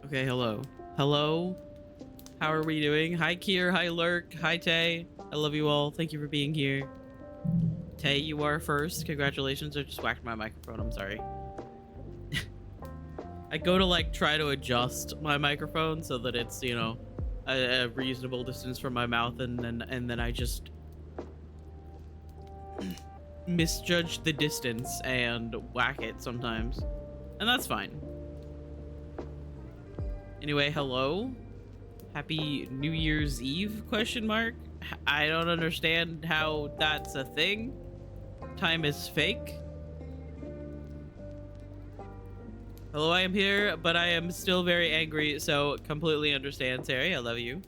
Okay, hello. Hello? How are we doing? Hi, Kier. Hi, Lurk. Hi, Tay. I love you all. Thank you for being here. Tay, you are first. Congratulations. I just whacked my microphone. I'm sorry. I go to, like, try to adjust my microphone so that it's, you know, a reasonable distance from my mouth, and then I just misjudge the distance and whack it sometimes. And that's fine. Anyway, hello. Happy New Year's Eve, question mark? I don't understand how that's a thing. Time is fake. Hello, I am here, but I am still very angry, so completely understand, Terry. I love you.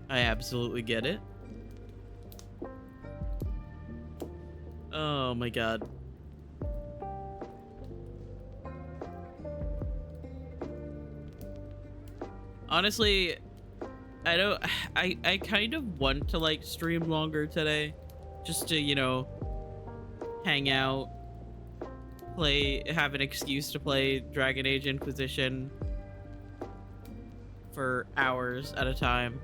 I absolutely get it. Oh my god. Honestly, I kind of want to, like, stream longer today, just to, you know, hang out, have an excuse to play Dragon Age Inquisition for hours at a time.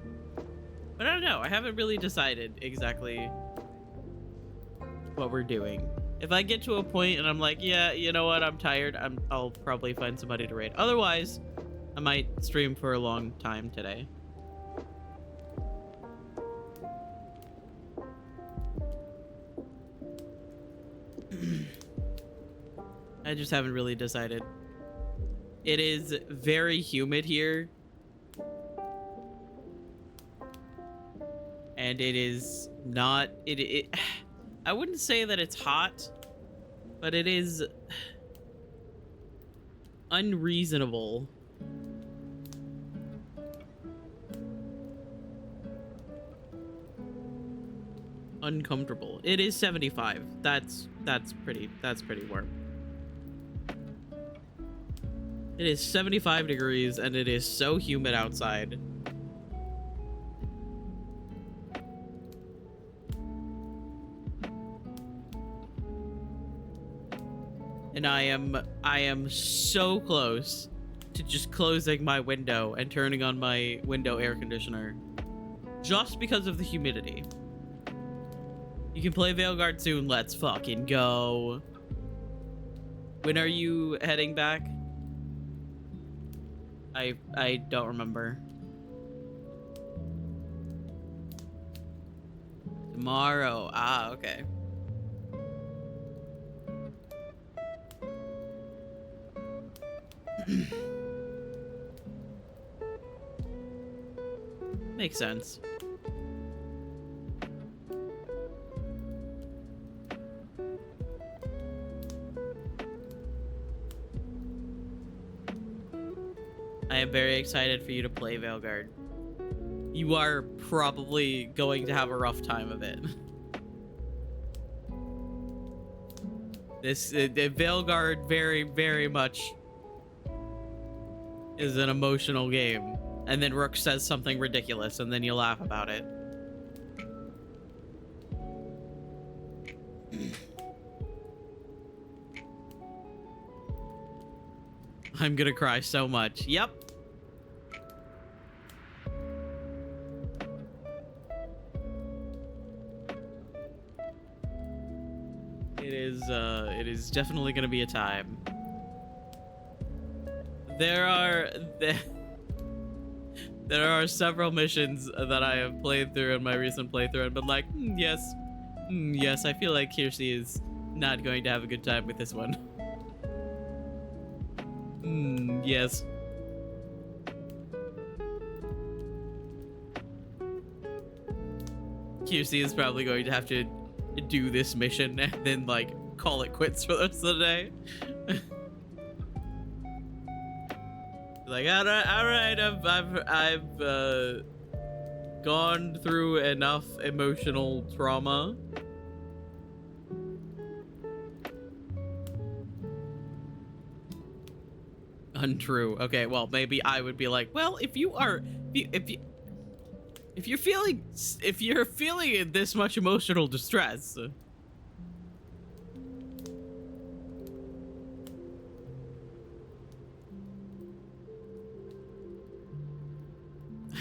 But I don't know. I haven't really decided exactly what we're doing. If I get to a point and I'm like, yeah, you know what, I'm tired, I'll probably find somebody to raid. Otherwise, I might stream for a long time today. I just haven't really decided. It is very humid here. And it is not, I wouldn't say that it's hot, but it is unreasonable. Uncomfortable. It is 75. That's pretty warm. It is 75 degrees and it is so humid outside. And I am so close to just closing my window and turning on my window air conditioner just because of the humidity. You can play Veilguard soon. Let's fucking go. When are you heading back? I don't remember. Tomorrow. Ah, okay. Makes sense. I am very excited for you to play Veilguard. You are probably going to have a rough time of it. This Veilguard very much is an emotional game. And then Rook says something ridiculous and then you laugh about it. I'm gonna cry so much. Yep. It is definitely gonna be a time. There are several missions that I have played through in my recent playthrough and been like, yes, I feel like Kirsty is not going to have a good time with this one. Yes. QC is probably going to have to do this mission and then like call it quits for the rest of the day. Like, all right, I've gone through enough emotional trauma. Untrue. Okay, well, maybe I would be like, well, if you're feeling this much emotional distress,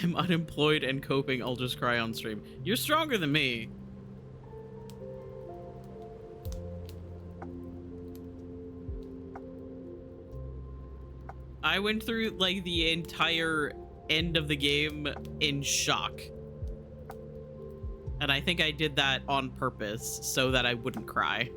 I'm unemployed and coping, I'll just cry on stream. You're stronger than me. I went through like the entire end of the game in shock. And I think I did that on purpose so that I wouldn't cry.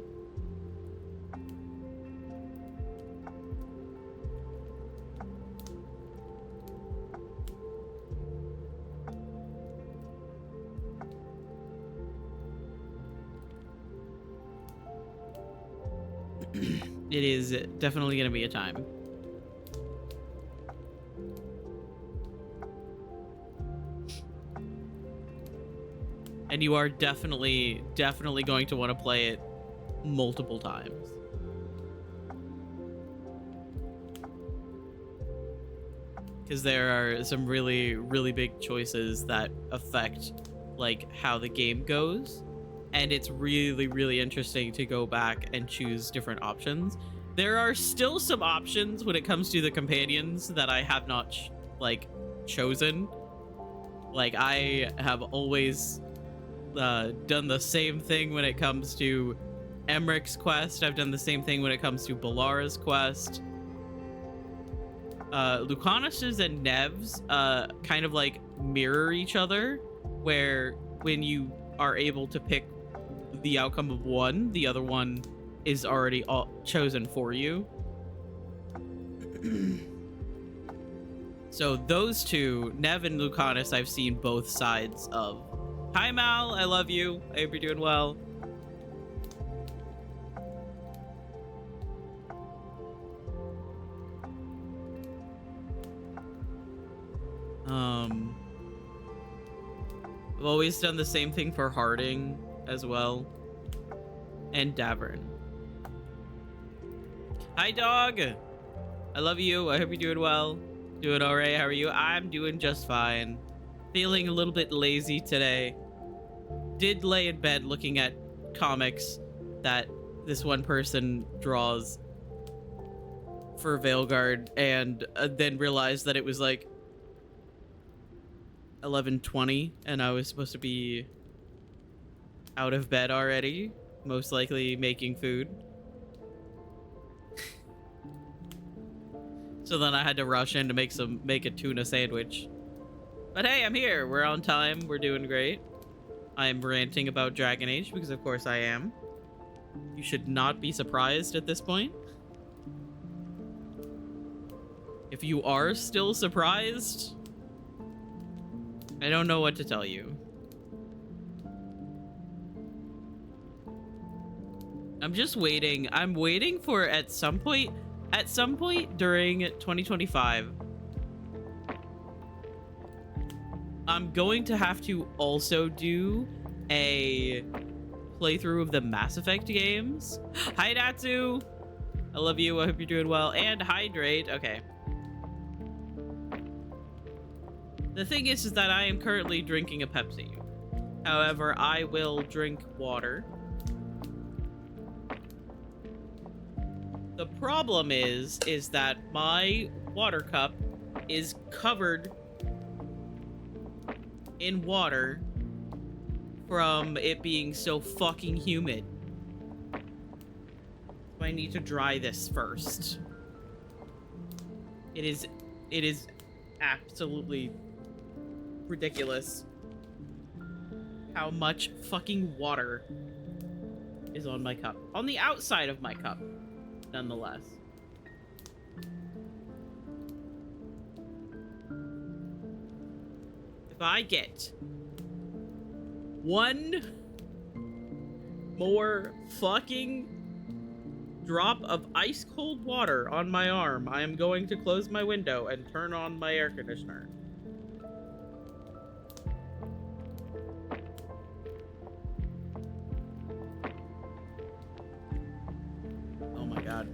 It is definitely going to be a time. And you are definitely going to want to play it multiple times. Because there are some really big choices that affect like how the game goes. And it's really interesting to go back and choose different options There are still some options when it comes to the companions that I have not chosen. Like, I have always done the same thing when it comes to Emrich's quest. I've done the same thing when it comes to Balara's quest. Lucanus's and Nev's kind of like mirror each other, where when you are able to pick the outcome of one, the other one is already chosen for you. So those two, Nev and Lucanus, I've seen both sides of. Hi Mal, I love you. I hope you're doing well. I've always done the same thing for Harding as well. And Davern. Hi dog! I love you. I hope you're doing well. Doing alright, how are you? I'm doing just fine. Feeling a little bit lazy today. Did lay in bed looking at comics that this one person draws for Veilguard, and then realized that it was like 11:20 and I was supposed to be out of bed already, most likely making food. So then I had to rush in to make a tuna sandwich. But hey, I'm here. We're on time. We're doing great. I'm ranting about Dragon Age because of course I am. You should not be surprised at this point. If you are still surprised, I don't know what to tell you. I'm just waiting. I'm waiting for at some point during 2025, I'm going to have to also do a playthrough of the Mass Effect games. Hi Natsu! I love you. I hope you're doing well. And hydrate. Okay. The thing is that I am currently drinking a Pepsi. However, I will drink water. The problem is that my water cup is covered in water from it being so fucking humid. So I need to dry this first. It is absolutely ridiculous how much fucking water is on my cup. On the outside of my cup, nonetheless. If I get one more fucking drop of ice cold water on my arm, I am going to close my window and turn on my air conditioner. Oh my god.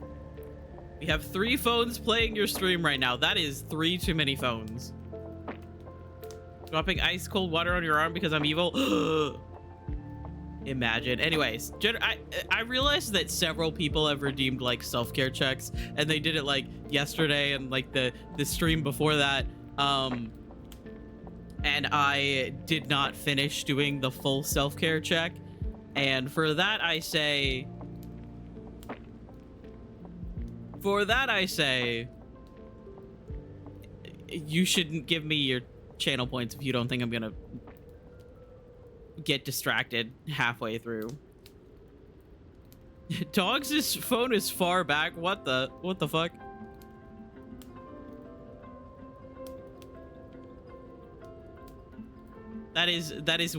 We have 3 phones playing your stream right now. That is 3 too many phones. Dropping ice cold water on your arm because I'm evil? Imagine. Anyways, I realized that several people have redeemed like self-care checks, and they did it like yesterday and like the stream before that. And I did not finish doing the full self-care check, and for that I say, you shouldn't give me your channel points if you don't think I'm gonna get distracted halfway through. Dogs' phone is far back. What the fuck? That is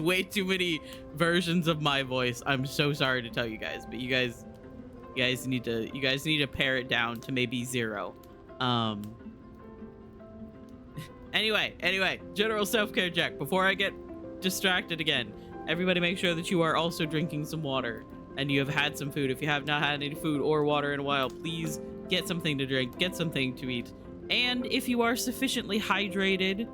way too many versions of my voice. I'm so sorry to tell you guys, but you guys need to pare it down to maybe 0. Anyway, general self-care check. Before I get distracted again, everybody make sure that you are also drinking some water and you have had some food. If you have not had any food or water in a while, please get something to drink, get something to eat. And if you are sufficiently hydrated,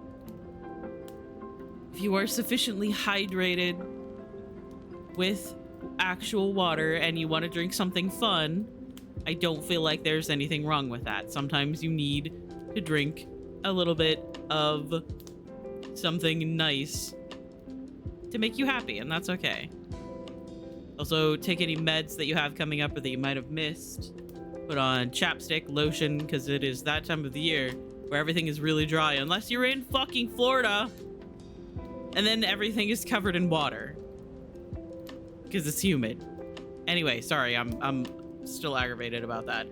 with actual water and you want to drink something fun, I don't feel like there's anything wrong with that. Sometimes you need to drink a little bit of something nice to make you happy, and that's okay. Also, take any meds that you have coming up or that you might have missed. Put on chapstick, lotion, because it is that time of the year where everything is really dry, unless you're in fucking Florida, and then everything is covered in water because it's humid. Anyway, sorry, I'm still aggravated about that.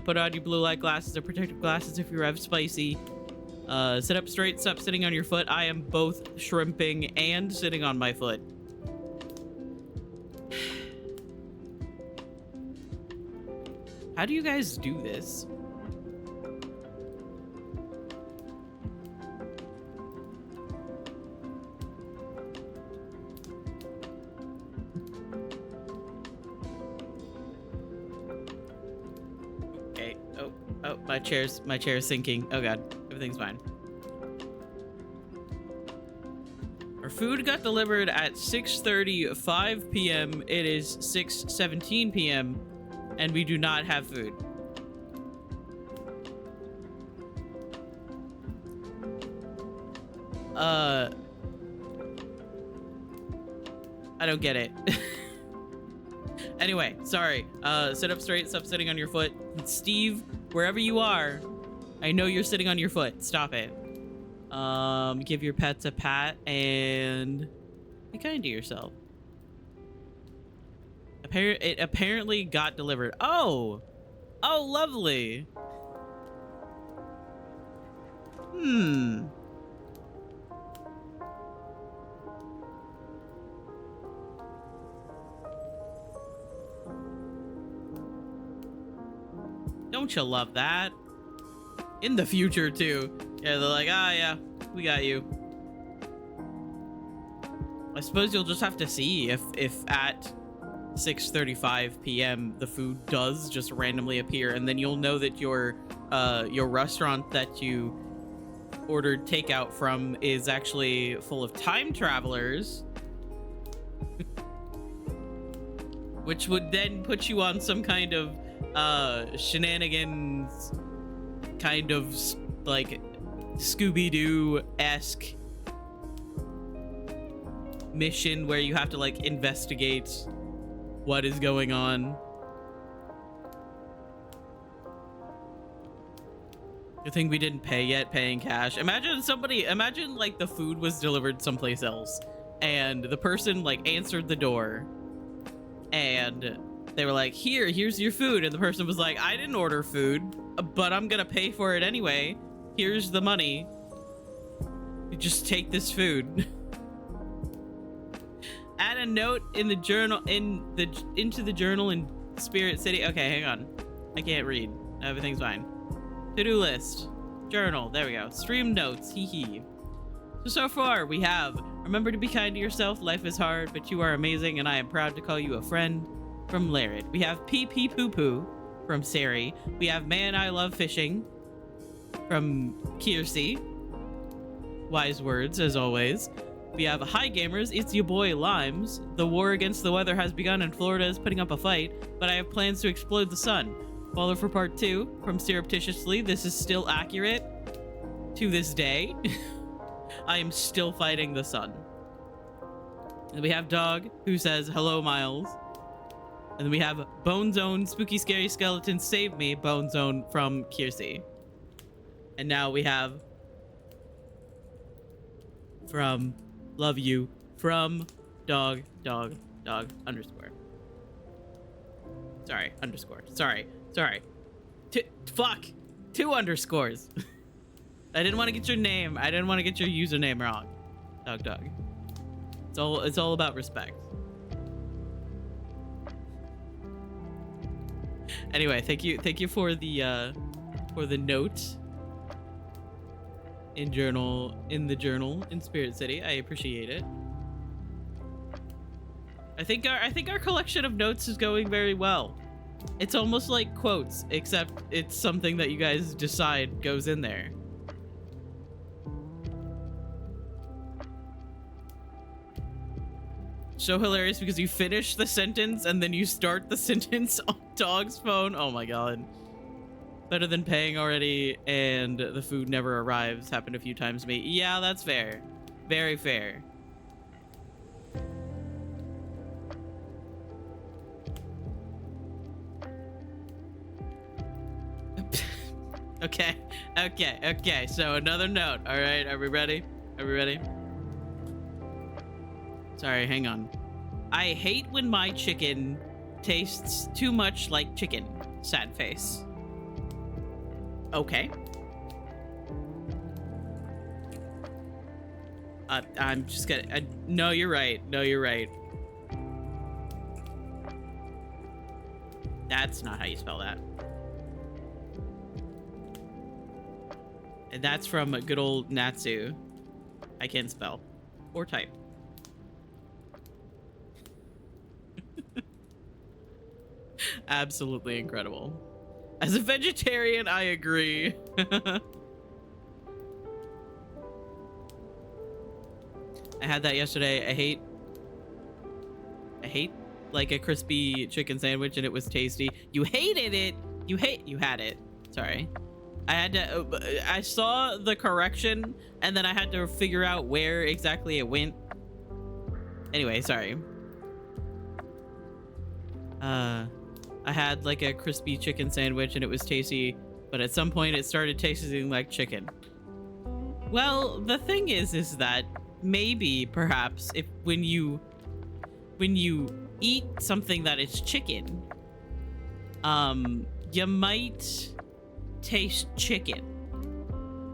Put on your blue light glasses or protective glasses if you're spicy. Sit up straight, stop sitting on your foot. I am both shrimping and sitting on my foot. How do you guys do this? Okay. Oh, my chair's sinking. Oh god, everything's fine. Our food got delivered at 6:35 p.m. It is 6:17 p.m. and we do not have food. I don't get it. Anyway, sorry. Sit up straight, stop sitting on your foot. Steve, wherever you are, I know you're sitting on your foot. Stop it. Give your pets a pat and be kind to yourself. It apparently got delivered. Oh, lovely. Don't you love that? In the future too. Yeah, they're like, ah, yeah, we got you. I suppose you'll just have to see if at 6:35 p.m. the food does just randomly appear, and then you'll know that your restaurant that you ordered takeout from is actually full of time travelers. Which would then put you on some kind of shenanigans, kind of like Scooby-Doo-esque mission where you have to like investigate what is going on. Good thing we didn't pay yet, paying cash. Imagine like the food was delivered someplace else and the person like answered the door and they were like, here's your food. And the person was like, I didn't order food, but I'm gonna pay for it anyway. Here's the money. You just take this food. Add a note in the journal, into the journal in Spirit City. Okay, hang on. I can't read. Everything's fine. To-do list. Journal. There we go. Stream notes. Hee hee. So far, we have, remember to be kind to yourself. Life is hard, but you are amazing, and I am proud to call you a friend. From Larid. We have Pee Pee Poo Poo from Sari. We have Man I Love Fishing from Kiersey. Wise words, as always. We have Hi Gamers, it's your boy Limes. The war against the weather has begun and Florida is putting up a fight, but I have plans to explode the sun. Follow for part 2 from Surreptitiously. This is still accurate to this day. I am still fighting the sun. And we have Dog, who says, hello, Miles. And then we have Bone Zone, Spooky Scary Skeleton, Save Me, Bone Zone from Kiersey. And now we have from Love You from Dog underscore. Sorry, underscore. Sorry. Fuck. 2 underscores. I didn't want to get your name. I didn't want to get your username wrong. Dog. It's all about respect. Anyway, thank you for the note in the journal in Spirit City. I appreciate it. I think our collection of notes is going very well. It's almost like quotes, except it's something that you guys decide goes in there. So hilarious because you finish the sentence and then you start the sentence on dog's phone. Oh my god. Better than paying already and the food never arrives. Happened a few times to me. Yeah, that's fair. Very fair. Okay. So another note. All right, are we ready? Sorry, hang on. I hate when my chicken tastes too much like chicken. Sad face. Okay. I'm just gonna... no, you're right. That's not how you spell that. And that's from good old Natsu. I can't spell. Or type. Absolutely incredible. As a vegetarian, I agree. I had that yesterday. I hate like a crispy chicken sandwich and it was tasty. You hated it. You had it. Sorry. I had to, I saw the correction and then I had to figure out where exactly it went. Anyway, sorry. I had like a crispy chicken sandwich and it was tasty, but at some point it started tasting like chicken. Well, the thing is that maybe perhaps if when you eat something that is chicken, you might taste chicken.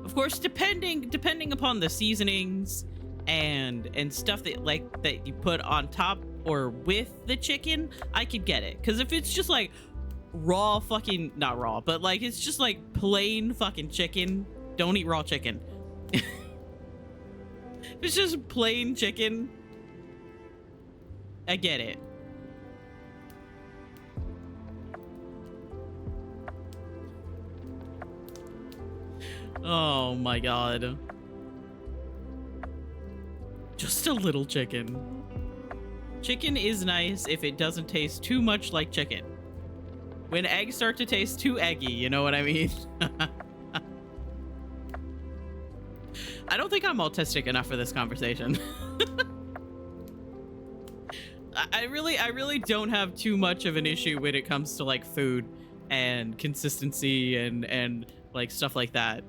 Of course, depending upon the seasonings and stuff that you put on top or with the chicken, I could get it. Because if it's just like raw fucking, not raw, but like it's just like plain fucking chicken, don't eat raw chicken. If it's just plain chicken, I get it. Oh my god. Just a little chicken. Chicken is nice if it doesn't taste too much like chicken. When eggs start to taste too eggy, you know what I mean? I don't think I'm autistic enough for this conversation. I really don't have too much of an issue when it comes to like food and consistency and like stuff like that.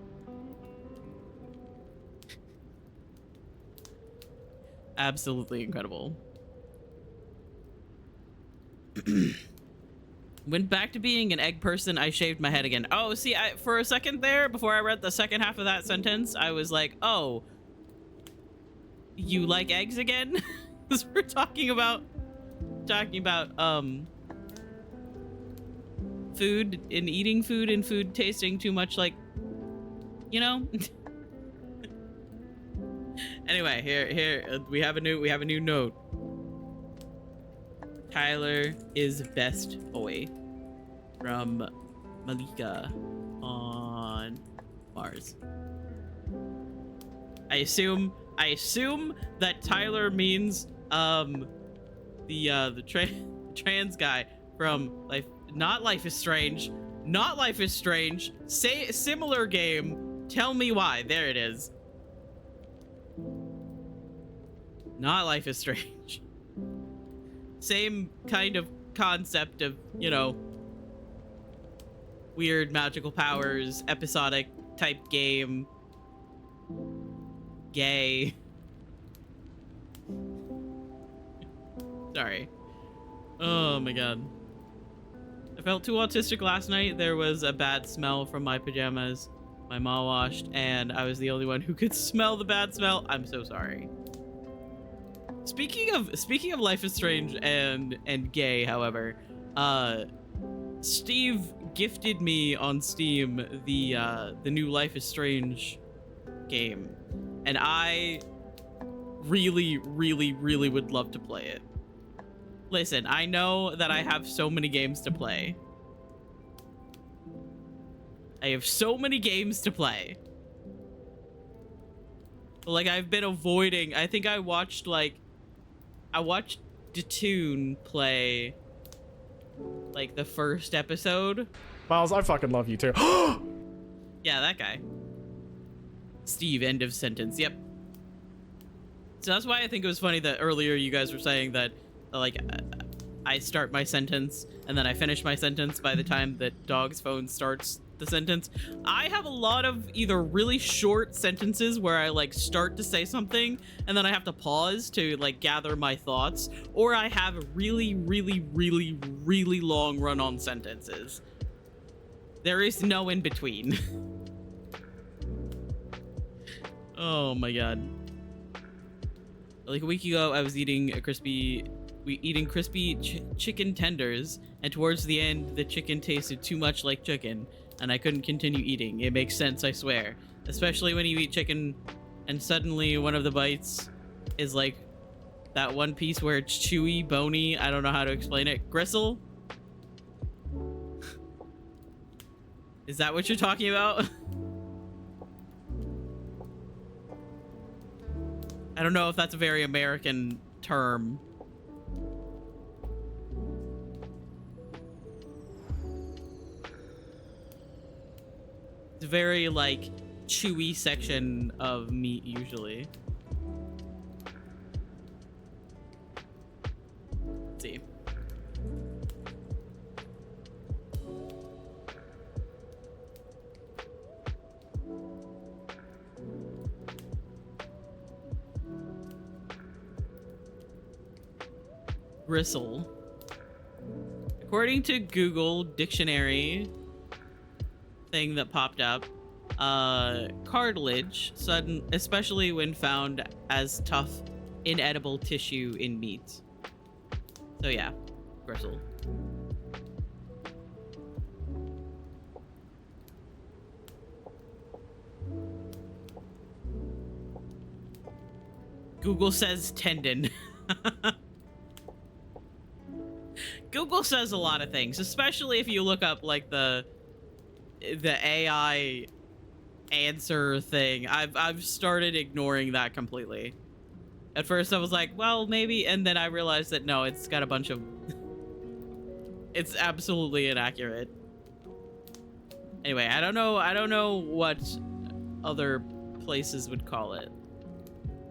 Absolutely incredible. Went back to being an egg person. I shaved my head again. Oh, see, for a second there, before I read the second half of that sentence, I was like, oh, you like eggs again? Because we're talking about food and eating food and food tasting too much like, you know. Anyway, here we have a new note. Tyler is best boy from Malika on Mars. I assume that Tyler means the trans guy from Life is Strange. Not Life is Strange. Say similar game. Tell me why. There it is. Not Life is Strange. Same kind of concept of, you know, weird magical powers, episodic type game. Gay. Sorry. Oh my god. I felt too autistic last night. There was a bad smell from my pajamas. My mom washed, and I was the only one who could smell the bad smell. I'm so sorry. Speaking of Life is Strange and gay, however, Steve gifted me on Steam the new Life is Strange game, and I really would love to play it. Listen, I know that I have so many games to play. I have so many games to play. Like, I've been avoiding. I think I watched like I watched Datoon play like the first episode. Miles, I fucking love you too. Yeah, that guy. Steve, end of sentence. Yep. So that's why I think it was funny that earlier you guys were saying that, like, I start my sentence and then I finish my sentence by the time that Dog's phone starts the sentence. I have a lot of either really short sentences where I, like, start to say something and then I have to pause to, like, gather my thoughts, or I have really, really, really, really long run-on sentences. There is no in between. Oh my god. Like a week ago, I was eating crispy chicken tenders, and towards the end, the chicken tasted too much like chicken, and I couldn't continue eating. It makes sense, I swear. Especially when you eat chicken, and suddenly one of the bites is like that one piece where it's chewy, bony. I don't know how to explain it. Gristle? Is that what you're talking about? I don't know if that's a very American term. It's a very, like, chewy section of meat, usually. Let's see. Gristle. According to Google Dictionary thing that popped up, cartilage, especially when found as tough, inedible tissue in meat. So yeah, gristle. Google says tendon. Google says a lot of things, especially if you look up like the AI answer thing. I've started ignoring that completely. At first I was like, well, maybe, and then I realized that no, it's got a bunch of it's absolutely inaccurate. Anyway, I don't know what other places would call it,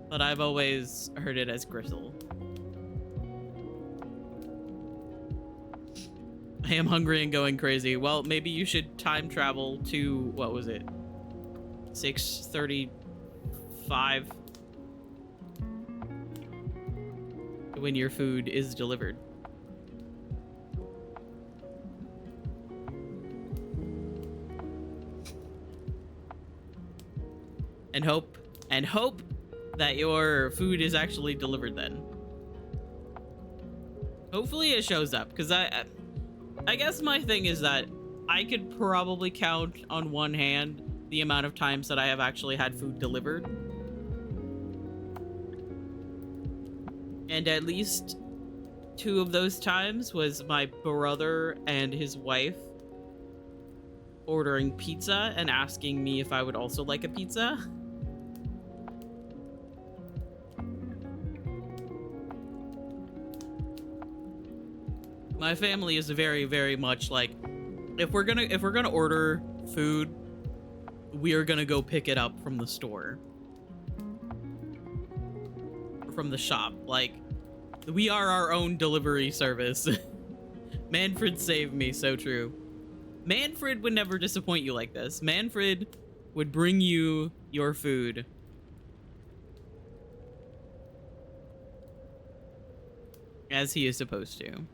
but I've always heard it as gristle. I am hungry and going crazy. Well, maybe you should time travel to, what was it? 6:35 when your food is delivered. And hope that your food is actually delivered then. Hopefully it shows up, because I guess my thing is that I could probably count on one hand the amount of times that I have actually had food delivered. And at least 2 of those times was my brother and his wife ordering pizza and asking me if I would also like a pizza. My family is very, very much like, if we're gonna order food, we are gonna go pick it up from the store. Or from the shop. Like, we are our own delivery service. Manfred saved me, so true. Manfred would never disappoint you like this. Manfred would bring you your food. As he is supposed to.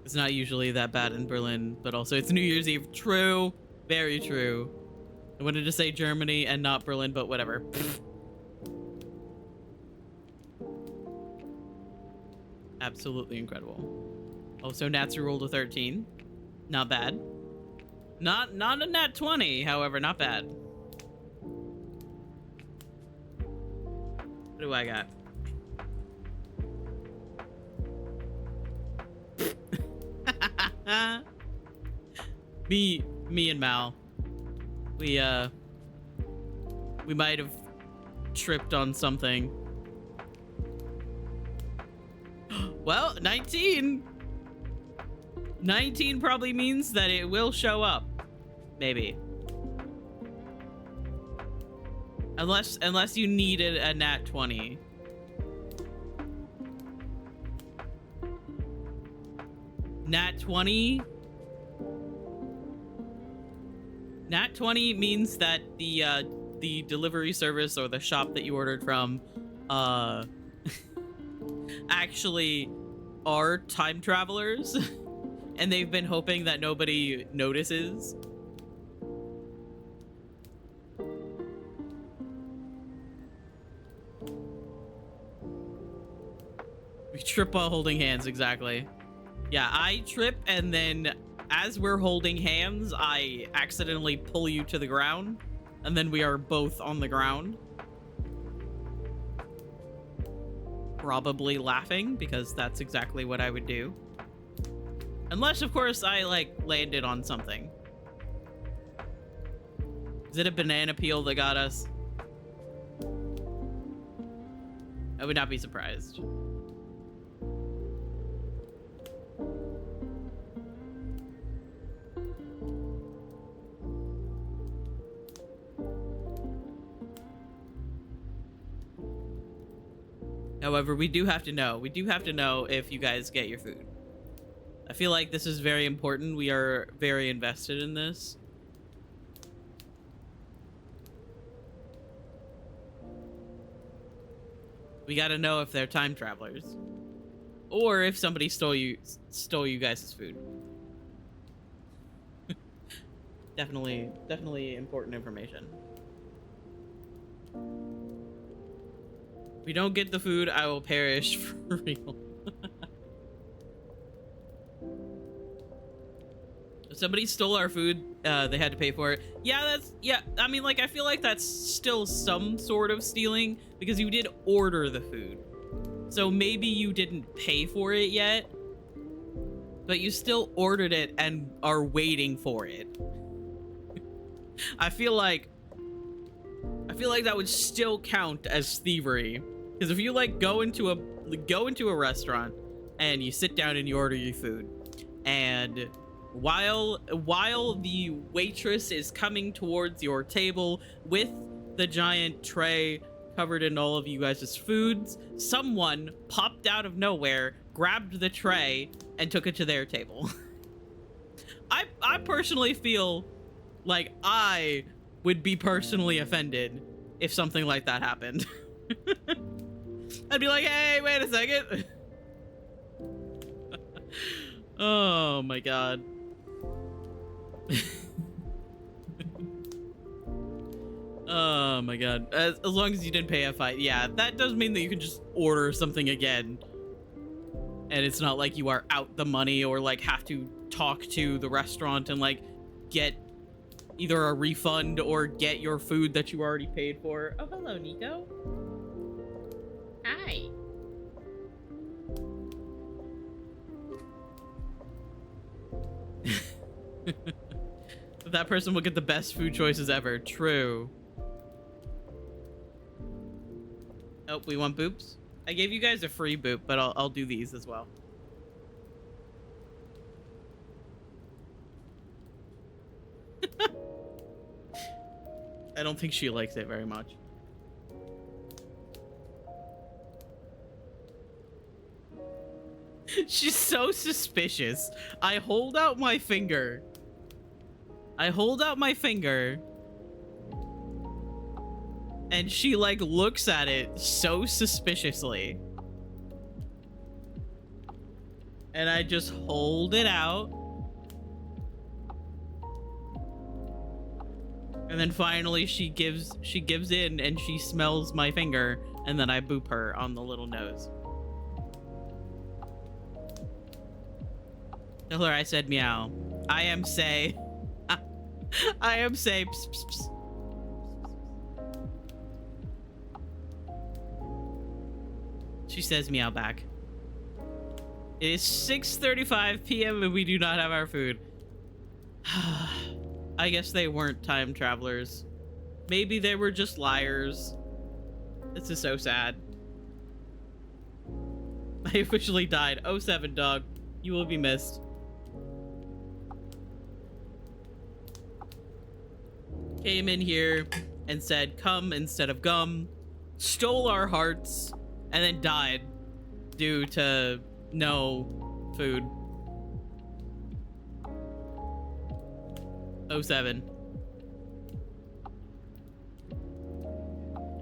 It's not usually that bad in Berlin, but also it's New Year's Eve. True. Very true. I wanted to say Germany and not Berlin, but whatever. Absolutely incredible. Also, Natsu rolled a 13. Not bad. Not a nat 20, however, not bad. What do I got? Me and Mal, we might have tripped on something Well, 19. 19 probably means that it will show up. Maybe. Unless you needed a nat 20. Nat 20. Nat 20 means that the delivery service or the shop that you ordered from actually are time travelers and they've been hoping that nobody notices. We trip while holding hands, exactly. Yeah, I trip, and then as we're holding hands, I accidentally pull you to the ground, and then we are both on the ground. Probably laughing, because that's exactly what I would do. Unless, of course, I, like, landed on something. Is it a banana peel that got us? I would not be surprised. However, we do have to know. We do have to know if you guys get your food. I feel like this is very important. We are very invested in this. We gotta know if they're time travelers. Or if somebody stole you guys' food. Definitely important information. If we don't get the food, I will perish for real. If somebody stole our food, they had to pay for it. Yeah, I mean, like, I feel like that's still some sort of stealing because you did order the food. So maybe you didn't pay for it yet, but you still ordered it and are waiting for it. I feel like that would still count as thievery. Because if you like go into a restaurant and you sit down and you order your food, and while the waitress is coming towards your table with the giant tray covered in all of you guys' foods, someone popped out of nowhere, grabbed the tray, and took it to their table. I personally feel like I would be personally offended if something like that happened. I'd be like, hey, wait a second. Oh my god. Oh my god. As long as you didn't pay a fine. Yeah, that does mean that you can just order something again. And it's not like you are out the money or like have to talk to the restaurant and like get either a refund or get your food that you already paid for. Oh, hello, Nico. Hi. That person will get the best food choices ever. True. Oh, we want boops? I gave you guys a free boop, but I'll do these as well. I don't think she likes it very much. She's so suspicious. I hold out my finger. And she like looks at it so suspiciously. And I just hold it out. And then finally she gives in and she smells my finger, and then I boop her on the little nose. Tell her I said meow. I am say. I am say. Pss, pss, pss. She says meow back. It is 6:35 p.m. and we do not have our food. I guess they weren't time travelers. Maybe they were just liars. This is so sad. I officially died. 07, dog. You will be missed. Came in here and said come instead of gum, stole our hearts, and then died due to no food. 07.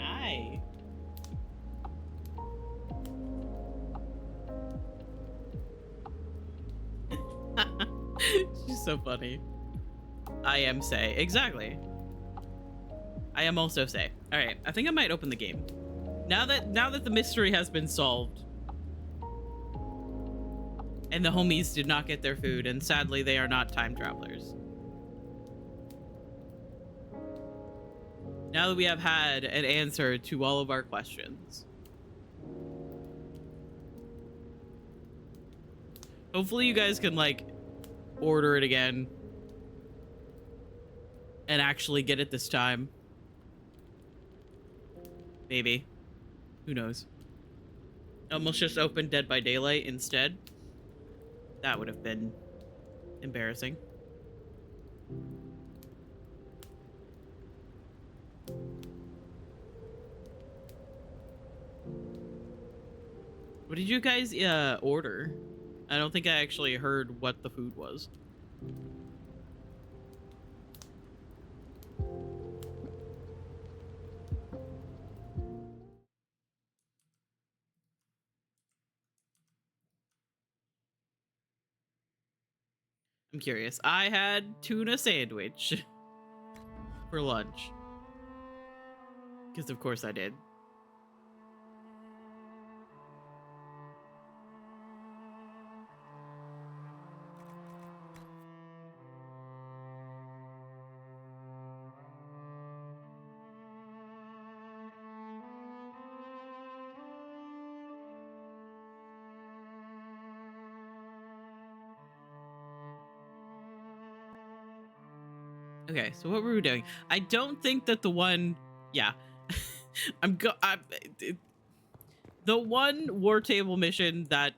Hi. She's so funny. I am Say. Exactly. I am also Say. All right, I think I might open the game. Now that the mystery has been solved, and the homies did not get their food, and sadly they are not time travelers. Now that we have had an answer to all of our questions, hopefully you guys can like order it again and actually get it this time. Maybe. Who knows? Almost just opened Dead by Daylight instead. That would have been embarrassing. What did you guys order? I don't think I actually heard what the food was. I'm curious. I had tuna sandwich for lunch. Because of course I did. Okay, so what were we doing? I don't think that the one, yeah, the one war table mission that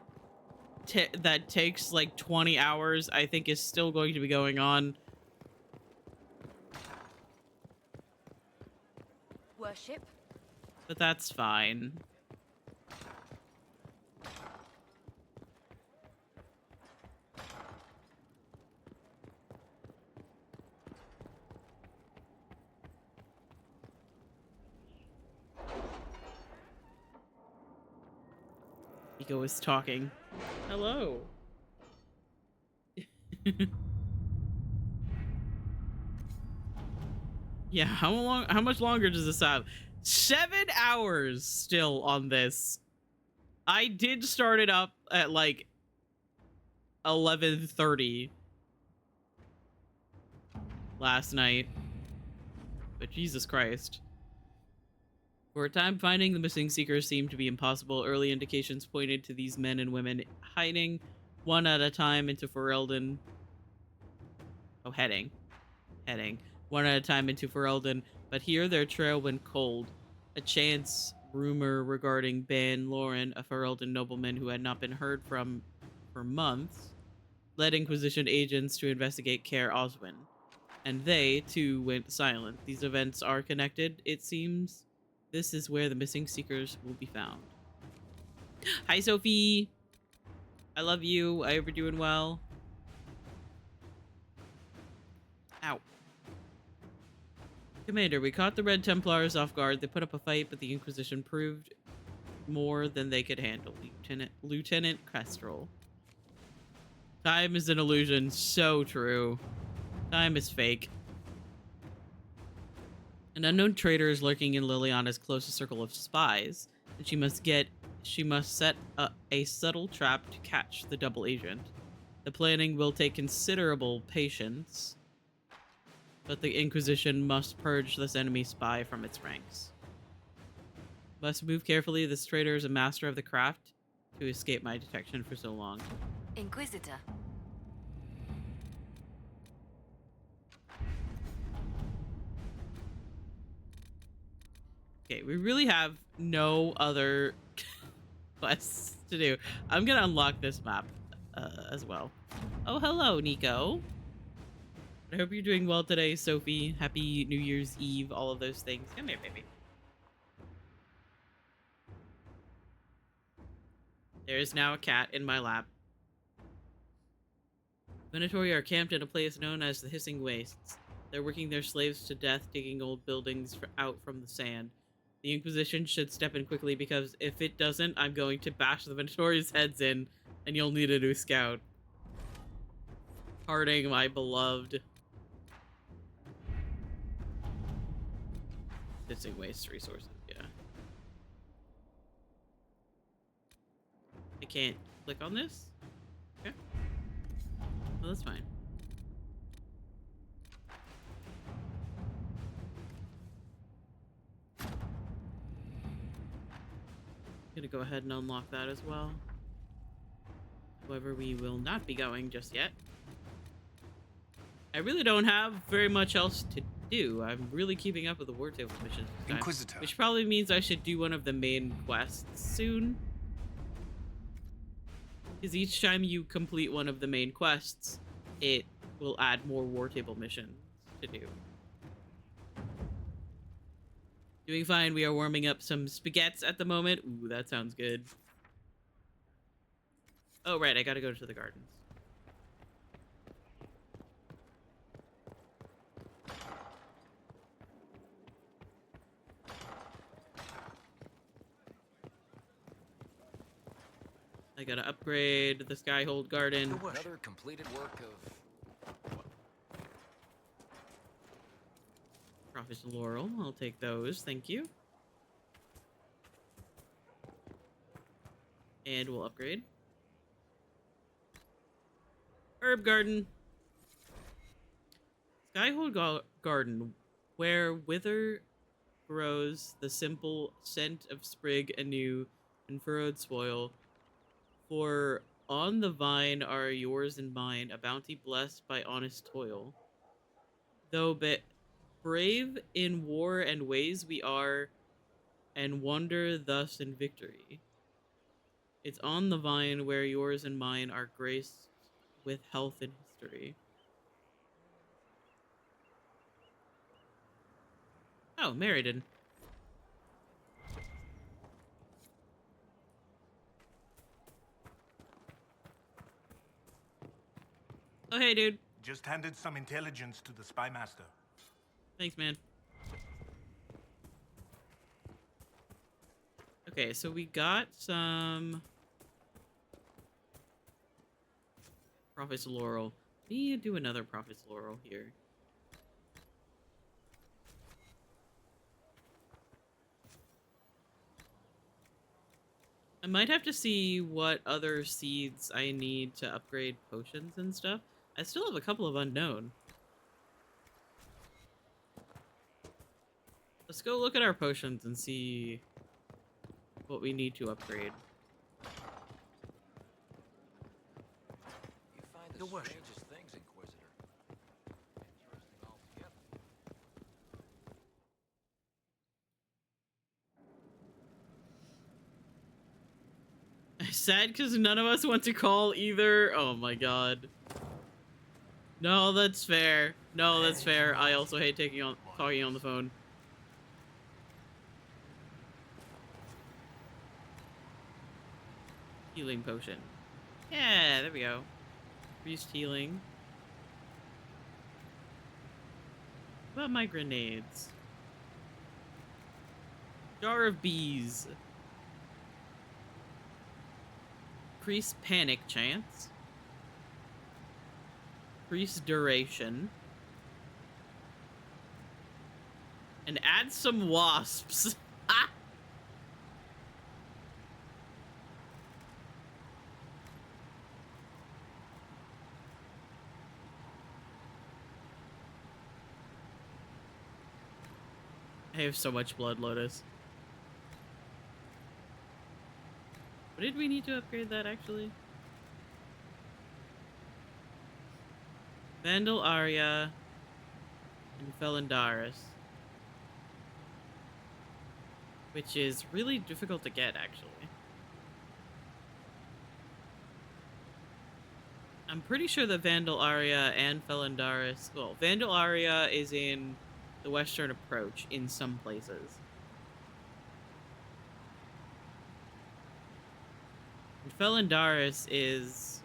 takes like 20 hours, I think is still going to be going on. Worship. But that's fine. Ego is talking. Hello. Yeah, how much longer does this have? 7 hours still on this. I did start it up at like 11:30 last night. But Jesus Christ. For a time, finding the missing seekers seemed to be impossible. Early indications pointed to these men and women hiding one at a time into Ferelden. Oh, heading one at a time into Ferelden, but here their trail went cold. A chance rumor regarding Ban Loren, a Ferelden nobleman who had not been heard from for months, led Inquisition agents to investigate Caer Oswin, and they, too, went silent. These events are connected, it seems. This is where the missing seekers will be found. Hi, Sophie! I love you. I hope you're doing well. Ow. Commander, we caught the Red Templars off guard. They put up a fight, but the Inquisition proved more than they could handle. Lieutenant Kestrel. Time is an illusion. So true. Time is fake. An unknown traitor is lurking in Liliana's closest circle of spies, and she must set a subtle trap to catch the double agent. The planning will take considerable patience, but the Inquisition must purge this enemy spy from its ranks. Must move carefully. This traitor is a master of the craft to escape my detection for so long. Inquisitor. Okay, we really have no other quests to do. I'm gonna unlock this map as well. Oh, hello, Nico. I hope you're doing well today, Sophie. Happy New Year's Eve, all of those things. Come here, baby. There is now a cat in my lap. Venatori are camped in a place known as the Hissing Wastes. They're working their slaves to death, digging old buildings out from the sand. The Inquisition should step in quickly because if it doesn't, I'm going to bash the Venatori's heads in, and you'll need a new scout. Harding, my beloved. Hissing Waste resources, yeah. I can't click on this? Okay. Well, that's fine. Gonna go ahead and unlock that as well. However, we will not be going just yet. I really don't have very much else to do. I'm really keeping up with the war table missions this time, Inquisitor. which probably means I should do one of the main quests soon. Because each time you complete one of the main quests, it will add more war table missions to do. Doing fine. We are warming up some spaghettis at the moment. Ooh, that sounds good. Oh, right. I gotta go to the gardens. I gotta upgrade the Skyhold Garden. Another completed work of... Prophet's Laurel. I'll take those. Thank you. And we'll upgrade. Herb Garden. Skyhold Garden, where wither grows the simple scent of sprig anew and furrowed spoil. For on the vine are yours and mine, a bounty blessed by honest toil. Though brave in war and ways we are, and wander thus in victory. It's on the vine where yours and mine are graced with health and history. Oh, Meriden. Oh, hey, dude. Just handed some intelligence to the spy master. Thanks, man. Okay, so we got some Prophet's Laurel. We need to do another Prophet's Laurel here. I might have to see what other seeds I need to upgrade potions and stuff. I still have a couple of unknown. Let's go look at our potions and see what we need to upgrade. You find the strangest things, Inquisitor. Interesting altogether. Sad because none of us want to call either. Oh my god. No, that's fair. No, that's fair. I also hate talking on the phone. Healing potion. Yeah, there we go. Increased healing. What about my grenades? Jar of bees. Increase panic chance. Increase duration. And add some wasps. I have so much blood, Lotus. What did we need to upgrade that, actually? Vandal Arya and Felindaris. Which is really difficult to get, actually. I'm pretty sure that Vandal Aria and Felindaris... Well, Vandal Aria is in the Western Approach in some places. And Felindaris is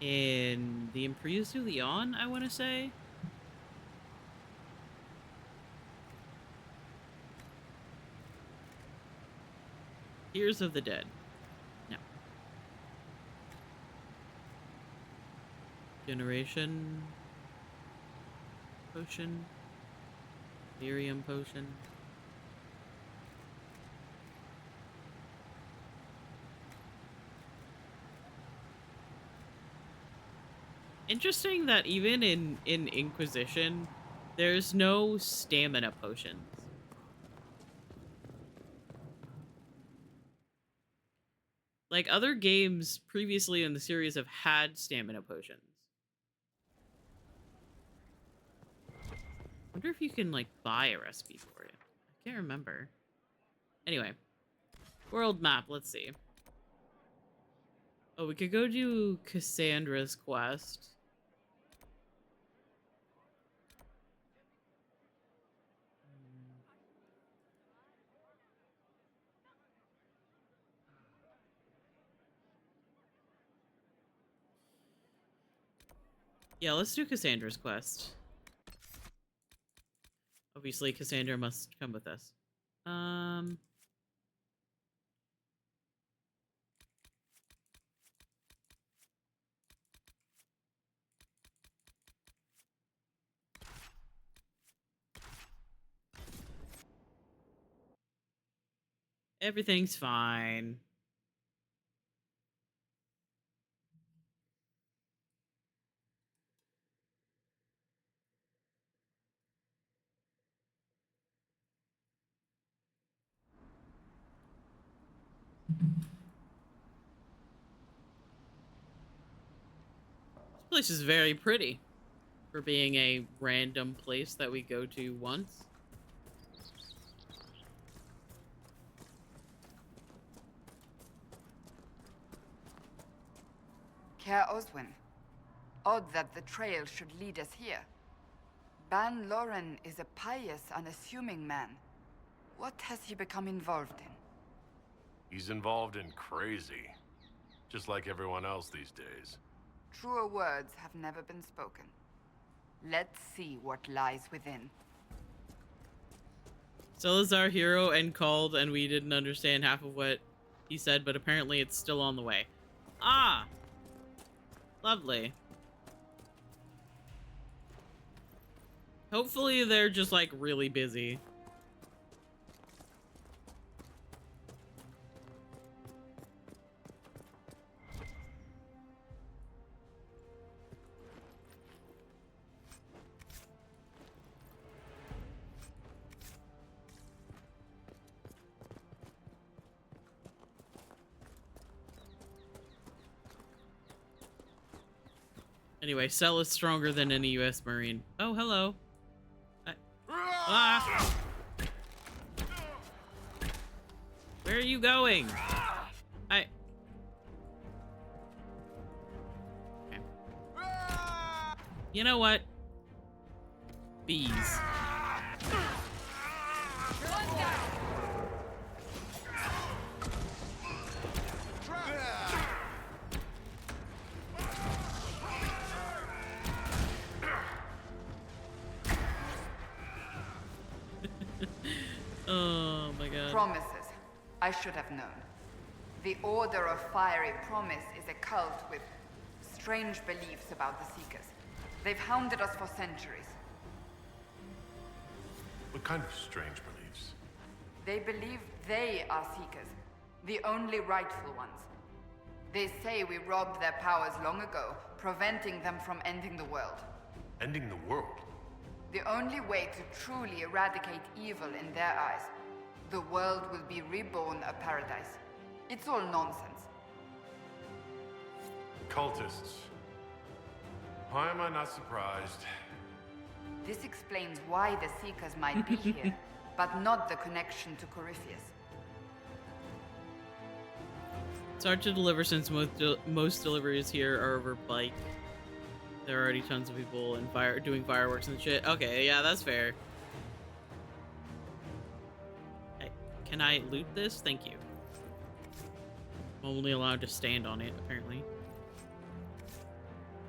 in the Emprise du Lion, I want to say. Tears of the Dead. No. Generation potion. Lyrium potion. Interesting that even in Inquisition, there's no stamina potions. Like, other games previously in the series have had stamina potions. I wonder if you can, like, buy a recipe for it. I can't remember. Anyway. World map, let's see. Oh, we could go do Cassandra's quest. Yeah, let's do Cassandra's quest. Obviously, Cassandra must come with us. Everything's fine. This place is very pretty for being a random place that we go to once. Care Oswin. Odd that the trail should lead us here. Ban Loren is a pious, unassuming man. What has he become involved in? He's involved in crazy. Just like everyone else these days. Truer words have never been spoken. Let's see what lies within. Salazar hero and called, and we didn't understand half of what he said, but apparently it's still on the way. Ah! Lovely. Hopefully they're just, like, really busy. Anyway, Cell is stronger than any U.S. Marine. Oh, hello. Ah! Where are you going? Okay. You know what? Bees. Oh my god. Promises. I should have known. The Order of Fiery Promise is a cult with strange beliefs about the Seekers. They've hounded us for centuries. What kind of strange beliefs? They believe they are Seekers, the only rightful ones. They say we robbed their powers long ago, preventing them from ending the world. Ending the world? The only way to truly eradicate evil in their eyes, the world will be reborn a paradise. It's all nonsense. Cultists. Why am I not surprised? This explains why the Seekers might be here, but not the connection to Corypheus. It's hard to deliver since most deliveries here are over bike. There are already tons of people and doing fireworks and shit. Okay, yeah, that's fair. Hey, can I loot this? Thank you. I'm only allowed to stand on it, apparently.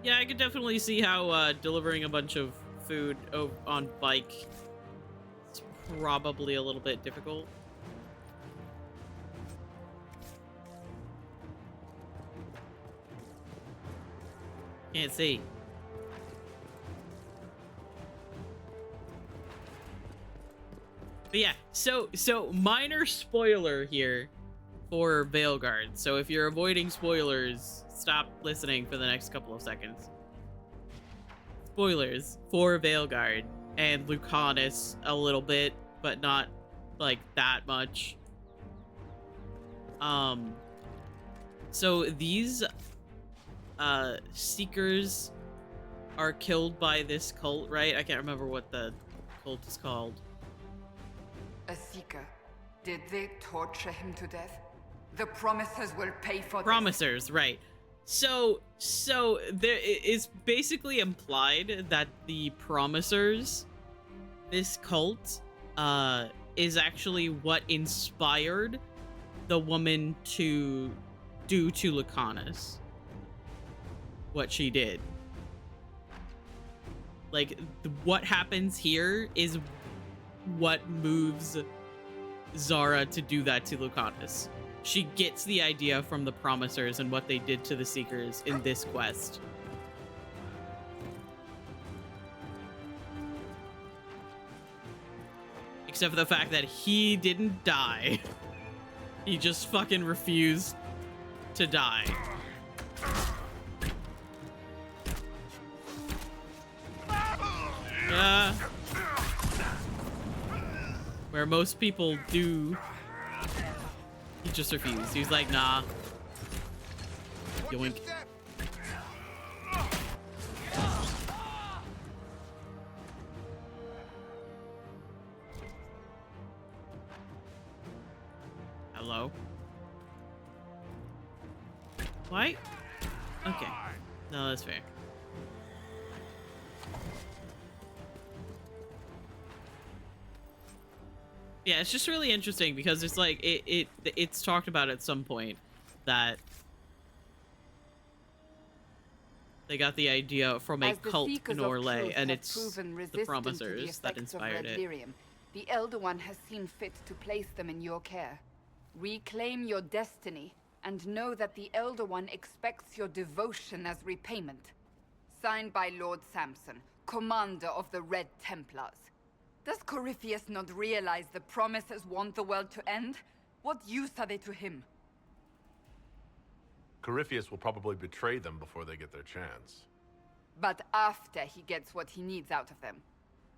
Yeah, I could definitely see how delivering a bunch of food on bike is probably a little bit difficult. Can't see. But yeah, so minor spoiler here for Veilguard. So if you're avoiding spoilers, stop listening for the next couple of seconds. Spoilers for Veilguard and Lucanus a little bit, but not like that much. So these Seekers are killed by this cult, right? I can't remember what the cult is called. A Seeker. Did they torture him to death? The Promisers will pay for this. Promisers, right. So there is basically implied that the Promisers, this cult, is actually what inspired the woman to do to Lucanus what she did. Like, what happens here is what moves Zara to do that to Lucanus. She gets the idea from the Promisers and what they did to the Seekers in this quest. Except for the fact that he didn't die. He just fucking refused to die. Yeah. Where most people do, he just refused. He was like, nah. Yoink. Hello? Why? Okay. No, that's fair. Yeah, it's just really interesting because it's like it's talked about at some point that they got the idea from a cult in Orlais, and it's the Promisers that inspired it. The Elder One has seen fit to place them in your care. Reclaim your destiny and know that the Elder One expects your devotion as repayment. Signed by Lord Samson, commander of the Red Templars. Does Corypheus not realize the Promisers want the world to end? What use are they to him? Corypheus will probably betray them before they get their chance. But after he gets what he needs out of them.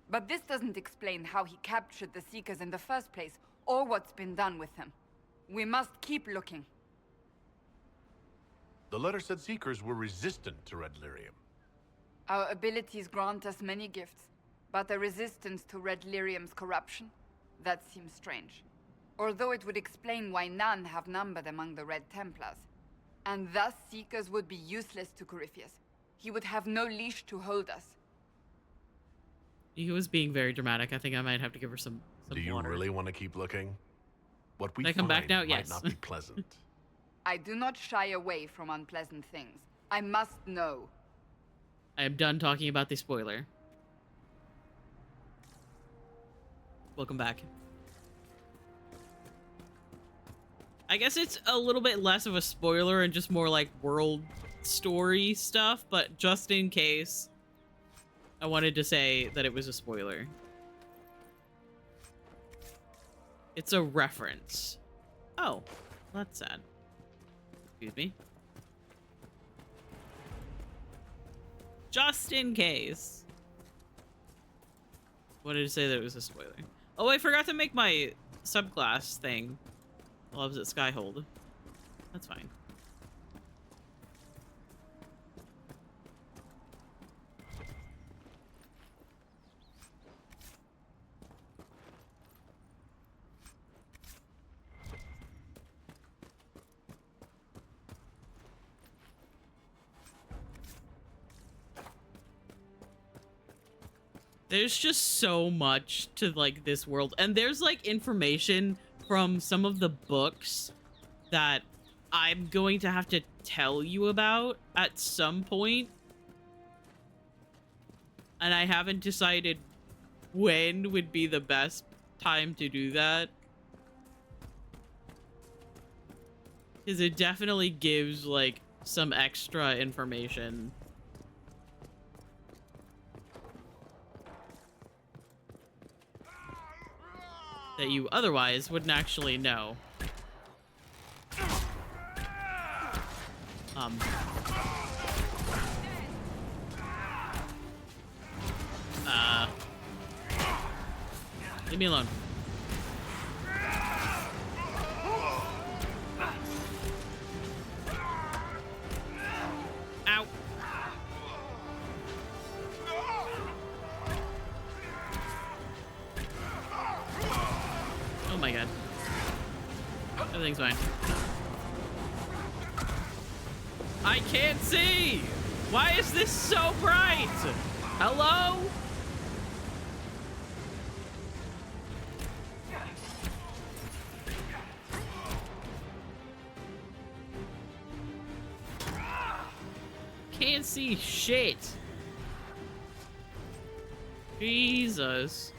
But this doesn't explain how he captured the Seekers in the first place, or what's been done with them. We must keep looking. The letter said Seekers were resistant to Red Lyrium. Our abilities grant us many gifts. But a resistance to Red Lyrium's corruption? That seems strange. Although it would explain why none have numbered among the Red Templars. And thus Seekers would be useless to Corypheus. He would have no leash to hold us. He was being very dramatic. I think I might have to give her some Do you water. really want to keep looking? What we Can I come back find now? might Yes. not be pleasant. I do not shy away from unpleasant things. I must know. I am done talking about the spoiler. Welcome back. I guess it's a little bit less of a spoiler and just more like world story stuff, but just in case, I wanted to say that it was a spoiler. It's a reference. Oh, that's sad. Excuse me. Just in case. Wanted to say that it was a spoiler. Oh, I forgot to make my subclass thing. Loves it Skyhold. That's fine. There's just so much to like this world, and there's like information from some of the books that I'm going to have to tell you about at some point, and I haven't decided when would be the best time to do that, because it definitely gives like some extra information that you otherwise wouldn't actually know. Leave me alone. Ow. Oh my god. Everything's fine. I can't see! Why is this so bright? Hello? Can't see shit. Jesus.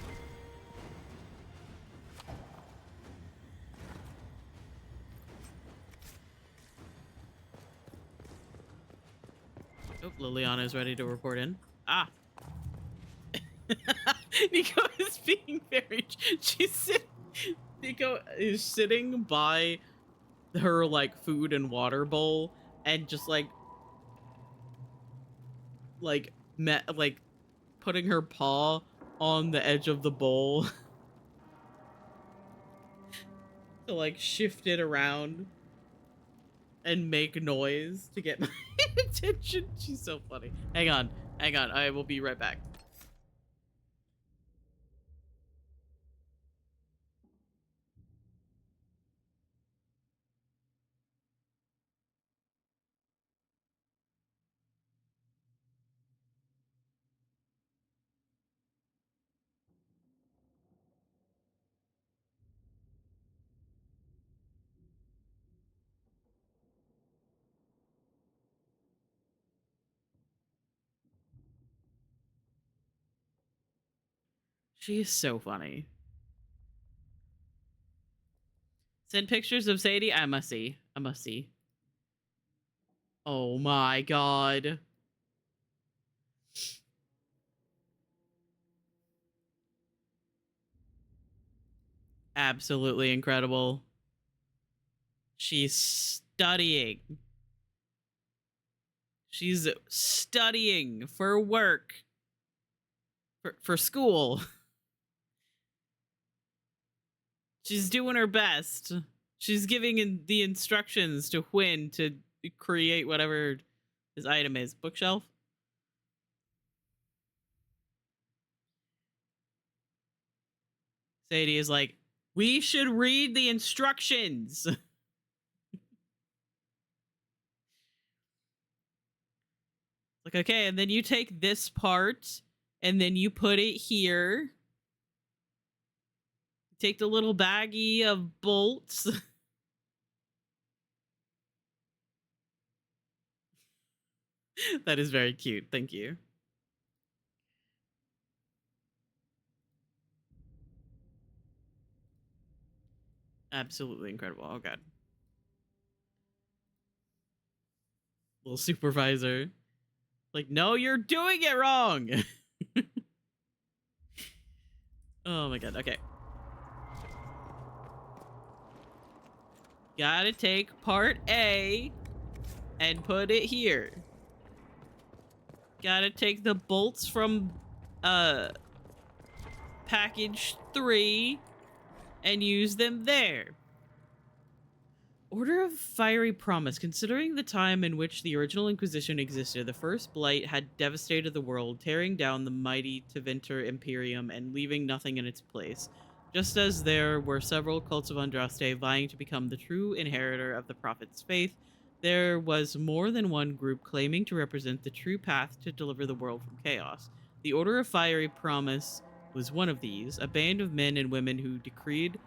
Oh, Liliana is ready to report in. Ah. Nico is being very... Nico is sitting by her, like, food and water bowl and just, like putting her paw on the edge of the bowl to, like, shift it around and make noise to get my attention. She's so funny. Hang on. I will be right back. She is so funny. Send pictures of Sadie. I must see. Oh my god. Absolutely incredible. She's studying. She's studying for work. For school. She's doing her best. She's giving the instructions to Hwyn to create whatever his item is. Bookshelf? Sadie is like, we should read the instructions. Like, okay, and then you take this part and then you put it here. Take the little baggie of bolts. That is very cute. Thank you. Absolutely incredible. Oh, God. Little supervisor. Like, no, you're doing it wrong. Oh, my God. Okay. Gotta take part A and put it here. Gotta take the bolts from package 3 and use them there. Order of Fiery Promise. Considering the time in which the original Inquisition existed, the First Blight had devastated the world, tearing down the mighty Tevinter Imperium and leaving nothing in its place. Just as there were several cults of Andraste vying to become the true inheritor of the Prophet's faith, there was more than one group claiming to represent the true path to deliver the world from chaos. The Order of Fiery Promise was one of these, a band of men and women who decreed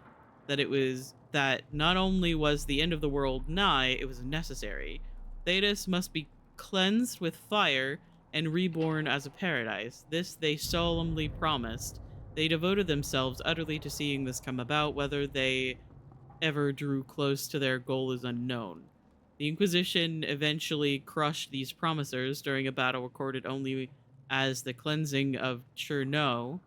that not only was the end of the world nigh, it was necessary. Thedas must be cleansed with fire and reborn as a paradise. This they solemnly promised. They devoted themselves utterly to seeing this come about. Whether they ever drew close to their goal is unknown. The Inquisition eventually crushed these promisers during a battle recorded only as the cleansing of Cherno.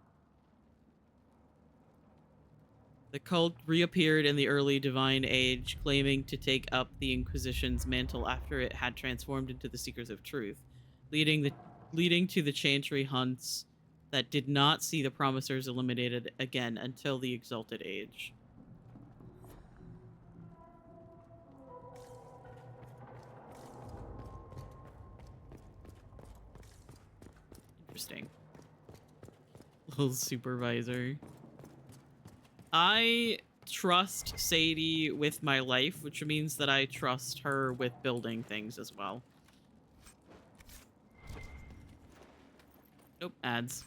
The cult reappeared in the early Divine Age, claiming to take up the Inquisition's mantle after it had transformed into the Seekers of Truth, leading to the Chantry hunts that did not see the Promisers eliminated again until the Exalted Age. Interesting. Little supervisor. I trust Sadie with my life, which means that I trust her with building things as well. Nope, ads.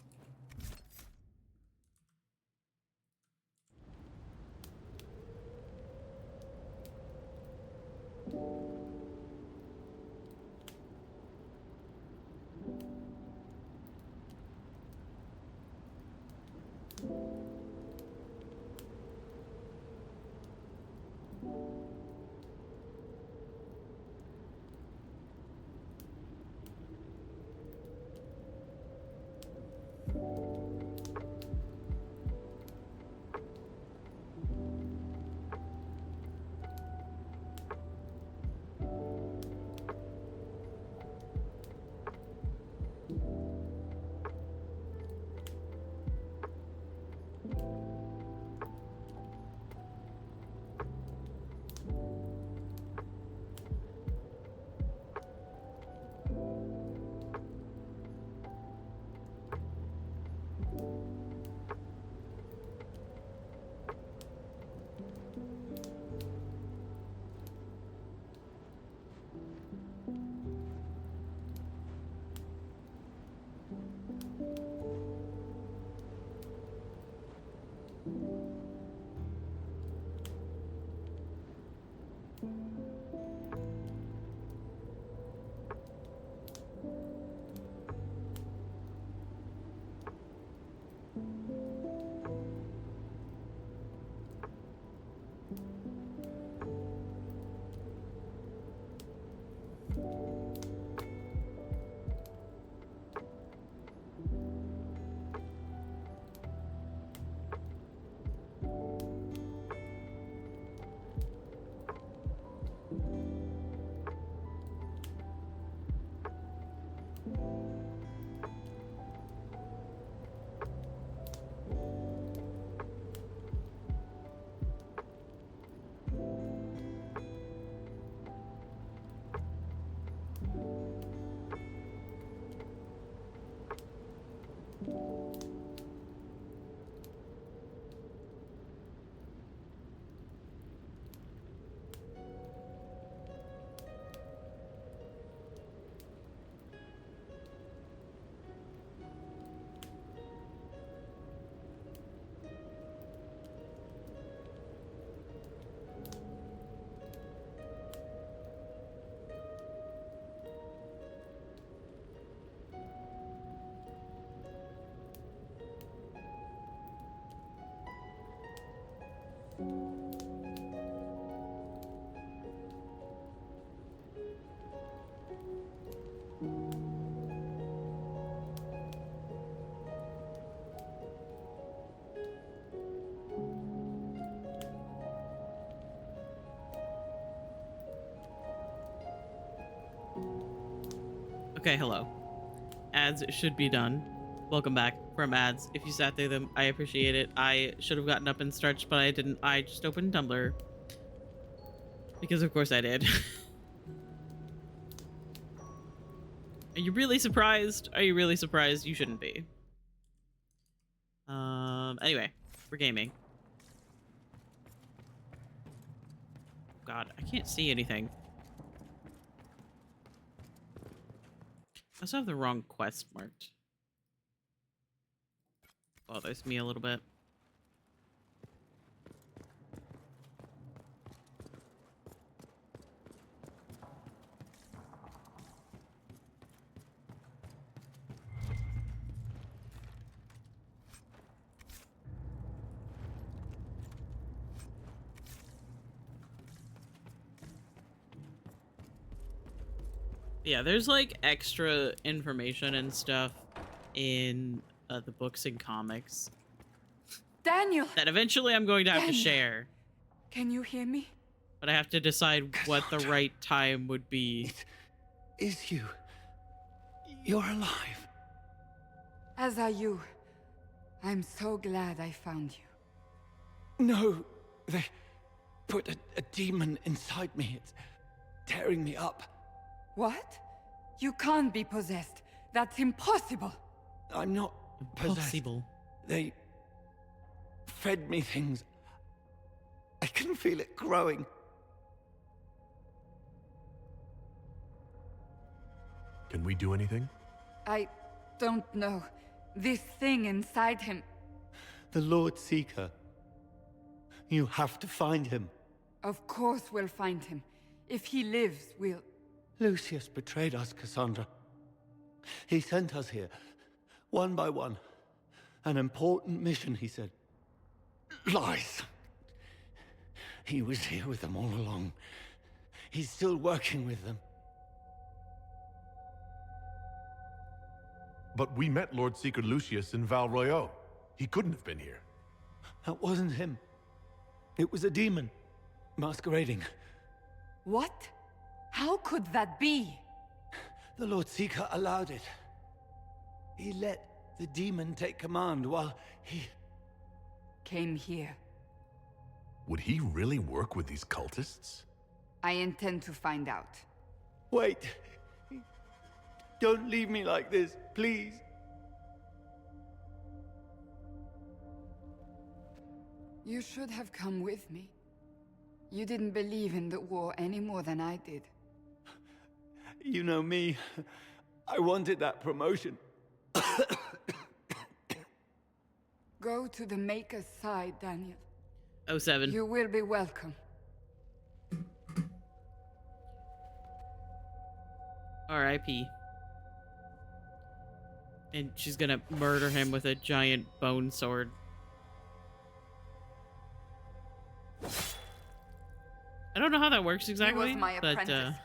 Okay, hello. Ads should be done. Welcome back from ads. If you sat through them, I appreciate it. I should have gotten up and stretched, but I didn't. I just opened Tumblr. Because of course I did. Are you really surprised? Are you really surprised? You shouldn't be. Anyway, we're gaming. God, I can't see anything. I also have the wrong quest marked. bothers me a little bit. Yeah, there's like extra information and stuff in the books and comics Daniel! that eventually I'm going to have to Daniel. share, Can you hear me? but I have to decide what the right time would be. It is you. You're alive. As are you. I'm so glad I found you. No, they put a demon inside me. It's tearing me up. What? You can't be possessed. That's impossible. I'm not possessed. Impossible. They fed me things. I can feel it growing. Can we do anything? I don't know. This thing inside him. The Lord Seeker. You have to find him. Of course we'll find him. If he lives, we'll... Lucius betrayed us, Cassandra. He sent us here, one by one. An important mission, he said. Lies. He was here with them all along. He's still working with them. But we met Lord Seeker Lucius in Val Royeaux. He couldn't have been here. That wasn't him. It was a demon, masquerading. What? How could that be? The Lord Seeker allowed it. He let the demon take command while he... Came here. Would he really work with these cultists? I intend to find out. Wait. Don't leave me like this, please. You should have come with me. You didn't believe in the war any more than I did. You know me. I wanted that promotion. Go to the Maker's side, Daniel. 07. You will be welcome. R.I.P. And she's gonna murder him with a giant bone sword. I don't know how that works exactly, He was my but apprentice.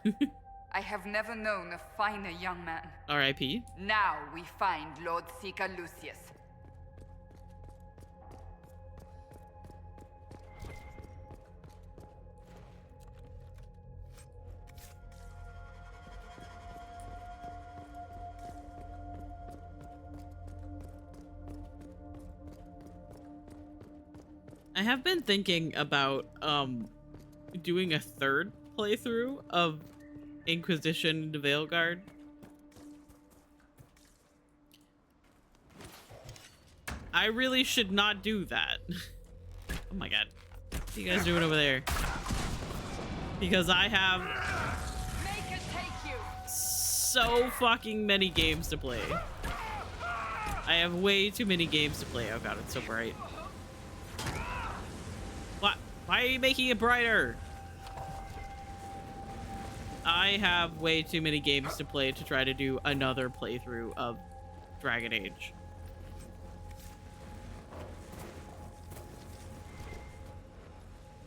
I have never known a finer young man. R.I.P. Now we find Lord Seeker Lucius. I have been thinking about doing a third playthrough of Inquisition to Veilguard. I really should not do that. Oh my god. What are you guys doing over there? Because I have Make it take you. so fucking many games to play. I have way too many games to play. Oh god, it's so bright. What? Why are you making it brighter? I have way too many games to play to try to do another playthrough of Dragon Age.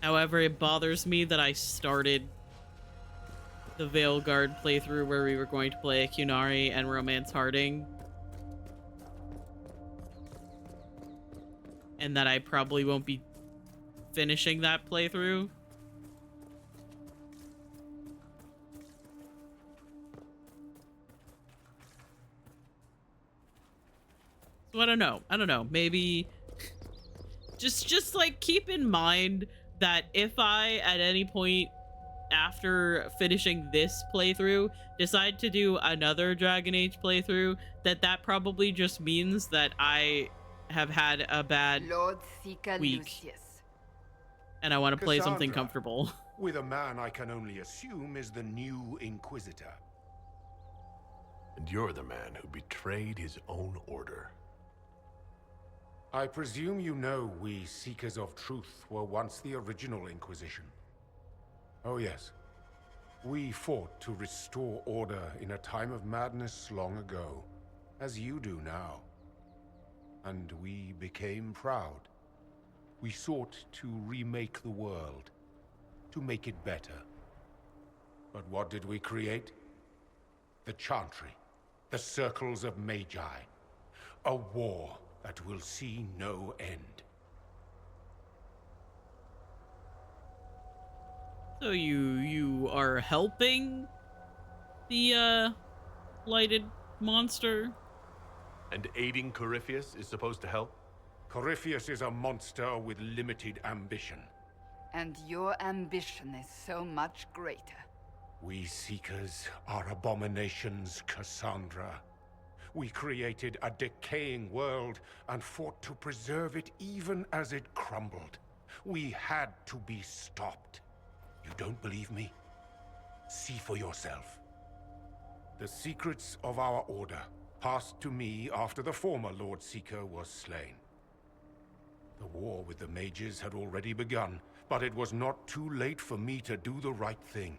However, it bothers me that I started the Veilguard playthrough where we were going to play Kunari and Romance Harding, and that I probably won't be finishing that playthrough. So I don't know. Maybe just like keep in mind that if I at any point after finishing this playthrough decide to do another Dragon Age playthrough, that probably just means that I have had a bad Lord Seeker week. Lucius. And I want to play something Cassandra. comfortable. With a man I can only assume is the new Inquisitor. And you're the man who betrayed his own order. I presume you know we Seekers of Truth were once the original Inquisition. Oh yes. We fought to restore order in a time of madness long ago, as you do now. And we became proud. We sought to remake the world, to make it better. But what did we create? The Chantry, the Circles of Magi. A war that will see no end. So you are helping the lighted monster? And aiding Corypheus is supposed to help? Corypheus is a monster with limited ambition. And your ambition is so much greater. We Seekers are abominations, Cassandra. We created a decaying world and fought to preserve it even as it crumbled. We had to be stopped. You don't believe me? See for yourself. The secrets of our order passed to me after the former Lord Seeker was slain. The war with the mages had already begun, but it was not too late for me to do the right thing.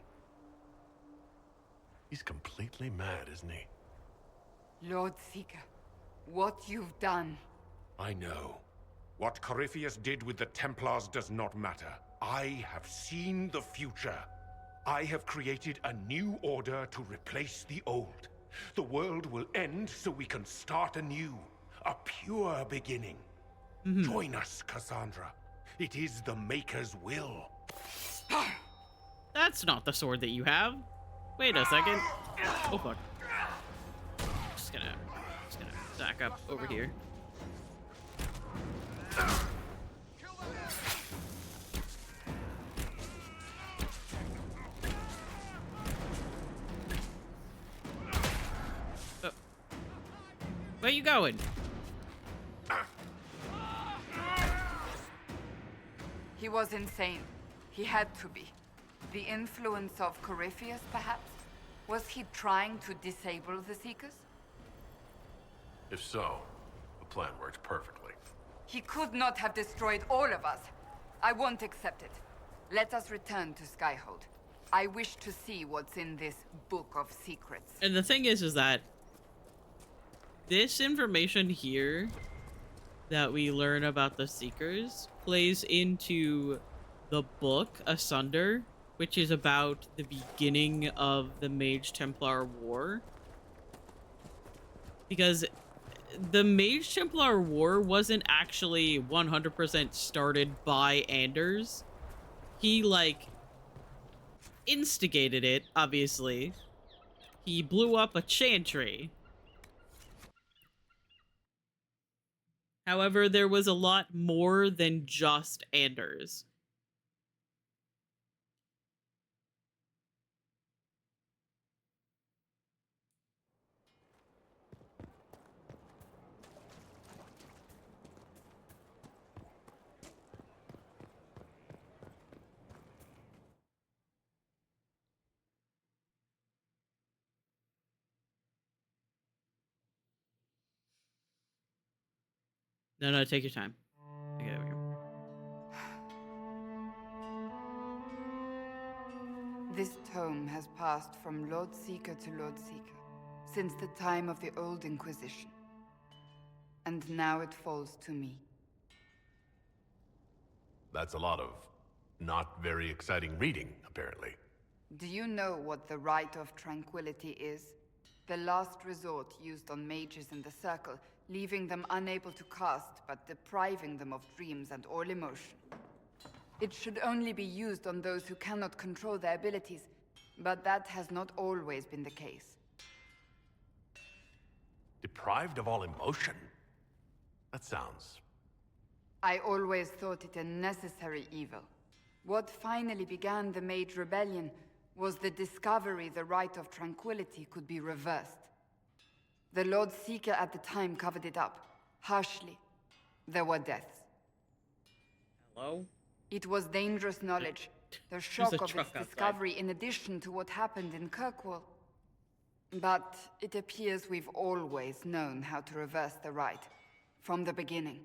He's completely mad, isn't he? Lord Seeker, what you've done. I know. What Corypheus did with the Templars does not matter. I have seen the future. I have created a new order to replace the old. The world will end so we can start anew. A pure beginning. Join us, Cassandra. It is the Maker's will. That's not the sword that you have. Wait a second. Oh fuck. Just gonna back up over here. Oh. Where you going? He was insane. He had to be. The influence of Corypheus, perhaps? Was he trying to disable the Seekers? If so, the plan works perfectly. He could not have destroyed all of us. I won't accept it. Let us return to Skyhold. I wish to see what's in this book of secrets. And the thing is that this information here that we learn about the Seekers plays into the book Asunder, which is about the beginning of the Mage Templar War. Because the Mage Templar War wasn't actually 100% started by Anders. He, like, instigated it, obviously. He blew up a chantry. However, there was a lot more than just Anders. No, take your time. Okay, there we go. This tome has passed from Lord Seeker to Lord Seeker since the time of the Old Inquisition. And now it falls to me. That's a lot of not very exciting reading, apparently. Do you know what the Rite of Tranquility is? The last resort used on mages in the Circle, leaving them unable to cast, but depriving them of dreams and all emotion. It should only be used on those who cannot control their abilities, but that has not always been the case. Deprived of all emotion? That sounds... I always thought it a necessary evil. What finally began the Mage Rebellion was the discovery the Rite of Tranquility could be reversed. The Lord Seeker at the time covered it up, harshly. There were deaths. Hello? It was dangerous knowledge. The shock of its discovery in addition to what happened in Kirkwall. But it appears we've always known how to reverse the rite. From the beginning.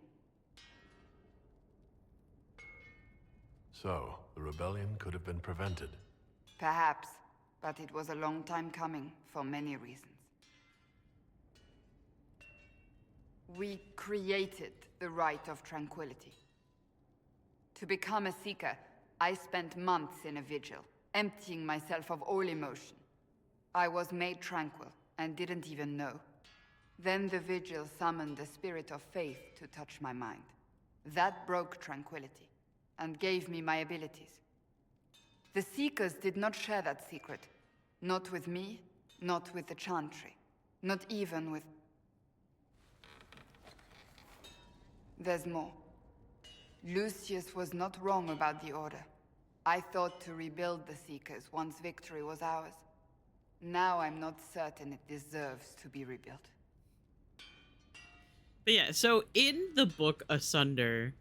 So, the rebellion could have been prevented. Perhaps, but it was a long time coming for many reasons. We created the Right of Tranquility. To become a Seeker, I spent months in a vigil, emptying myself of all emotion. I was made tranquil and didn't even know. Then the vigil summoned the spirit of faith to touch my mind. That broke tranquility and gave me my abilities. The Seekers did not share that secret. Not with me, not with the Chantry, not even with... There's more. Lucius was not wrong about the Order. I thought to rebuild the Seekers once victory was ours. Now I'm not certain it deserves to be rebuilt. But yeah, so in the book Asunder,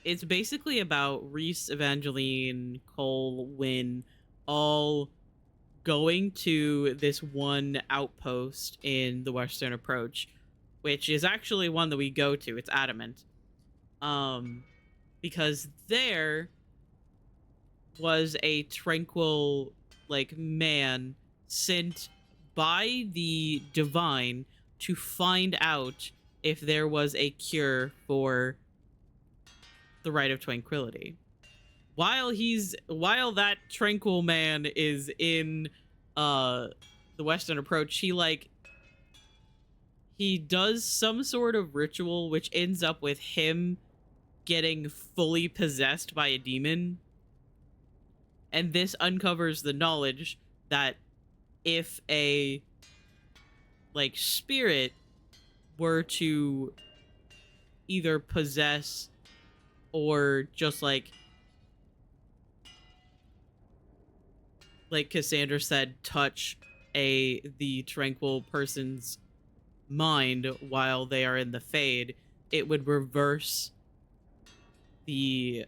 it's basically about Reese, Evangeline, Cole, Wynn, all going to this one outpost in the Western Approach, which is actually one that we go to. It's Adamant. Because there was a tranquil, like, man sent by the Divine to find out if there was a cure for the Right of Tranquility. While that tranquil man is in the Western Approach, he does some sort of ritual which ends up with him getting fully possessed by a demon. And this uncovers the knowledge that if a spirit were to either possess or just like Cassandra said, touch the tranquil person's mind while they are in the Fade, it would reverse the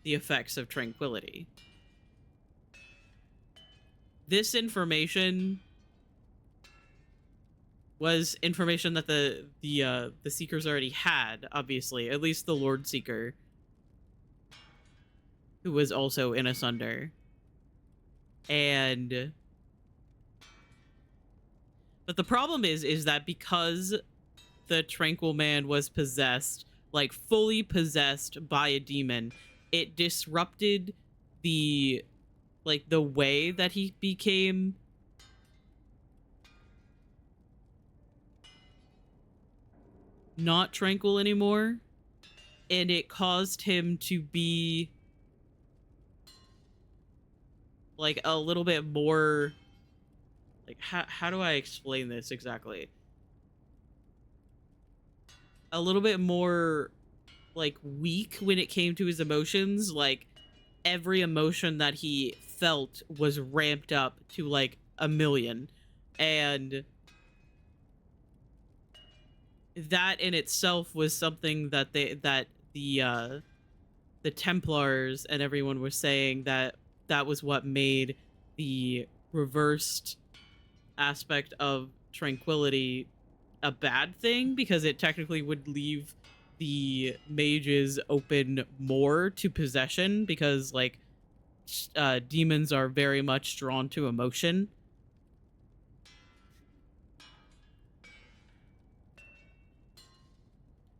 effects of tranquility. This information was information that the Seekers already had, obviously, at least the Lord Seeker, who was also in Asunder. But the problem is that because the Tranquil Man was possessed, fully possessed by a demon, it disrupted the way that he became not tranquil anymore, and it caused him to be a little bit more how do I explain this exactly? A little bit more weak when it came to his emotions. Every emotion that he felt was ramped up to 1,000,000, and that in itself was something that the Templars and everyone was saying that was what made the reversed aspect of tranquility a bad thing, because it technically would leave the mages open more to possession, because demons are very much drawn to emotion.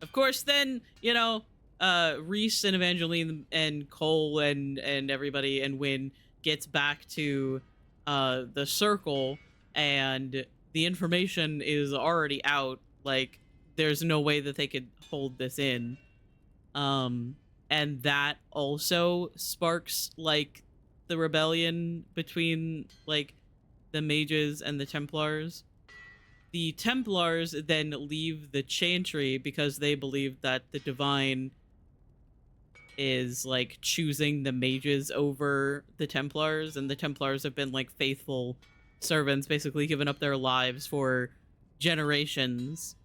Of course, then, Reese and Evangeline and Cole and everybody and Wynn gets back to the circle, and the information is already out. There's no way that they could hold this in. And that also sparks the rebellion between the mages and the Templars. The Templars then leave the Chantry because they believe that the Divine is choosing the mages over the Templars, and the Templars have been faithful servants, basically giving up their lives for generations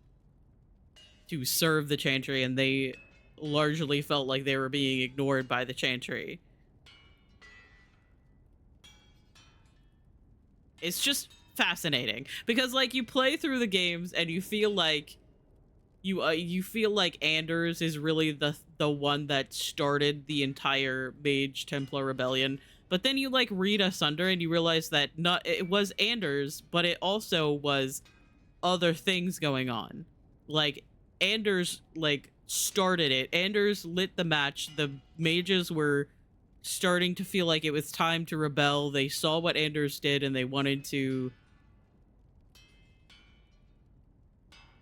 to serve the Chantry, and they largely felt like they were being ignored by the Chantry. It's just fascinating because you play through the games and you feel like you feel like Anders is really the one that started the entire Mage Templar rebellion, but then you like read Asunder and you realize that not it was Anders, but it also was other things going on. Like Anders like started it. Anders lit the match. The mages were starting to feel like it was time to rebel. They saw what Anders did and they wanted to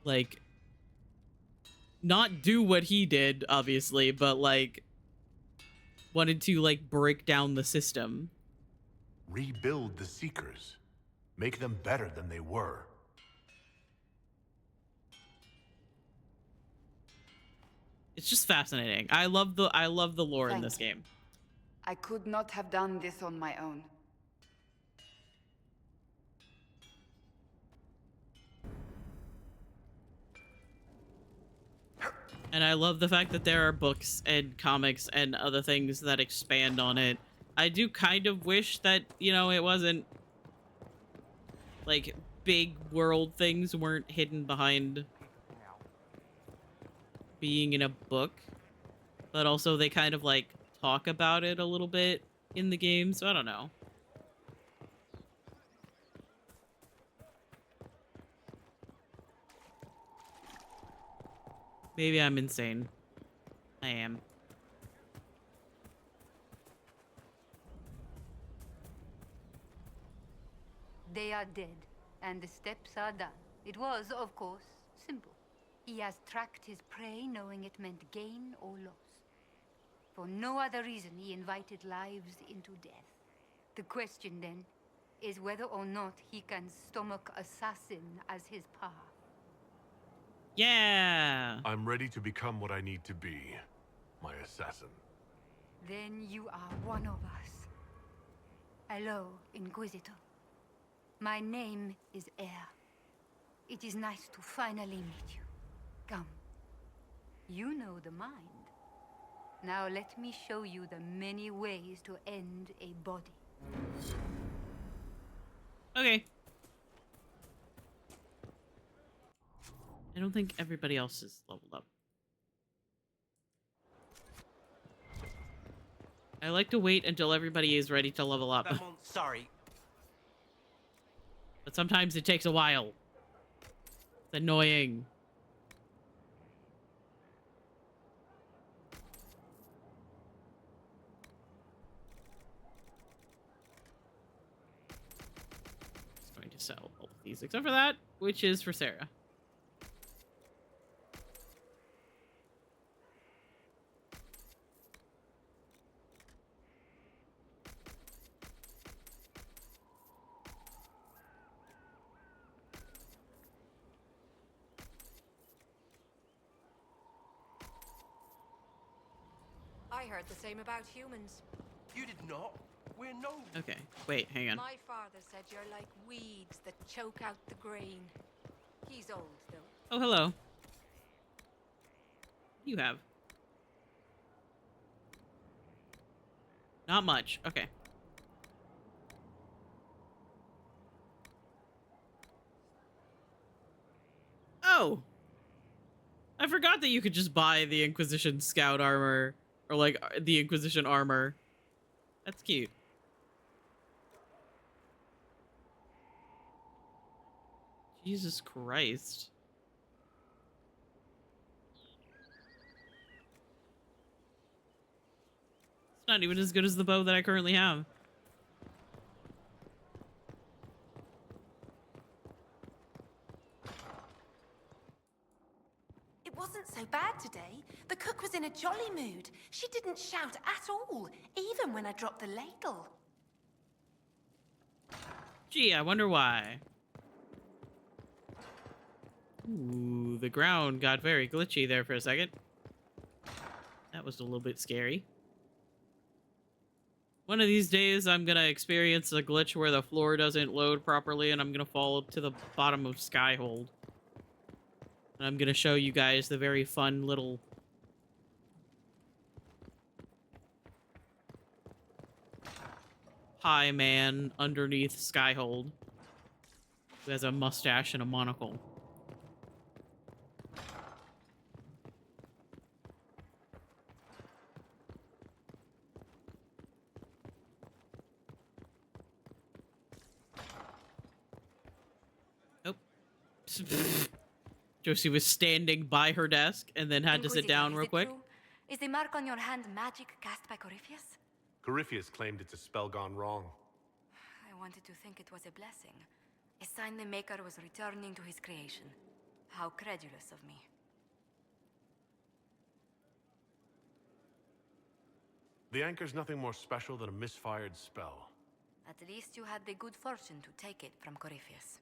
like not do what he did, obviously, but like wanted to like break down the system. Rebuild the Seekers. Make them better than they were. It's just fascinating. I love the lore in this Thank you. game. I could not have done this on my own. And I love the fact that there are books and comics and other things that expand on it. I do kind of wish that, you know, it wasn't like big world things weren't hidden behind being in a book, but also they kind of like talk about it a little bit in the game, so I don't know. Maybe I'm insane. I am. They are dead, and the steps are done. It was, of course, simple. He has tracked his prey knowing it meant gain or loss. For no other reason he invited lives into death. The question, then, is whether or not he can stomach assassin as his path. Yeah! I'm ready to become what I need to be. My assassin. Then you are one of us. Hello, Inquisitor. My name is Air. It is nice to finally meet you. Come. You know the mind. Now let me show you the many ways to end a body. Okay. I don't think everybody else is leveled up. I like to wait until everybody is ready to level up. Sorry. But sometimes it takes a while. It's annoying. Just going to sell all of these except for that, which is for Sarah. I heard the same about humans. You did not. We're no. Okay, wait, hang on. My father said you're like weeds that choke out the grain. He's old, though. Oh, hello. What do you have? Not much. Okay. Oh! I forgot that you could just buy the Inquisition Scout armor, or like the Inquisition armor. That's cute. Jesus Christ. It's not even as good as the bow that I currently have. It wasn't so bad today. The cook was in a jolly mood. She didn't shout at all, even when I dropped the ladle. Gee, I wonder why. Ooh, the ground got very glitchy there for a second. That was a little bit scary. One of these days, I'm gonna experience a glitch where the floor doesn't load properly and I'm gonna fall to the bottom of Skyhold. And I'm gonna show you guys the very fun little... high man underneath Skyhold. Who has a mustache and a monocle. Josie was standing by her desk and then had to sit down real quick. True? Is the mark on your hand magic cast by Corypheus? Corypheus claimed it's a spell gone wrong. I wanted to think it was a blessing. A sign the Maker was returning to his creation. How credulous of me. The anchor's nothing more special than a misfired spell. At least you had the good fortune to take it from Corypheus.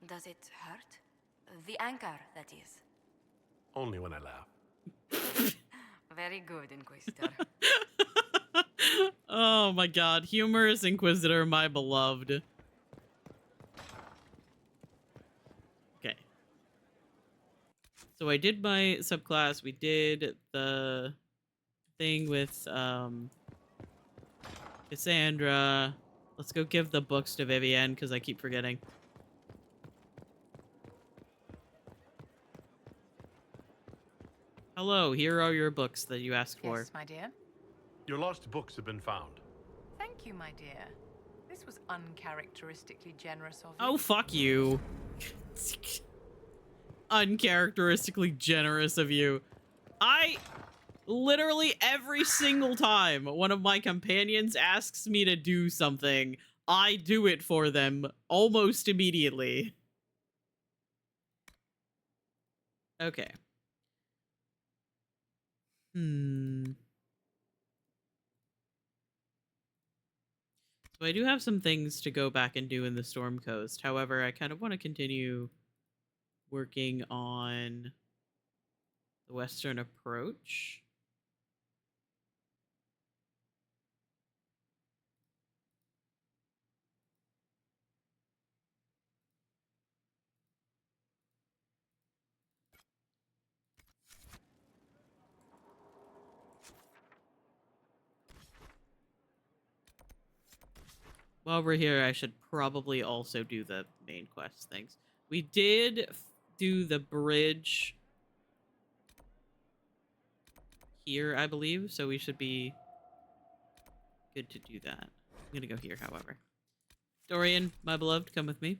Does it hurt? The anchor, that is. Only when I laugh. Very good, Inquisitor. Oh my god, humorous Inquisitor, my beloved. Okay. So I did my subclass, we did the thing with Cassandra. Let's go give the books to Vivienne because I keep forgetting. Hello, here are your books that you asked for. Yes, my dear. Your lost books have been found. Thank you, my dear. This was uncharacteristically generous of you. Oh, fuck you. Uncharacteristically generous of you. Literally every single time one of my companions asks me to do something, I do it for them almost immediately. Okay. So I do have some things to go back and do in the Storm Coast. However, I kind of want to continue working on the Western approach. While we're here, I should probably also do the main quest things. We did do the bridge here, I believe, so we should be good to do that. I'm gonna go here, however. Dorian, my beloved, come with me.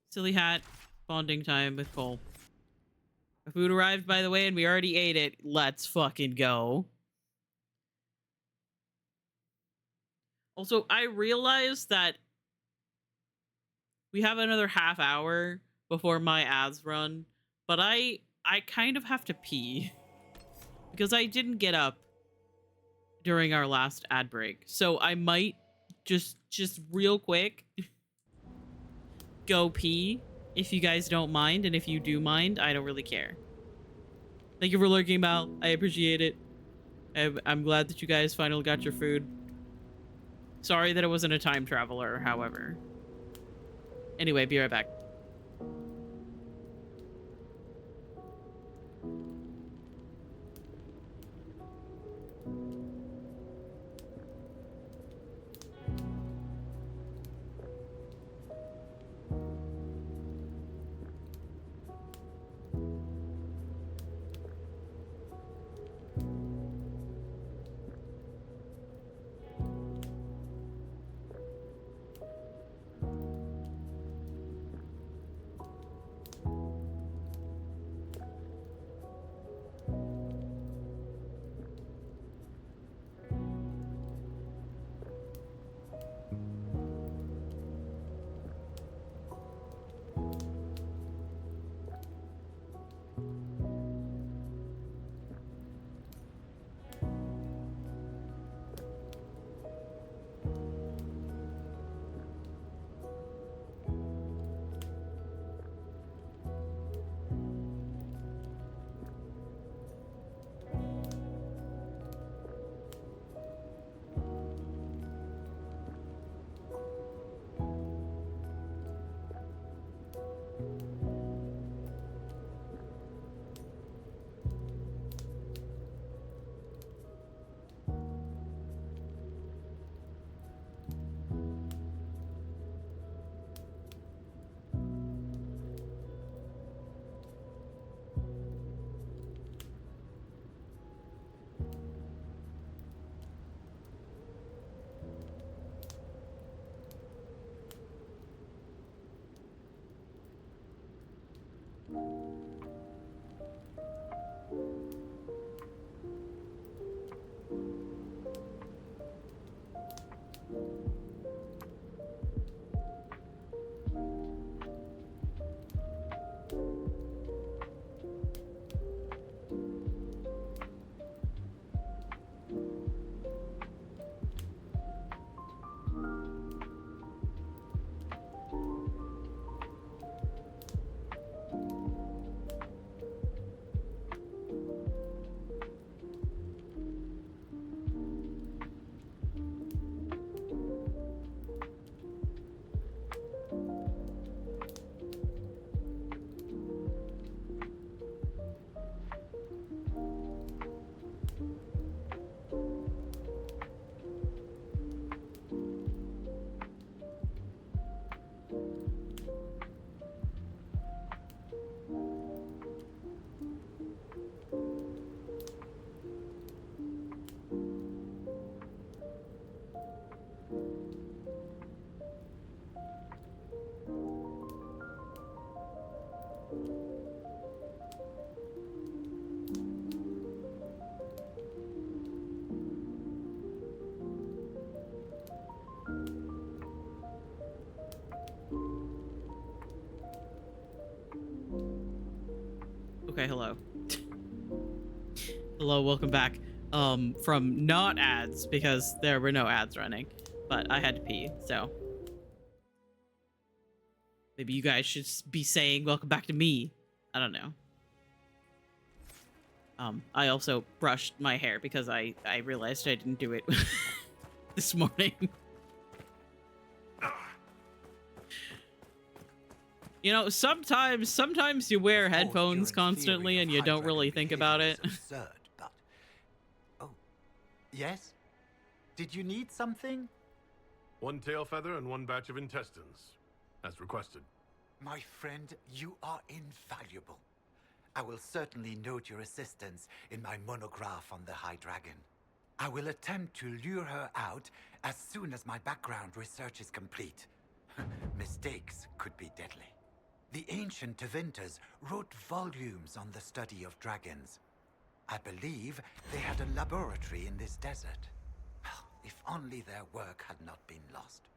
Silly hat. Bonding time with Cole. Our food arrived, by the way, and we already ate it. Let's fucking go. Also, I realized that we have another half hour before my ads run, but I kind of have to pee because I didn't get up during our last ad break. So I might just real quick go pee if you guys don't mind, and if you do mind, I don't really care. Thank you for lurking, Mal. I appreciate it. I'm glad that you guys finally got your food. Sorry that it wasn't a time traveler, however. Anyway, be right back. Okay, hello. Hello, welcome back. From not ads, because there were no ads running, but I had to pee, so maybe you guys should be saying welcome back to me. I don't know. I also brushed my hair because I realized I didn't do it this morning. You know, sometimes you wear headphones constantly and you don't really think about it. Absurd, but... Oh, yes? Did you need something? One tail feather and one batch of intestines, as requested. My friend, you are invaluable. I will certainly note your assistance in my monograph on the High Dragon. I will attempt to lure her out as soon as my background research is complete. Mistakes could be deadly. The ancient Tevinters wrote volumes on the study of dragons. I believe they had a laboratory in this desert. If only their work had not been lost.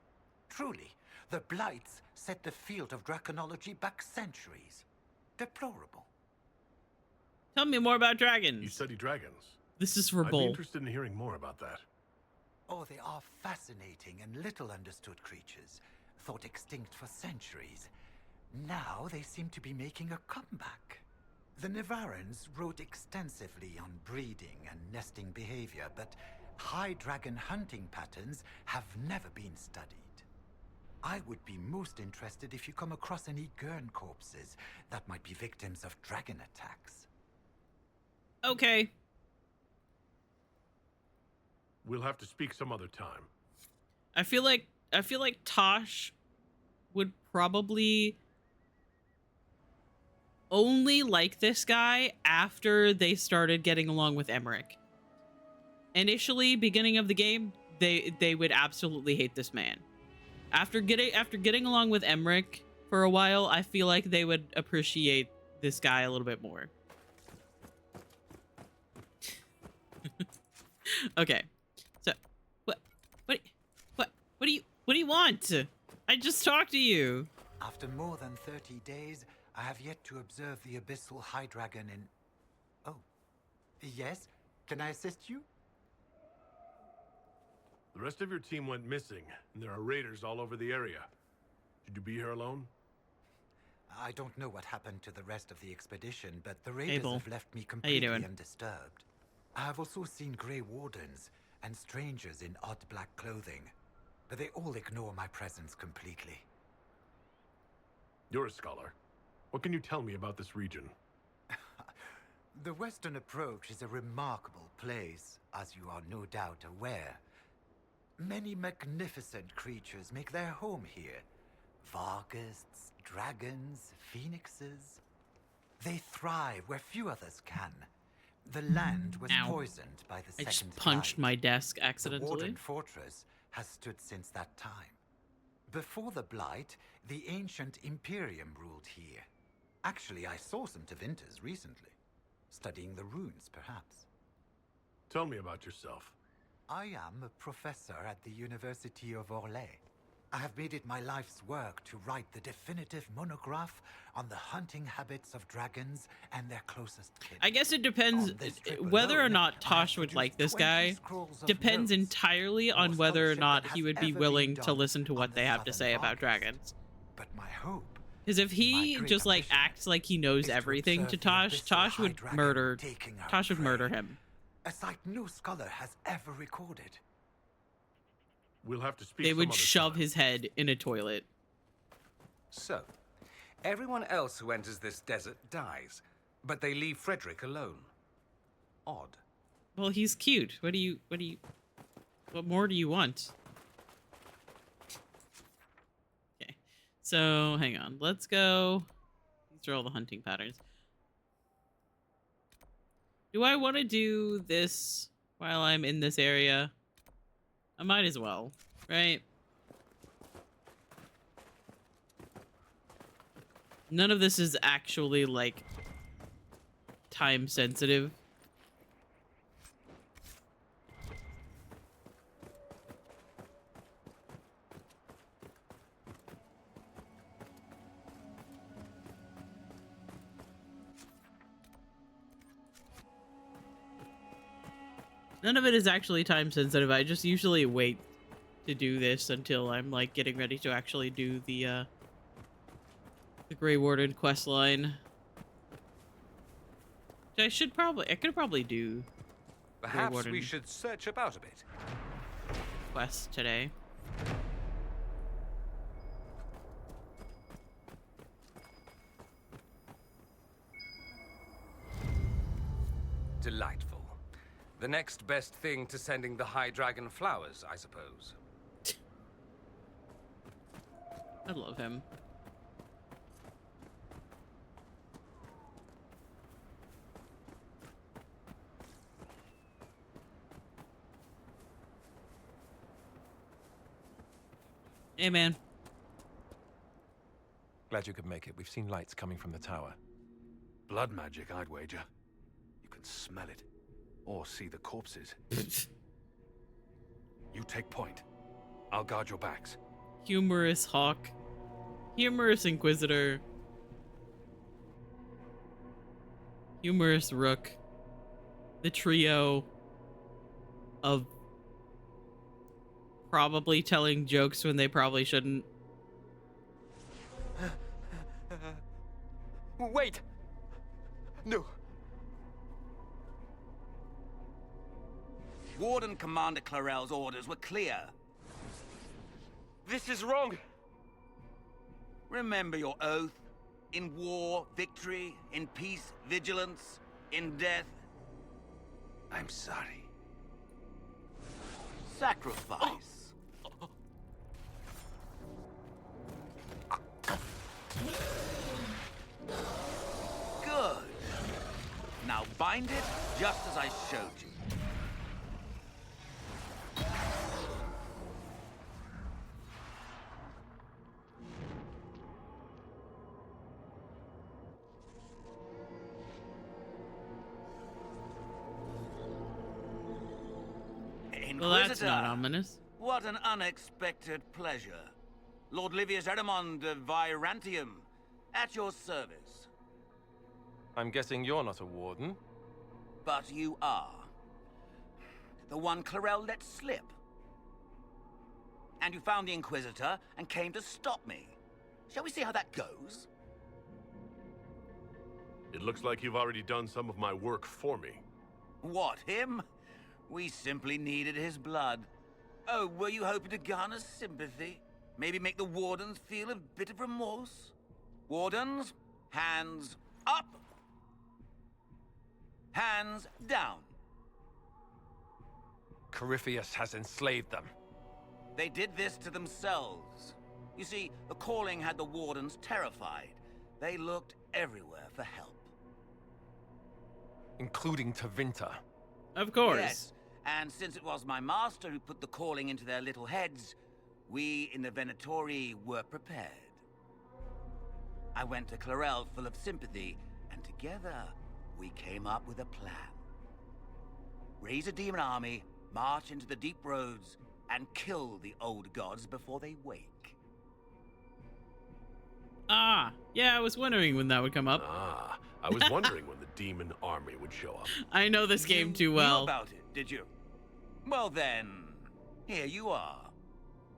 Truly, the Blights set the field of draconology back centuries. Deplorable. Tell me more about dragons. You study dragons? This is for I'd Bull. be interested in hearing more about that. Oh, they are fascinating and little understood creatures, thought extinct for centuries. Now they seem to be making a comeback. The Nevarrans wrote extensively on breeding and nesting behavior, but high dragon hunting patterns have never been studied. I would be most interested if you come across any Gurn corpses that might be victims of dragon attacks. Okay. We'll have to speak some other time. I feel like Tosh would probably only like this guy after they started getting along with Emmerich. Initially, beginning of the game, they would absolutely hate this man. After getting along with Emmerich for a while, I feel like they would appreciate this guy a little bit more. Okay. So, what do you want? I just talked to you. After more than 30 days, I have yet to observe the abyssal high dragon in... Oh. Yes? Can I assist you? The rest of your team went missing, and there are raiders all over the area. Should you be here alone? I don't know what happened to the rest of the expedition, but the raiders have left me How you completely doing? undisturbed. I have also seen Grey Wardens and strangers in odd black clothing, but they all ignore my presence completely. You're a scholar. What can you tell me about this region? The Western Approach is a remarkable place, as you are no doubt aware. Many magnificent creatures make their home here. Varghasts, dragons, phoenixes. They thrive where few others can. The land was poisoned by the I Second just punched Blight. my desk The accidentally. Warden Fortress has stood since that time. Before the Blight, the ancient Imperium ruled here. Actually, I saw some Tevinters recently. Studying the runes, perhaps. Tell me about yourself. I am a professor at the University of Orlais. I have made it my life's work to write the definitive monograph on the hunting habits of dragons and their closest kin. I guess it depends whether or not Tosh would like this guy. Depends entirely on whether or not he would be willing to listen to what they have to say about dragons. But my hope, Because if he just like acts like he knows everything to Tosh, Tosh would murder him. a sight no scholar has ever recorded. We'll have to speak. They some would other shove time. his head in a toilet. So, everyone else who enters this desert dies, but they leave Frederick alone. Odd. Well, he's cute. What more do you want? Okay. So, hang on. Let's go. These are all the hunting patterns. Do I want to do this while I'm in this area? I might as well, right? None of this is actually, like, time sensitive. None of it is actually time sensitive. I just usually wait to do this until I'm like getting ready to actually do the Grey Warden quest line. I could probably do Grey Perhaps Warden we should search about a bit. quest today. Delightful. The next best thing to sending the High Dragon flowers, I suppose. I love him. Hey, man. Glad you could make it. We've seen lights coming from the tower. Blood magic, I'd wager. You can smell it. Or see the corpses. You take point. I'll guard your backs. Humorous Hawk. Humorous Inquisitor. Humorous Rook. The trio of probably telling jokes when they probably shouldn't. Wait! No. Warden Commander Clarel's orders were clear. This is wrong. Remember your oath. In war, victory. In peace, vigilance. In death, I'm sorry. Sacrifice. Good. Now bind it just as I showed you. Well, that's not ominous. What an unexpected pleasure. Lord Livius Erimond of Virantium, at your service. I'm guessing you're not a warden. But you are. The one Clarel let slip. And you found the Inquisitor and came to stop me. Shall we see how that goes? It looks like you've already done some of my work for me. What, him? We simply needed his blood. Oh, were you hoping to garner sympathy? Maybe make the Wardens feel a bit of remorse? Wardens, hands up. Hands down. Corypheus has enslaved them. They did this to themselves. You see, the calling had the Wardens terrified. They looked everywhere for help. Including to Vinter. Of course. Yes, and since it was my master who put the calling into their little heads, we in the Venatori were prepared. I went to Clarel full of sympathy, and together we came up with a plan. Raise a demon army, march into the deep roads, and kill the old gods before they wake. Ah, yeah, I was wondering when that would come up. Ah, I was wondering when the demon army would show up. I know this game too You well. knew about it, did you? Well then, here you are.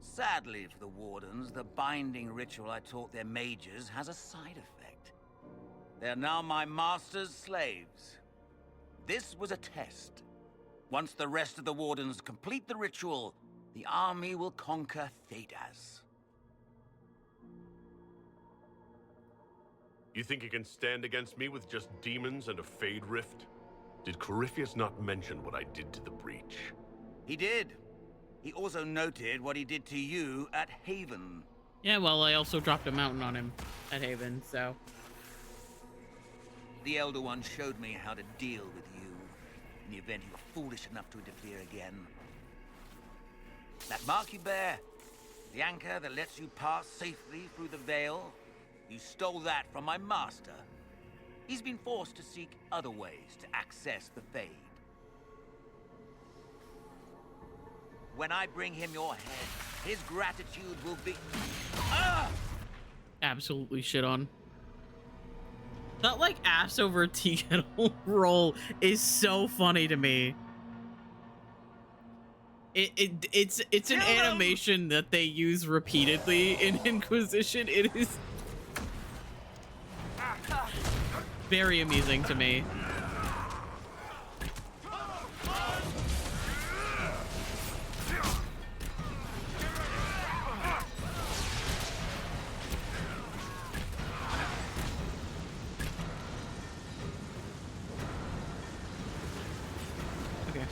Sadly for the Wardens, the binding ritual I taught their mages has a side effect. They're now my master's slaves. This was a test. Once the rest of the Wardens complete the ritual, the army will conquer Thedas. You think you can stand against me with just demons and a Fade Rift? Did Corypheus not mention what I did to the Breach? He did. He also noted what he did to you at Haven. Yeah, well, I also dropped a mountain on him at Haven, so. The Elder One showed me how to deal with you in the event you were foolish enough to interfere again. That mark you bear, the anchor that lets you pass safely through the veil, You stole that from my master. He's been forced to seek other ways to access the Fade. When I bring him your head, his gratitude will be... Absolutely shit on. That like ass over tea kettle roll is so funny to me. It's an animation that they use repeatedly in Inquisition. It is very amusing to me.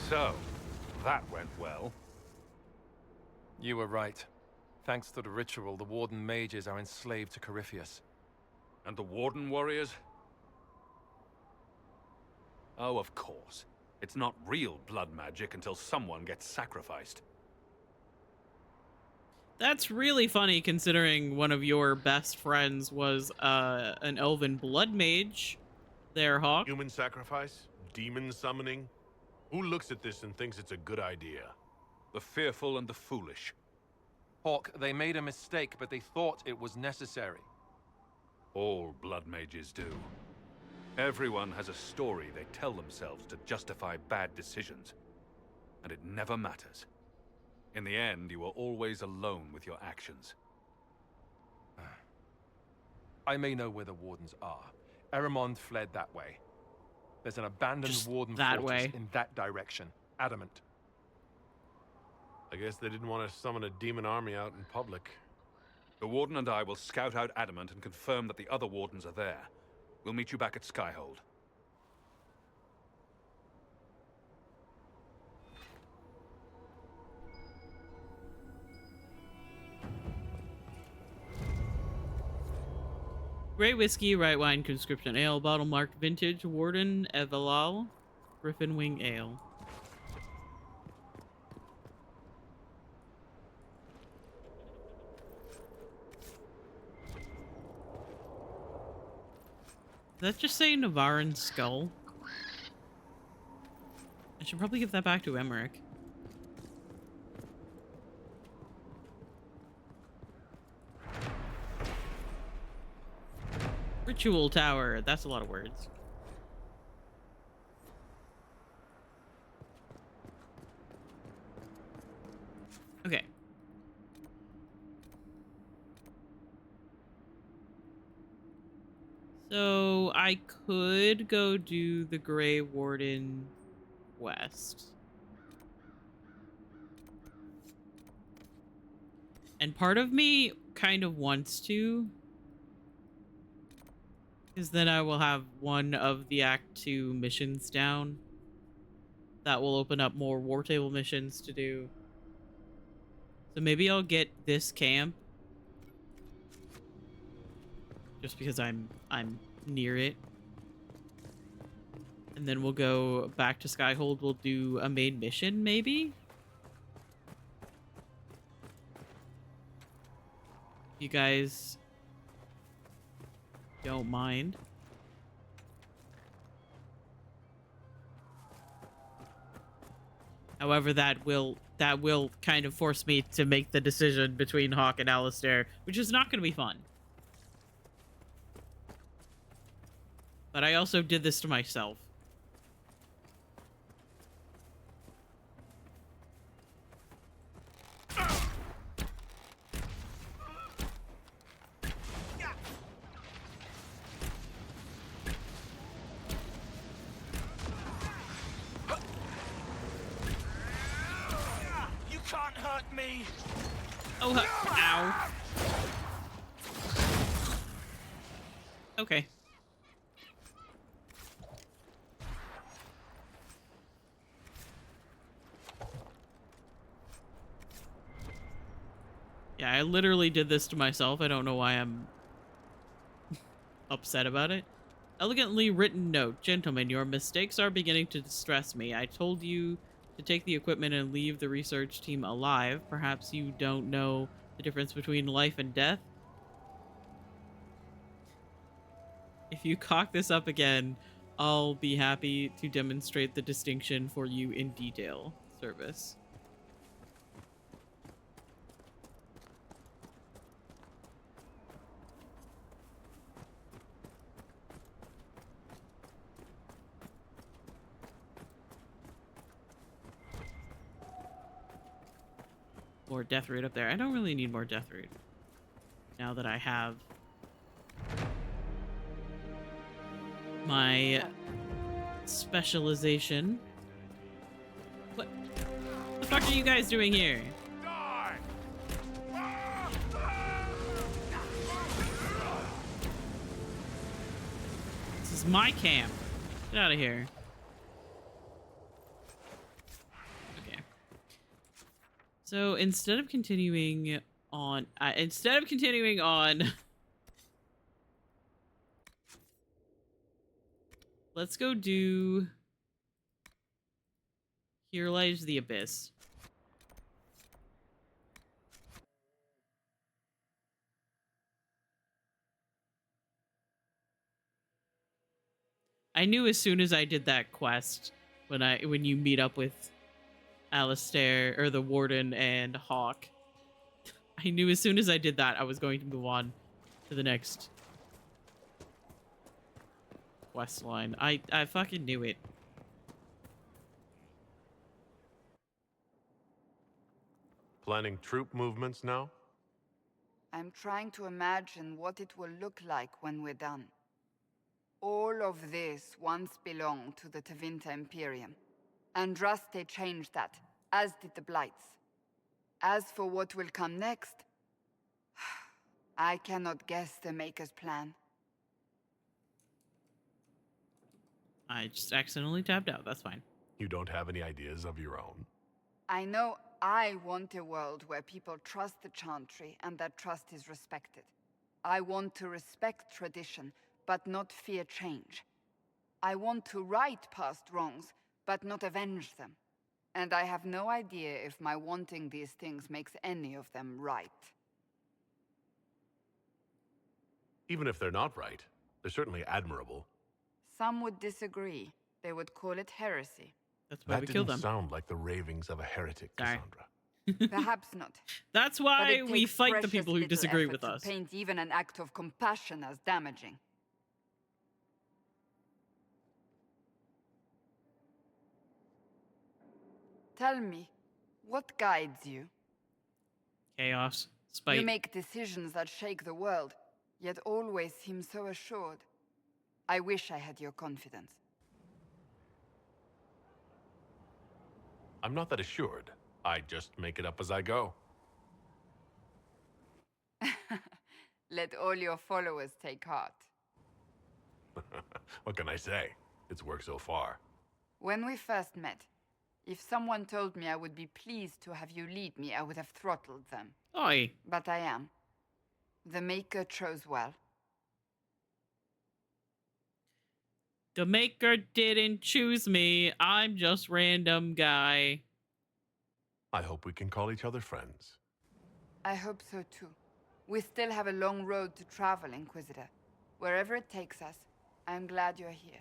So, that went well. You were right. Thanks to the ritual, the Warden mages are enslaved to Corypheus. And the Warden warriors? Oh, of course. It's not real blood magic until someone gets sacrificed. That's really funny considering one of your best friends was an elven blood mage there, Hawk. Human sacrifice? Demon summoning? Who looks at this and thinks it's a good idea? The fearful and the foolish. Hawk, they made a mistake, but they thought it was necessary. All blood mages do. Everyone has a story they tell themselves to justify bad decisions. And it never matters. In the end, you are always alone with your actions. I may know where the Wardens are. Eramond fled that way. There's an abandoned Just Warden that fortress way. in that direction. Adamant. I guess they didn't want to summon a demon army out in public. The Warden and I will scout out Adamant and confirm that the other Wardens are there. We'll meet you back at Skyhold. Grey whiskey, right wine, conscription ale, bottle marked vintage, Warden, Evalal, Griffin Wing Ale. Did that just say Navaran Skull? I should probably give that back to Emmerich. Ritual Tower. That's a lot of words. Okay. So I could go do the Grey Warden West. And part of me kind of wants to, because then I will have one of the Act 2 missions down. That will open up more War Table missions to do. So maybe I'll get this camp. Just because I'm near it. And then we'll go back to Skyhold. We'll do a main mission, maybe? You guys don't mind. However, that will kind of force me to make the decision between Hawk and Alistair, which is not going to be fun. But I also did this to myself. You can't hurt me. Oh, ow. Okay. Yeah, I literally did this to myself. I don't know why I'm upset about it. Elegantly written note. Gentlemen, your mistakes are beginning to distress me. I told you to take the equipment and leave the research team alive. Perhaps you don't know the difference between life and death. If you cock this up again, I'll be happy to demonstrate the distinction for you in detail, Service. More death root up there. I don't really need more death root now that I have my specialization. What the fuck are you guys doing here? This is my camp. Get out of here. Okay. So instead of continuing on, let's go do Here Lies the Abyss. I knew as soon as I did that quest, when you meet up with Alistair or the Warden and Hawk, I knew as soon as I did that I was going to move on to the next quest line. I fucking knew it. Planning troop movements now? I'm trying to imagine what it will look like when we're done. All of this once belonged to the Tevinter Imperium. Andraste changed that, as did the Blights. As for what will come next, I cannot guess the Maker's plan. I just accidentally tapped out. That's fine. You don't have any ideas of your own? I know I want a world where people trust the Chantry and that trust is respected. I want to respect tradition, but not fear change. I want to right past wrongs, but not avenge them. And I have no idea if my wanting these things makes any of them right. Even if they're not right, they're certainly admirable. Some would disagree. They would call it heresy. That's why we killed them. That didn't sound like the ravings of a heretic, Sorry. Cassandra. Perhaps not. That's But why it we takes fight the precious people who little disagree effort with to us. paint even an act of compassion as damaging. Tell me, what guides you? Chaos. Spite. You make decisions that shake the world, yet always seem so assured. I wish I had your confidence. I'm not that assured. I just make it up as I go. Let all your followers take heart. What can I say? It's worked so far. When we first met, if someone told me I would be pleased to have you lead me, I would have throttled them. Oi. But I am. The Maker chose well. The Maker didn't choose me. I'm just random guy. I hope we can call each other friends. I hope so too. We still have a long road to travel, Inquisitor. Wherever it takes us, I'm glad you're here.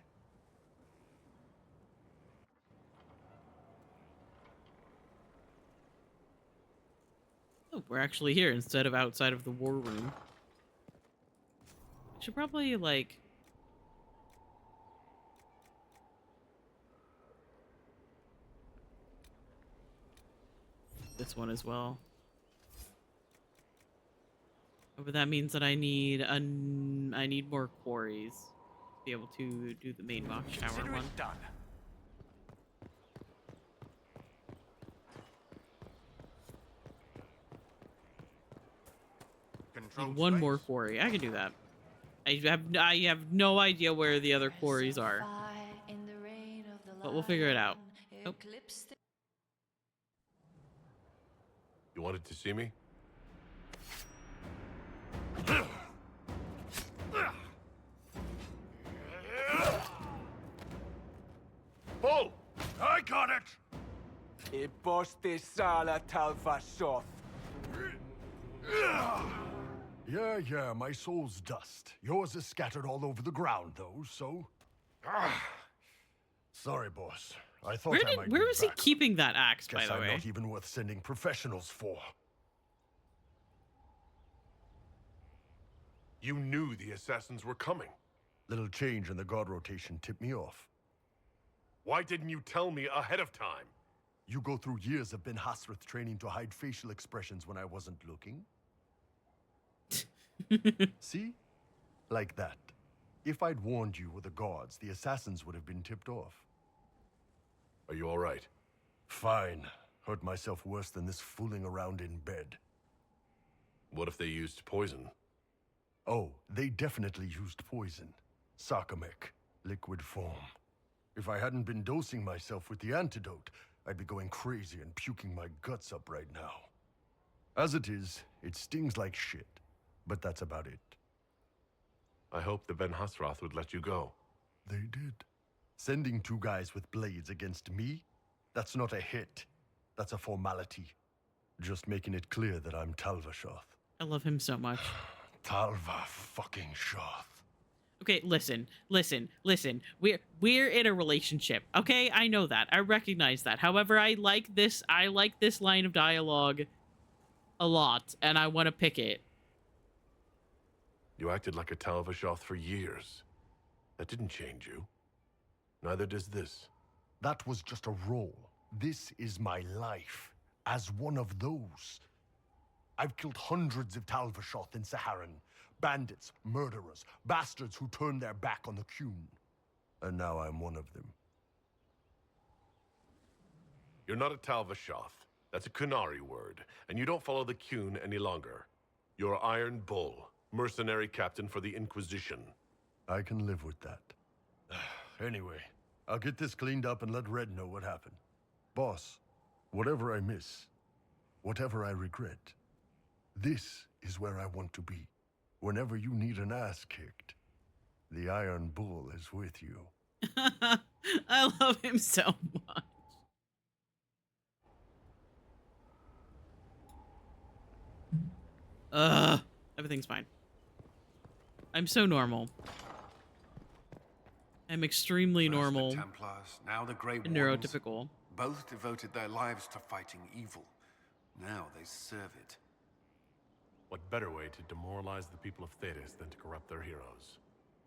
Oh, we're actually here instead of outside of the war room. Should probably, like... this one as well. Oh, but that means that I need more quarries to be able to do the main watchtower one. Done. Need one more quarry. I can do that. I have no idea where the other quarries are, but we'll figure it out. Oh. You wanted to see me? Pull! I got it! Iposti sala talva soth. Yeah, my soul's dust. Yours is scattered all over the ground, though, so... Sorry, boss. I thought I might where be was he back. keeping that axe, by Guess the I'm way? not even worth sending professionals for. You knew the assassins were coming. Little change in the guard rotation tipped me off. Why didn't you tell me ahead of time? You go through years of Ben Hasrath training to hide facial expressions when I wasn't looking? See? Like that. If I'd warned you or the guards, the assassins would have been tipped off. Are you all right? Fine. Hurt myself worse than this fooling around in bed. What if they used poison? Oh, they definitely used poison. Sarcomec, liquid form. If I hadn't been dosing myself with the antidote, I'd be going crazy and puking my guts up right now. As it is, it stings like shit. But that's about it. I hope the Ben Hasrath would let you go. They did. Sending 2 guys with blades against me? That's not a hit. That's a formality. Just making it clear that I'm Talvashoth. I love him so much. Talva fucking Shoth. Okay, listen. We're in a relationship. Okay, I know that. I recognize that. However, I like this line of dialogue a lot, and I want to pick it. You acted like a Talvashoth for years. That didn't change you. Neither does this. That was just a role. This is my life. As one of those. I've killed hundreds of Talvashoth in Saharan. Bandits, murderers, bastards who turned their back on the Qun. And now I'm one of them. You're not a Talvashoth. That's a Kunari word, and you don't follow the Qun any longer. You're Iron Bull, mercenary captain for the Inquisition. I can live with that. Anyway, I'll get this cleaned up and let Red know what happened. Boss, whatever I miss, whatever I regret, this is where I want to be. Whenever you need an ass kicked, the Iron Bull is with you. I love him so much. Everything's fine. I'm so normal. I'm extremely normal. The Templars, now the Grey and Wardens, neurotypical. both devoted their lives to fighting evil. Now they serve it. What better way to demoralize the people of Thedas than to corrupt their heroes?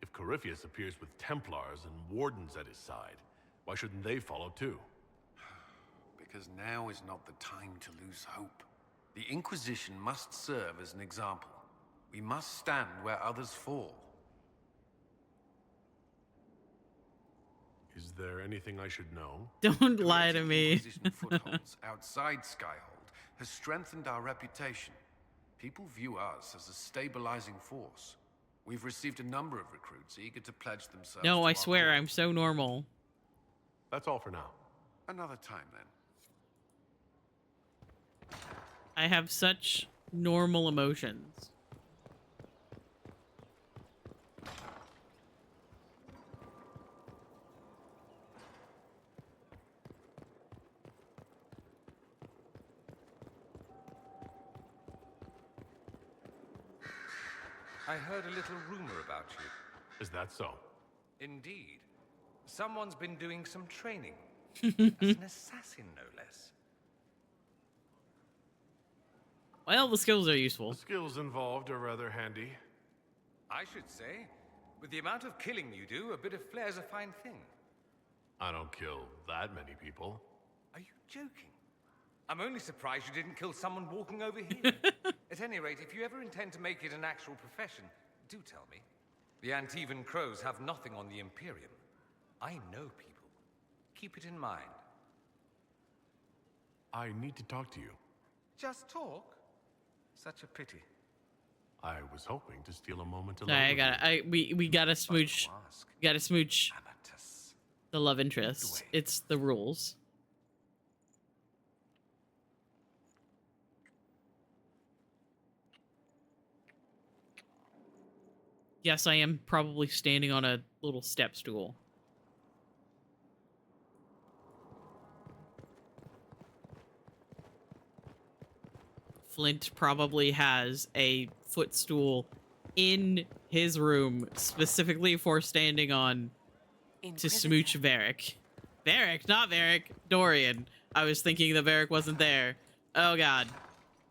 If Corypheus appears with Templars and Wardens at his side, why shouldn't they follow too? Because now is not the time to lose hope. The Inquisition must serve as an example. We must stand where others fall. Is there anything I should know? Don't lie to me. Inquisition footholds outside Skyhold has strengthened our reputation. People view us as a stabilizing force. We've received a number of recruits eager to pledge themselves. No, to I our swear, cause. I'm so normal. That's all for now. Another time, then. I have such normal emotions. I heard a little rumor about you. Is that so? Indeed. Someone's been doing some training. As an assassin, no less. Well, the skills are useful. The skills involved are rather handy. I should say, with the amount of killing you do, a bit of flair's a fine thing. I don't kill that many people. Are you joking? I'm only surprised you didn't kill someone walking over here. At any rate, if you ever intend to make it an actual profession, do tell me. The Antivan Crows have nothing on the Imperium. I know people. Keep it in mind. I need to talk to you. Just talk? Such a pity. I was hoping to steal a moment alone. Sorry, we gotta smooch. Gotta smooch. The love interest. It's the rules. Yes, I am probably standing on a little step stool. Flint probably has a footstool in his room specifically for standing on to smooch Varric. Varric, not Varric. Dorian. I was thinking that Varric wasn't there. Oh god.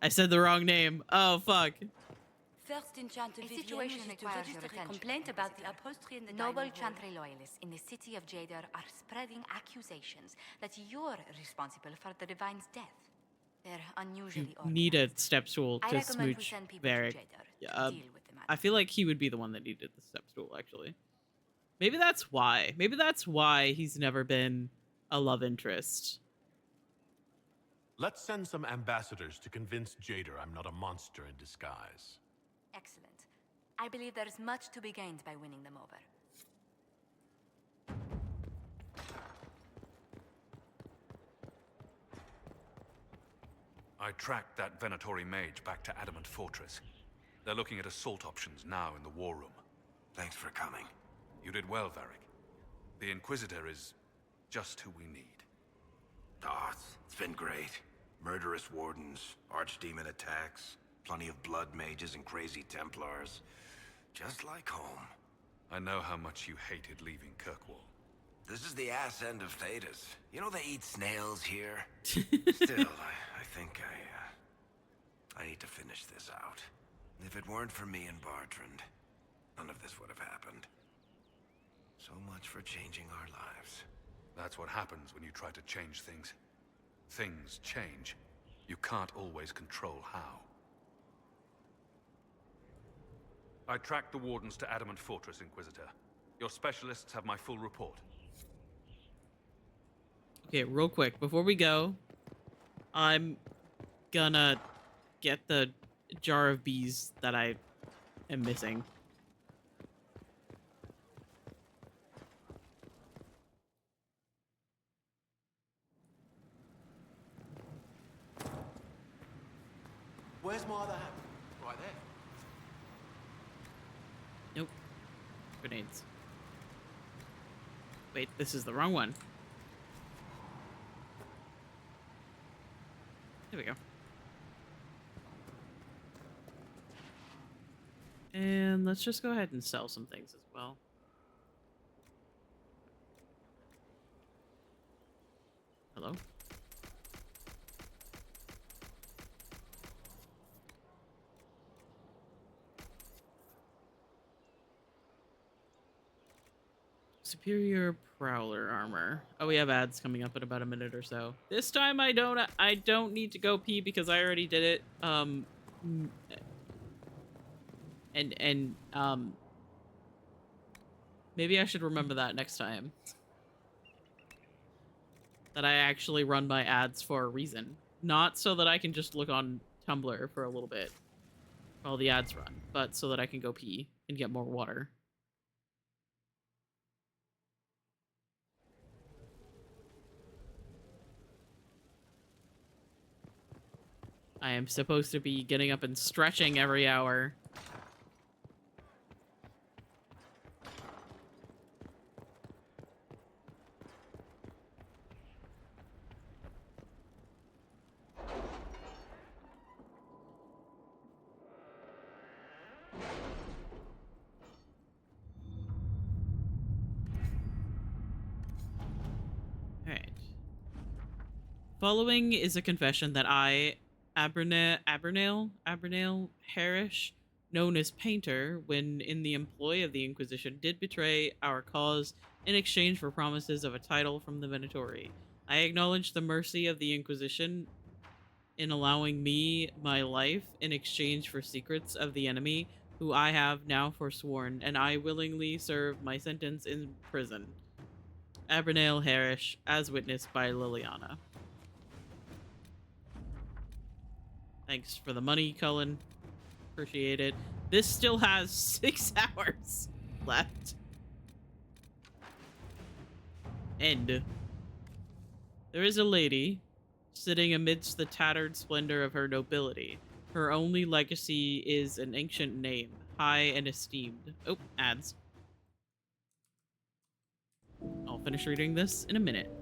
I said the wrong name. Oh fuck. First in Chantry A situation wishes to requires register your a attention, complaint about the upholstery in the Noble dining hall. Chantry loyalists in the city of Jadar are spreading accusations that you're responsible for the Divine's death. They're unusually You need a step stool I to recommend we smooch send people to Varric. Jadar to deal with the matter. I feel like he would be the one that needed the step stool, actually. Maybe that's why. Maybe that's why he's never been a love interest. Let's send some ambassadors to convince Jader I'm not a monster in disguise. Excellent. I believe there is much to be gained by winning them over. I tracked that Venatori mage back to Adamant Fortress. They're looking at assault options now in the war room. Thanks for coming. You did well, Varric. The Inquisitor is just who we need. Oh, it's been great. Murderous wardens, archdemon attacks, plenty of blood mages and crazy Templars. Just like home. I know how much you hated leaving Kirkwall. This is the ass end of Thedas. You know they eat snails here? Still, I think I need to finish this out. If it weren't for me and Bartrand, none of this would have happened. So much for changing our lives. That's what happens when you try to change things. Things change. You can't always control how. I tracked the wardens to Adamant Fortress, Inquisitor. Your specialists have my full report. Okay, real quick, before we go, I'm gonna get the jar of bees that I am missing. Where's my other hat? Right there. Nope. Grenades. Wait, this is the wrong one. There we go. And let's just go ahead and sell some things as well. Hello? Superior Prowler armor. Oh, we have ads coming up in about a minute or so. This time I don't need to go pee because I already did it. Maybe I should remember that next time. That I actually run my ads for a reason. Not so that I can just look on Tumblr for a little bit while the ads run, but so that I can go pee and get more water. I am supposed to be getting up and stretching every hour. Alright. Following is a confession that I, Abernale Harish, known as Painter, when in the employ of the Inquisition, did betray our cause in exchange for promises of a title from the Venatori. I acknowledge the mercy of the Inquisition in allowing me my life in exchange for secrets of the enemy, who I have now forsworn, and I willingly serve my sentence in prison. Abernale Harish, as witnessed by Liliana. Thanks for the money, Cullen. Appreciate it. This still has 6 hours left. End. There is a lady sitting amidst the tattered splendor of her nobility. Her only legacy is an ancient name, high and esteemed. Oh, ads. I'll finish reading this in a minute.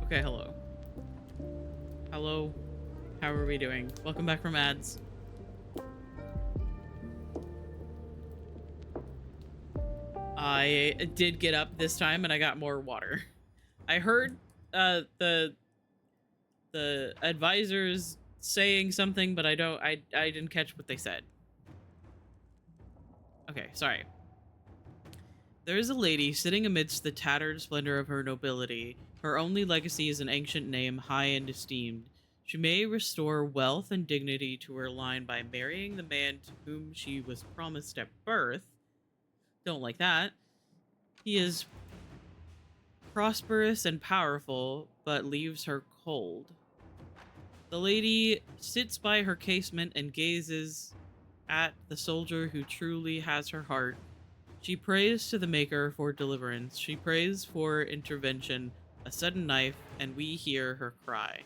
Okay, hello. Hello. How are we doing? Welcome back from ads. I did get up this time and I got more water. I heard the advisors saying something, but I didn't catch what they said. Okay, sorry. There is a lady sitting amidst the tattered splendor of her nobility. Her only legacy is an ancient name, high and esteemed. She may restore wealth and dignity to her line by marrying the man to whom she was promised at birth. Don't like that. He is prosperous and powerful, but leaves her cold. The lady sits by her casement and gazes at the soldier who truly has her heart. She prays to the Maker for deliverance. She prays for intervention, a sudden knife, and we hear her cry.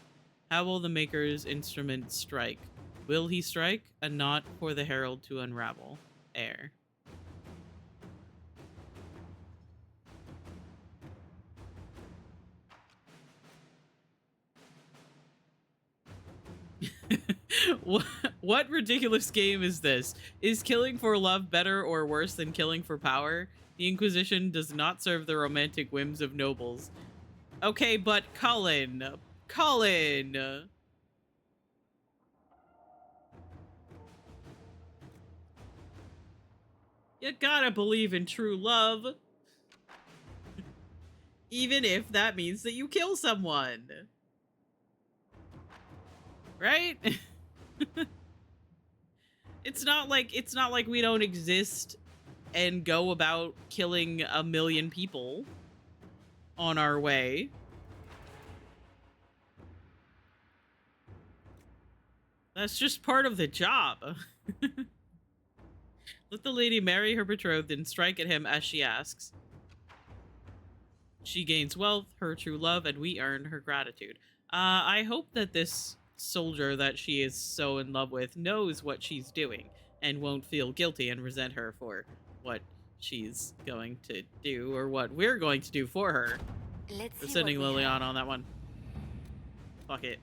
How will the Maker's instrument strike? Will he strike? A knot for the herald to unravel. Air. What ridiculous game is this? Is killing for love better or worse than killing for power? The Inquisition does not serve the romantic whims of nobles. Okay, but Cullen. You gotta believe in true love. Even if that means that you kill someone. Right? It's not like we don't exist and go about killing a million people on our way. That's just part of the job. Let the lady marry her betrothed and strike at him as she asks. She gains wealth, her true love, and we earn her gratitude. I hope that this soldier that she is so in love with knows what she's doing and won't feel guilty and resent her for what she's going to do or what we're going to do for her. We're sending Liliana on that one. Fuck it.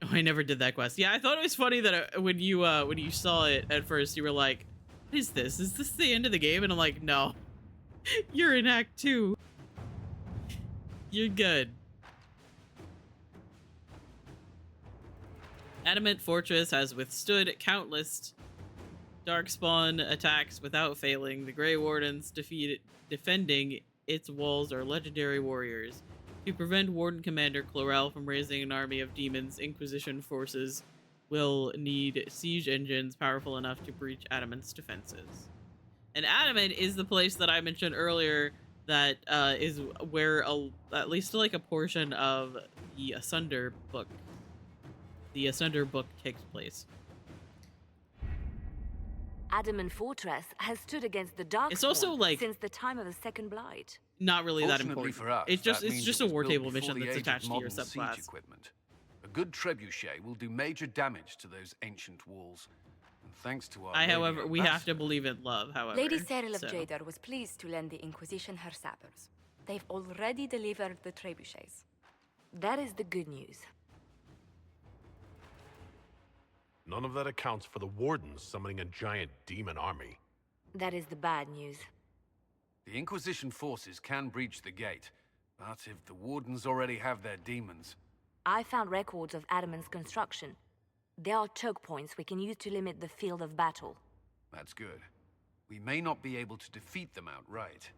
Oh, I never did that quest. Yeah, I thought it was funny that when you saw it at first, you were like, "What is this? Is this the end of the game?" And I'm like, "No, you're in Act 2. You're good." Adamant Fortress has withstood countless Darkspawn attacks without failing. The Grey Wardens defending its walls are legendary warriors. To prevent Warden Commander Chlorel from raising an army of demons, Inquisition forces will need siege engines powerful enough to breach Adamant's defenses. And Adamant is the place that I mentioned earlier that is where at least like a portion of the Asunder book takes place. Adamant Fortress has stood against the Darkspawn It's also like since the time of the Second Blight. Not really that important. For us, it's just a war built table before mission the that's age of attached to your modern siege subclass. equipment. A good trebuchet will do major damage to those ancient walls. And thanks to our However, we have to believe in love, however. Lady Cyril of so. Jadar was pleased to lend the Inquisition her sappers. They've already delivered the trebuchets. That is the good news. None of that accounts for the Wardens summoning a giant demon army. That is the bad news. The Inquisition forces can breach the gate, but if the Wardens already have their demons... I found records of Adamant's construction. There are choke points we can use to limit the field of battle. That's good. We may not be able to defeat them outright.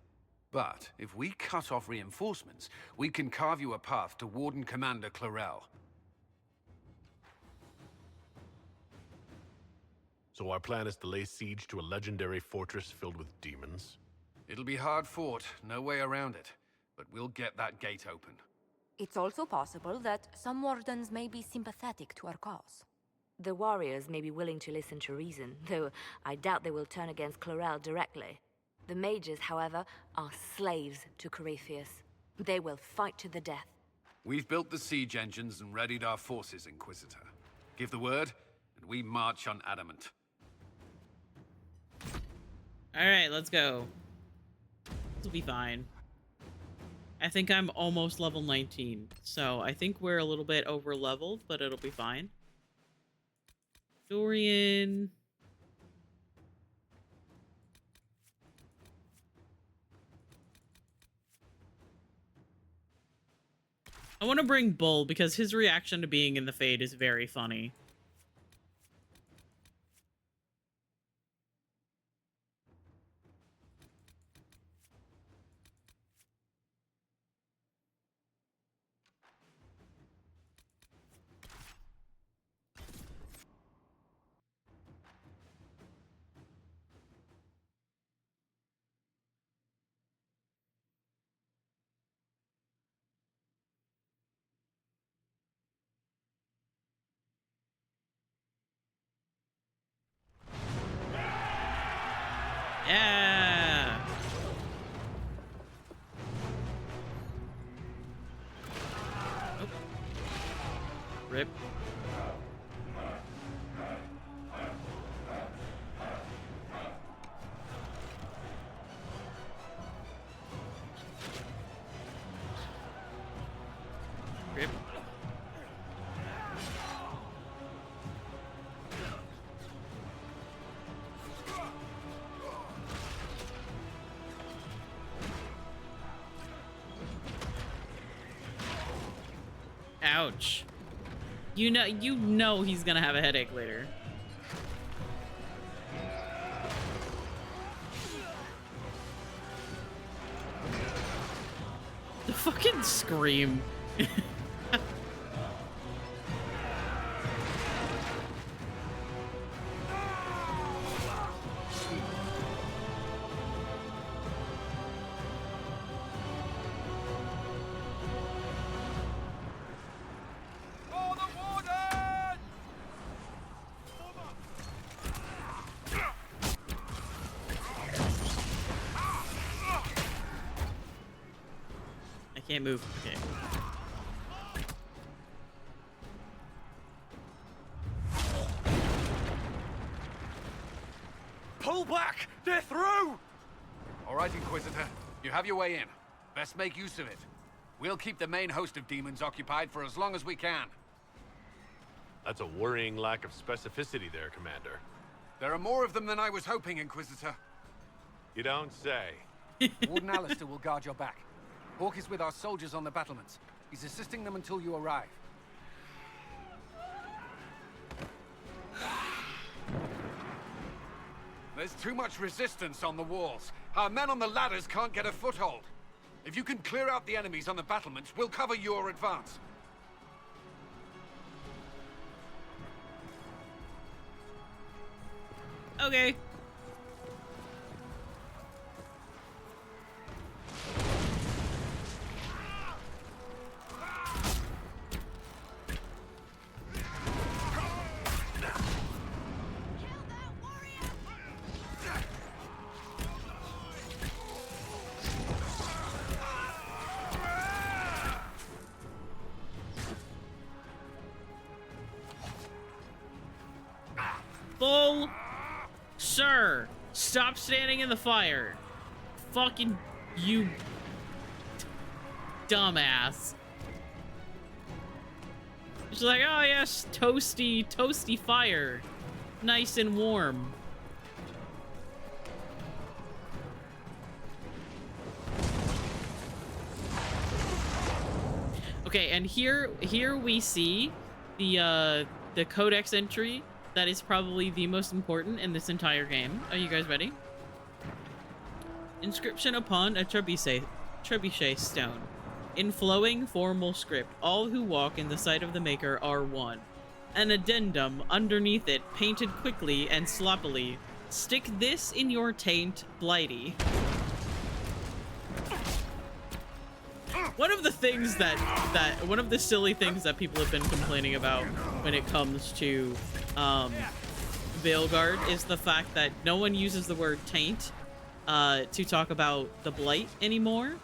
But if we cut off reinforcements, we can carve you a path to Warden Commander Chlorel. So our plan is to lay siege to a legendary fortress filled with demons? It'll be hard fought, no way around it. But we'll get that gate open. It's also possible that some wardens may be sympathetic to our cause. The warriors may be willing to listen to reason, though I doubt they will turn against Chlorel directly. The mages, however, are slaves to Corypheus. They will fight to the death. We've built the siege engines and readied our forces, Inquisitor. Give the word, and we march on Adamant. All right, let's go. This will be fine. I think I'm almost level 19, so I think we're a little bit over leveled, but it'll be fine. Dorian. I want to bring Bull because his reaction to being in the Fade is very funny. Yeah. Oh. Rip. Rip. Ouch. You know he's gonna have a headache later. The fucking scream. Can't move. Okay. Pull back! They're through! All right, Inquisitor. You have your way in. Best make use of it. We'll keep the main host of demons occupied for as long as we can. That's a worrying lack of specificity there, Commander. There are more of them than I was hoping, Inquisitor. You don't say. Warden Alistair will guard your back. Hawk is with our soldiers on the battlements. He's assisting them until you arrive. There's too much resistance on the walls. Our men on the ladders can't get a foothold. If you can clear out the enemies on the battlements, we'll cover your advance. Okay. Bull, sir, stop standing in the fire. Fucking you dumbass. She's like, oh yes, toasty fire. Nice and warm. Okay, and here we see the codex entry that is probably the most important in this entire game. Are you guys ready? Inscription upon a trebuchet stone. In flowing formal script, all who walk in the sight of the Maker are one. An addendum underneath it, painted quickly and sloppily. Stick this in your taint, Blighty. One of the things one of the silly things that people have been complaining about when it comes to Veilguard is the fact that no one uses the word taint to talk about the blight anymore.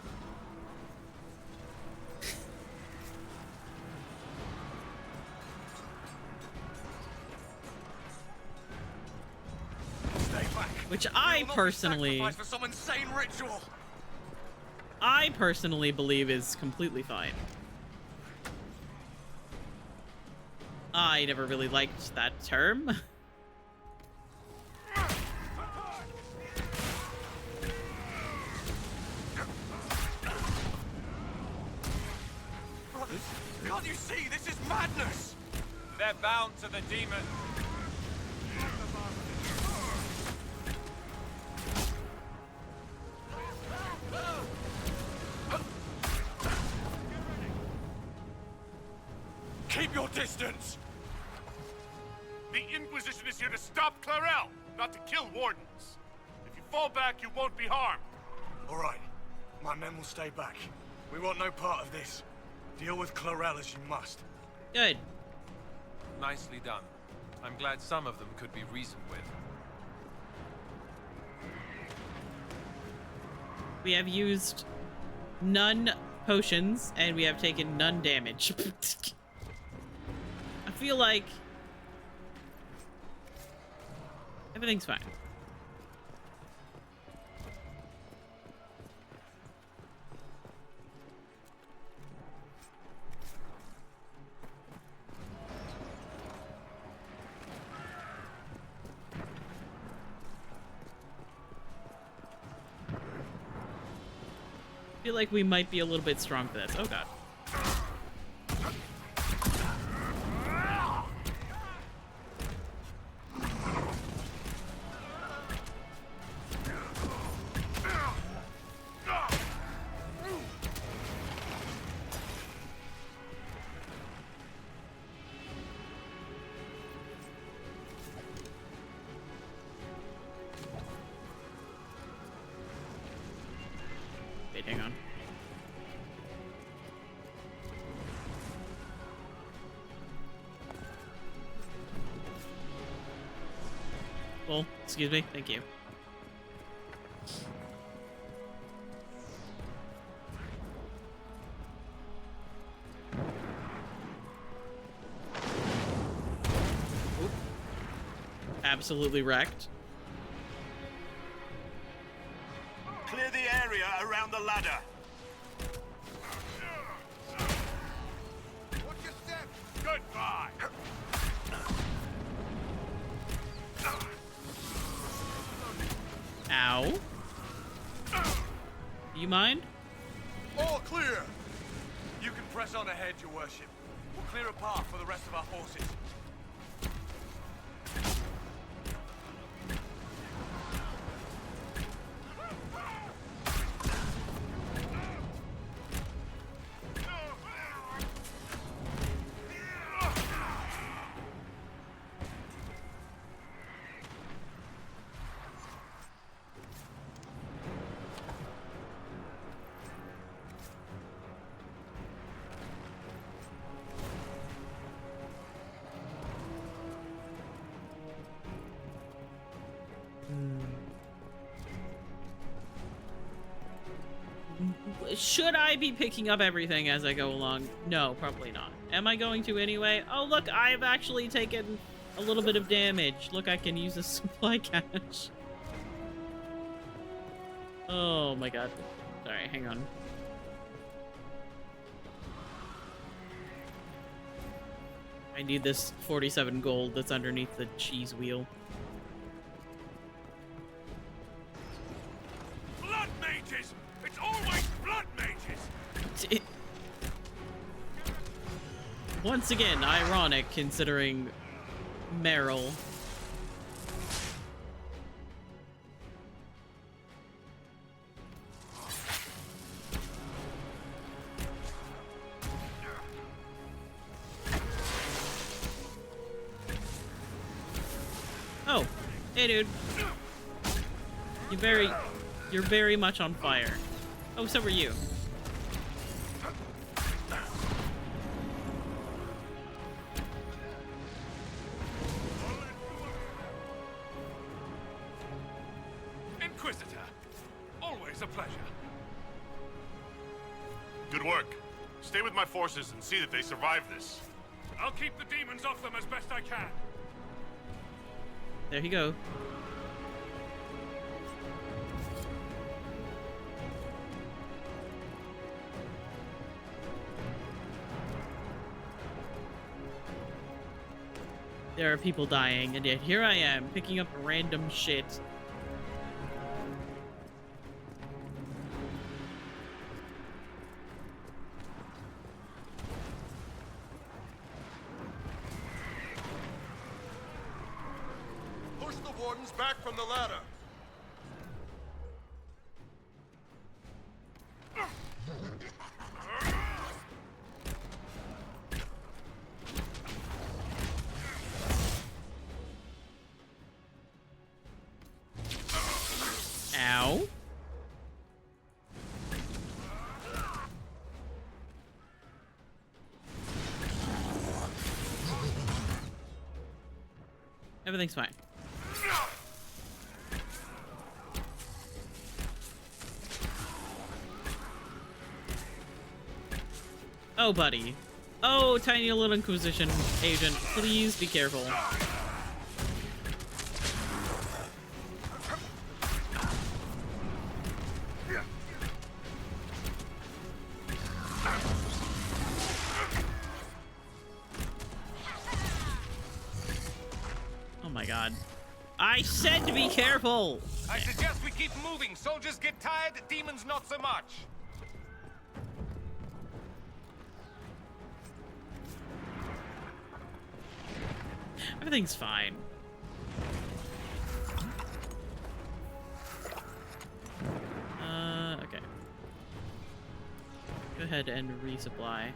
Which I personally for some insane ritual. I personally believe is completely fine. I never really liked that term. Brothers, can't you see? This is madness! They're bound to the demon. Keep your distance! The Inquisition is here to stop Clarel, not to kill wardens. If you fall back, you won't be harmed. All right. My men will stay back. We want no part of this. Deal with Clarel as you must. Good. Nicely done. I'm glad some of them could be reasoned with. We have used none potions, and we have taken none damage. I feel like everything's fine. I feel like we might be a little bit strong for this. Oh god. Wait, hang on. Well, excuse me. Thank you. Oop. Absolutely wrecked. Clear the area around the ladder. Watch your step. Goodbye. Ow. Do you mind? All clear. You can press on ahead, your worship. We'll clear a path for the rest of our forces. Should I be picking up everything as I go along? No, probably not. Am I going to anyway? Oh, look, I've actually taken a little bit of damage. Look, I can use a supply cache. Oh my god. Sorry, hang on. I need this 47 gold that's underneath the cheese wheel. Blood mages! It's always blood mages! Once again, ironic considering Meryl. Oh, hey dude. You're very much on fire. Oh, so were you. Inquisitor, always a pleasure. Good work. Stay with my forces and see that they survive this. I'll keep the demons off them as best I can. There you go. there are people dying, and yet here I am, picking up random shit. Push the wardens back from the ladder. Ow. Everything's fine. Oh, buddy. Oh, tiny little Inquisition agent. Please be careful. Oh my god. I said to be careful! I suggest we keep moving. Soldiers get tired, demons not so much. Everything's fine. Okay. Go ahead and resupply.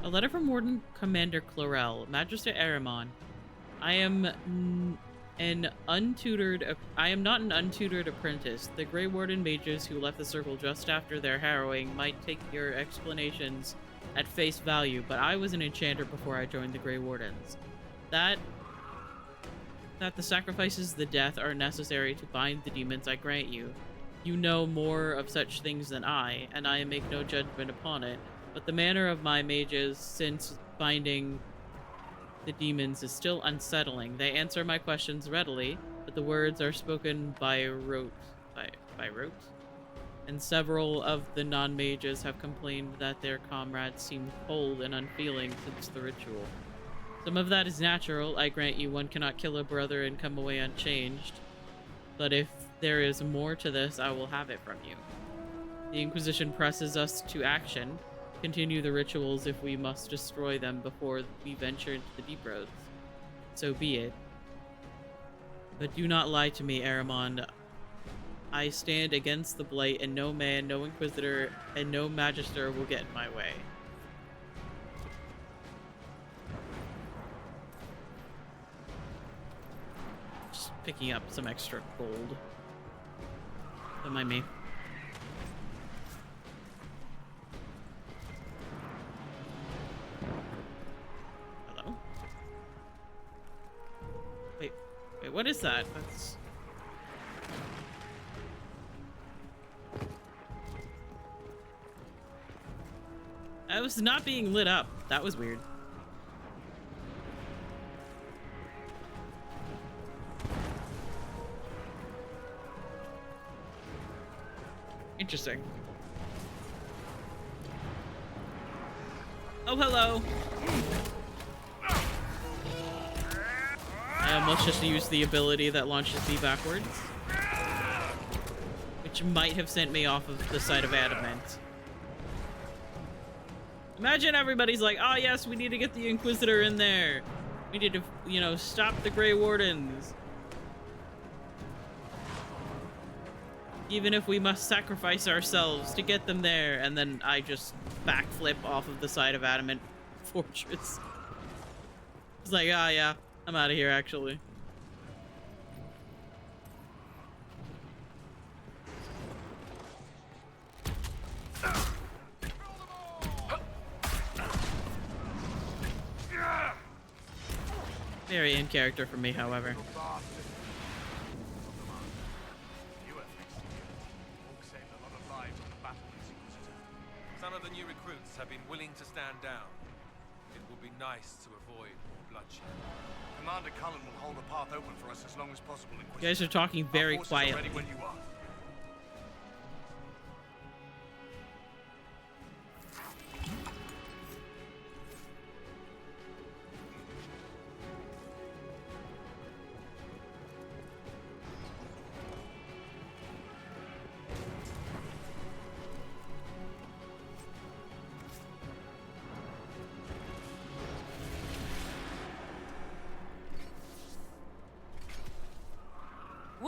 A letter from Warden Commander Chlorel, Magister Aramon. I am not an untutored apprentice. The Grey Warden mages who left the circle just after their harrowing might take your explanations at face value, but I was an enchanter before I joined the Grey Wardens. That the sacrifices, the death, are necessary to bind the demons, I grant you. You know more of such things than I, and I make no judgment upon it, but the manner of my mages since binding the demons is still unsettling. They answer my questions readily, but the words are spoken by rote. By rote? And several of the non-mages have complained that their comrades seem cold and unfeeling since the ritual. Some of that is natural, I grant you. One cannot kill a brother and come away unchanged. But if there is more to this, I will have it from you. The Inquisition presses us to action. Continue the rituals if we must destroy them before we venture into the deep roads. So be it. But do not lie to me, Aramond. I stand against the blight, and no man, no Inquisitor, and no Magister will get in my way. Just picking up some extra gold. Don't mind me. Hello? Wait, what is that? That's... I was not being lit up. That was weird. Interesting. Oh, hello. I almost just used the ability that launches me backwards, which might have sent me off of the side of adamant. Imagine everybody's like, oh yes, we need to get the Inquisitor in there. We need to, you know, stop the Grey Wardens. Even if we must sacrifice ourselves to get them there. And then I just backflip off of the side of Adamant Fortress. It's like, ah, yeah, I'm out of here, actually. Very in character for me, however. Some of the new recruits have been willing to stand down. It will be nice to avoid more bloodshed. Commander Cullen will hold the path open for us as long as possible. You guys are talking very quietly. Ready when you are.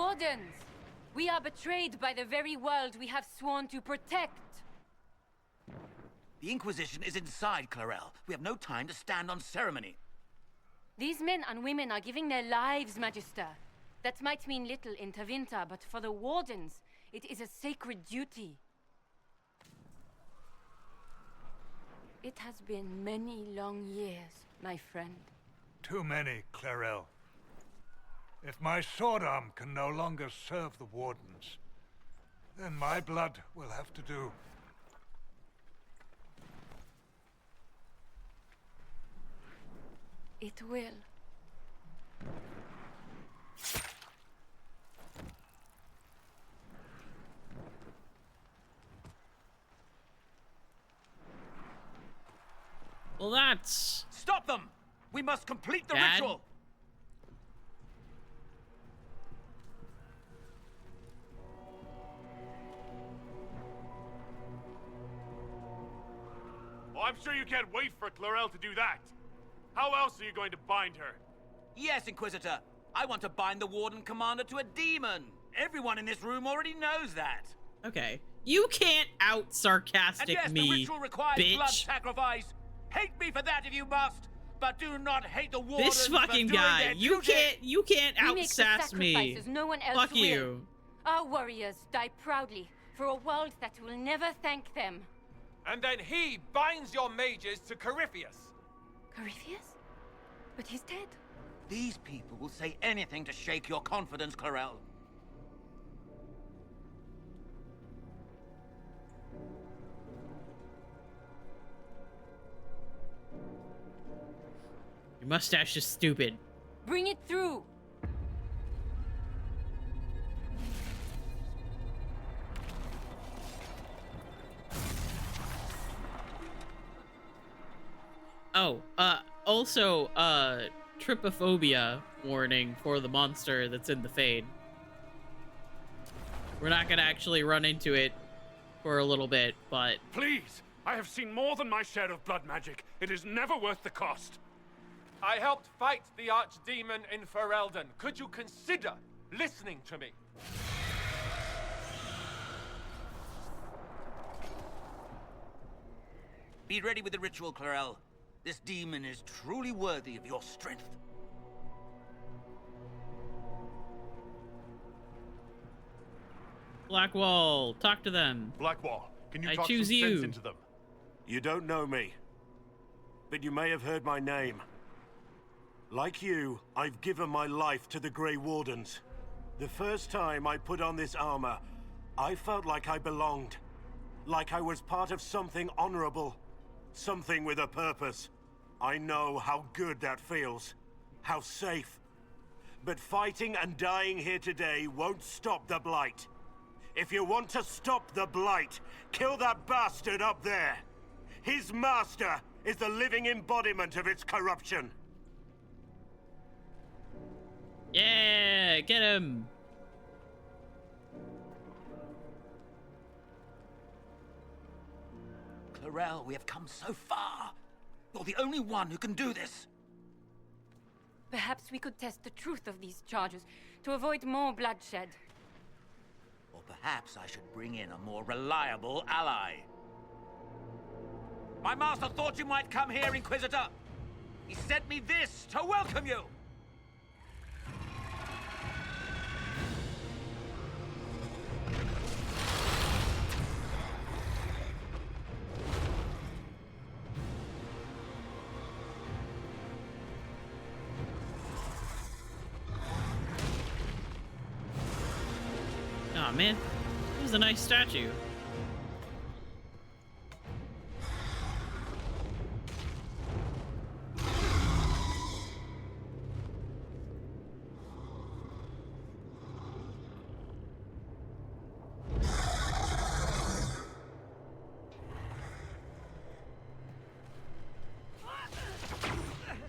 Wardens! We are betrayed by the very world we have sworn to protect. The Inquisition is inside, Clarel. We have no time to stand on ceremony. These men and women are giving their lives, Magister. That might mean little in Tavinta, but for the Wardens, it is a sacred duty. It has been many long years, my friend. Too many, Clarel. If my sword arm can no longer serve the Wardens, then my blood will have to do. It will. Well, that's... Stop them! We must complete the Dad? ritual! Well, I'm sure you can't wait for Clarel to do that. How else are you going to bind her? Yes, Inquisitor. I want to bind the Warden Commander to a demon. Everyone in this room already knows that. Okay. You can't out sarcastic And yes, me, the ritual requires bitch. blood sacrifice. Hate me for that if you must, but do not hate the Wardens This for fucking doing guy. their You duty. can't We make the out-sass me. sacrifices no one else Fuck will. you. Our warriors die proudly for a world that will never thank them. And then he binds your mages to Corypheus. Corypheus? But he's dead. These people will say anything to shake your confidence, Clarel. Your mustache is stupid. Bring it through. Oh, also, trypophobia warning for the monster that's in the Fade. We're not gonna actually run into it for a little bit, but... Please! I have seen more than my share of blood magic. It is never worth the cost. I helped fight the archdemon in Ferelden. Could you consider listening to me? Be ready with the ritual, Clarel. This demon is truly worthy of your strength. Blackwall, talk to them. Blackwall, can you I talk choose some you. sense into them? You don't know me, but you may have heard my name. Like you, I've given my life to the Grey Wardens. The first time I put on this armor, I felt like I belonged. Like I was part of something honorable. Something with a purpose. I know how good that feels. How safe. But fighting and dying here today won't stop the Blight. If you want to stop the Blight, kill that bastard up there. His master is the living embodiment of its corruption. Yeah, get him. Clarel, we have come so far. You're the only one who can do this. Perhaps we could test the truth of these charges to avoid more bloodshed. Or perhaps I should bring in a more reliable ally. My master thought you might come here, Inquisitor. He sent me this to welcome you. Aw, man. It was a nice statue.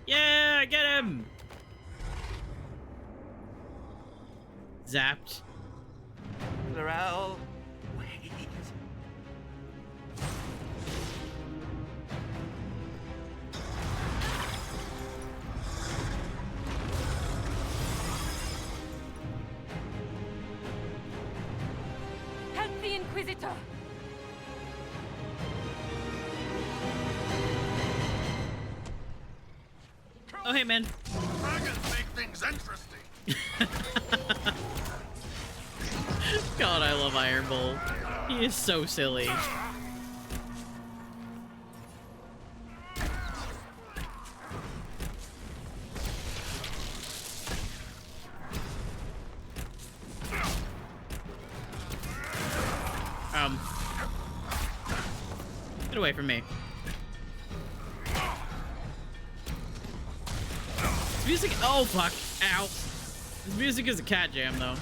Yeah, get him! Zapped. Clarel, wait. Inquisitor! Oh, hey, man. Dragons make things interesting. God, I love Iron Bull. He is so silly. Get away from me. This music. Oh, fuck. Ow. This music is a cat jam, though.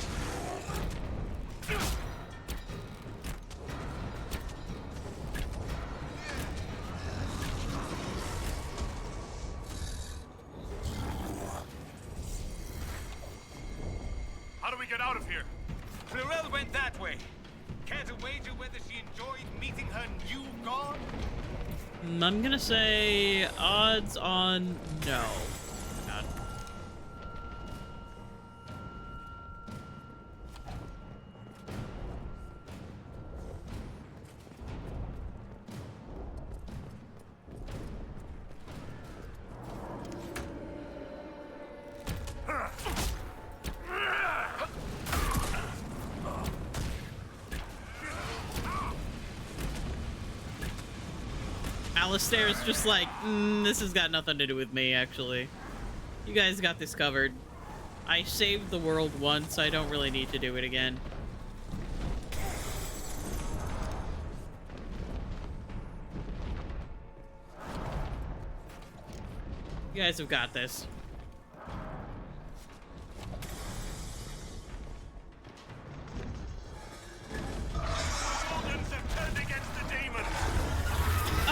How do we get out of here? Florel went that way. Care to wager whether she enjoyed meeting her new god? I'm gonna say odds on no. God. Alistair's just like, this has got nothing to do with me, actually. You guys got this covered. I saved the world once, I don't really need to do it again. You guys have got this.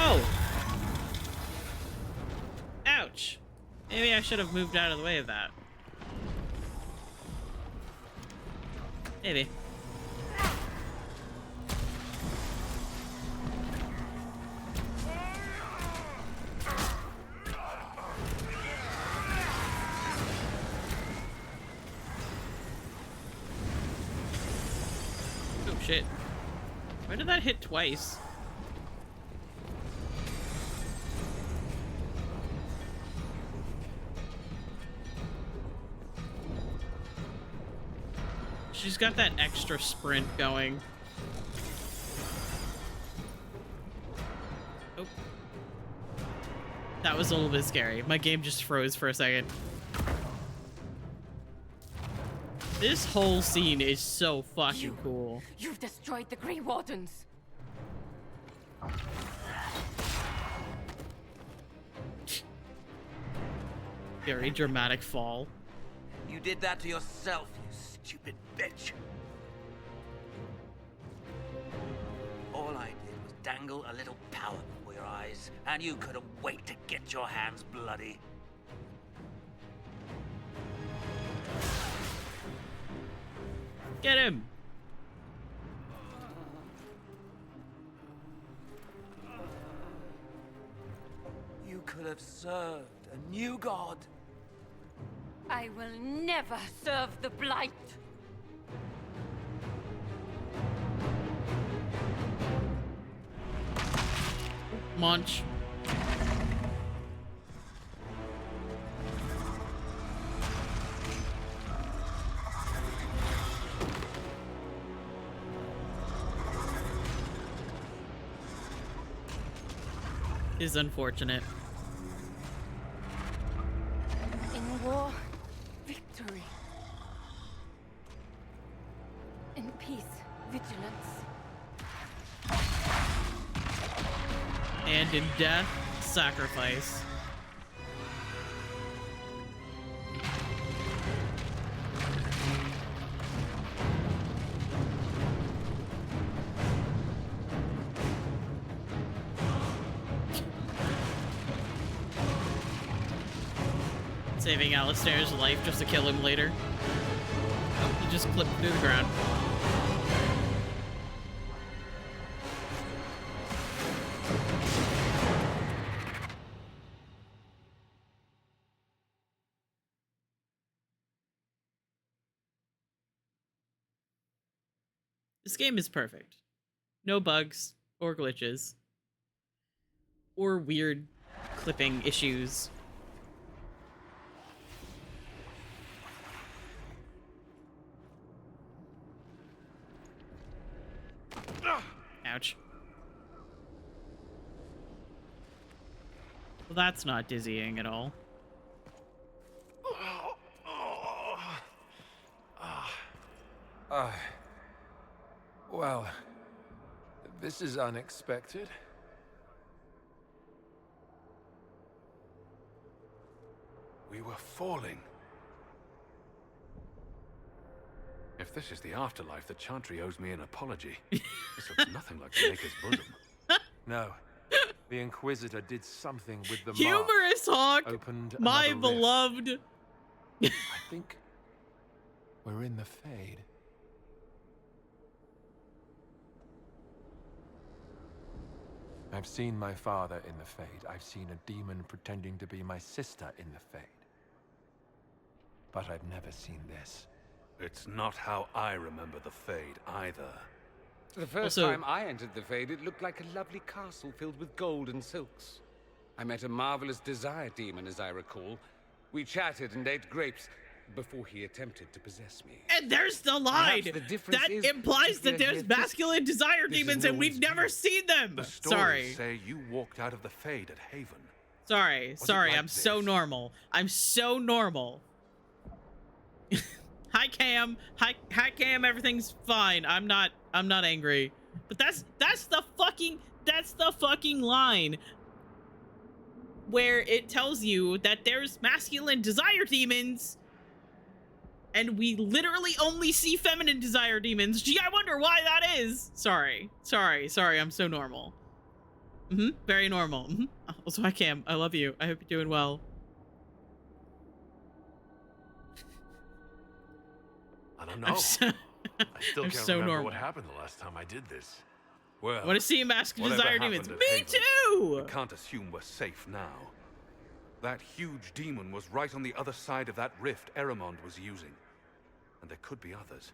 Oh! Ouch. Maybe I should have moved out of the way of that. Maybe. Oh shit. Why did that hit twice? She's got that extra sprint going. Oh. That was a little bit scary. My game just froze for a second. This whole scene is so fucking cool. You've destroyed the Grey Wardens. Very dramatic fall. You did that to yourself, you stupid bitch. All I did was dangle a little power before your eyes, and you couldn't wait to get your hands bloody. Get him! You could have served a new god. I will never serve the Blight. Munch. Is unfortunate. In war, victory. In peace, vigilance. And in death, sacrifice. Saving Alistair's life just to kill him later. Oh, he just clipped through the ground. This game is perfect. No bugs or glitches or weird clipping issues. Ouch. Well, that's not dizzying at all. Well, this is unexpected. We were falling. If this is the afterlife, the Chantry owes me an apology. This looks nothing like the Maker's bosom. No. The Inquisitor did something with the Humorous mark. Hawk, Opened my another rift. beloved. I think we're in the Fade. I've seen my father in the Fade. I've seen a demon pretending to be my sister in the Fade. But I've never seen this. It's not how I remember the Fade, either. The first Also- time I entered the Fade, it looked like a lovely castle filled with gold and silks. I met a marvelous desire demon, as I recall. We chatted and ate grapes before he attempted to possess me. And there's the line Perhaps the difference that is implies we're that there's here- masculine desire this is demons no and we've one's never seen them. The stories Sorry. say you walked out of the Fade at Haven. Sorry. Was it Sorry. like I'm so this? normal. I'm so normal. Hi Cam. Hi Cam. Everything's fine. I'm not angry. But that's the fucking line where it tells you that there's masculine desire demons and we literally only see feminine desire demons. Gee, I wonder why that is. Sorry. I'm so normal. Very normal. Also, hi Cam. I love you. I hope you're doing well. I don't know. I'm so, I still I'm can't so remember normal. what happened the last time I did this. Well, I want to see masculine whatever desire demons. happened at Me Haven, too! We can't assume we're safe now. That huge demon was right on the other side of that rift Eramond was using. And there could be others.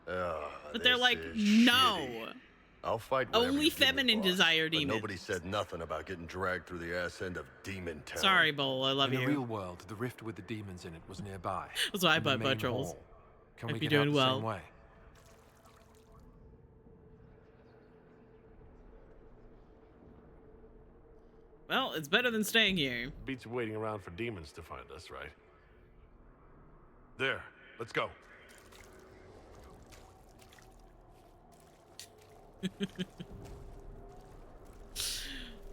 But they're like, no. I'll fight whatever Only you give me, feminine boss, desire but demons. nobody said nothing about getting dragged through the ass end of Demon Town. Sorry, Bull. I love in you. the real world, the rift with the demons in it was nearby. That's why I in the bought main butt trolls. hall. Can Hope we you're get out doing the well. same way? Well, it's better than staying here. Beats waiting around for demons to find us, right? There, let's go.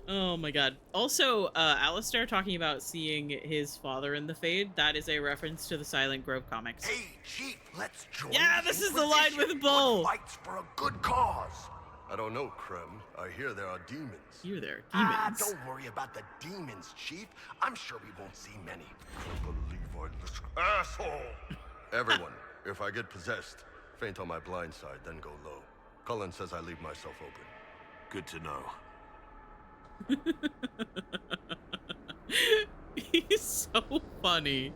Oh my god. Also, Alistair talking about seeing his father in the Fade, that is a reference to the Silent Grove comics. Hey, Chief, let's join. Yeah, this is the line with Bull. Fights for a good cause. I don't know, Krem. I hear there are demons. Here there are demons. Don't worry about the demons, Chief. I'm sure we won't see many. Can't believe I listen. Asshole! Everyone, if I get possessed, faint on my blind side, then go low. Cullen says I leave myself open. Good to know. He's so funny.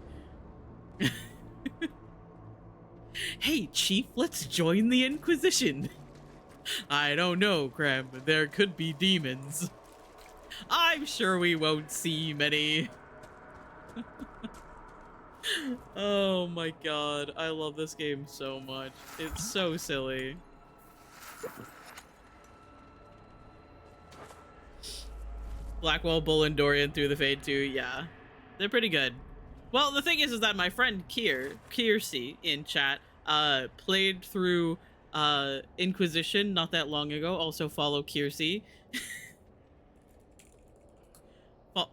Hey, Chief, let's join the Inquisition. I don't know, Krem. There could be demons. I'm sure we won't see many. Oh my god, I love this game so much. It's so silly. Blackwell, Bull, and Dorian through the Fade too. Yeah, they're pretty good. Well, the thing is that my friend Kiersey in chat, played through Inquisition not that long ago. Also follow Kiersey.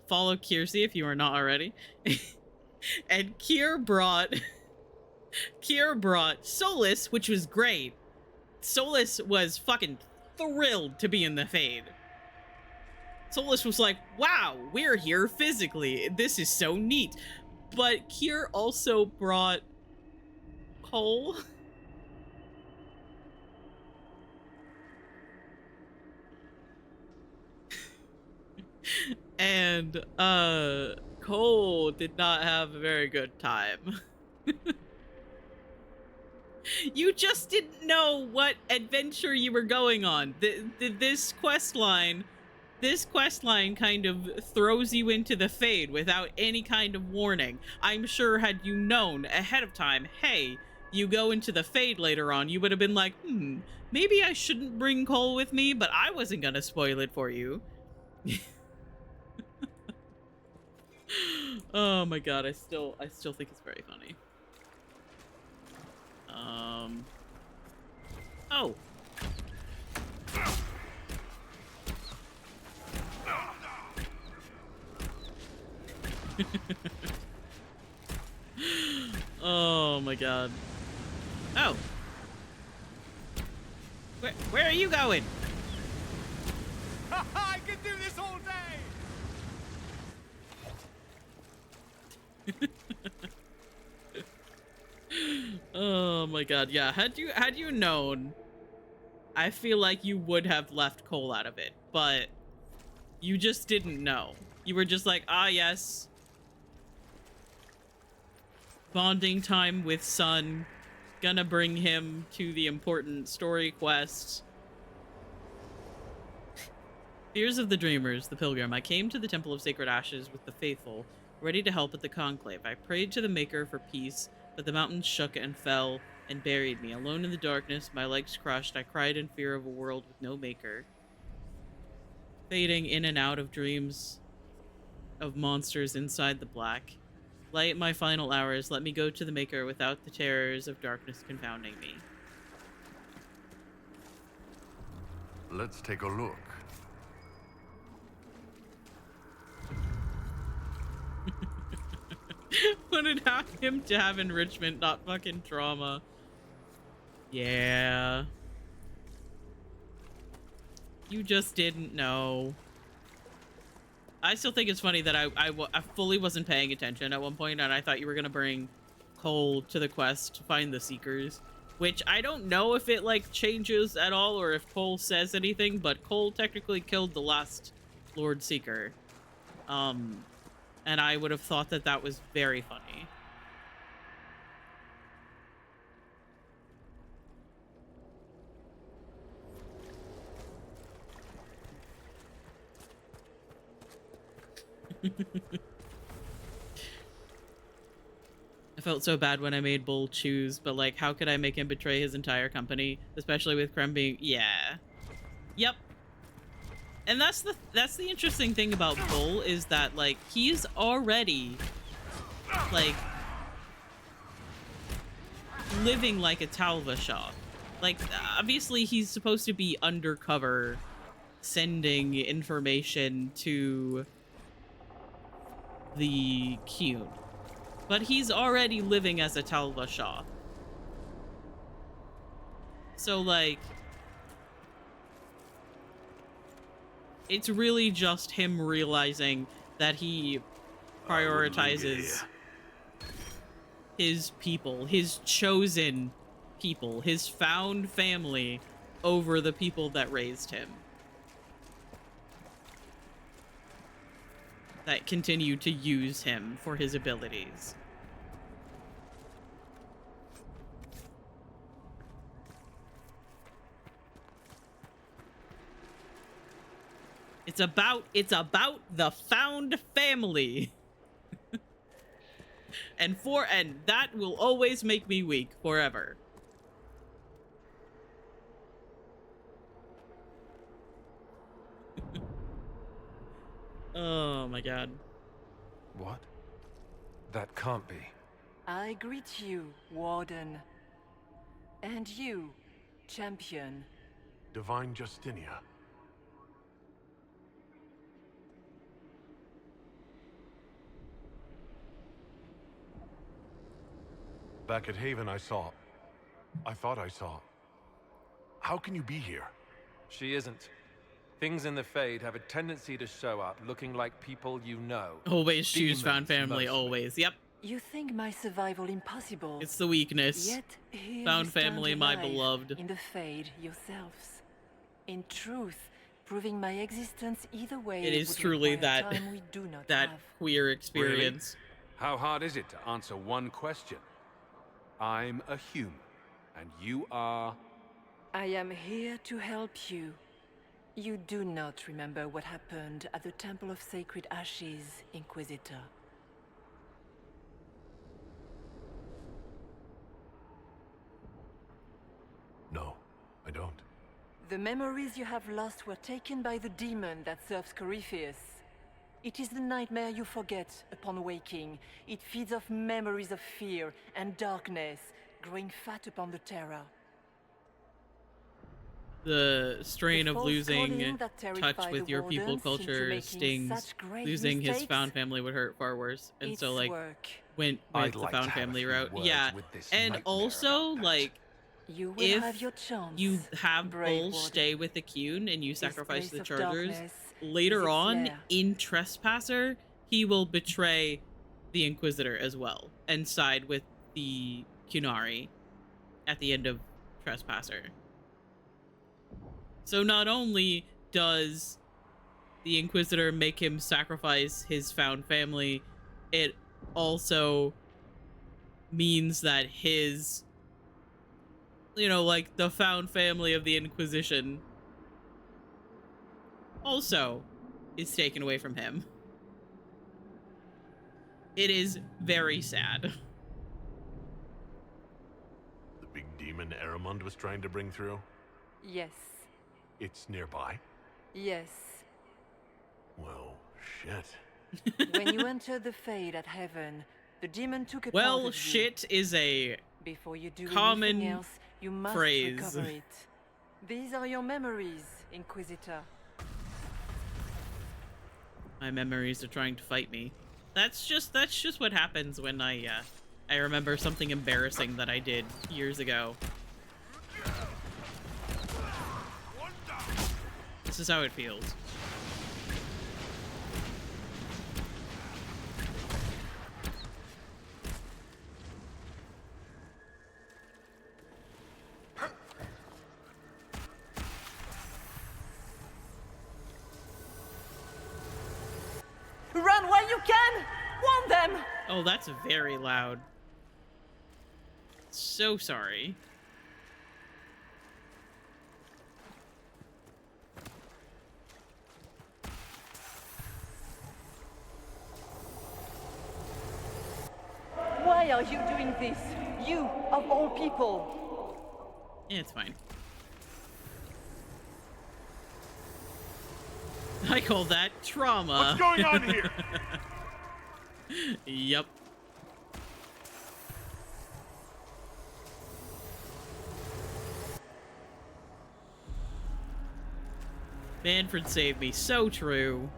Follow Kiersey if you are not already. And Kier brought Solus, which was great. Solus was fucking thrilled to be in the Fade. Solus was like, wow, we're here physically. This is so neat. But Kier also brought Cole. And Cole did not have a very good time. You just didn't know what adventure you were going on. This quest line kind of throws you into the Fade without any kind of warning. I'm sure had you known ahead of time, hey, you go into the Fade later on, you would have been like, maybe I shouldn't bring Cole with me, but I wasn't gonna spoil it for you. Oh my god, I still think it's very funny. Oh. Oh my god. Oh. Where are you going? I can do this all day. Oh my god, yeah. Had you known, I feel like you would have left Cole out of it, but you just didn't know. You were just like, ah yes. Bonding time with son. Gonna bring him to the important story quests. Fears of the Dreamers, the Pilgrim. I came to the Temple of Sacred Ashes with the faithful, ready to help at the conclave. I prayed to the Maker for peace, but the mountains shook and fell and buried me. Alone in the darkness, my legs crushed, I cried in fear of a world with no Maker. Fading in and out of dreams of monsters inside the black. Light my final hours, let me go to the Maker without the terrors of darkness confounding me. Let's take a look. Wanted him to have enrichment, not fucking trauma. Yeah. You just didn't know. I still think it's funny that I fully wasn't paying attention at one point, and I thought you were gonna bring Cole to the quest to find the Seekers, which I don't know if it like changes at all or if Cole says anything, but Cole technically killed the last Lord Seeker. And I would have thought that that was very funny. I felt so bad when I made Bull choose, but like, how could I make him betray his entire company? Especially with Krem being, yeah. Yep. And that's the interesting thing about Bull is that like he's already like living like a Talva Shah. Like obviously he's supposed to be undercover sending information to the Qun. But he's already living as a Talva Shah. So like it's really just him realizing that he prioritizes his people, his chosen people, his found family over the people that raised him. That continue to use him for his abilities. It's about the found family. and that will always make me weak forever. Oh my god. What? That can't be. I greet you, Warden. And you, Champion. Divine Justinia. Back at Haven, I thought I saw. How can you be here? She isn't. Things in the Fade have a tendency to show up looking like people you know. Always choose Demons, found family, mostly. always. Yep. You think my survival impossible. It's the weakness. Yet here Found you stand family, my alive beloved. In the Fade yourselves. In truth, proving my existence either way. It is would truly require that time we do not that have. queer experience. Really? How hard is it to answer one question? I'm a human, And you are... I am here to help you. You do not remember what happened at the Temple of Sacred Ashes, Inquisitor. No, I don't. The memories you have lost were taken by the demon that serves Corypheus. It is the nightmare you forget upon waking. It feeds off memories of fear and darkness, growing fat upon the terror. The strain of losing that touch with your people culture stings. Losing his found family would hurt far worse. And so, like, went with the found family route. Yeah, and also, like, if you have Bull stay with the Qun and you sacrifice the Chargers, later on, in Trespasser, he will betray the Inquisitor as well and side with the Qunari at the end of Trespasser. So not only does the Inquisitor make him sacrifice his found family, it also means that his, you know, like the found family of the Inquisition also is taken away from him. It is very sad. The big demon Aramund was trying to bring through? Yes. It's nearby? Yes. Well, shit. When you entered the Fade at Heaven, the demon took a part Well, of shit is a Before you do common anything else, you must phrase. recover it. These are your memories, Inquisitor. My memories are trying to fight me. That's just what happens when I remember something embarrassing that I did years ago. This is how it feels. Run while you can! Want them! Oh, that's very loud. So sorry. Why are you doing this? You, of all people! Yeah, it's fine. I call that trauma. What's going on here? Yep. Manfred saved me. So true.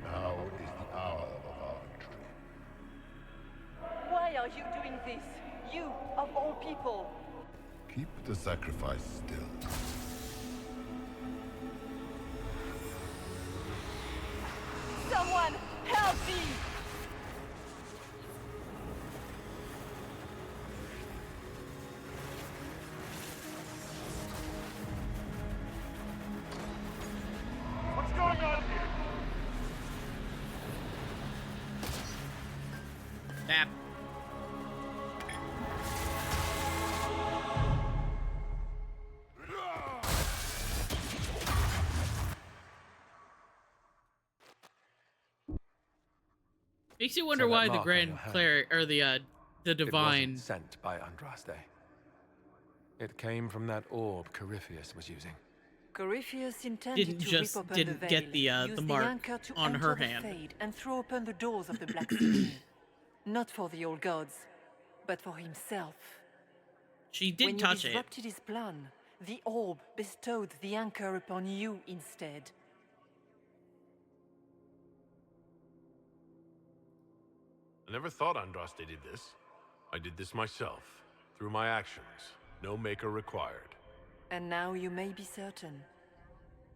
Now is the hour of our victory. Why are you doing this? You, of all people! Keep the sacrifice still. Someone, help me! What's going on here? Bap. Makes you wonder So that why the mark on Grand your hand, Cleric or the It Divine. wasn't sent by Andraste. It came from that orb Corypheus was using. Corypheus intended Didn't to just- rip open didn't the get veil, the use mark anchor to on enter her the hand. Fade and throw open the doors of the Black City. Not for the old gods, but for himself. She did when touch you it. disrupted his plan, the orb bestowed the anchor upon you instead. I never thought Andraste did this. I did this myself, through my actions. No maker required. And now you may be certain.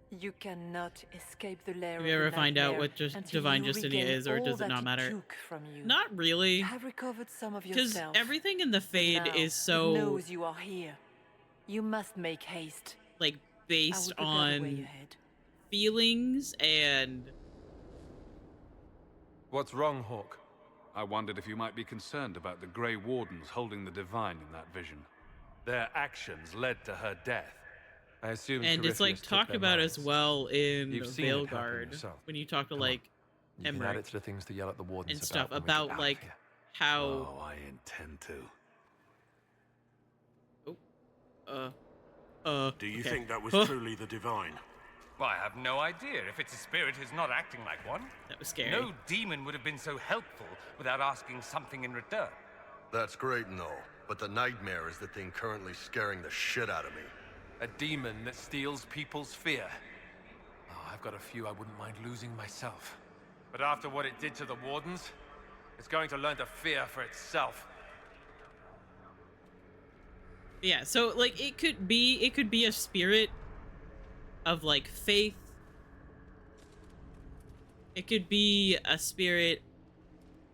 You cannot escape the lair Do of you the ever find out nightmare what just until Divine you Justinia regain is, or all does it that not matter? took from you. Not really. You have recovered some of Because yourself. everything in the Fade Now is it so knows you are here. You must make haste. like based I will prepare the way on ahead. feelings and What's wrong, Hawk? I wondered if you might be concerned about the Grey Wardens holding the Divine in that vision. Their actions led to her death. I assume and it's like Corypheus took talked their about minds. as well in You've seen it happen Veilguard yourself. when you talk to Come on. like You can add Emmerich it to the things to yell at the wardens and stuff when we get about out of like here. how Oh, I intend to. Do you okay. think that was truly the Divine? Well, I have no idea. If it's a spirit, it's not acting like one. That was scary. No demon would have been so helpful without asking something in return. That's great and all, but the nightmare is the thing currently scaring the shit out of me. A demon that steals people's fear. Oh, I've got a few I wouldn't mind losing myself. But after what it did to the Wardens, it's going to learn to fear for itself. Yeah, so like it could be a spirit of like faith. It could be a spirit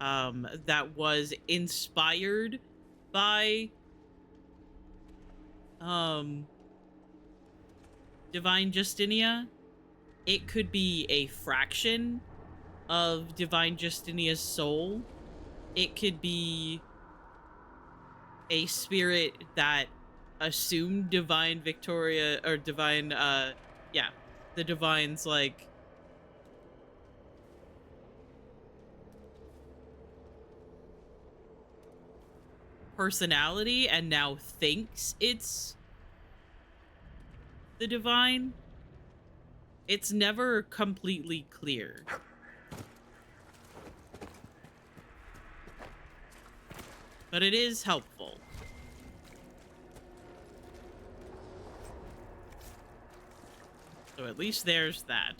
that was inspired by Divine Justinia. It could be a fraction of Divine Justinia's soul. It could be a spirit that assumed Divine Victoria or Divine the Divine's like personality and now thinks it's the Divine. It's never completely clear. But it is helpful. So at least there's that.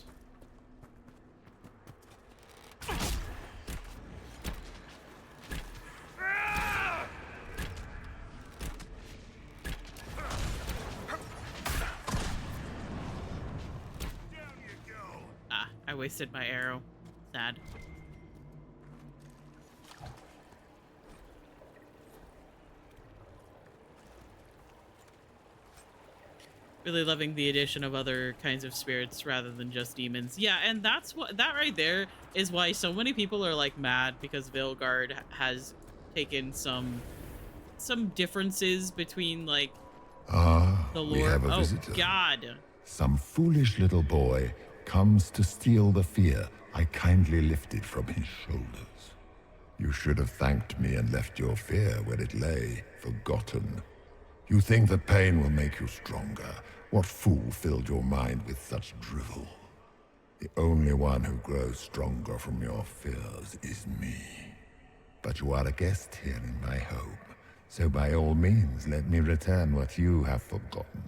Ah, I wasted my arrow. Sad. Really loving the addition of other kinds of spirits rather than just demons. Yeah, and that right there is why so many people are like mad, because Veilguard has taken some differences between like the lore. We have a Oh visitor. God. Some foolish little boy comes to steal the fear I kindly lifted from his shoulders. You should have thanked me and left your fear where it lay, forgotten. You think that pain will make you stronger. What fool filled your mind with such drivel? The only one who grows stronger from your fears is me. But you are a guest here in my home, so by all means let me return what you have forgotten.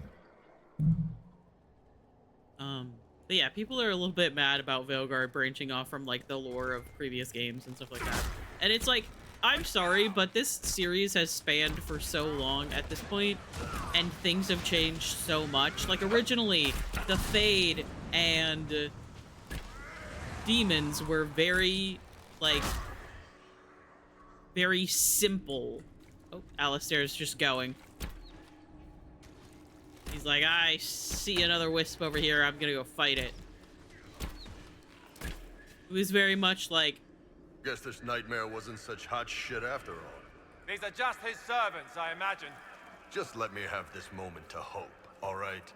But yeah, people are a little bit mad about Veilguard branching off from like the lore of previous games and stuff like that. And it's like, I'm sorry, but this series has spanned for so long at this point, and things have changed so much. Like originally, the Fade and demons were very, like, very simple. Oh, Alistair's just going. He's like, I see another wisp over here, I'm gonna go fight it. It was very much like, Guess this nightmare wasn't such hot shit after all. These are just his servants, I imagine. Just let me have this moment to hope, all right?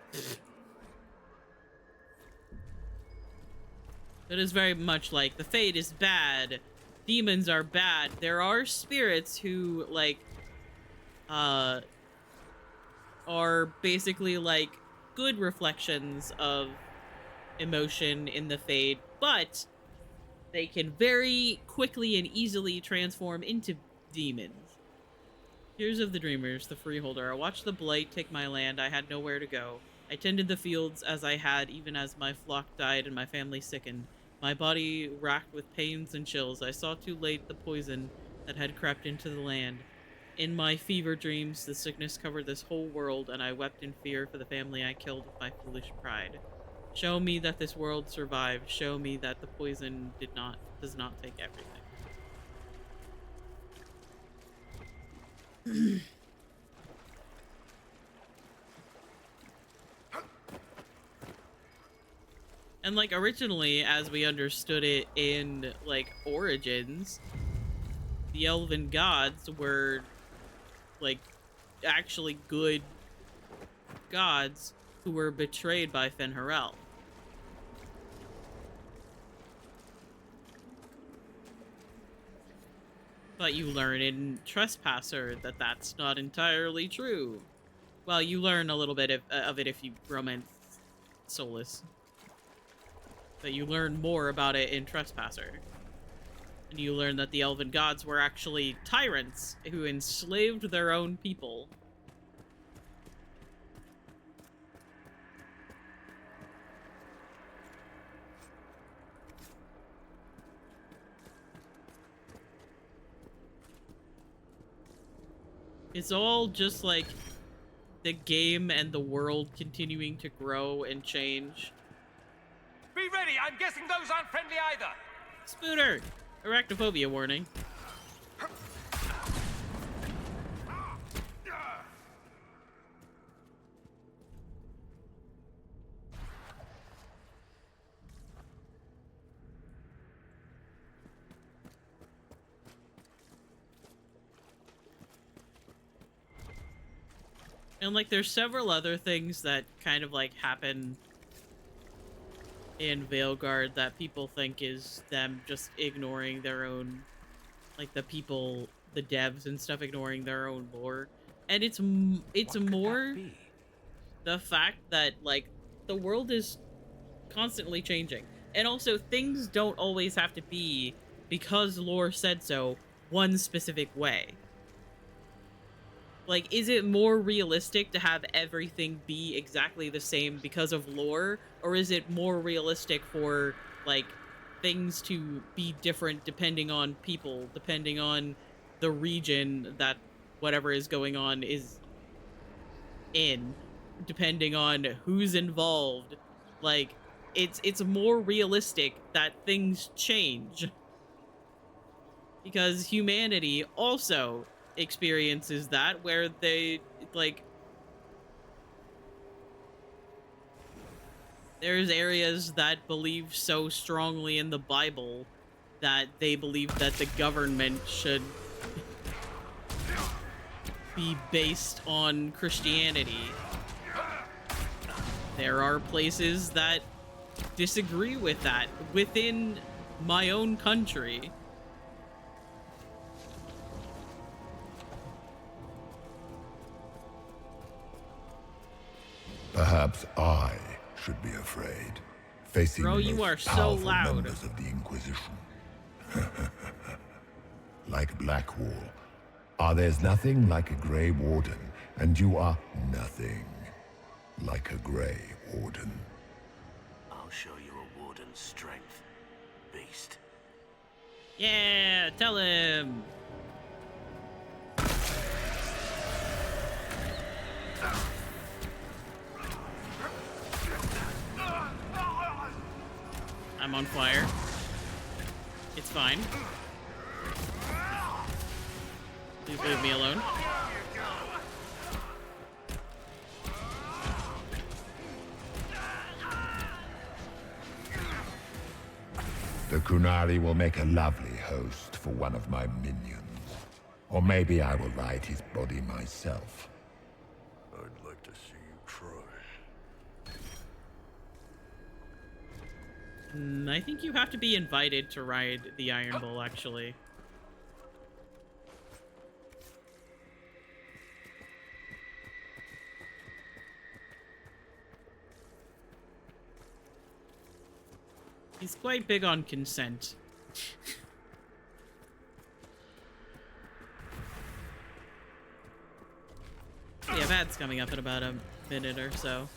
it is very much like the Fate is bad, demons are bad. There are spirits who like are basically like good reflections of emotion in the Fate, but they can very quickly and easily transform into demons. Tears of the Dreamers, the Freeholder. I watched the blight take my land. I had nowhere to go. I tended the fields as I had, even as my flock died and my family sickened. My body racked with pains and chills. I saw too late the poison that had crept into the land. In my fever dreams, the sickness covered this whole world, and I wept in fear for the family I killed with my foolish pride. Show me that this world survived. Show me that the poison does not take everything. And like originally, as we understood it in like Origins, the elven gods were like actually good gods who were betrayed by Fen'Harel. But you learn in Trespasser that that's not entirely true. Well, you learn a little bit of it if you romance Solus. But you learn more about it in Trespasser. And you learn that the elven gods were actually tyrants who enslaved their own people. It's all just like the game and the world continuing to grow and change. Be ready! I'm guessing those aren't friendly either! Spooter! Arachnophobia warning. And like there's several other things that kind of like happen in Veilguard that people think is them just ignoring their own, like the people, the devs and stuff ignoring their own lore. And it's more the fact that like the world is constantly changing. And also things don't always have to be, because lore said so, one specific way. Like, is it more realistic to have everything be exactly the same because of lore? Or is it more realistic for, like, things to be different depending on people, depending on the region that whatever is going on is in, depending on who's involved? Like, it's more realistic that things change. Because humanity also experiences that, where they like there's areas that believe so strongly in the Bible that they believe that the government should be based on Christianity. There are places that disagree with that within my own country. Perhaps I should be afraid, facing Bro, the you are most so powerful loud. members of the Inquisition. Like Blackwall, there's nothing like a Grey Warden, and you are nothing like a Grey Warden. I'll show you a warden's strength, beast. Yeah, tell him. I'm on fire. It's fine. Please leave me alone. The Kunari will make a lovely host for one of my minions. Or maybe I will ride his body myself. I'd like to see you try. I think you have to be invited to ride the Iron Bull, actually. He's quite big on consent. We have ads coming up in about a minute or so.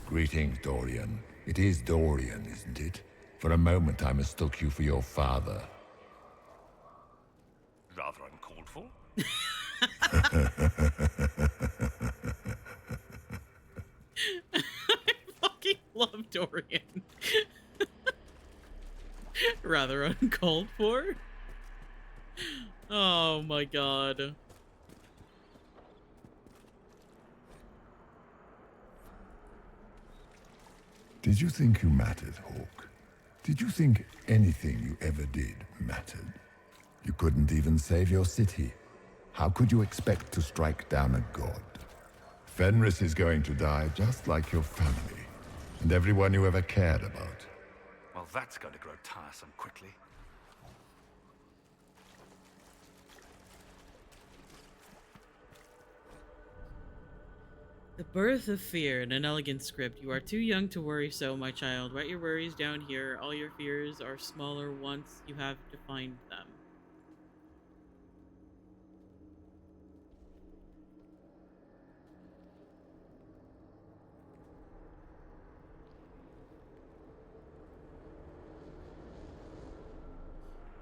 Greetings, Dorian. It is Dorian, isn't it? For a moment I mistook you for your father. Rather uncalled for. historian. Rather uncalled for. Oh my god. Did you think you mattered, Hawk? Did you think anything you ever did mattered? You couldn't even save your city. How could you expect to strike down a god? Fenris is going to die just like your family, and everyone you ever cared about. Well, that's going to grow tiresome quickly. The birth of fear in an elegant script. You are too young to worry so, my child. Write your worries down here. All your fears are smaller once you have defined them.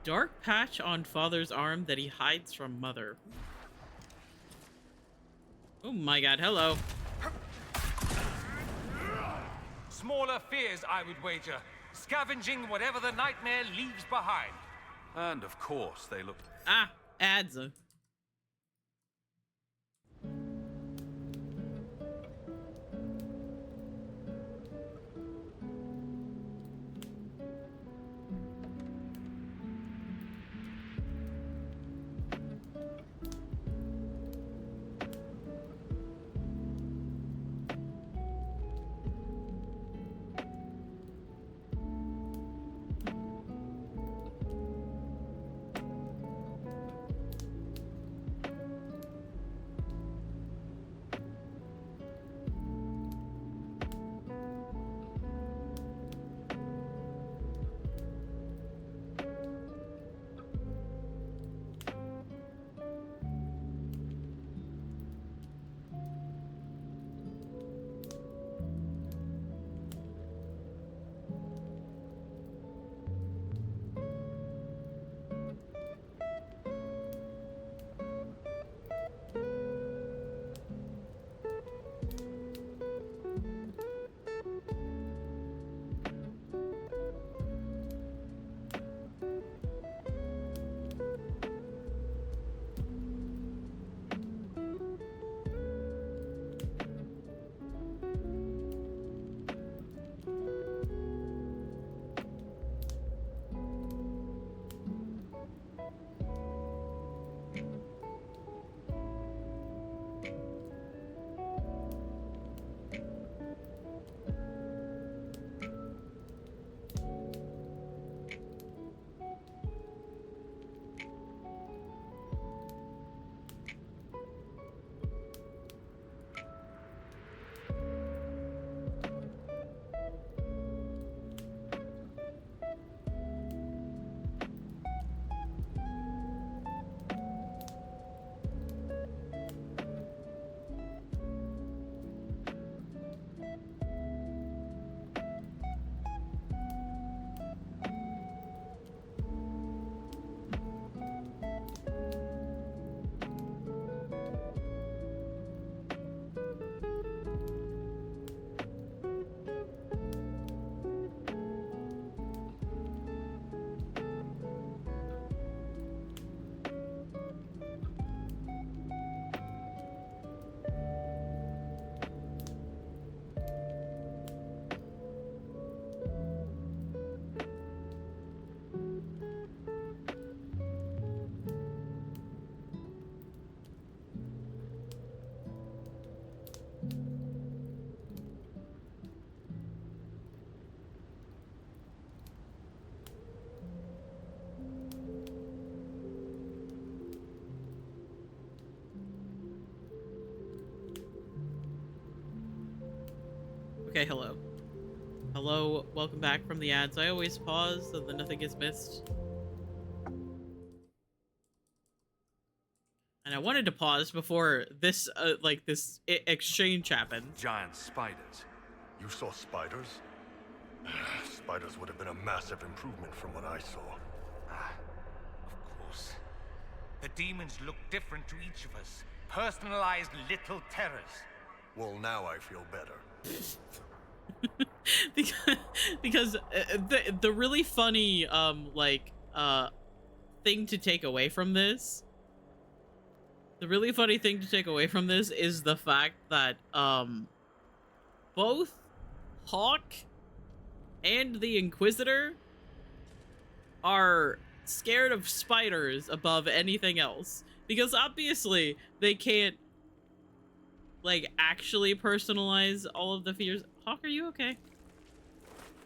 Dark patch on father's arm that he hides from mother. Oh my god, hello. Smaller fears, I would wager. Scavenging whatever the nightmare leaves behind. And of course, they look... Ah, ads. Okay, hello. Hello, welcome back from the ads. I always pause so that nothing gets missed. And I wanted to pause before this, this exchange happened. Giant spiders. You saw spiders? Spiders would have been a massive improvement from what I saw. Of course. The demons look different to each of us. Personalized little terrors. Well, now I feel better. because the really funny thing to take away from this, is the fact that both Hawk and the Inquisitor are scared of spiders above anything else, because obviously they can't like actually personalize all of the fears. Hawk, are you okay?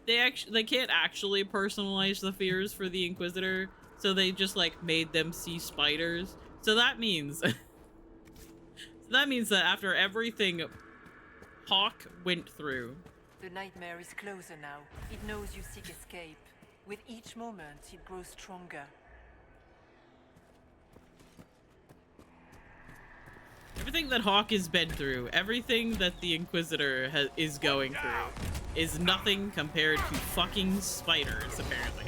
They can't actually personalize the fears for the Inquisitor, so they just like made them see spiders. So that means that after everything Hawk went through, The nightmare is closer now. It knows you seek escape. With each moment, it grows stronger. everything that Hawk has been through, everything that the Inquisitor is going through, is nothing compared to fucking spiders, apparently.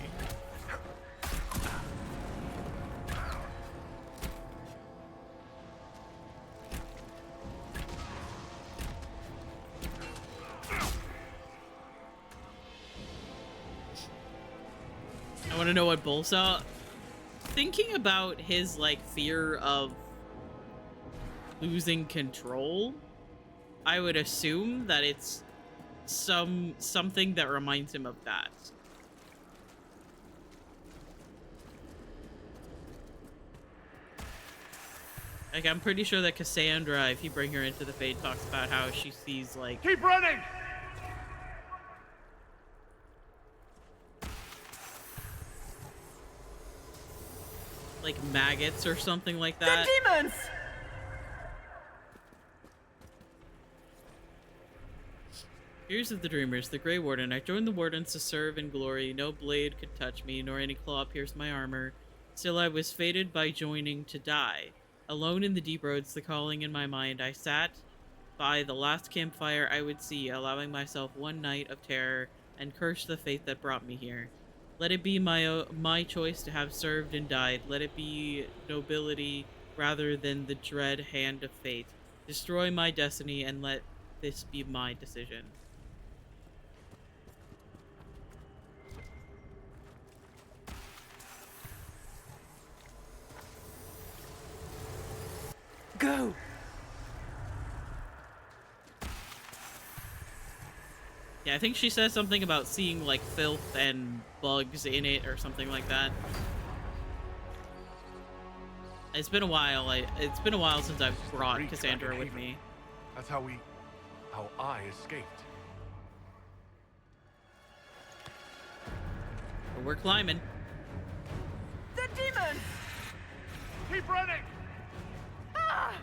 I want to know what Bull saw. Thinking about his, like, fear of losing control, I would assume that it's something that reminds him of that. Like, I'm pretty sure that Cassandra, if you bring her into the Fade, talks about how she sees, like... Keep running! like maggots or something like that. The demons! Here's of the Dreamers, the Grey Warden. I joined the Wardens to serve in glory. No blade could touch me, nor any claw pierce my armor. Still I was fated by joining to die. Alone in the deep roads, the calling in my mind, I sat by the last campfire I would see, allowing myself one night of terror, and cursed the fate that brought me here. Let it be my choice to have served and died. Let it be nobility rather than the dread hand of fate. Destroy my destiny and let this be my decision. Go! Yeah, I think she says something about seeing, like, filth and bugs in it or something like that. It's been a while. It's been a while since I've brought Cassandra with me. That's how I escaped. But we're climbing. The demons! Keep running! Ah!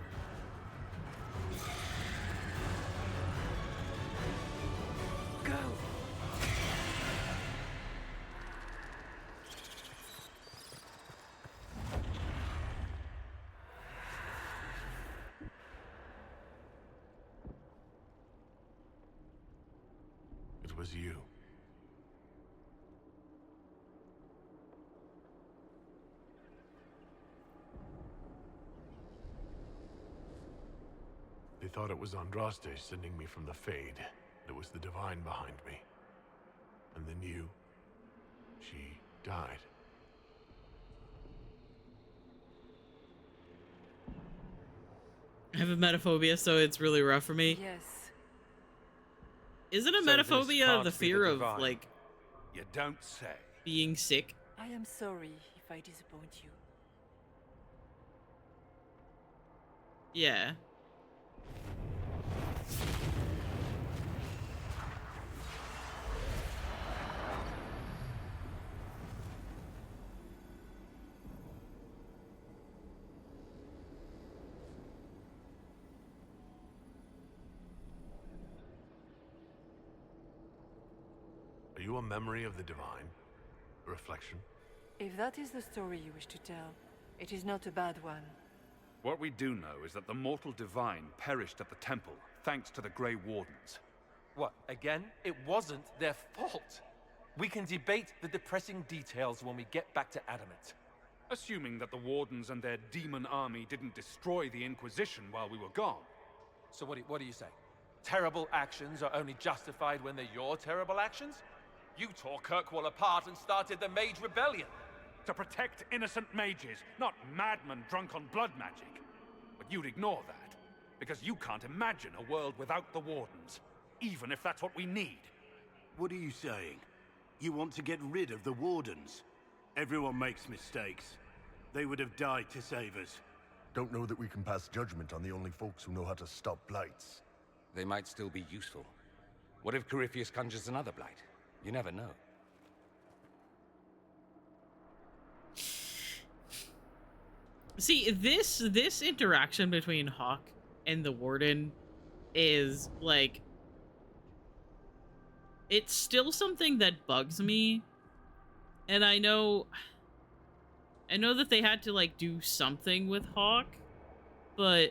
Go! It was you. They thought it was Andraste sending me from the Fade. It was the Divine behind me. And then you... she died. I have a metaphobia, so it's really rough for me. Yes. Isn't a So this metaphobia can't the be fear of, Divine. like... You don't say. Being sick? I am sorry if I disappoint you. Yeah. Are you a memory of the Divine? A reflection? If that is the story you wish to tell, it is not a bad one. What we do know is that the mortal Divine perished at the temple, thanks to the Grey Wardens. What, again? It wasn't their fault. We can debate the depressing details when we get back to Adamant. Assuming that the Wardens and their demon army didn't destroy the Inquisition while we were gone. So what do you say? Terrible actions are only justified when they're your terrible actions? You tore Kirkwall apart and started the Mage Rebellion. To protect innocent mages, not madmen drunk on blood magic. But you'd ignore that, because you can't imagine a world without the Wardens, even if that's what we need. What are you saying? You want to get rid of the Wardens? Everyone makes mistakes. They would have died to save us. Don't know that we can pass judgment on the only folks who know how to stop blights. They might still be useful. What if Corypheus conjures another blight? You never know. See, this interaction between Hawk and the Warden is like, it's still something that bugs me, and I know that they had to like do something with Hawk, but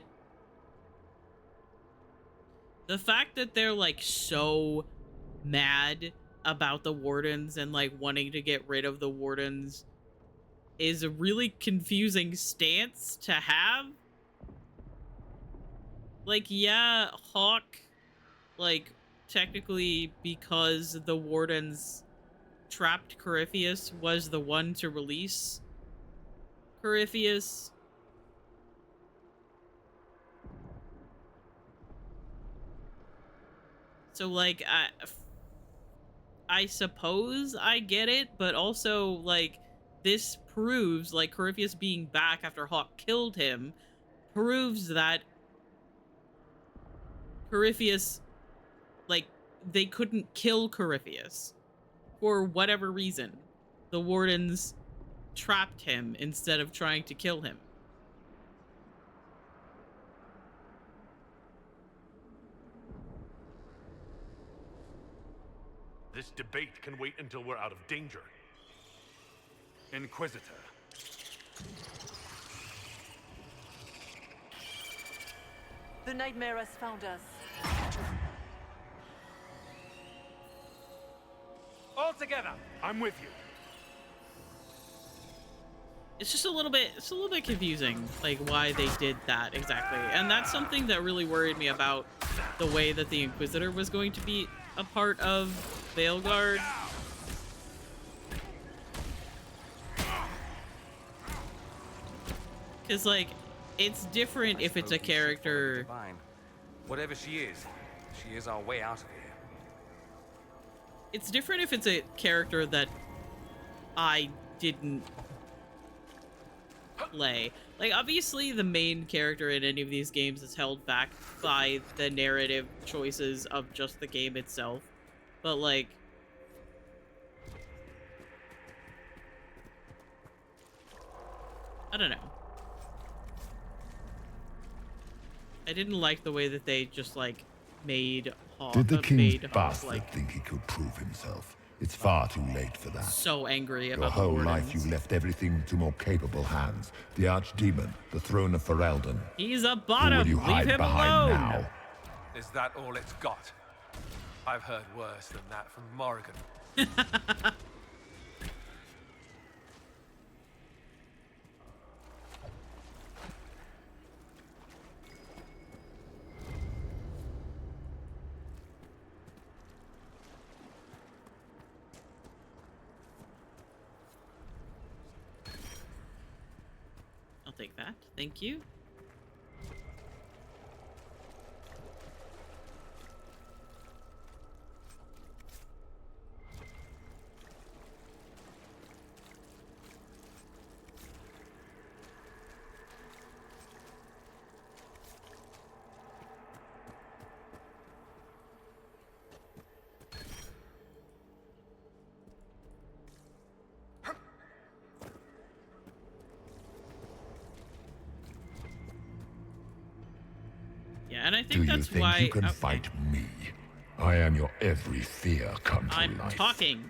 the fact that they're like so mad about the Wardens and like wanting to get rid of the Wardens is a really confusing stance to have. Like, yeah, Hawk, like, technically, because the Wardens trapped Corypheus, was the one to release Corypheus. So, like, I suppose I get it, but also, like, this proves, like, Corypheus being back after Hawk killed him, proves that Corypheus, like, they couldn't kill Corypheus for whatever reason. The Wardens trapped him instead of trying to kill him. This debate can wait until we're out of danger. Inquisitor. The nightmare has found us. All together. I'm with you. It's just a little bit confusing, like, why they did that exactly. And that's something that really worried me about the way that the Inquisitor was going to be a part of Veilguard. Because, like, it's different if it's a character... Whatever she is our way out of here. It's different if it's a character that I didn't play. Like, obviously, the main character in any of these games is held back by the narrative choices of just the game itself. But, like... I don't know. I didn't like the way that they just, like, made Hawk... Did the king's Hawk, bastard like, think he could prove himself? It's far too late for that. so angry Your about whole the life Wardens. you left everything to more capable hands. The Archdemon, the throne of Ferelden. He's a Who bottom! will you Leave hide him behind alone! now? Is that all it's got? I've heard worse than that from Morrigan. I'll take that. Thank you. Yeah, and I think Do you that's think why you can fight me? I think Do you that's think why you can fight me? I am your every fear come to I'm life. talking.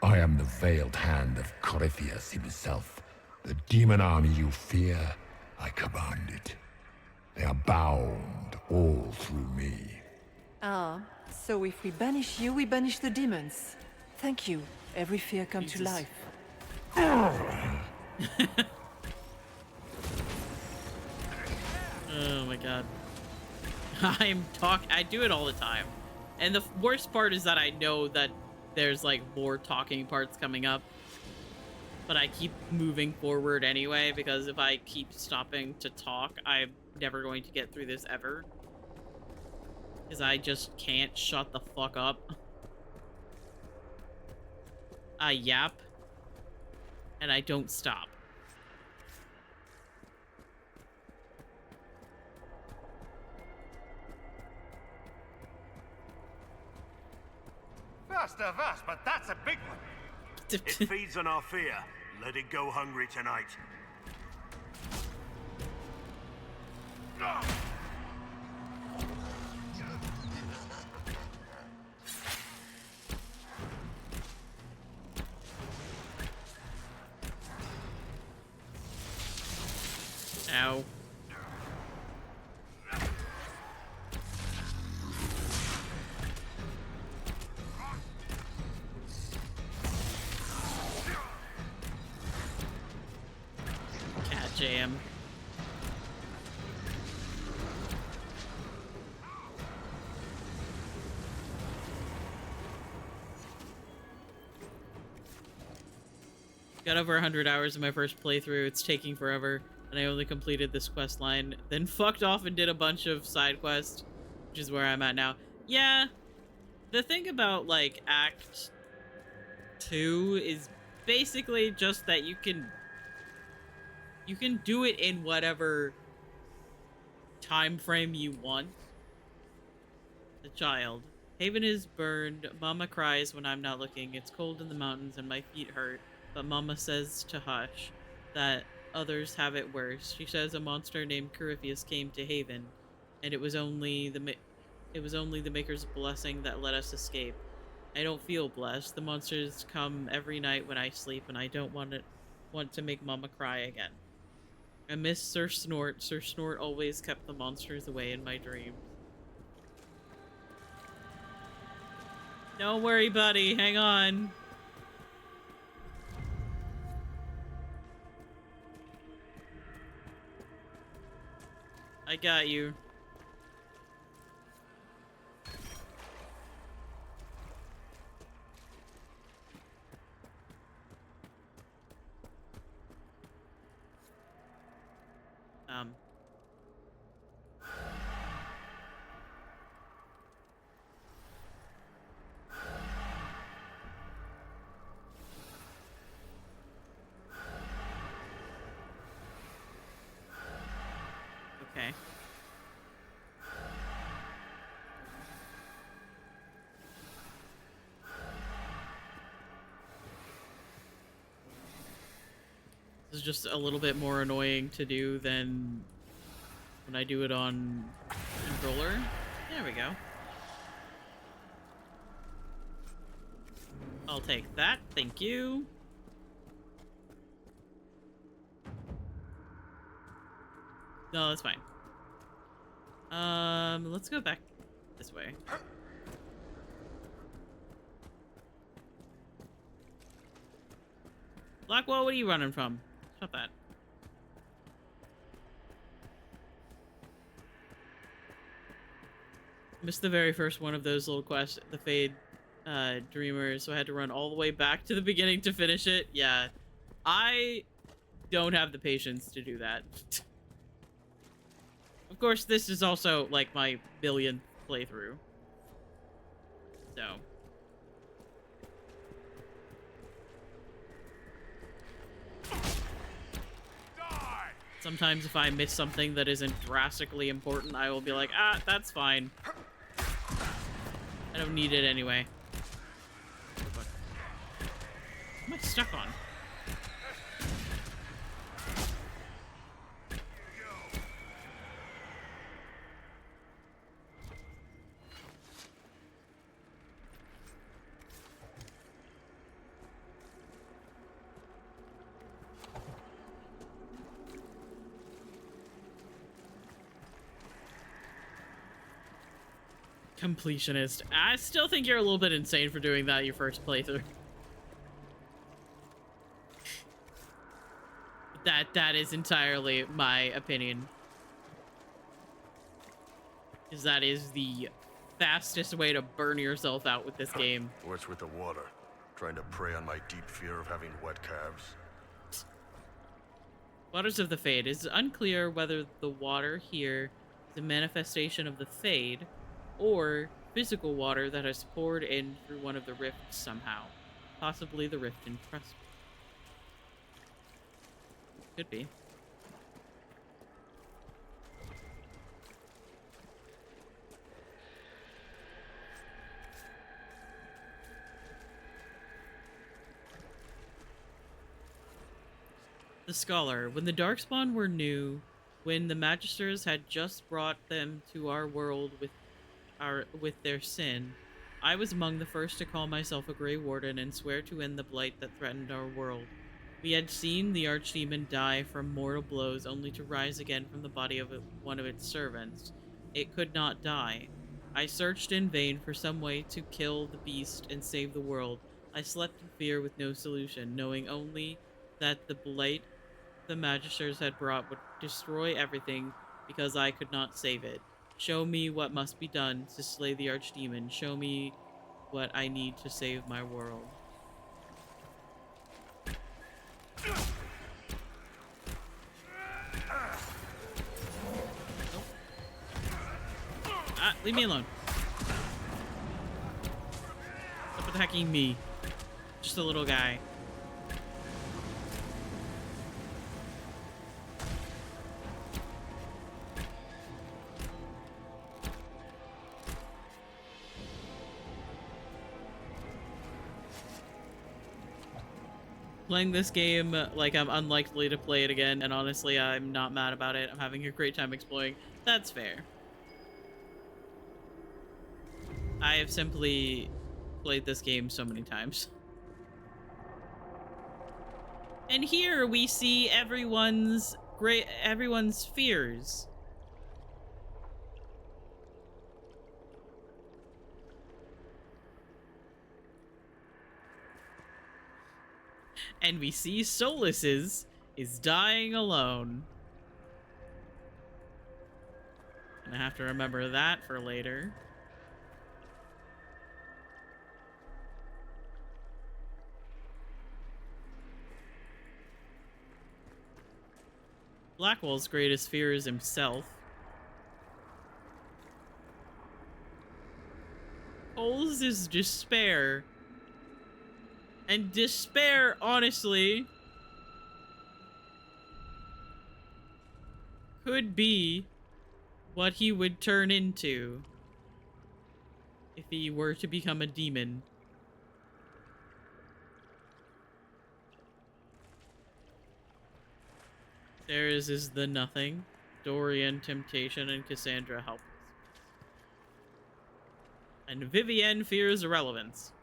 I am the veiled hand of Corypheus himself. The demon army you fear, I command it. They are bound all through me. Ah, so if we banish you, we banish the demons. Thank you. Every fear come to life. Oh my god. I do it all the time. And the worst part is that I know that there's like more talking parts coming up. But I keep moving forward anyway, because if I keep stopping to talk, I'm never going to get through this ever. Because I just can't shut the fuck up. I yap. And I don't stop. Vast of us, but that's a big one. It feeds on our fear. Let it go hungry tonight. Ow. Cat jam. Got over 100 hours in my first playthrough. It's taking forever, and I only completed this quest line, then fucked off and did a bunch of side quests, which is where I'm at now. Yeah, the thing about, like, Act 2 is basically just that you can do it in whatever time frame you want. The child. Haven is burned. Mama cries when I'm not looking. It's cold in the mountains and my feet hurt. But Mama says to hush, that others have it worse. She says a monster named Corypheus came to Haven, and it was only the Maker's blessing that let us escape. I don't feel blessed. The monsters come every night when I sleep, and I don't want to make Mama cry again. I miss Sir Snort. Sir Snort always kept the monsters away in my dreams. Don't worry, buddy. Hang on. I got you. Okay. This is just a little bit more annoying to do than when I do it on controller. There we go. I'll take that, thank you. No, that's fine. Let's go back this way. Blackwell, what are you running from? Stop that. Missed the very first one of those little quests, the Fade Dreamer, so I had to run all the way back to the beginning to finish it. Yeah, I don't have the patience to do that. Of course, this is also, like, my billionth playthrough. So. Sometimes if I miss something that isn't drastically important, I will be like, ah, that's fine. I don't need it anyway. What am I stuck on? Completionist. I still think you're a little bit insane for doing that your first playthrough. That is entirely my opinion. Because that is the fastest way to burn yourself out with this game. What's with the water? Trying to prey on my deep fear of having wet calves? Waters of the Fade. It's unclear whether the water here is a manifestation of the Fade or physical water that has poured in through one of the rifts somehow. Possibly the rift in Crest. Could be. The Scholar. When the Darkspawn were new, when the Magisters had just brought them to our world with their sin, I was among the first to call myself a Grey Warden and swear to end the blight that threatened our world. We had seen the Archdemon die from mortal blows only to rise again from the body of one of its servants. It could not die. I searched in vain for some way to kill the beast and save the world. I slept in fear with no solution, knowing only that the blight the Magisters had brought would destroy everything because I could not save it. Show me what must be done to slay the Archdemon. Show me what I need to save my world. Ah, leave me alone. Stop attacking me. Just a little guy. Playing this game like I'm unlikely to play it again, and honestly, I'm not mad about it. I'm having a great time exploring. That's fair. I have simply played this game so many times. And here we see everyone's fears. And we see Solus's is dying alone. And I have to remember that for later. Blackwell's greatest fear is himself. Cole's is despair. And despair, honestly, could be what he would turn into if he were to become a demon. Theirs is the nothing, Dorian temptation, and Cassandra helpless. And Vivienne fears irrelevance.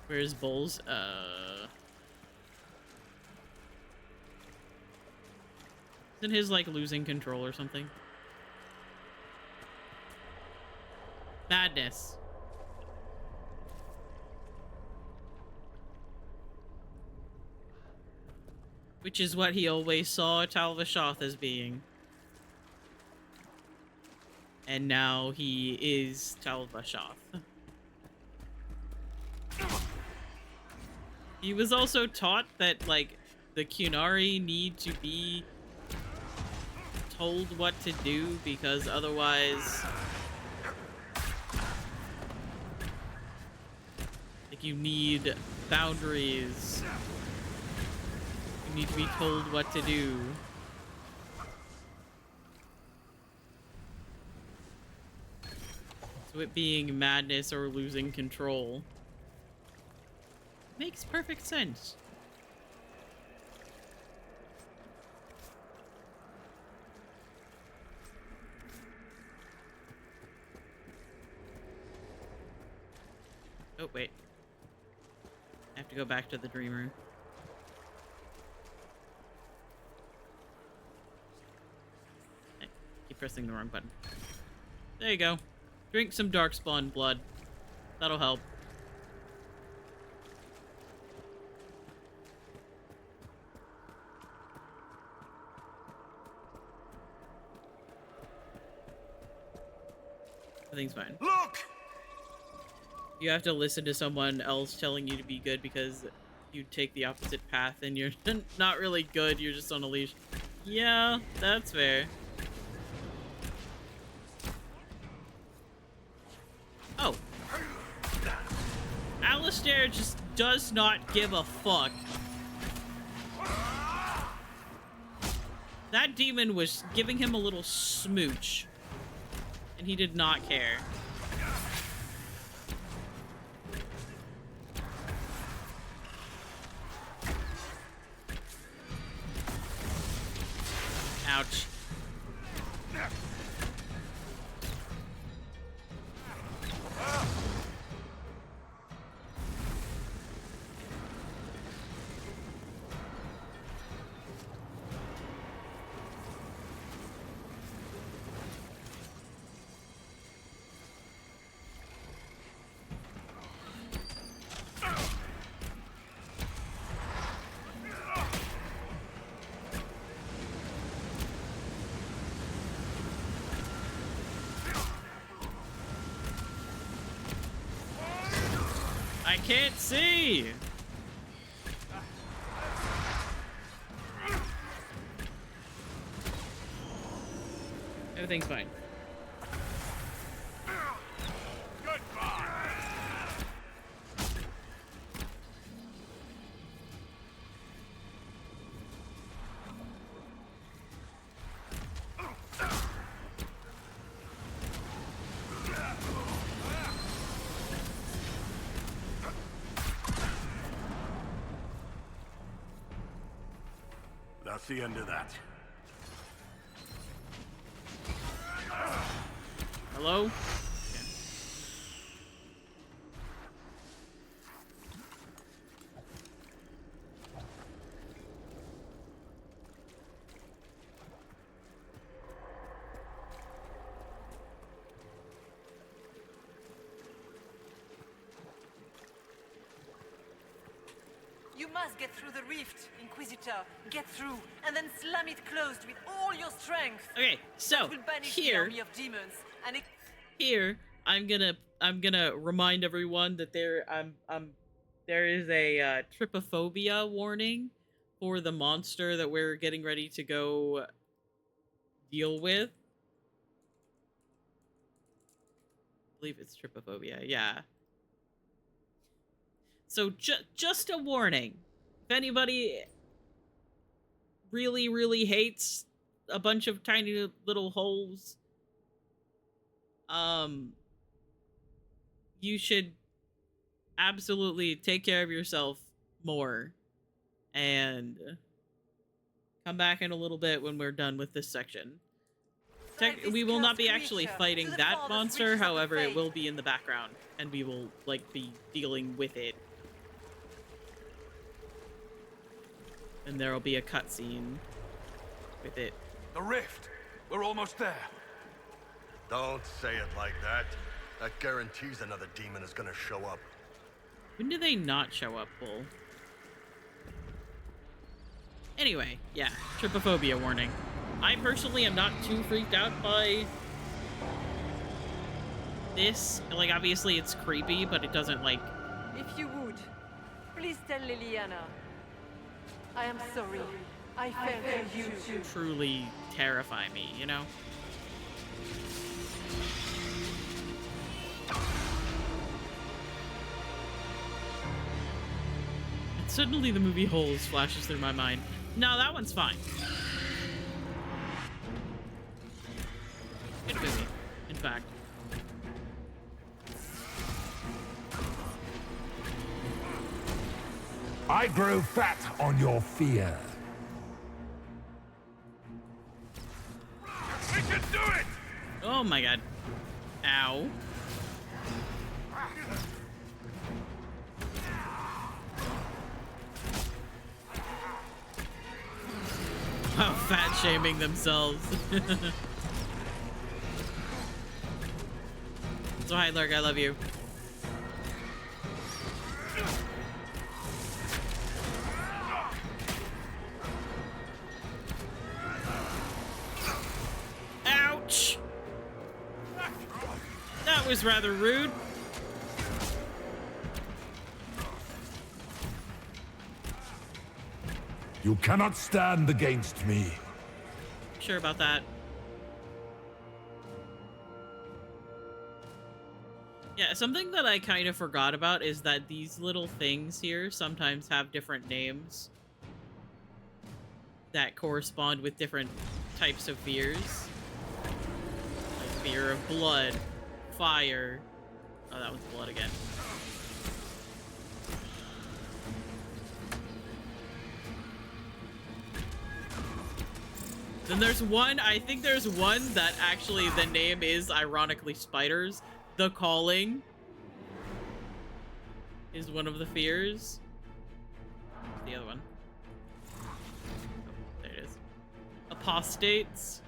Where's Bulls? Isn't his like losing control or something? Madness. Which is what he always saw Tal Vashoth as being. And now he is Tal Vashoth. He was also taught that, like, the Qunari need to be told what to do because otherwise... like, you need boundaries. You need to be told what to do. So it being madness or losing control makes perfect sense. Oh, wait. I have to go back to the dream room. I keep pressing the wrong button. There you go. Drink some Darkspawn blood. That'll help. Everything's fine. Look! You have to listen to someone else telling you to be good because you take the opposite path and you're not really good, you're just on a leash. Yeah, that's fair. Oh. Alistair just does not give a fuck. That demon was giving him a little smooch, and he did not care. Ouch. I can't see. Everything's fine. That's the end of that. Hello? You must get through the rift, Inquisitor. Get through, and then slam it closed with all your strength. Okay, so That will banish the here, army of demons, and it... here, I'm gonna remind everyone that there is a trypophobia warning for the monster that we're getting ready to go deal with. I believe it's trypophobia, yeah. So just a warning. If anybody really, really hates a bunch of tiny little holes, you should absolutely take care of yourself more and come back in a little bit when we're done with this section. We will not be actually fighting that monster, however, it will be in the background, and we will, like, be dealing with it. And there'll be a cutscene with it. The rift! We're almost there. Don't say it like that. That guarantees another demon is gonna show up. When do they not show up, Bull? Anyway, yeah, trypophobia warning. I personally am not too freaked out by this. Like, obviously it's creepy, but it doesn't, like... If you would, please tell Liliana. I am sorry. I fell for you too. Truly terrify me, you know? And suddenly the movie Holes flashes through my mind. No, that one's fine. Good movie, in fact. I grow fat on your fear. We can do it! Oh my god. Ow. Wow, fat shaming themselves. So hi, Lurk, I love you. Ouch! was rather rude. You cannot stand against me. Sure about that. Yeah, something that I kind of forgot about is that these little things here sometimes have different names that correspond with different types of fears. Like fear of blood, fire. Oh, that one's blood again. Then there's one, I think there's one that actually the name is ironically spiders. The Calling is one of the fears. The other one. Oh, there it is. Apostates.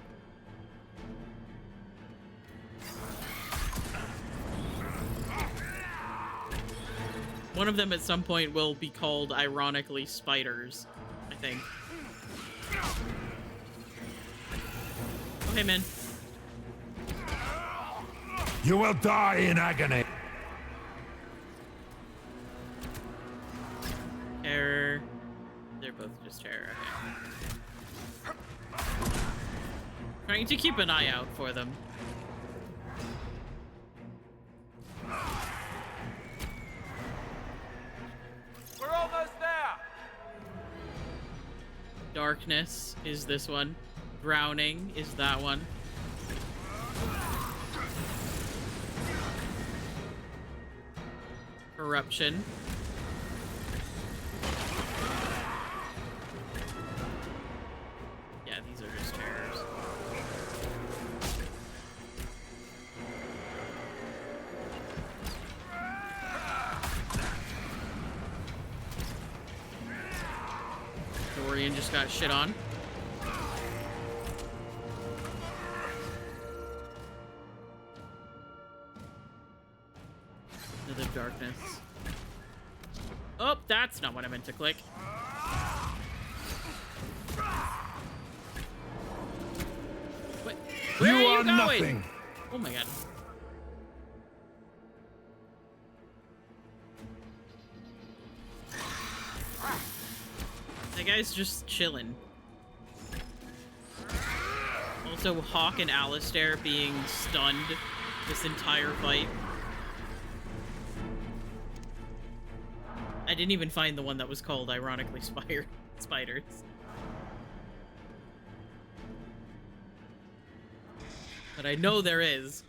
One of them at some point will be called ironically spiders, I think. Oh, hey, man. You will die in agony. Terror. They're both just terror. Okay. Trying to keep an eye out for them. We're almost there. Darkness is this one. Drowning is that one. Corruption. Yeah, these are just terrors. Dorian just got shit on. Another darkness. Oh, that's not what I meant to click. Wait, where are you going? Nothing. Oh my god. That guy's just chilling. Also, Hawk and Alistair being stunned this entire fight. I didn't even find the one that was called, ironically, spiders. But I know there is.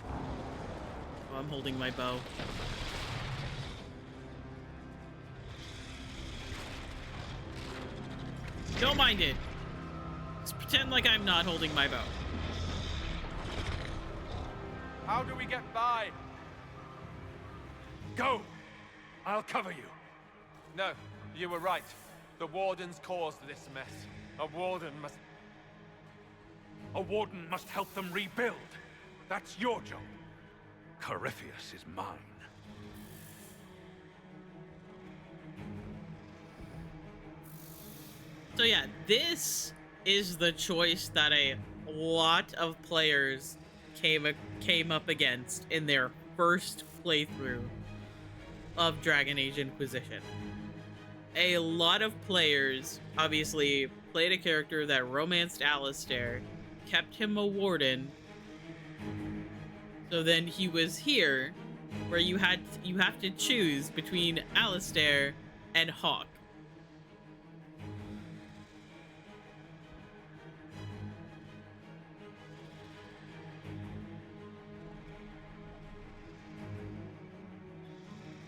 Oh, I'm holding my bow. Don't mind it. Just pretend like I'm not holding my bow. How do we get by? Go! I'll cover you. No, you were right. The Wardens caused this mess. A Warden must help them rebuild. That's your job. Corypheus is mine. So yeah, this is the choice that a lot of players came up against in their first playthrough of Dragon Age Inquisition. A lot of players obviously played a character that romanced Alistair, kept him a warden, so then he was here, where you have to choose between Alistair and Hawk.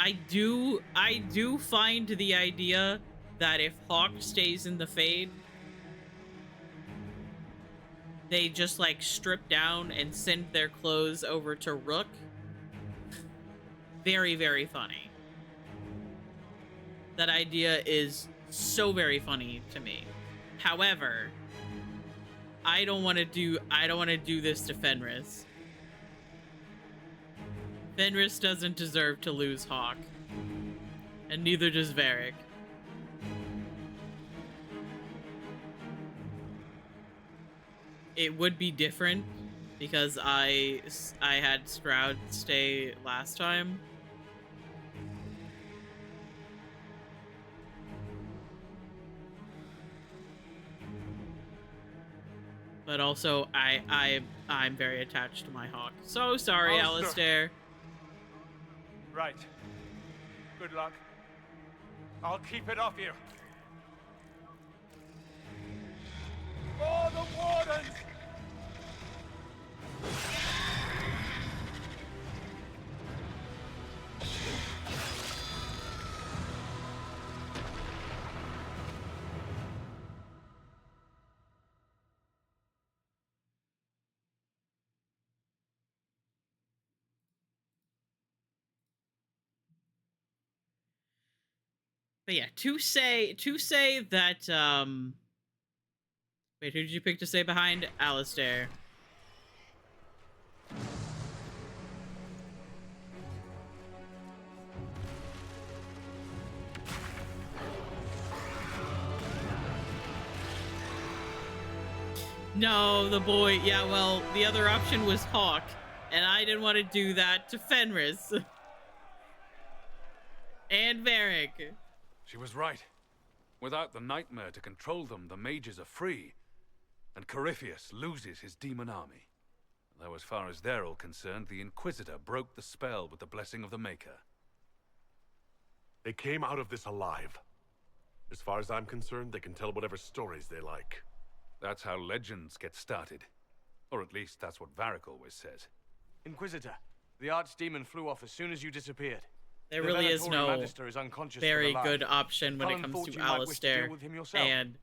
I do find the idea that if Hawk stays in the Fade, they just like strip down and send their clothes over to Rook. Very, very funny. That idea is so very funny to me. However, I don't want to do this to Fenris. Fenris doesn't deserve to lose Hawk. And neither does Varric. It would be different because I had Stroud stay last time. But also, I'm very attached to my hawk. So sorry, Alistair. Right. Good luck. I'll keep it off you. For the Wardens! But yeah, to say that wait, who did you pick to stay behind? Alistair. No, the boy. Yeah, well, the other option was Hawk, and I didn't want to do that to Fenris. And Varric. She was right. Without the nightmare to control them, the mages are free, and Corypheus loses his demon army. Though as far as they're all concerned, the Inquisitor broke the spell with the blessing of the Maker. They came out of this alive. As far as I'm concerned, they can tell whatever stories they like. That's how legends get started. Or at least that's what Varric always says. Inquisitor, the archdemon flew off as soon as you disappeared. There really is no very good option when it comes to Alistair and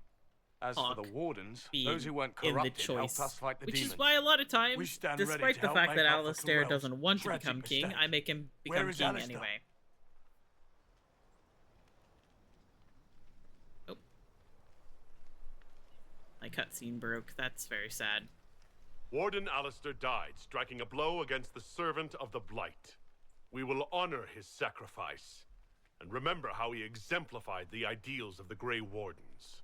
as Hawk for the Wardens, being those who weren't in the corrupted choice, helped us fight the which demons. is why a lot of times, We stand ready despite to the help fact make that up for Alistair Cruel's doesn't want to tragic become king, mistake. I make him Where become is king Alistair? anyway. Oh. My cutscene broke. That's very sad. Warden Alistair died, striking a blow against the servant of the Blight. We will honor his sacrifice, and remember how he exemplified the ideals of the Grey Wardens,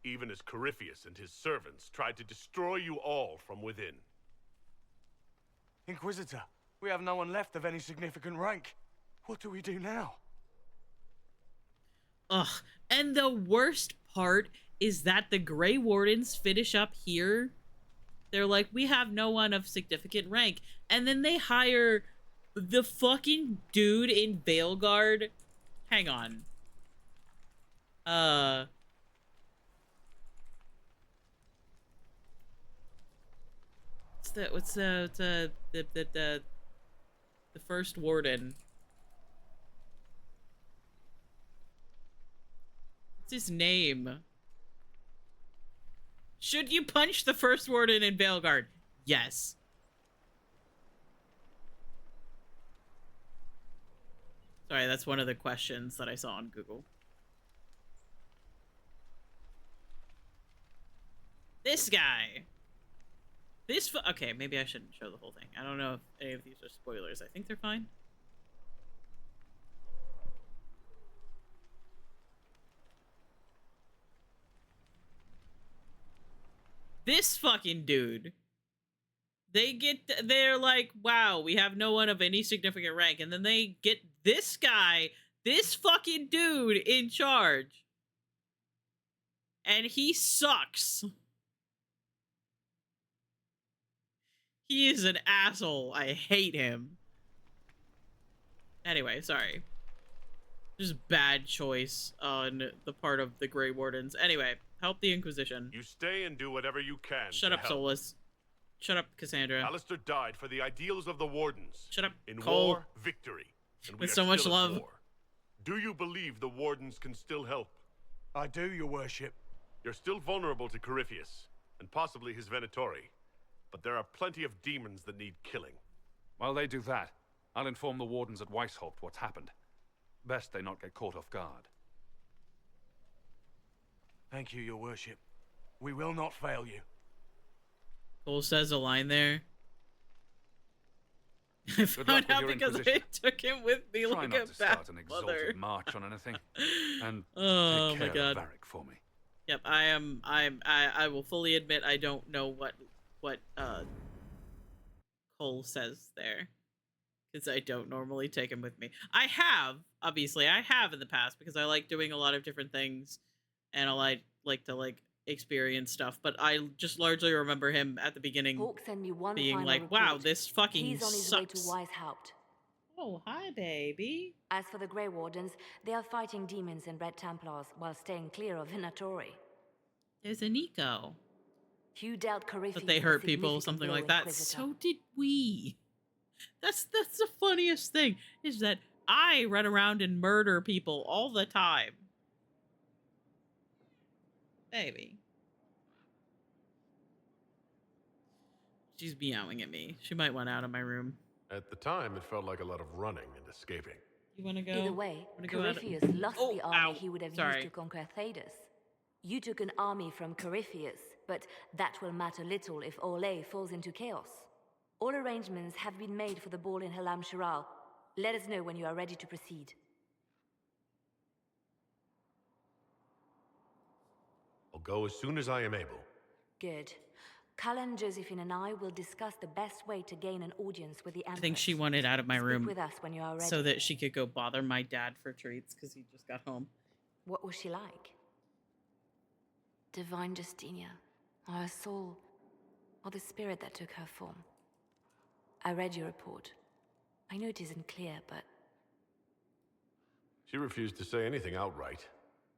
even as Corypheus and his servants tried to destroy you all from within. Inquisitor, we have no one left of any significant rank. What do we do now? Ugh. And the worst part is that the Grey Wardens finish up here. They're like, we have no one of significant rank. And then they hire the fucking dude in Veilguard. Hang on. What's the first warden? What's his name? Should you punch the first warden in Veilguard? Yes. Sorry, that's one of the questions that I saw on Google. This guy. Okay, maybe I shouldn't show the whole thing. I don't know if any of these are spoilers. I think they're fine. This fucking dude. They're like, wow, we have no one of any significant rank. And then they get this guy, this fucking dude in charge. And he sucks. He is an asshole. I hate him. Anyway, sorry. Just bad choice on the part of the Grey Wardens. Anyway, help the Inquisition. You stay and do whatever you can. Shut up, Solus. Shut up, Cassandra. Alistair died for the ideals of the Wardens. Shut up, In Cole. war, victory. And With we so are much still at love. war. Do you believe the Wardens can still help? I do, your worship. You're still vulnerable to Corypheus, and possibly his Venatori. But there are plenty of demons that need killing. While they do that, I'll inform the Wardens at Weishaupt what's happened. Best they not get caught off guard. Thank you, your worship. We will not fail you. Cole says a line there. I found out because I took him with me Try like not a to start an bad exalted mother. march on anything. And Oh take my care god. of Varric for me. Yep, I will fully admit I don't know what Cole says there. Because I don't normally take him with me. I have in the past because I like doing a lot of different things and I like to experience stuff, but I just largely remember him at the beginning Hawk sent me one being final like, report. wow, this fucking He's on his sucks. way to Weishaupt. Oh, hi, baby. As for the Grey Wardens, they are fighting demons and Red Templars while staying clear of Venatori. There's a Nico. Hugh dealt Corypheus But they hurt a people, significant something blow, like that. Inquisitor. So did we. That's the funniest thing, is that I run around and murder people all the time. Baby. She's meowing at me. She might want out of my room. At the time, it felt like a lot of running and escaping. You want to go? Either way, go Corypheus lost the army he would have used to conquer Thedas. You took an army from Corypheus, but that will matter little if Orlais falls into chaos. All arrangements have been made for the ball in Halam Shiral. Let us know when you are ready to proceed. I'll go as soon as I am able. Good. Cullen, Josephine, and I will discuss the best way to gain an audience with the Empress. I think she wanted out of my Speak room with us when you are ready. so that she could go bother my dad for treats because he just got home. What was she like? Divine Justinia, or her soul, or the spirit that took her form. I read your report. I know it isn't clear, but... She refused to say anything outright.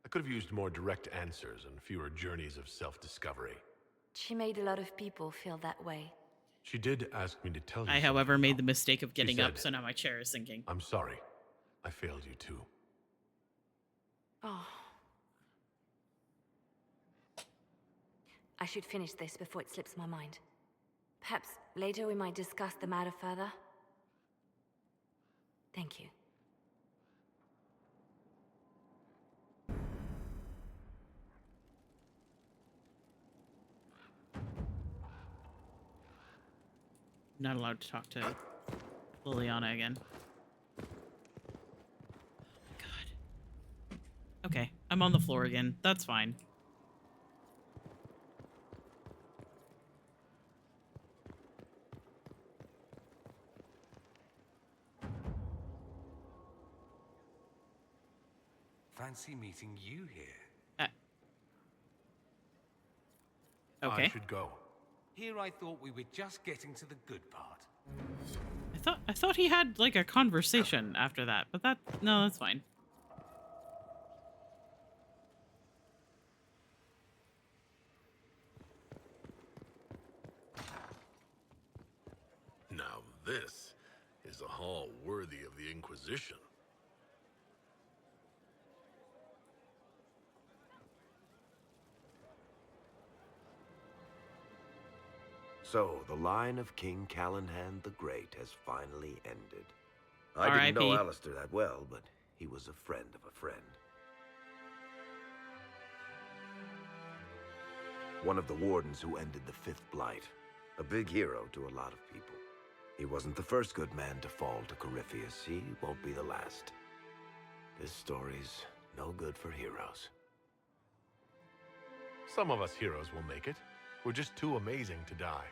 I could have used more direct answers and fewer journeys of self-discovery. She made a lot of people feel that way. She did ask me to tell you. I, however, made the mistake of getting up, said, so now my chair is sinking. I'm sorry. I failed you too. Oh. I should finish this before it slips my mind. Perhaps later we might discuss the matter further. Thank you. I'm not allowed to talk to Liliana again. Oh my god. Okay, I'm on the floor again. That's fine. Fancy meeting you here. Okay. I should go. Here I thought we were just getting to the good part. I thought he had like a conversation after that, but no, that's fine. Now this is a hall worthy of the Inquisition. So, the line of King Callahan the Great has finally ended. I didn't know Alistair that well, but he was a friend of a friend. One of the wardens who ended the Fifth Blight. A big hero to a lot of people. He wasn't the first good man to fall to Corypheus. He won't be the last. This story's no good for heroes. Some of us heroes will make it. We're just too amazing to die.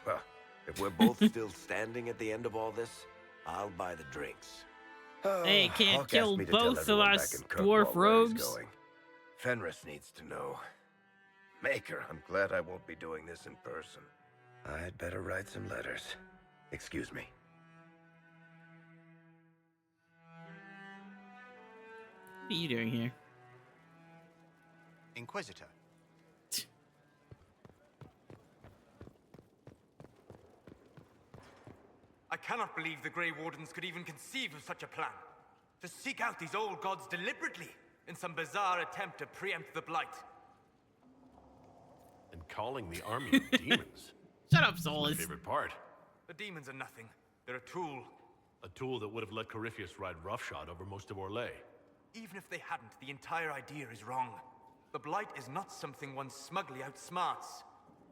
Well, if we're both still standing at the end of all this, I'll buy the drinks. They can't Hawk kill asked me to tell both of everyone us, back in Kirkwall dwarf where he's rogues. going. Fenris needs to know. Maker, I'm glad I won't be doing this in person. I'd better write some letters. Excuse me. What are you doing here? Inquisitor. I cannot believe the Grey Wardens could even conceive of such a plan. To seek out these old gods deliberately in some bizarre attempt to preempt the Blight. And calling the army of demons. Shut up, That's Solus. my favorite part. The demons are nothing. They're a tool. A tool that would have let Corypheus ride roughshod over most of Orlais. Even if they hadn't, the entire idea is wrong. The Blight is not something one smugly outsmarts.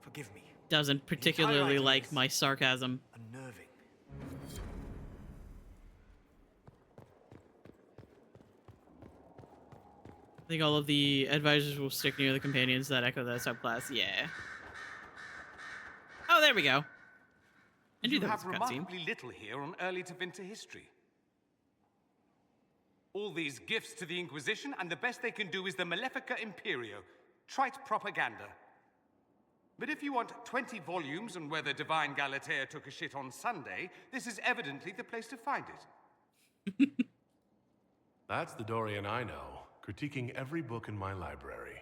Forgive me. Doesn't particularly like my sarcasm. Unnerving. I think all of the advisors will stick near the companions that echo that subclass. Yeah. Oh, there we go. I knew you that have was a cutscene. remarkably little here on early Tevinter history. All these gifts to the Inquisition, and the best they can do is the Malefica Imperio. Trite propaganda. But if you want 20 volumes on whether Divine Galatea took a shit on Sunday, this is evidently the place to find it. That's the Dorian I know, critiquing every book in my library.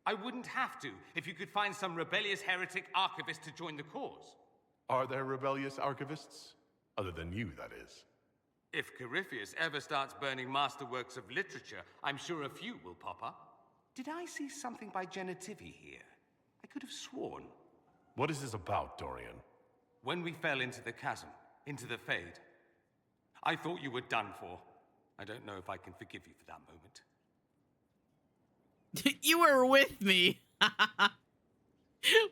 I wouldn't have to if you could find some rebellious heretic archivist to join the cause. Are there rebellious archivists? Other than you, that is. If Corypheus ever starts burning masterworks of literature, I'm sure a few will pop up. Did I see something by Genitivi here? I could have sworn. What is this about, Dorian? When we fell into the chasm, into the Fade, I thought you were done for. I don't know if I can forgive you for that moment. You were with me.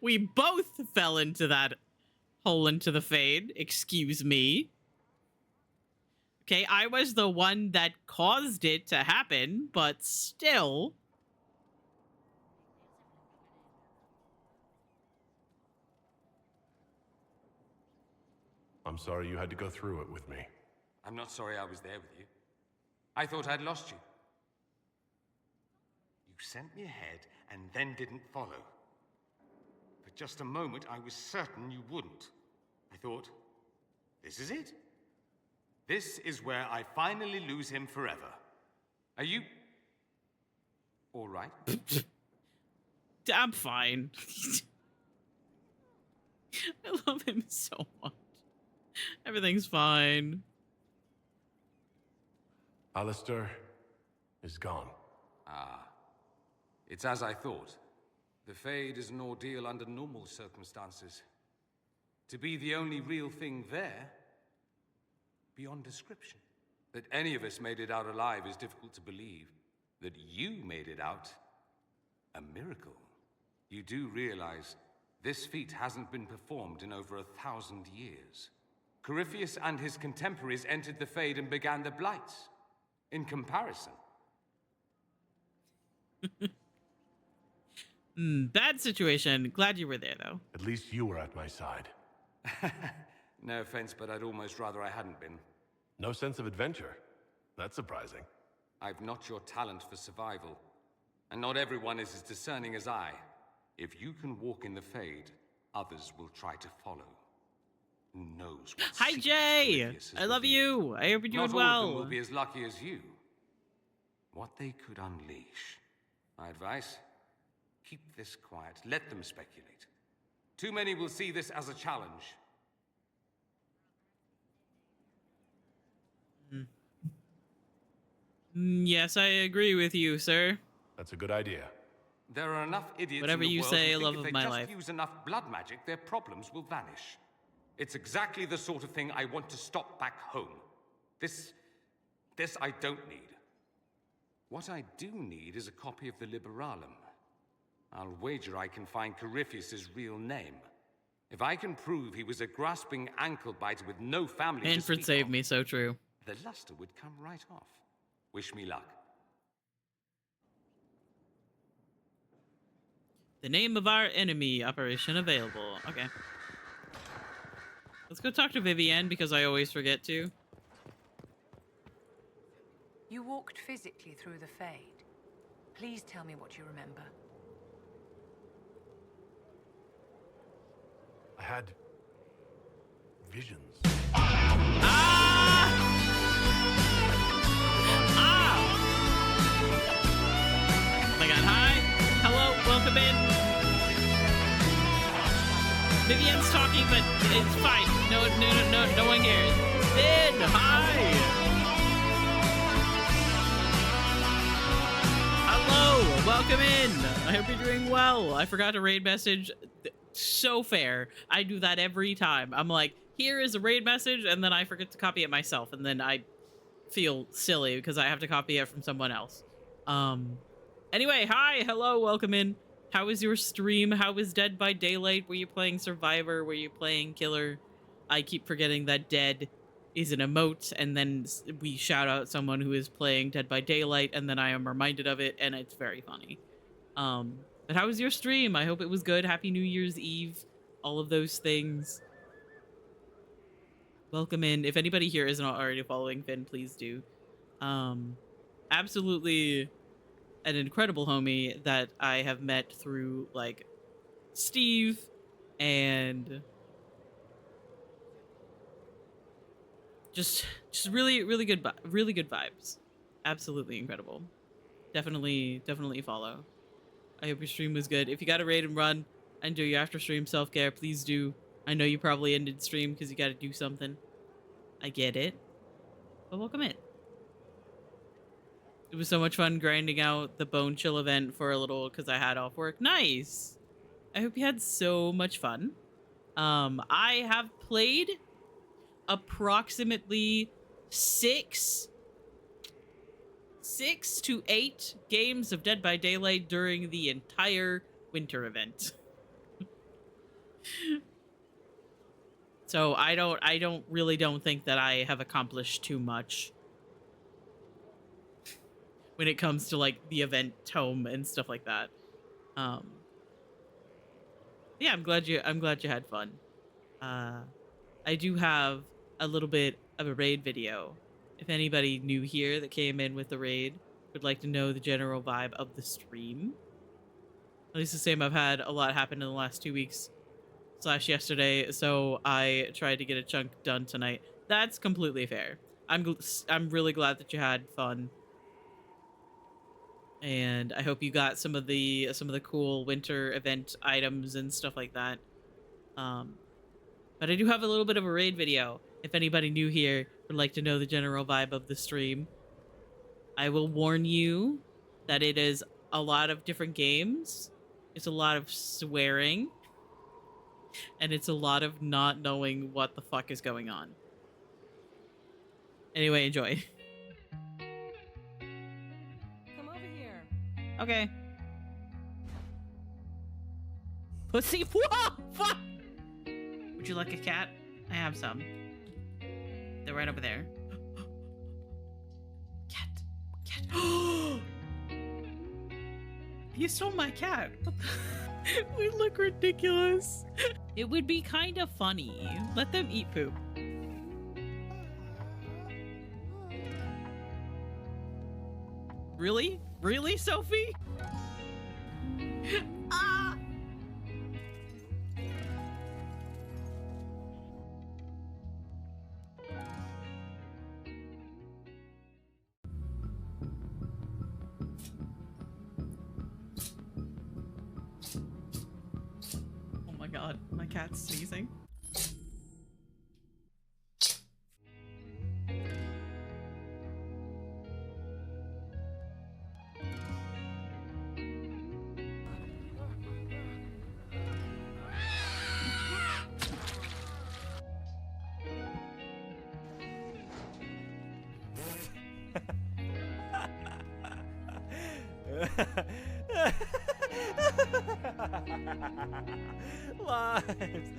We both fell into that hole into the Fade. Excuse me. Okay, I was the one that caused it to happen, but still. I'm sorry you had to go through it with me. I'm not sorry I was there with you. I thought I'd lost you. You sent me ahead and then didn't follow. For just a moment, I was certain you wouldn't. I thought, this is it. This is where I finally lose him forever. Are you all right? I'm fine. I love him so much. Everything's fine. Alistair is gone. Ah. It's as I thought. The Fade is an ordeal under normal circumstances. To be the only real thing there, beyond description. That any of us made it out alive is difficult to believe. That you made it out, a miracle. You do realize this feat hasn't been performed in over 1,000 years. Corypheus and his contemporaries entered the Fade and began the Blights. In comparison. Bad situation. Glad you were there, though. At least you were at my side. No offense, but I'd almost rather I hadn't been. No sense of adventure. That's surprising. I've not your talent for survival. And not everyone is as discerning as I. If you can walk in the Fade, others will try to follow. Who knows what Hi, Jay! I love you! I hope you're doing well. Not all of them will be as lucky as you. What they could unleash. My advice? Keep this quiet. Let them speculate. Too many will see this as a challenge. Yes, I agree with you, sir. That's a good idea. There are enough idiots Whatever in the you world say, who think love if of they my just life. use enough blood magic, their problems will vanish. It's exactly the sort of thing I want to stop back home. This I don't need. What I do need is a copy of the Liberalum. I'll wager I can find Corypheus' real name. If I can prove he was a grasping ankle-biter with no family to Manfred speak saved of, me, so true. the luster would come right off. Wish me luck. The name of our enemy, operation available. Okay. Let's go talk to Vivienne, because I always forget to. You walked physically through the Fade. Please tell me what you remember. I had visions. Oh my god, hi! Hello, welcome in! Vivienne's talking, but it's fine. No one cares. Vin, hi! Hello, welcome in! I hope you're doing well. I forgot to raid message. So fair. I do that every time. I'm like, here is a raid message, and then I forget to copy it myself, and then I feel silly because I have to copy it from someone else. Anyway, hi, hello, welcome in. How was your stream? How was Dead by Daylight? Were you playing Survivor? Were you playing Killer? I keep forgetting that Dead is an emote, and then we shout out someone who is playing Dead by Daylight, and then I am reminded of it, and it's very funny. But how was your stream? I hope it was good. Happy New Year's Eve. All of those things. Welcome in. If anybody here isn't already following Finn, please do. Absolutely an incredible homie that I have met through like Steve and just really good vibes. Absolutely incredible. Definitely follow. I hope your stream was good. If you got to raid and run and do your after stream self-care, please do. I know you probably ended stream because you got to do something. I get it. But welcome in. It was so much fun grinding out the Bone Chill event for a little because I had off work. Nice. I hope you had so much fun. I have played approximately 6 to 8 games of Dead by Daylight during the entire winter event. So I really don't think that I have accomplished too much when it comes to like the event tome and stuff like that. Yeah, I'm glad you had fun. I do have a little bit of a raid video. If anybody new here that came in with the raid would like to know the general vibe of the stream. At least the same, I've had a lot happen in the last 2 weeks / yesterday, so I tried to get a chunk done tonight. That's completely fair. I'm really glad that you had fun. And I hope you got some of the cool winter event items and stuff like that. But I do have a little bit of a raid video. If anybody new here would like to know the general vibe of the stream, I will warn you that it is a lot of different games. It's a lot of swearing. And it's a lot of not knowing what the fuck is going on. Anyway, enjoy. Come over here. Okay. Pussy. Whoa! Fuck! Would you like a cat? I have some. They're right over there. Cat. You stole my cat. We look ridiculous. It would be kind of funny. Let them eat poop. Really? Really, Sophie? Ah! Oh my god, my cat's sneezing. Lives.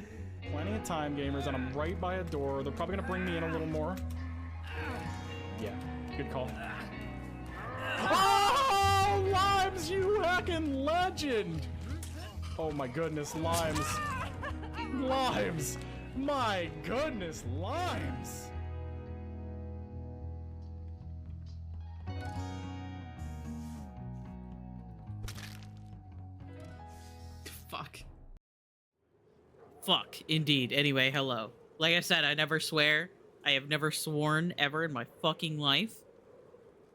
Plenty of time, gamers, and I'm right by a door. They're probably gonna bring me in a little more. Yeah, good call. Oh, Limes, you heckin' legend! Oh my goodness, Limes. Limes! My goodness, Limes! Fuck, indeed. Anyway, hello. Like I said, I never swear. I have never sworn ever in my fucking life.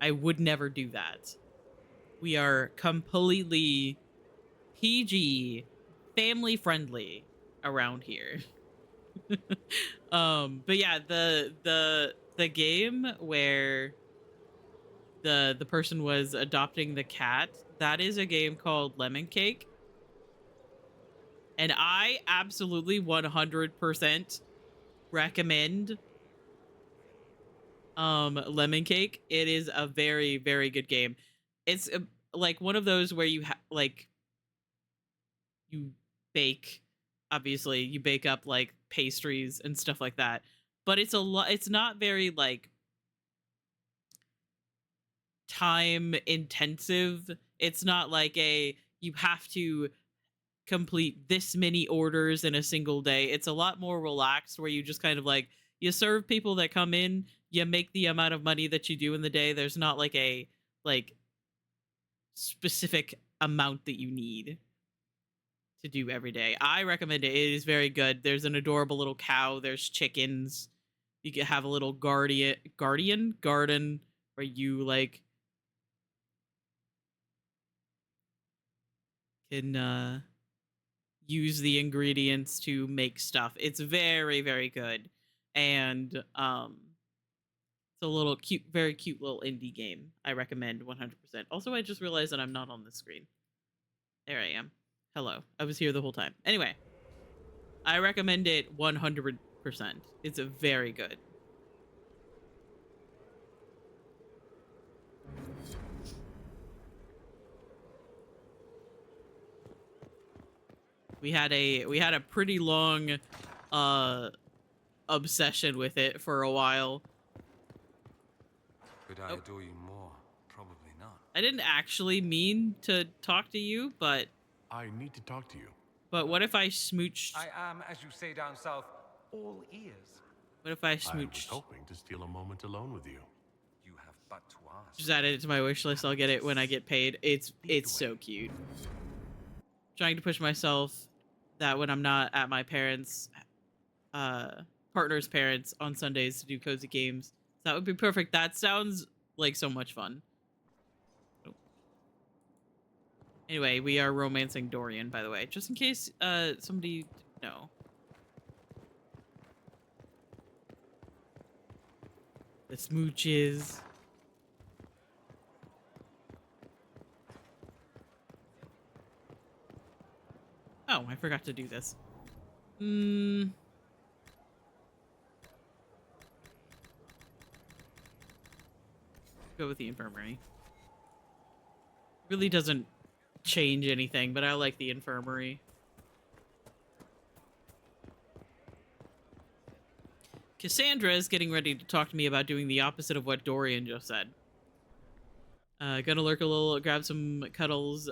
I would never do that. We are completely PG, family friendly around here. But yeah, the game where the person was adopting the cat, that is a game called Lemon Cake. And I absolutely 100% recommend Lemon Cake. It is a very, very good game. It's like one of those where you you bake, obviously you bake up like pastries and stuff like that, but it's not very like time intensive. It's not like you have to complete this many orders in a single day. It's a lot more relaxed where you just kind of like, You serve people that come in, you make the amount of money that you do in the day. There's not like a specific amount that you need to do every day. I recommend it. It is very good. There's an adorable little cow. There's chickens. You can have a little garden where you like can use the ingredients to make stuff. It's very, very good. And it's a little cute, very cute little indie game. I recommend 100%. Also, I just realized that I'm not on the screen. There I am. Hello. I was here the whole time. Anyway, I recommend it 100%. It's a very good. We had a pretty long obsession with it for a while. Could I adore you more? Probably not. I didn't actually mean to talk to you, but I need to talk to you. But what if I smooched? I am, as you say down south, all ears. What if I I was smooched? hoping to steal a moment alone with you. You have but to ask. Just add it to my wish list. I'll get it when I get paid. It's so cute. Trying to push myself that when I'm not at my parents' partner's parents on Sundays to do cozy games. That would be perfect. That sounds like so much fun. Oh. Anyway, we are romancing Dorian, by the way, just in case somebody no. The smooches. Oh, I forgot to do this. Go with the infirmary. Really doesn't change anything, but I like the infirmary. Cassandra is getting ready to talk to me about doing the opposite of what Dorian just said. Gonna lurk a little, grab some cuddles,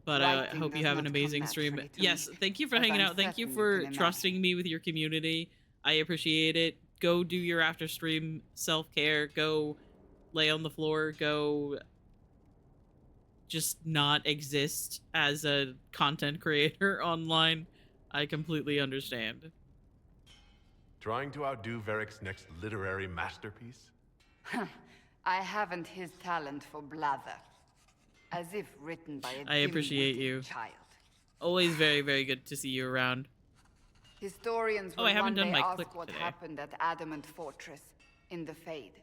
but I hope you have an amazing stream. Yes, thank you for hanging out. Thank you for trusting me with your community. I appreciate it. Go do your after stream self-care. Go lay on the floor. Go just not exist as a content creator online. I completely understand. Trying to outdo Varric's next literary masterpiece? I haven't his talent for blather. As if written by a I appreciate you. child. Always very, very good to see you around. Historians will I haven't done one day my ask click what today. happened at Adamant Fortress in the Fade.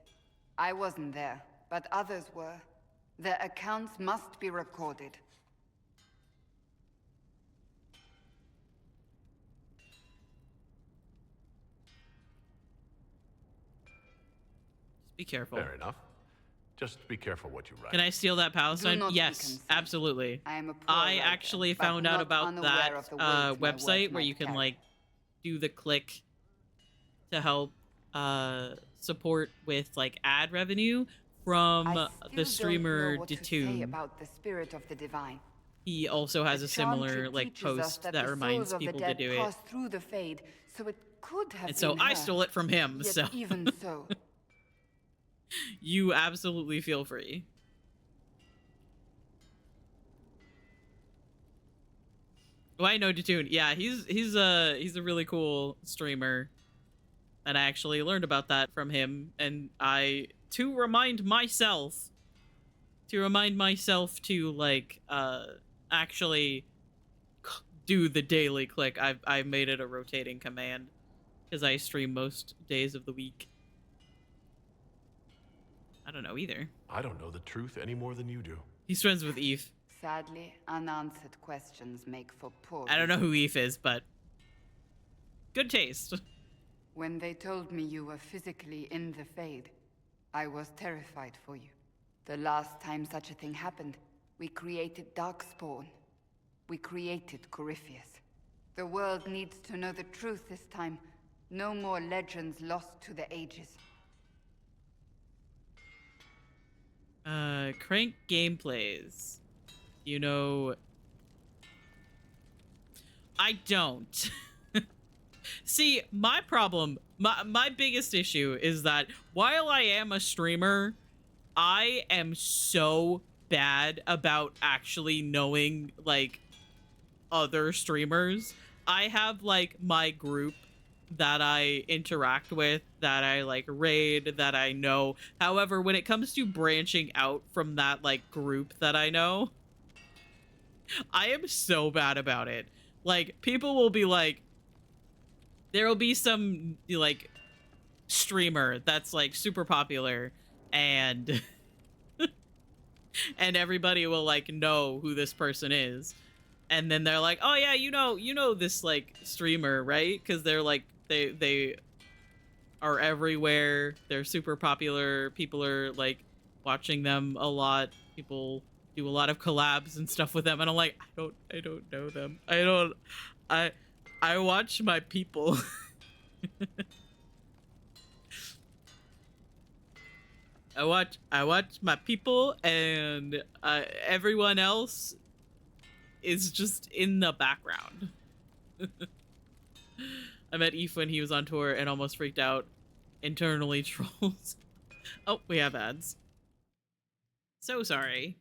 I wasn't there, but others were. Their accounts must be recorded. Just be careful. Fair enough. Just be careful what you write. Can I steal that Palestine? not be Yes, concerned. absolutely. I am a poor I writer, actually but found out not about unaware that of the weight my website work where might you can carry. like do the click to help support with like ad revenue from I the still streamer don't know what to say Detune. about the spirit of the divine. He also has The a similar chant like teaches us post that that the reminds souls of the people to dead do it. pass through the Fade, so it could have And so been I her. stole it from him, Yet so even so, you absolutely feel free. Oh, I know Detune. Yeah, he's a really cool streamer. And I actually learned about that from him, and to remind myself to like actually do the daily click. I've made it a rotating command because I stream most days of the week. I don't know either. I don't know the truth any more than you do. He's friends with Eve. sadly, unanswered questions make for poor. I don't know who Eve is, but good taste. When they told me you were physically in the Fade, I was terrified for you. The last time such a thing happened, we created Darkspawn. We created Corypheus. The world needs to know the truth this time. No more legends lost to the ages. Crank gameplays. You know... I don't. See, my problem My biggest issue is that while I am a streamer, I am so bad about actually knowing like other streamers. I have like my group that I interact with, that I like raid, that I know. However, when it comes to branching out from that like group that I know, I am so bad about it. Like, people will be like, there'll be some like streamer that's like super popular, and and everybody will like know who this person is, and then they're like, oh yeah, you know this like streamer, right? Because they're like they are everywhere, they're super popular, people are like watching them a lot, people do a lot of collabs and stuff with them, and I'm like, I don't know them, I watch my people. I watch my people, and everyone else is just in the background. I met Eve when he was on tour and almost freaked out. Internally trolls. Oh, we have ads. So sorry.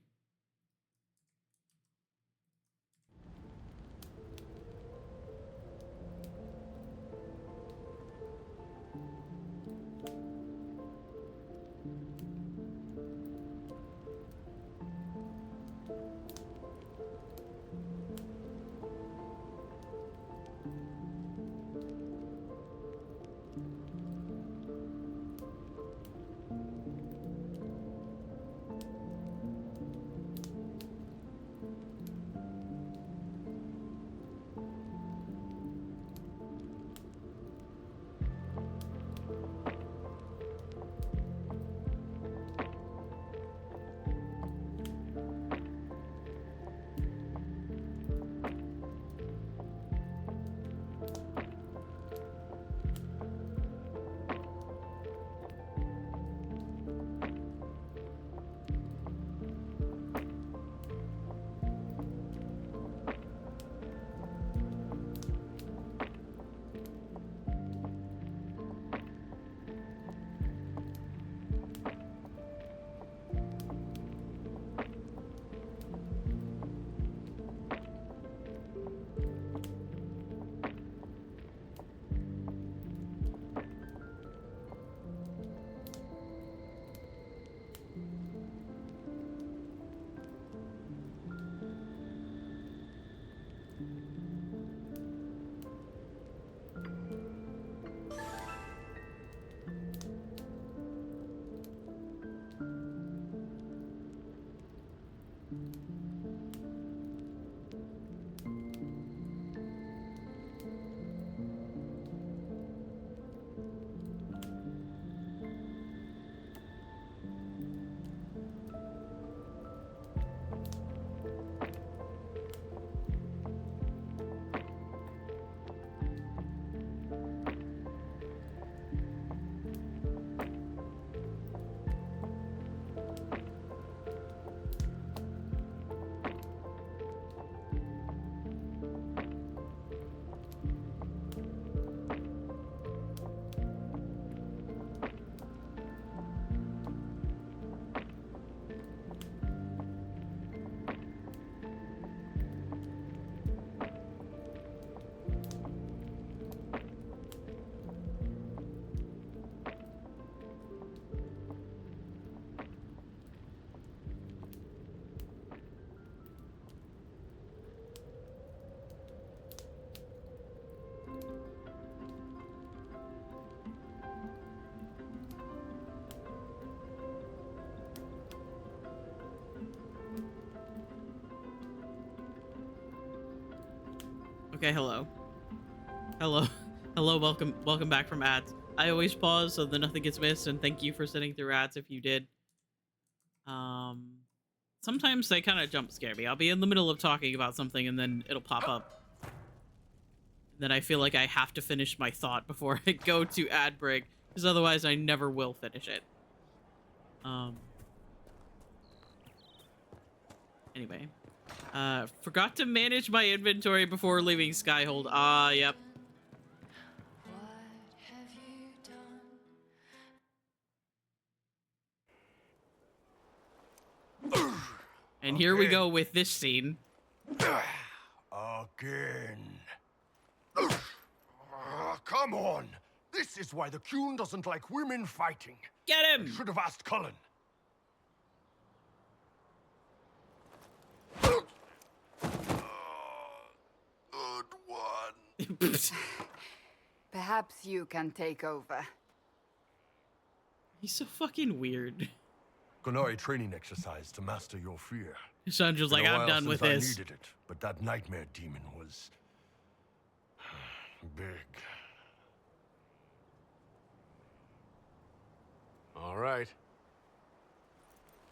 Okay, hello. Hello. Hello, welcome back from ads. I always pause so that nothing gets missed, and thank you for sitting through ads if you did. Sometimes they kind of jump scare me. I'll be in the middle of talking about something and then it'll pop up. Then I feel like I have to finish my thought before I go to ad break, because otherwise I never will finish it. Anyway. Forgot to manage my inventory before leaving Skyhold. Ah, yep. And here we go with this scene. Again. Come on. This is why the Qun doesn't like women fighting. Get him! You should have asked Cullen. Good one. Perhaps you can take over. He's so fucking weird. Kunai training exercise to master your fear. Sandra's like, I'm done with this. I needed it, but that nightmare demon was big. All right.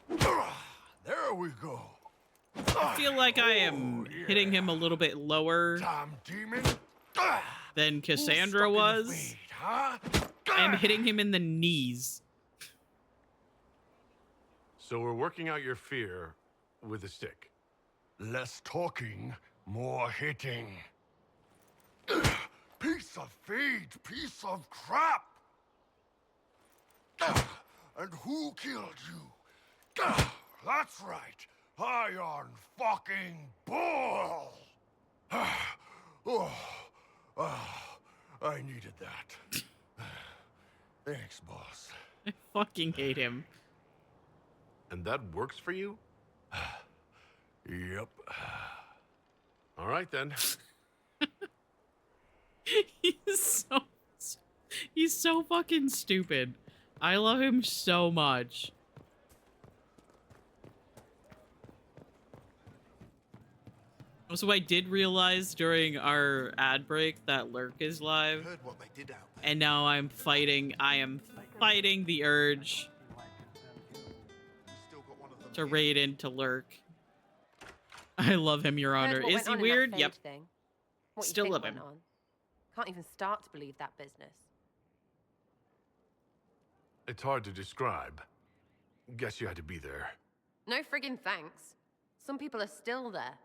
There we go. I feel like I am hitting him a little bit lower than Cassandra was. I'm hitting him in the knees. So we're working out your fear with a stick. Less talking, more hitting. Piece of feed, piece of crap. And who killed you? That's right, Iron fucking Bull. I needed that. Thanks, boss. I fucking hate him. And that works for you? Yep. All right, then. He's so fucking stupid. I love him so much. Also, I did realize during our ad break that Lurk is live. Heard what they did out there. And now I am fighting the urge to raid into Lurk. I love him, Your Honor. Is he weird? Yep. Still love him. Can't even start to believe that business. It's hard to describe. Guess you had to be there. No friggin' thanks. Some people are still there.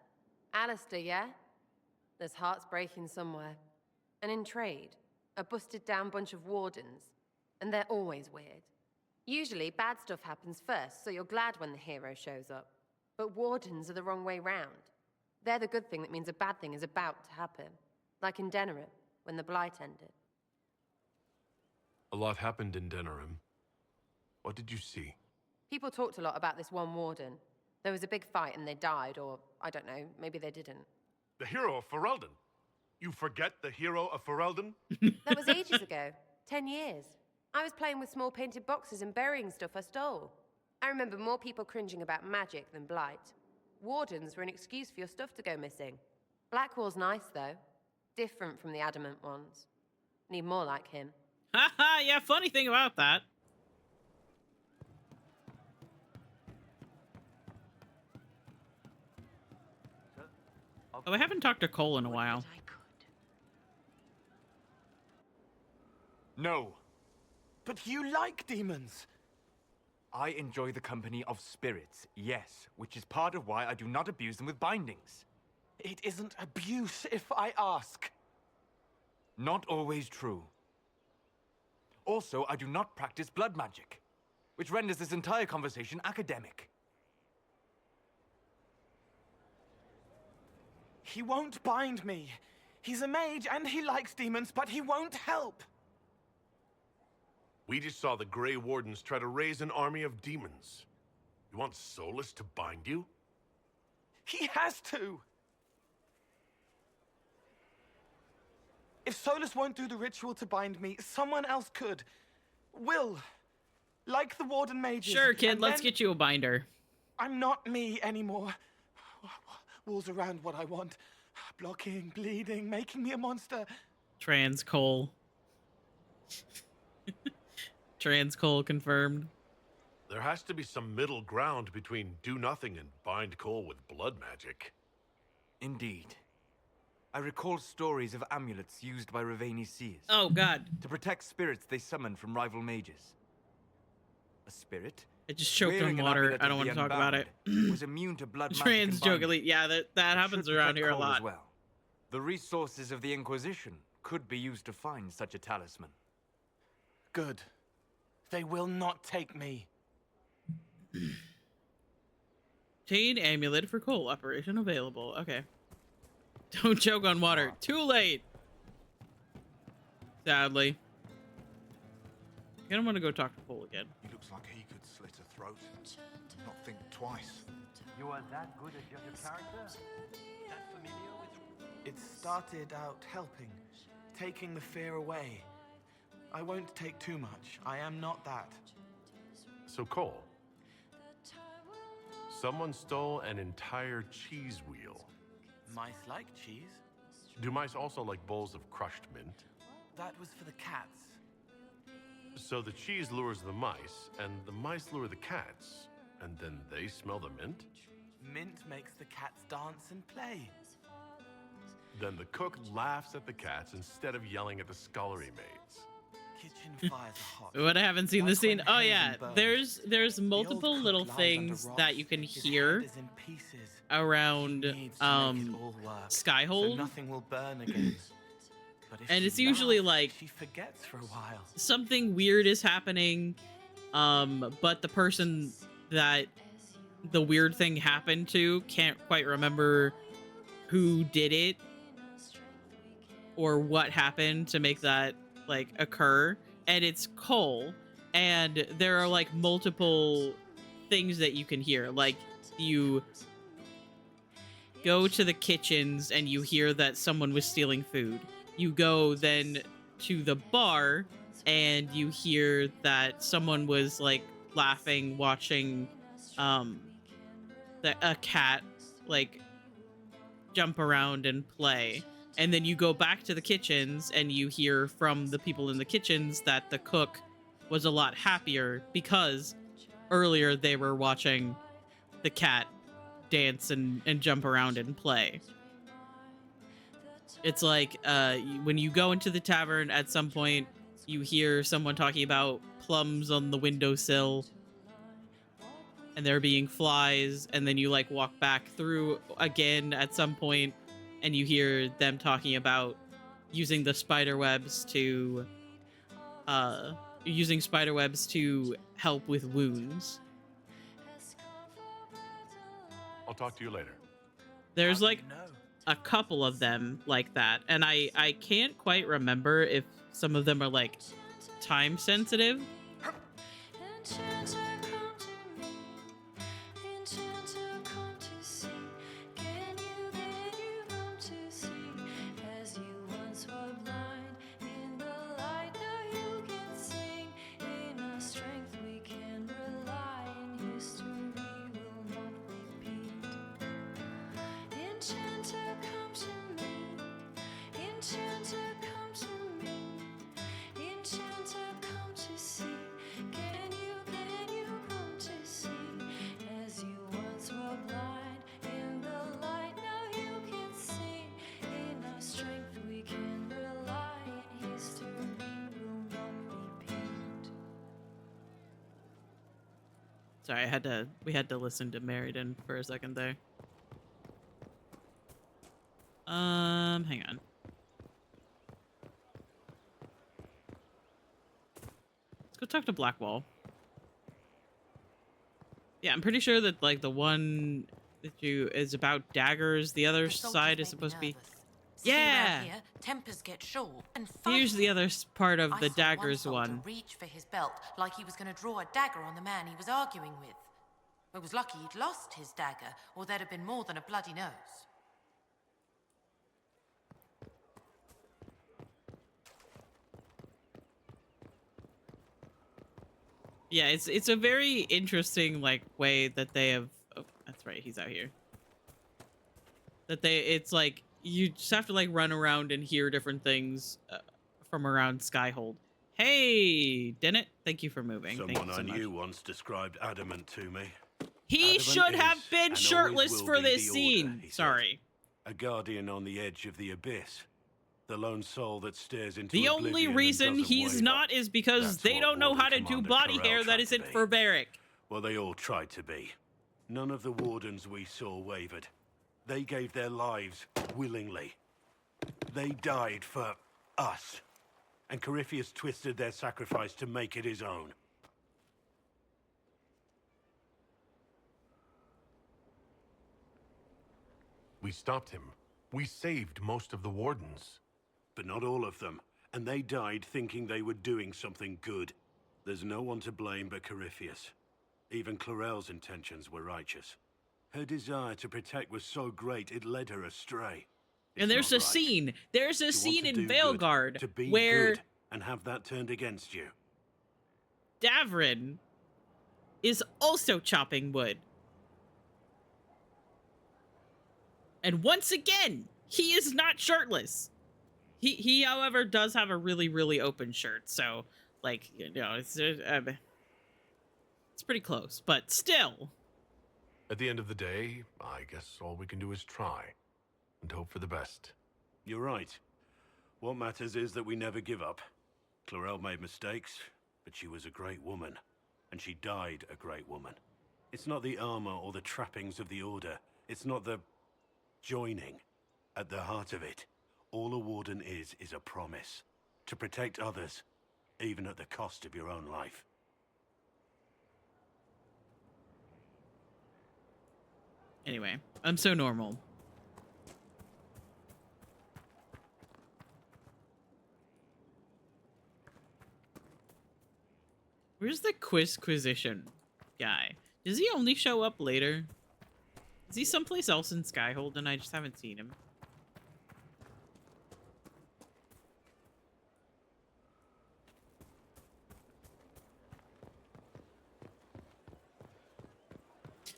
Alistair, yeah? There's hearts breaking somewhere. And in trade, a busted down bunch of wardens. And they're always weird. Usually, bad stuff happens first, so you're glad when the hero shows up. But wardens are the wrong way round. They're the good thing that means a bad thing is about to happen. Like in Denerim, when the Blight ended. A lot happened in Denerim. What did you see? People talked a lot about this one warden. There was a big fight and they died, or I don't know, maybe they didn't. The hero of Ferelden? You forget the hero of Ferelden? That was ages ago. 10 years. I was playing with small painted boxes and burying stuff I stole. I remember more people cringing about magic than Blight. Wardens were an excuse for your stuff to go missing. Blackwall's nice, though. Different from the adamant ones. Need more like him. Haha, yeah, funny thing about that. Oh, I haven't talked to Cole in a while. No. But you like demons. I enjoy the company of spirits, yes, which is part of why I do not abuse them with bindings. It isn't abuse if I ask. Not always true. Also, I do not practice blood magic, which renders this entire conversation academic. He won't bind me. He's a mage and he likes demons, but he won't help. We just saw the Grey Wardens try to raise an army of demons. You want Solus to bind you? He has to. If Solus won't do the ritual to bind me, someone else could. Will. Like the Warden mages. Sure, kid, let's get you a binder. I'm not me anymore. Walls around what I want. Blocking, bleeding, making me a monster. Trans Cole. Trans Cole confirmed. There has to be some middle ground between do nothing and bind Cole with blood magic. Indeed. I recall stories of amulets used by Raveni seers. Oh, God. To protect spirits they summoned from rival mages. A spirit? It just choked on water. I don't want to talk about it. Was immune to blood magic. Trans jokingly. Yeah, that happens around here a lot. As well. The resources of the Inquisition could be used to find such a talisman. Good. They will not take me. Obtain amulet for coal operation available. Okay. Don't choke on water. Too late. Sadly. I don't want to go talk to Cole again. He looks like he could slit a throat. Not think twice. You are that good at judge of character? That familiar with... It started out helping, taking the fear away. I won't take too much. I am not that. So, Cole, someone stole an entire cheese wheel. Mice like cheese. Do mice also like bowls of crushed mint? That was for the cats. So the cheese lures the mice, and the mice lure the cats, and then they smell the mint? Mint makes the cats dance and play. Then the cook laughs at the cats instead of yelling at the scullery maids. Kitchen fires are hot. What, I haven't seen the scene. Oh yeah, there's multiple little things that you can hear around Skyhold. So nothing will burn again. And it's usually like she forgets for a while. Something weird is happening, but the person that the weird thing happened to can't quite remember who did it or what happened to make that like occur. And it's Cole, and there are like multiple things that you can hear. Like you go to the kitchens and you hear that someone was stealing food. You go then to the bar and you hear that someone was like laughing, watching a cat like jump around and play. And then you go back to the kitchens and you hear from the people in the kitchens that the cook was a lot happier because earlier they were watching the cat dance and jump around and play. It's like when you go into the tavern at some point, you hear someone talking about plums on the windowsill and there being flies, and then you like walk back through again at some point and you hear them talking about using the spider webs to help with wounds. I'll talk to you later. There's like a couple of them like that, and I can't quite remember if some of them are like time sensitive. Sorry, we had to listen to Meriden for a second there. Hang on. Let's go talk to Blackwall. Yeah, I'm pretty sure that like the one that is about daggers. The other side is supposed to be. Yeah. Here, tempers get short, and here's the other part of the daggers one. Reach for his belt like he was going to draw a dagger on the man he was arguing with. It was lucky he'd lost his dagger, or there'd have been more than a bloody nose. Yeah, it's a very interesting like way that they have. Oh, that's right, he's out here. It's like you just have to like run around and hear different things from around Skyhold. Hey, Dennett, thank you for moving. Someone I knew once described adamant to me. He should have been shirtless for this scene. Sorry. A guardian on the edge of the abyss. The lone soul that stares into the only reason he's not is because they don't know how to do body hair that isn't for Barrick. Well, they all tried to be. None of the wardens we saw wavered. They gave their lives willingly. They died for us. And Corypheus twisted their sacrifice to make it his own. We stopped him. We saved most of the wardens. But not all of them. And they died thinking they were doing something good. There's no one to blame but Corypheus. Even Chlorel's intentions were righteous. Her desire to protect was so great it led her astray. And there's a scene. There's a scene in Veilguard to be where good and have that turned against you. Davrin is also chopping wood. And once again, he is not shirtless. He, however, does have a really, really open shirt. So, like, you know, it's pretty close, but still. At the end of the day, I guess all we can do is try and hope for the best. You're right. What matters is that we never give up. Chlorel made mistakes, but she was a great woman, and she died a great woman. It's not the armor or the trappings of the Order. It's not the joining. At the heart of it, all a warden is a promise. To protect others, even at the cost of your own life. Anyway, I'm so normal. Where's the Quizquisition guy? Does he only show up later? Is he someplace else in Skyhold and I just haven't seen him?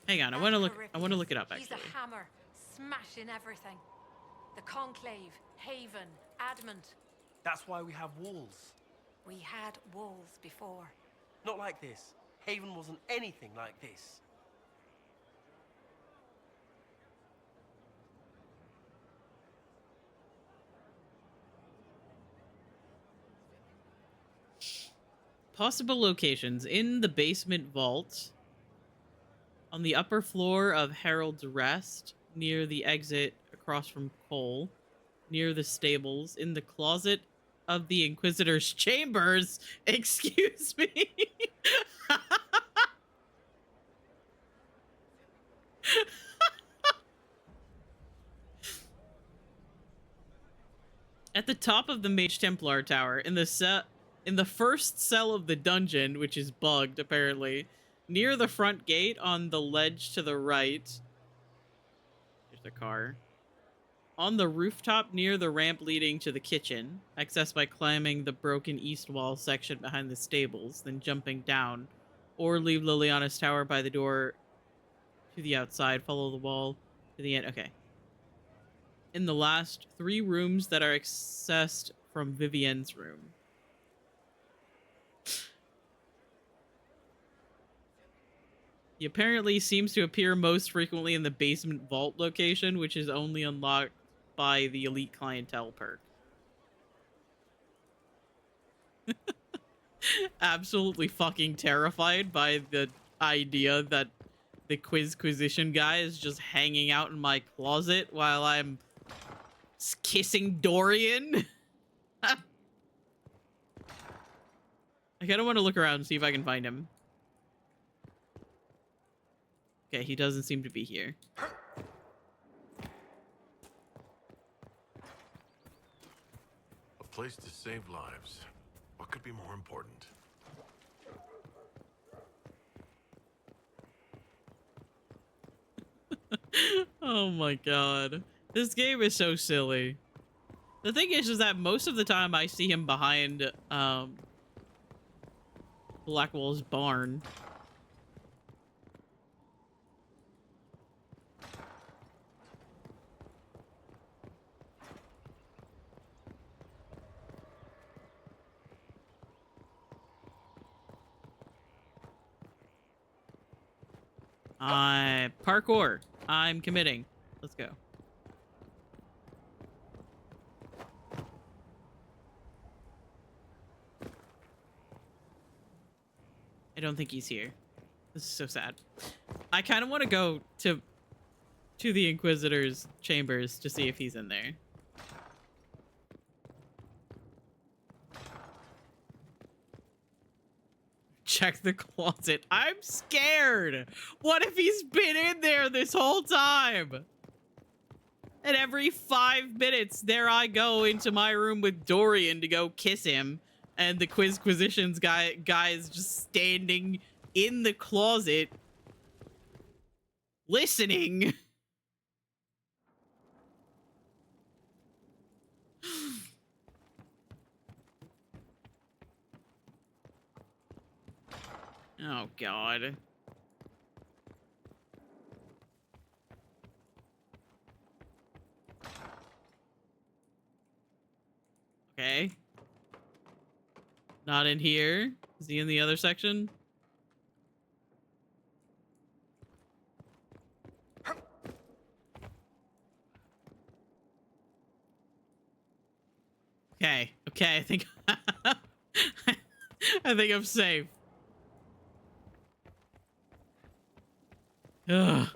Hang on, I want to look it up actually. He's a hammer, smashing everything. The Conclave, Haven, Adamant. That's why we have walls. We had walls before. Not like this. Haven wasn't anything like this. Possible locations in the basement vault, on the upper floor of Harold's Rest, near the exit across from Cole, near the stables, in the closet of the Inquisitor's chambers. Excuse me. At the top of the Mage Templar Tower, in the first cell of the dungeon, which is bugged apparently, near the front gate on the ledge to the right. There's a car. On the rooftop near the ramp leading to the kitchen, accessed by climbing the broken east wall section behind the stables, then jumping down, or leave Liliana's tower by the door to the outside, follow the wall to the end. Okay. In the last 3 rooms that are accessed from Vivienne's room. He apparently seems to appear most frequently in the basement vault location, which is only unlocked by the elite clientele perk. Absolutely fucking terrified by the idea that the Quizquisition guy is just hanging out in my closet while I'm kissing Dorian. I kind of want to look around and see if I can find him. Okay, he doesn't seem to be here. A place to save lives. What could be more important? Oh my god. This game is so silly. The thing is that most of the time I see him behind Blackwell's barn. Parkour. I'm committing. Let's go. I don't think he's here. This is so sad. I kind of want to go to the Inquisitor's chambers to see if he's in there. Check the closet. I'm scared. What if he's been in there this whole time? And every 5 minutes, there I go into my room with Dorian to go kiss him. And the Quizquisitions guy is just standing in the closet, listening. Oh, God. Okay. Not in here. Is he in the other section? Okay. Okay, I think I think I'm safe. Ugh.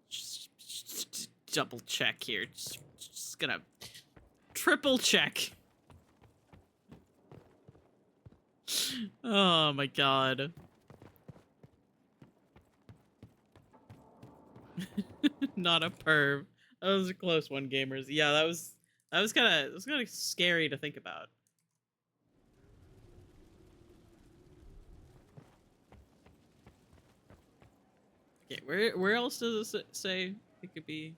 Just double check here. Just gonna triple check. Oh my God. Not a perv. That was a close one, gamers. Yeah, that was kind of scary to think about. Okay, where else does it say it could be?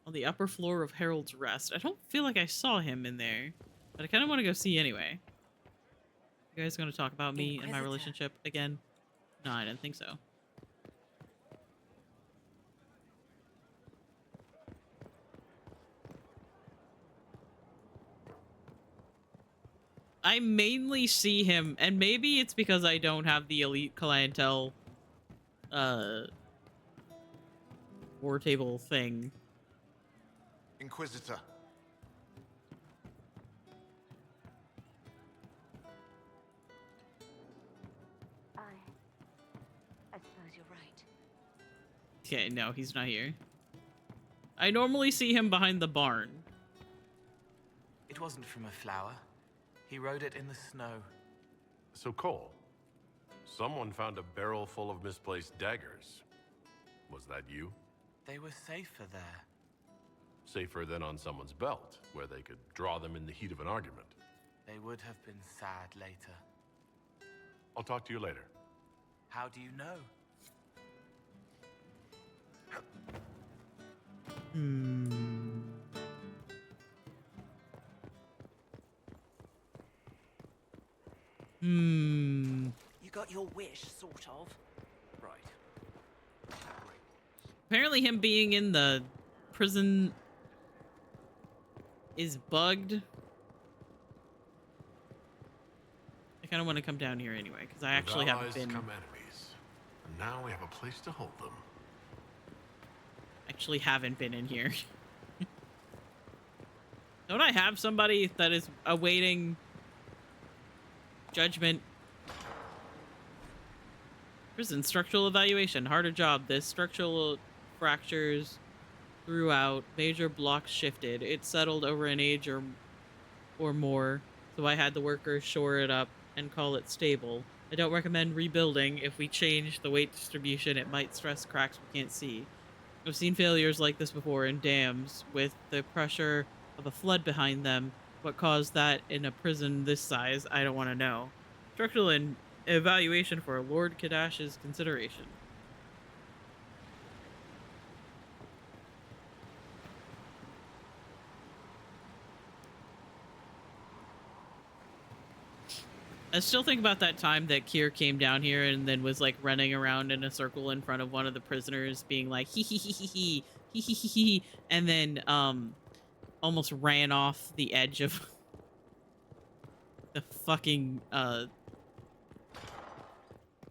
On the upper floor of Harold's Rest. I don't feel like I saw him in there, but I kind of want to go see anyway. You guys going to talk about me and my relationship again? No, I didn't think so. I mainly see him, and maybe it's because I don't have the elite clientele war table thing. Inquisitor. I suppose you're right. Okay, no, he's not here. I normally see him behind the barn. It wasn't from a flower. He wrote it in the snow. So, Cole, someone found a barrel full of misplaced daggers. Was that you? They were safer there. Safer than on someone's belt, where they could draw them in the heat of an argument. They would have been sad later. I'll talk to you later. How do you know? You got your wish, sort of. Right. Apparently him being in the prison is bugged. I kind of want to come down here anyway, because I actually haven't been... Come enemies. And now we have a place to hold them. Actually haven't been in here. Don't I have somebody that is awaiting judgment? Prison structural evaluation. Harder job. This structural fractures throughout. Major blocks shifted. It settled over an age or more. So I had the workers shore it up and call it stable. I don't recommend rebuilding. If we change the weight distribution, it might stress cracks we can't see. I've seen failures like this before in dams with the pressure of a flood behind them. What caused that in a prison this size, I don't want to know. Structural and evaluation for Lord Kadash's consideration. I still think about that time that Kier came down here and then was like running around in a circle in front of one of the prisoners being like hee hee hee hee hee hee hee hee hee, and then almost ran off the edge of the fucking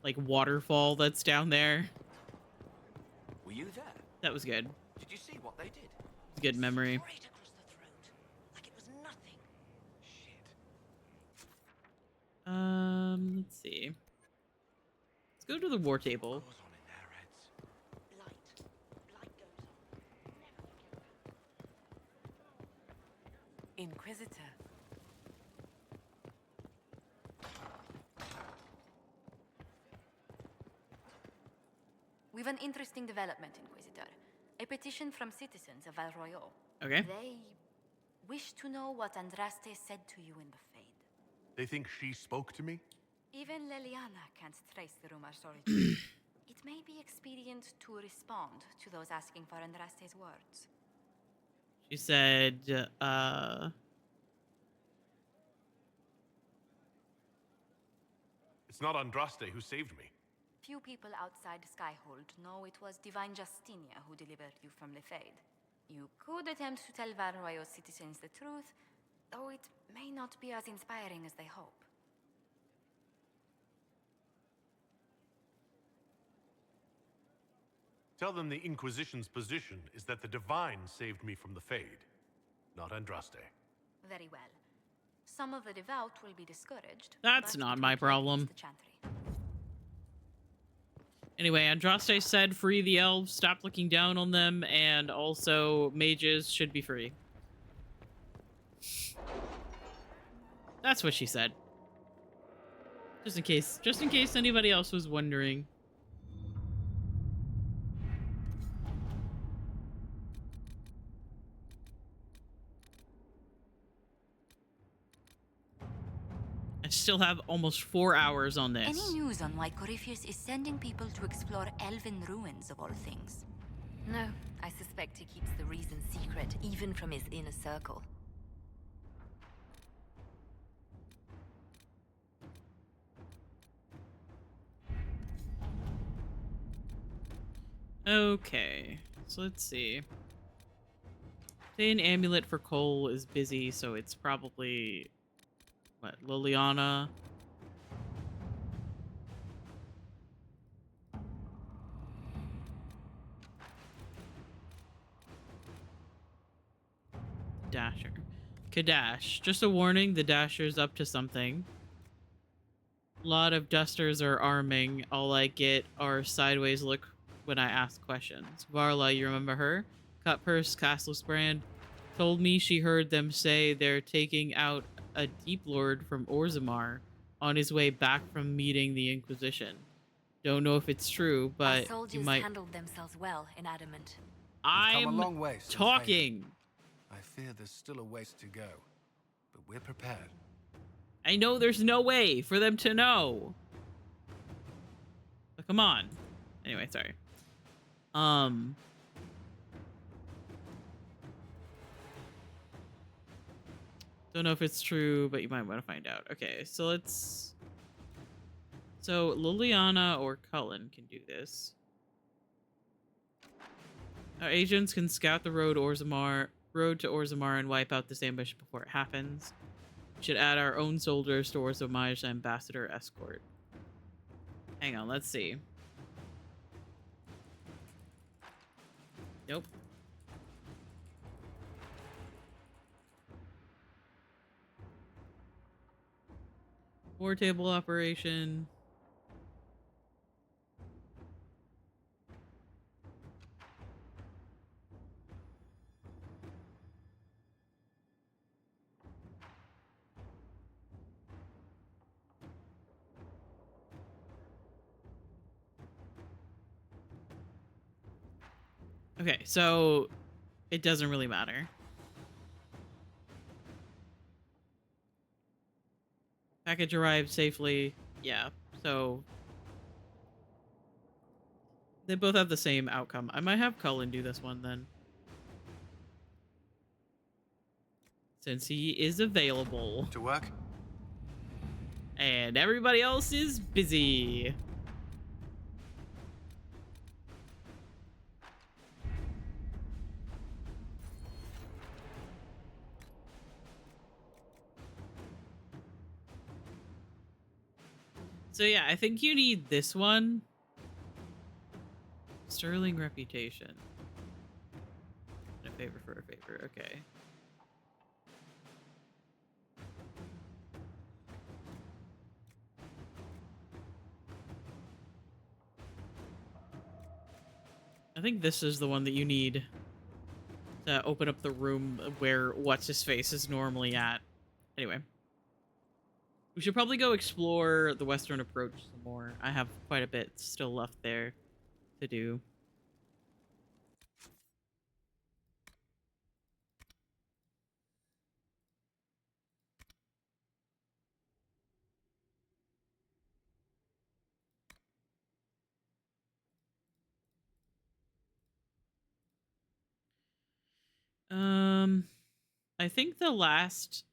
like waterfall that's down there. Were you there? That was good. Did you see what they did? Good memory. Right across the throat, like it was nothing. Let's see. Let's go to the war table. Inquisitor. We've an interesting development, Inquisitor. A petition from citizens of Val Royal. Okay. They wish to know what Andraste said to you in the Fade. They think she spoke to me? Even Leliana can't trace the rumor's origin. It may be expedient to respond to those asking for Andraste's words. She said, It's not Andraste who saved me. Few people outside Skyhold know it was Divine Justinia who delivered you from the Fade. You could attempt to tell Val Royal citizens the truth, though it may not be as inspiring as they hope. Tell them the Inquisition's position is that the Divine saved me from the Fade, not Andraste. Very well. Some of the devout will be discouraged. That's but not it my will problem. please the Chantry. Anyway, Andraste said free the elves, stop looking down on them, and also mages should be free. That's what she said. Just in case anybody else was wondering. I still have almost 4 hours on this. Any news on why Corypheus is sending people to explore elven ruins of all things? No, I suspect he keeps the reason secret, even from his inner circle. Okay, so let's see. Say an amulet for Cole is busy, so it's probably... what, Liliana? Dasher. Kadash. Just a warning, the Dasher's up to something. A lot of dusters are arming. All I get are sideways look when I ask questions. Varla, you remember her? Cutpurse, Castless brand. Told me she heard them say they're taking out a Deep Lord from Orzammar on his way back from meeting the Inquisition. Don't know if it's true, but soldiers you might... handled themselves well in Adamant. I'm come a long way since talking. I fear there's still a ways to go, but we're prepared. I know there's no way for them to know. But come on. Anyway, sorry. Don't know if it's true, but you might want to find out. Okay, so let's... So, Liliana or Cullen can do this. Our agents can scout the road to Orzammar and wipe out this ambush before it happens. We should add our own soldiers to Orzammar's ambassador escort. Hang on, let's see. Nope. War table operation. Okay, so it doesn't really matter. Package arrived safely. Yeah, so they both have the same outcome. I might have Cullen do this one then, since he is available. To work? And everybody else is busy. So yeah, I think you need this one. Sterling reputation. A favor for a favor, okay. I think this is the one that you need to open up the room where What's-His-Face is normally at. Anyway. We should probably go explore the western approach some more. I have quite a bit still left there. to do. I think the last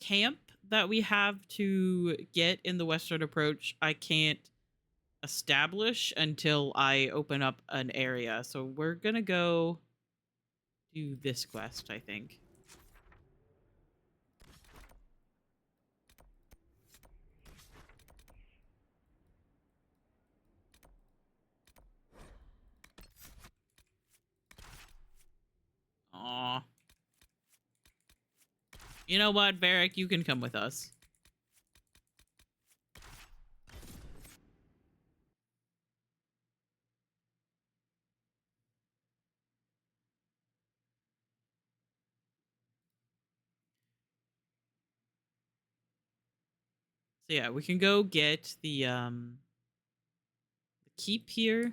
camp that we have to get in the Western Approach, I can't establish until I open up an area. So we're gonna go do this quest, I think. Aw. You know what, Varric? You can come with us. So yeah, we can go get the keep here.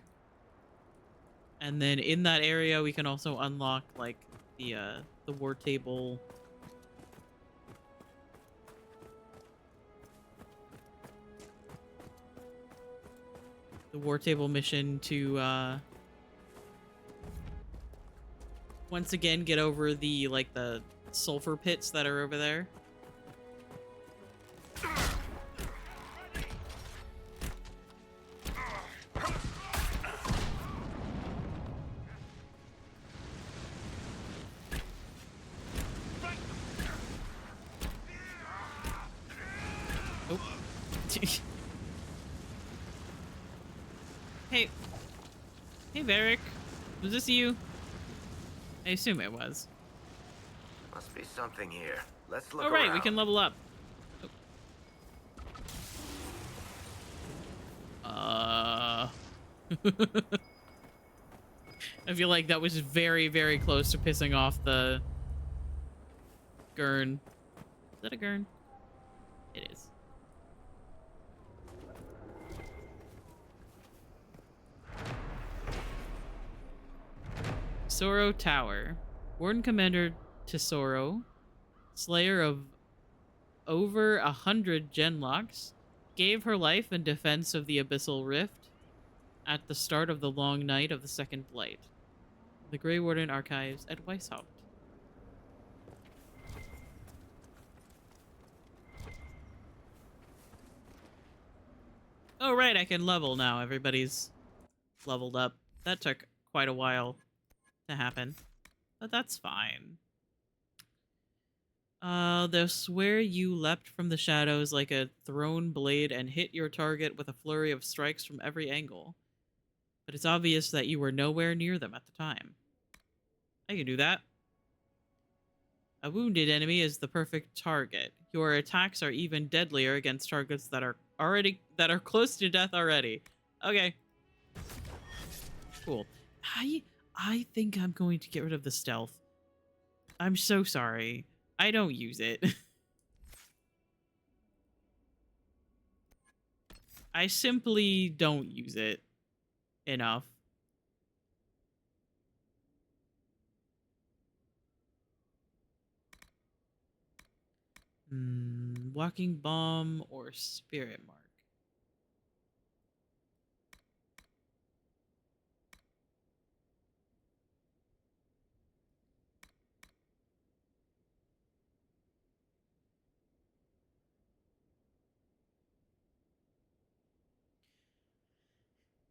And then in that area we can also unlock like the war table. The war table mission to once again get over the like the sulfur pits that are over there. Oh. Hey. Hey, Varric. Was this you? I assume it was. Must be something here. Let's look All right, around. we can level up. I feel like that was very, very close to pissing off the Gurn. Is that a Gurn? It is. Sorrow Tower. Warden Commander Tesoro, slayer of over 100 genlocks, gave her life in defense of the Abyssal Rift at the start of the long night of the Second Blight. The Grey Warden Archives at Weishaupt. Oh right, I can level now. Everybody's leveled up. That took quite a while to happen, but that's fine. They'll swear you leapt from the shadows like a thrown blade and hit your target with a flurry of strikes from every angle. But it's obvious that you were nowhere near them at the time. I can do that. A wounded enemy is the perfect target. Your attacks are even deadlier against targets that are close to death already. Okay. Cool. I think I'm going to get rid of the stealth. I'm so sorry. I don't use it. I simply don't use it enough. Walking bomb or spirit mark?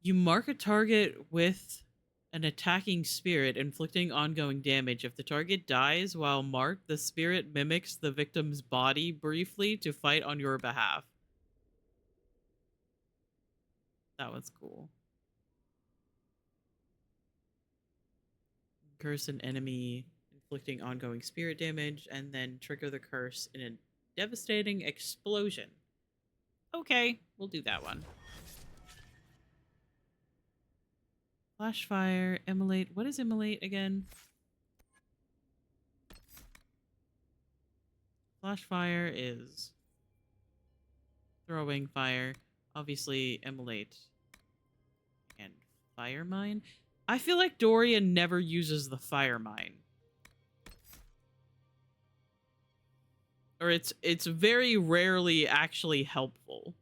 You mark a target with an attacking spirit, inflicting ongoing damage. If the target dies while marked, the spirit mimics the victim's body briefly to fight on your behalf. That was cool. Curse an enemy, inflicting ongoing spirit damage, and then trigger the curse in a devastating explosion. Okay, we'll do that one. Flashfire, immolate. What is immolate again? Flashfire is throwing fire. Obviously, immolate and Fire mine? I feel like Dorian never uses the fire mine. Or it's very rarely actually helpful.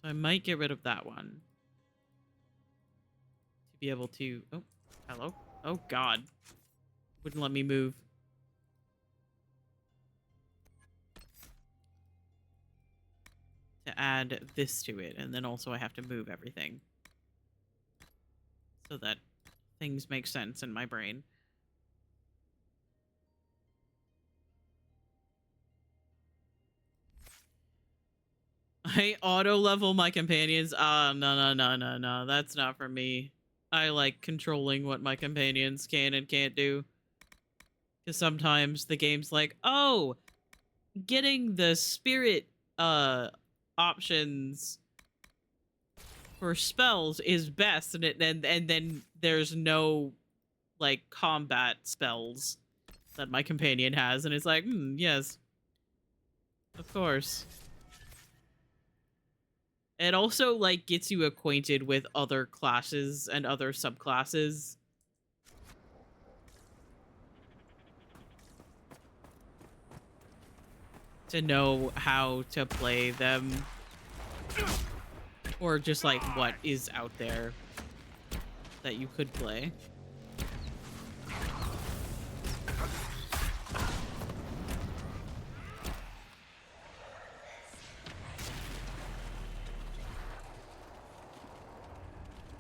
So I might get rid of that one. To be able to... Oh, hello? Oh, God. Wouldn't let me move. To add this to it, and then also I have to move everything. So that things make sense in my brain. I auto-level my companions. No. That's not for me. I like controlling what my companions can and can't do. Because sometimes the game's like, oh, getting the spirit options for spells is best, and then there's no like combat spells that my companion has, and it's like, yes, of course. It also like gets you acquainted with other classes and other subclasses. To know how to play them. Or just like what is out there that you could play.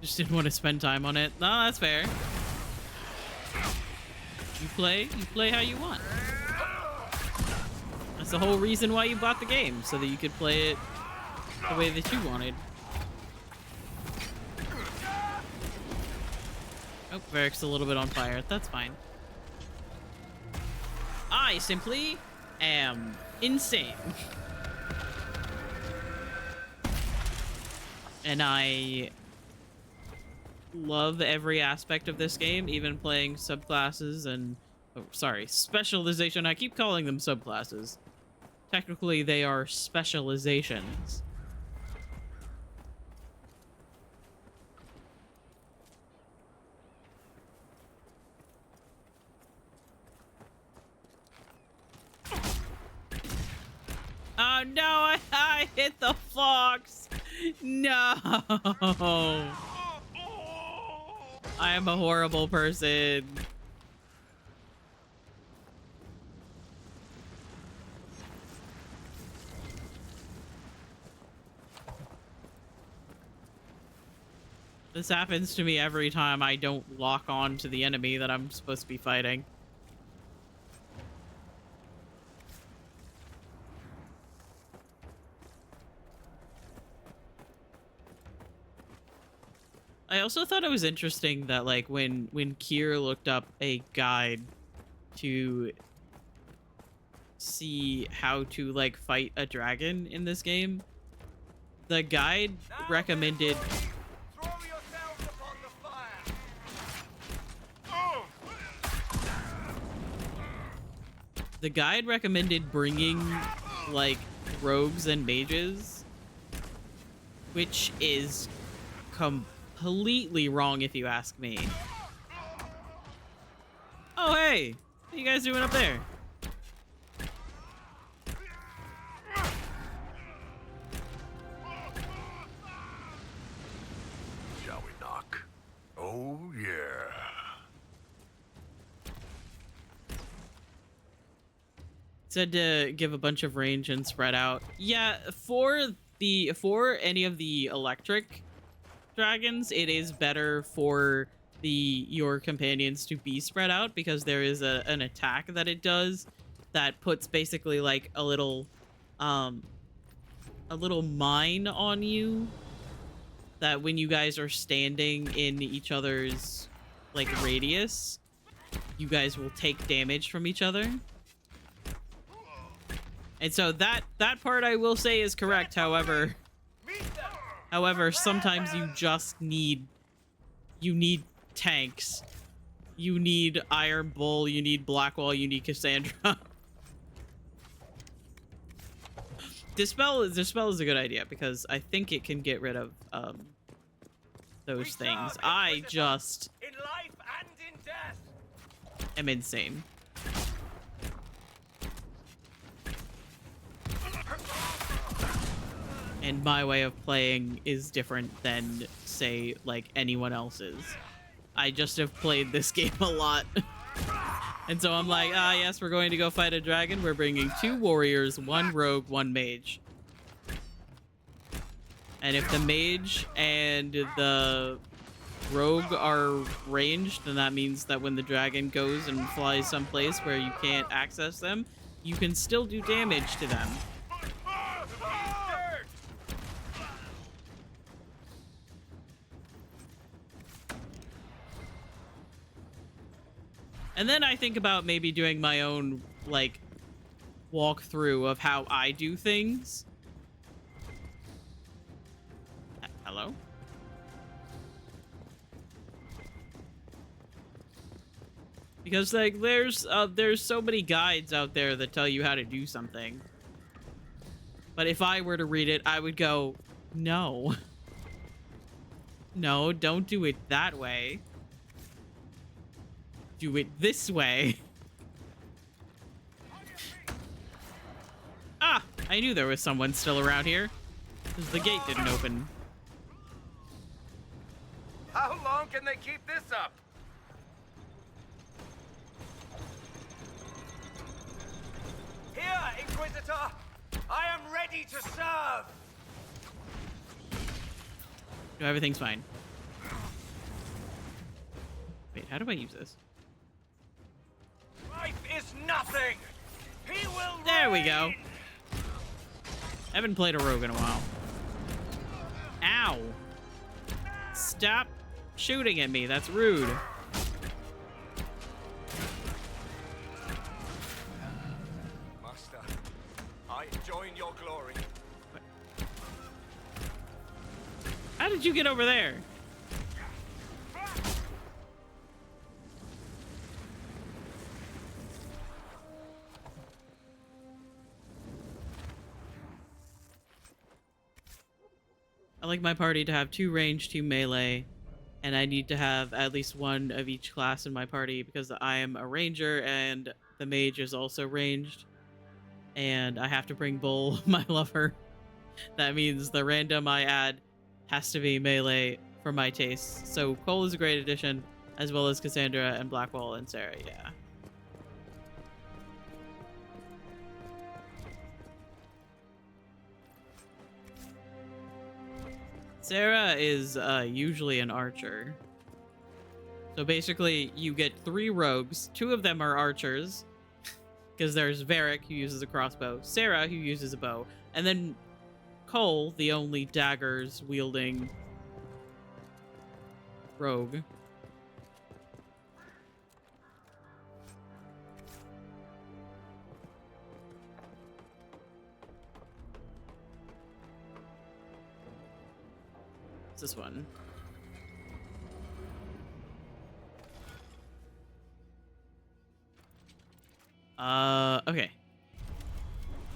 Just didn't want to spend time on it. No, that's fair. You play how you want. That's the whole reason why you bought the game, so that you could play it the way that you wanted. Oh, Varric's a little bit on fire. That's fine. I simply am insane. And I love every aspect of this game, even playing subclasses and... Oh, sorry, specialization. I keep calling them subclasses. Technically, they are specializations. Oh no, I hit the fox! No! I am a horrible person. This happens to me every time I don't lock on to the enemy that I'm supposed to be fighting. I also thought it was interesting that like when Kier looked up a guide to see how to like fight a dragon in this game, the guide recommended bringing like rogues and mages, which is completely wrong if you ask me. Oh hey, what are you guys doing up there? Shall we knock? Oh yeah. Said to give a bunch of range and spread out. Yeah, for any of the electric dragons, it is better for your companions to be spread out, because there is an attack that it does that puts basically like a little mine on you, that when you guys are standing in each other's like radius, you guys will take damage from each other. And so that part I will say is correct. However, sometimes you just need tanks. You need Iron Bull, you need Blackwall, you need Cassandra. Dispel is a good idea because I think it can get rid of those things. I just in life and in death. am insane. And my way of playing is different than, say, like anyone else's. I just have played this game a lot. And so I'm like, yes, we're going to go fight a dragon. We're bringing 2 warriors, 1 rogue, 1 mage. And if the mage and the rogue are ranged, then that means that when the dragon goes and flies someplace where you can't access them, you can still do damage to them. And then I think about maybe doing my own, like, walkthrough of how I do things. Hello? Because, like, there's so many guides out there that tell you how to do something. But if I were to read it, I would go, no. No, don't do it that way. Do it this way. Ah, I knew there was someone still around here. Because the gate didn't open. How long can they keep this up? Here, Inquisitor! I am ready to serve! No, everything's fine. Wait, how do I use this? Life is nothing! He will There we go. I haven't played a rogue in a while. Ow. Stop shooting at me. That's rude. Master, I join your glory. How did you get over there? I like my party to have 2 range, 2 melee, and I need to have at least 1 of each class in my party because I am a ranger and the mage is also ranged. And I have to bring Bull, my lover. That means the random I add has to be melee for my taste. So Cole is a great addition, as well as Cassandra and Blackwall and Sarah, yeah. Sarah is usually an archer. So basically, you get 3 rogues. 2 of them are archers. Because there's Varric, who uses a crossbow. Sarah, who uses a bow. And then Cole, the only daggers-wielding rogue. This one. Okay.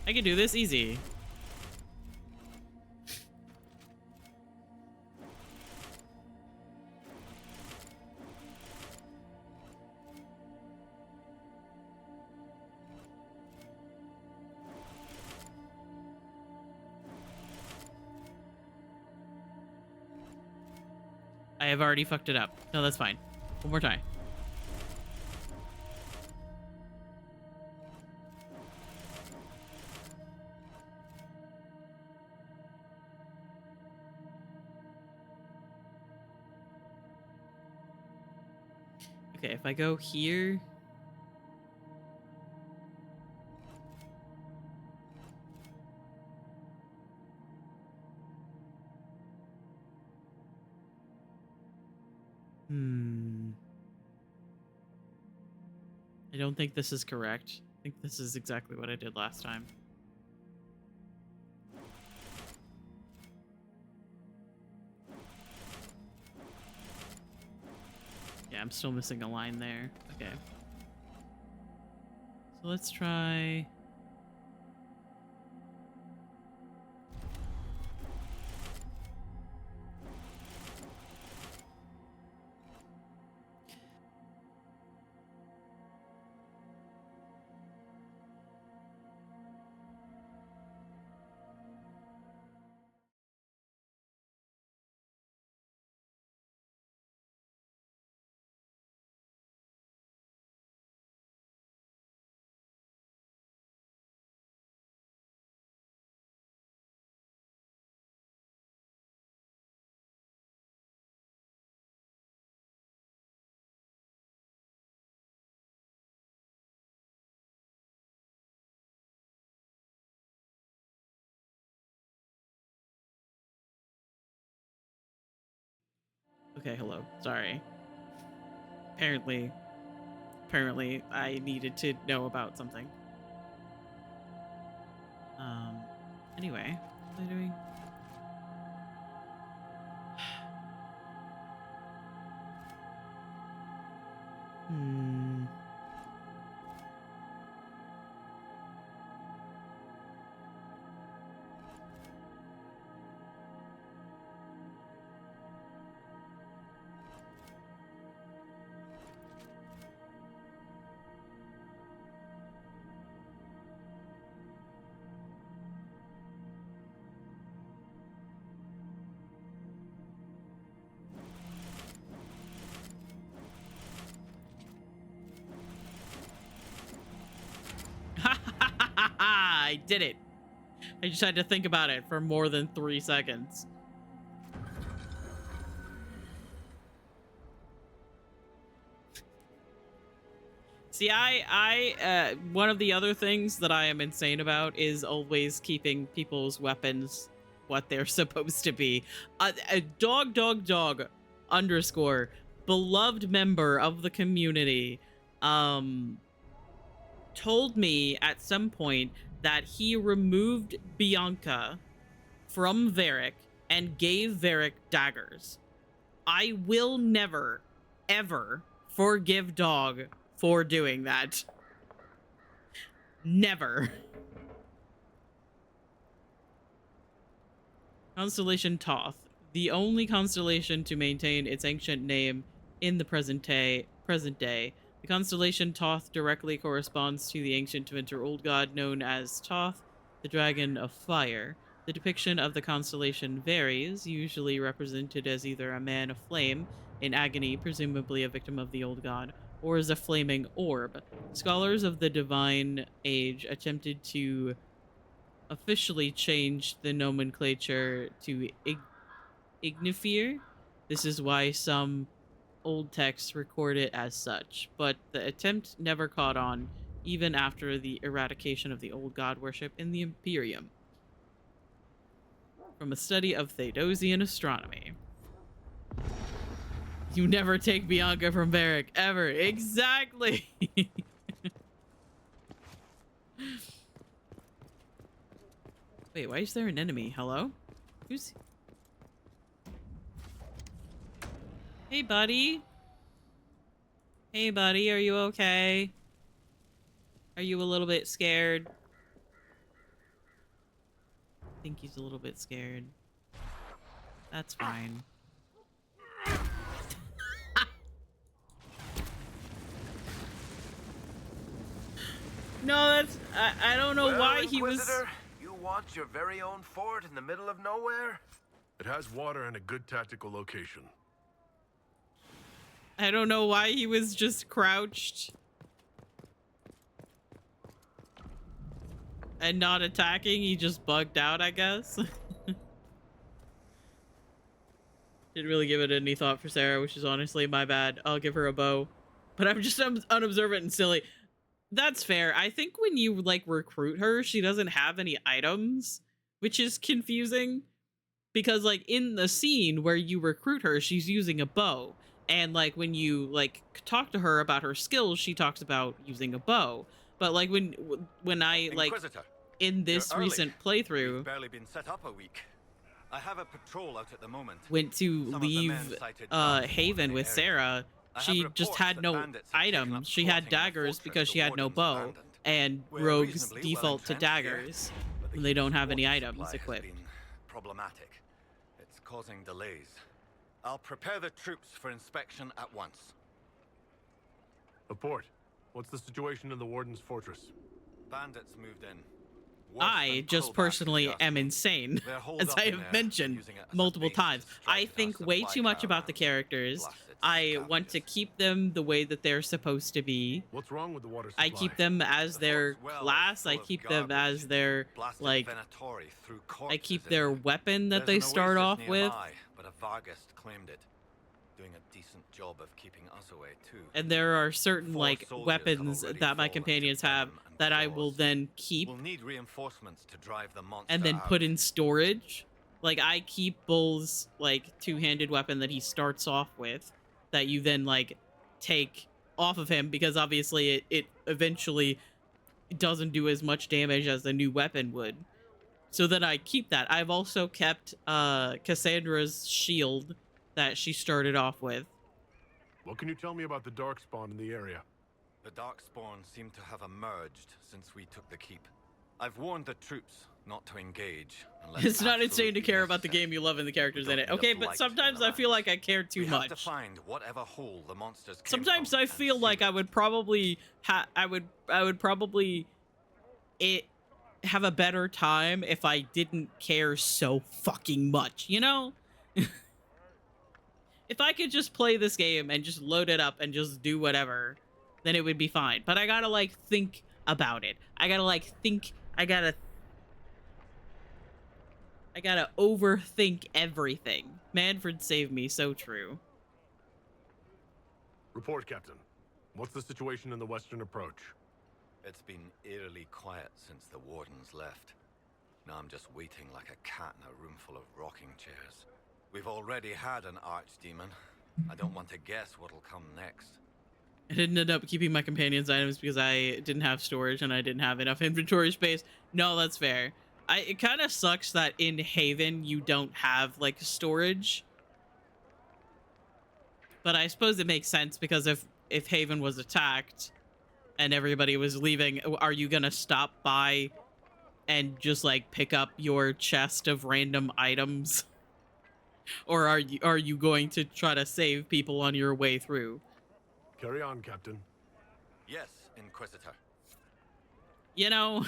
I can do this easy. I have already fucked it up. No, that's fine. One more time. Okay, if I go here... I don't think this is correct. I think this is exactly what I did last time. Yeah, I'm still missing a line there. Okay. So let's try... Okay, hello. Sorry. Apparently I needed to know about something. Anyway, what are they doing? I did it. I just had to think about it for more than 3 seconds. See, one of the other things that I am insane about is always keeping people's weapons what they're supposed to be. A dog underscore beloved member of the community told me at some point that he removed Bianca from Varric and gave Varric daggers. I will never, ever forgive Dog for doing that. Never. Constellation Toth, the only constellation to maintain its ancient name in the present day. The constellation Toth directly corresponds to the ancient winter old god known as Toth, the dragon of fire. The depiction of the constellation varies, usually represented as either a man of flame in agony, presumably a victim of the old god, or as a flaming orb. Scholars of the Divine Age attempted to officially change the nomenclature to Ignifir. This is why some old texts record it as such, but the attempt never caught on, even after the eradication of the old god worship in the Imperium. From a study of Theodosian astronomy. You never take Bianca from Varric, ever. Exactly! Wait, why is there an enemy? Hello? Who's... Hey, buddy. Hey, buddy, are you okay? Are you a little bit scared? I think he's a little bit scared. That's fine. No, that's... I don't know why he was... You want your very own fort in the middle of nowhere? It has water and a good tactical location. I don't know why he was just crouched and not attacking. He just bugged out, I guess. Didn't really give it any thought for Sarah, which is honestly my bad. I'll give her a bow. But I'm just unobservant and silly. That's fair. I think when you, like, recruit her, she doesn't have any items, which is confusing. Because, like, in the scene where you recruit her, she's using a bow. And, like, when you, like, talk to her about her skills, she talks about using a bow. But, like, when I, like, in this recent playthrough... barely been set up a week. I have a patrol out at the moment. Went to leave Haven with Sarah, she just had no items. She had daggers because she had no bow. And rogues default to daggers when they don't have any items equipped. Problematic. It's causing delays. I'll prepare the troops for inspection at once. Report. What's the situation in the Warden's fortress? Bandits moved in. I just personally am insane, as I have mentioned multiple times. I think way too much about the characters. I want to keep them the way that they're supposed to be. What's wrong with the water supply? I keep them as their class. I keep them as their, like, I keep their weapon that they start off with. But a Vargast claimed it, doing a decent job of keeping us away too. And there are certain, like, weapons that my companions have that I will then keep. We'll need reinforcements to drive the monster and then put in storage. Like, I keep Bull's, like, two-handed weapon that he starts off with that you then, like, take off of him because obviously it eventually doesn't do as much damage as the new weapon would. So then I keep that. I've also kept Cassandra's shield that she started off with. What can you tell me about the Darkspawn in the area? The Darkspawn seem to have emerged since we took the keep. I've warned the troops not to engage. It's not insane to care about the game you love and the characters in it. Okay, but sometimes I feel like I care too much. We have to find whatever hole the monsters came Sometimes from I feel like I would probably have a better time if I didn't care so fucking much, you know? If I could just play this game and just load it up and just do whatever, then it would be fine. But I gotta, like, think about it. I gotta, like, think. I gotta overthink everything. Manfred saved me, so true. Report, Captain. What's the situation in the western approach? It's been eerily quiet since the wardens left. Now I'm just waiting like a cat in a room full of rocking chairs. We've already had an archdemon. I don't want to guess what'll come next. I didn't end up keeping my companion's items because I didn't have storage and I didn't have enough inventory space. No, that's fair. It kind of sucks that in Haven you don't have, like, storage. But I suppose it makes sense because if Haven was attacked and everybody was leaving, are you gonna stop by and just, like, pick up your chest of random items? Or are you going to try to save people on your way through? Carry on, Captain. Yes, Inquisitor. You know...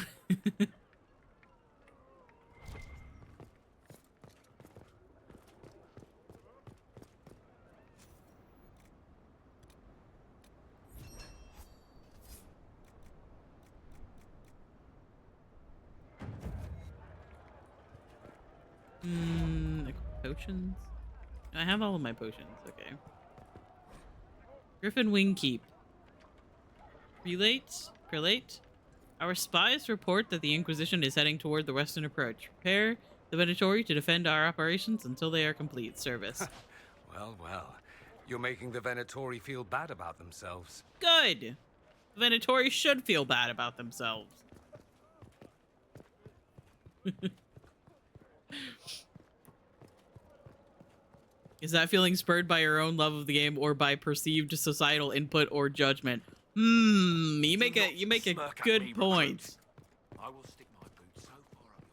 like potions? I have all of my potions, okay. Griffin Wing Keep. Prelate? Our spies report that the Inquisition is heading toward the western approach. Prepare the Venatori to defend our operations until they are complete. Service. Well. You're making the Venatori feel bad about themselves. Good! The Venatori should feel bad about themselves. Is that feeling spurred by your own love of the game or by perceived societal input or judgment? You make a good point. I will stick my boot so far up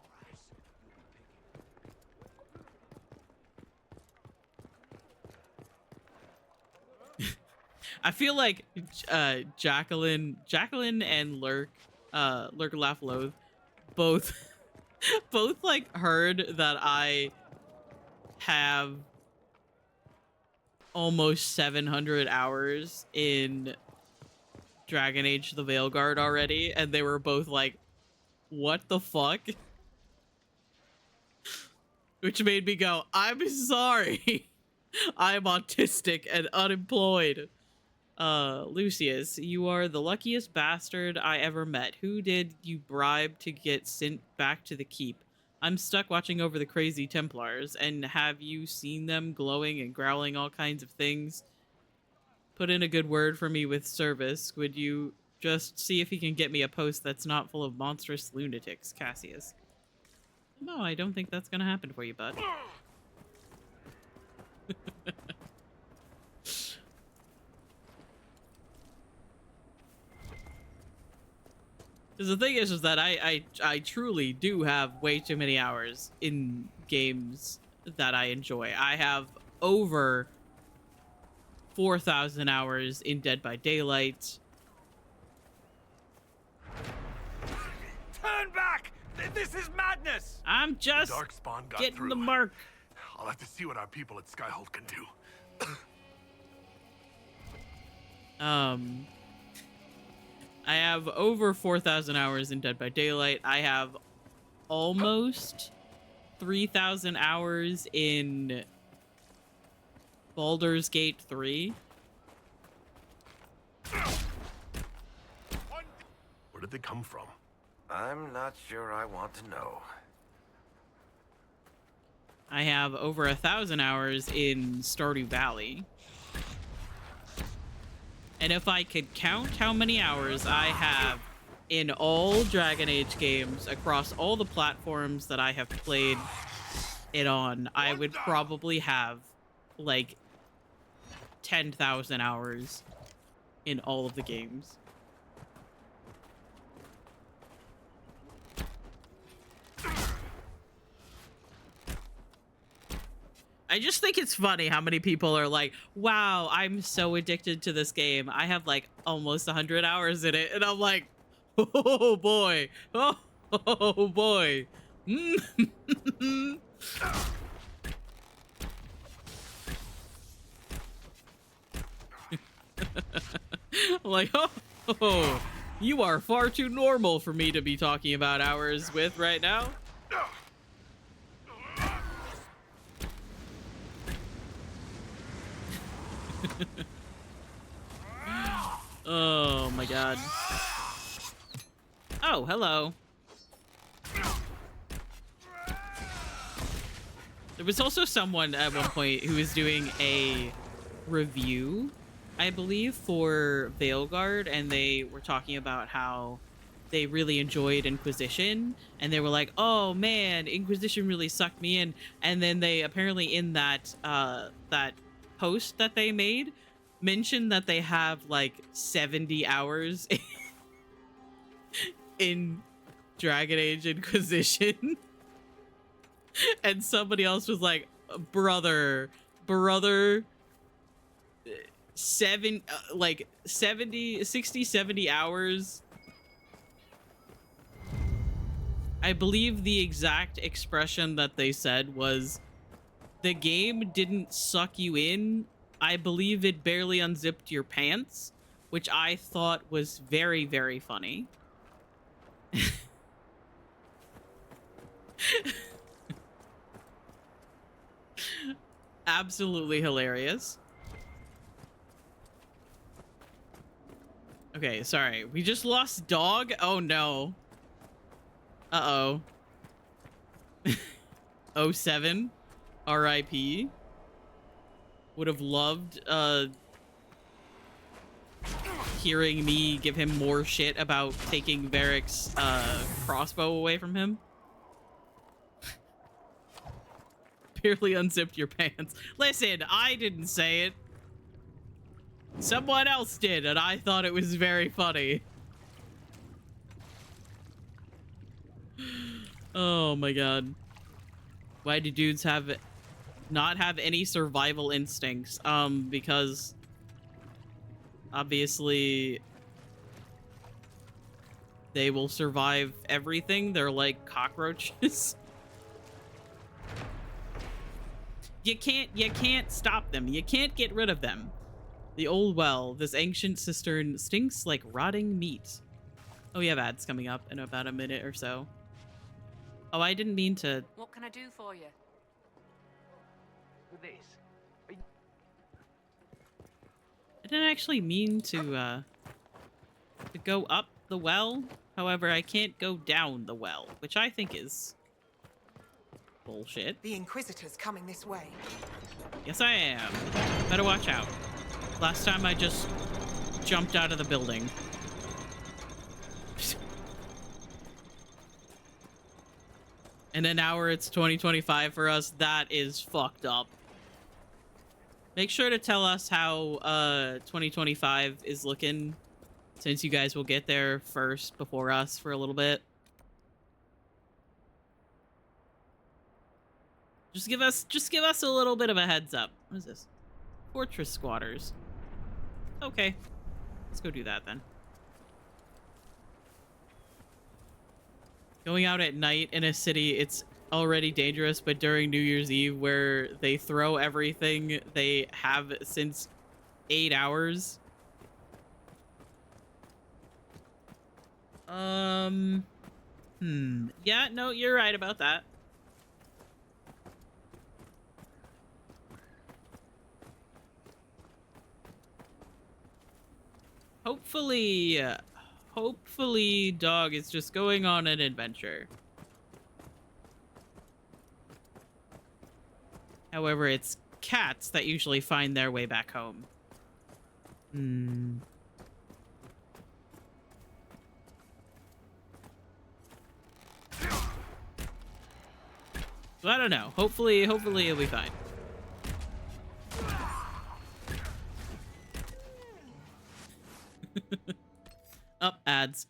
your ass. I feel like Jacqueline and Lurk Laugh Loath both like heard that I have almost 700 hours in Dragon Age the Veilguard already, and they were both like, what the fuck? Which made me go, I'm sorry. I'm autistic and unemployed. Lucius, you are the luckiest bastard I ever met. Who did you bribe to get sent back to the keep? I'm stuck watching over the crazy Templars, and have you seen them glowing and growling all kinds of things? Put in a good word for me with Service. Would you just see if he can get me a post that's not full of monstrous lunatics, Cassius? No, I don't think that's gonna happen for you, bud. Because the thing is that I truly do have way too many hours in games that I enjoy. I have over 4,000 hours in Dead by Daylight. Turn back! This is madness! I'm just Darkspawn got getting through. the mark. I'll have to see what our people at Skyhold can do. I have over 4,000 hours in Dead by Daylight. I have almost 3,000 hours in Baldur's Gate 3. Where did they come from? I'm not sure I want to know. I have over 1,000 hours in Stardew Valley. And if I could count how many hours I have in all Dragon Age games across all the platforms that I have played it on, I would probably have like 10,000 hours in all of the games. I just think it's funny how many people are like, wow, I'm so addicted to this game. I have like almost 100 hours in it. And I'm like, oh boy. Oh boy. I'm like, oh, you are far too normal for me to be talking about hours with right now. Oh my god. Oh, hello. There was also someone at one point who was doing a review, I believe, for Veilguard, and they were talking about how they really enjoyed Inquisition, and they were like, oh man, Inquisition really sucked me in. And then they apparently in that that post that they made mentioned that they have like 70 hours in Dragon Age Inquisition. And somebody else was like, brother, 60, 70 hours. I believe the exact expression that they said was, the game didn't suck you in. I believe it barely unzipped your pants, which I thought was very, very funny. Absolutely hilarious. Okay, sorry. We just lost dog? Oh no. Uh-oh. 07. R.I.P. Would have loved hearing me give him more shit about taking Varric's crossbow away from him. Barely unzipped your pants. Listen, I didn't say it. Someone else did, and I thought it was very funny. Oh my god. Why do dudes not have any survival instincts? Because obviously they will survive everything. They're like cockroaches. You can't stop them. You can't get rid of them. The old well, this ancient cistern stinks like rotting meat. Oh, we have ads coming up in about a minute or so. Oh, I didn't mean to. What can I do for you? With this. I didn't actually mean to go up the well. However, I can't go down the well, which I think is bullshit. The Inquisitor's coming this way. Yes, I am. Better watch out. Last time I just jumped out of the building. In an hour, it's 2025 for us. That is fucked up. Make sure to tell us how 2025 is looking, since you guys will get there first before us for a little bit. Just give us a little bit of a heads up. What is this? Fortress squatters. Okay. Let's go do that then. Going out at night in a city, it's already dangerous, but during New Year's Eve, where they throw everything they have since 8 hours. Yeah, no, you're right about that. Hopefully dog is just going on an adventure. However, it's cats that usually find their way back home. So I don't know. Hopefully it'll be fine. Up ads.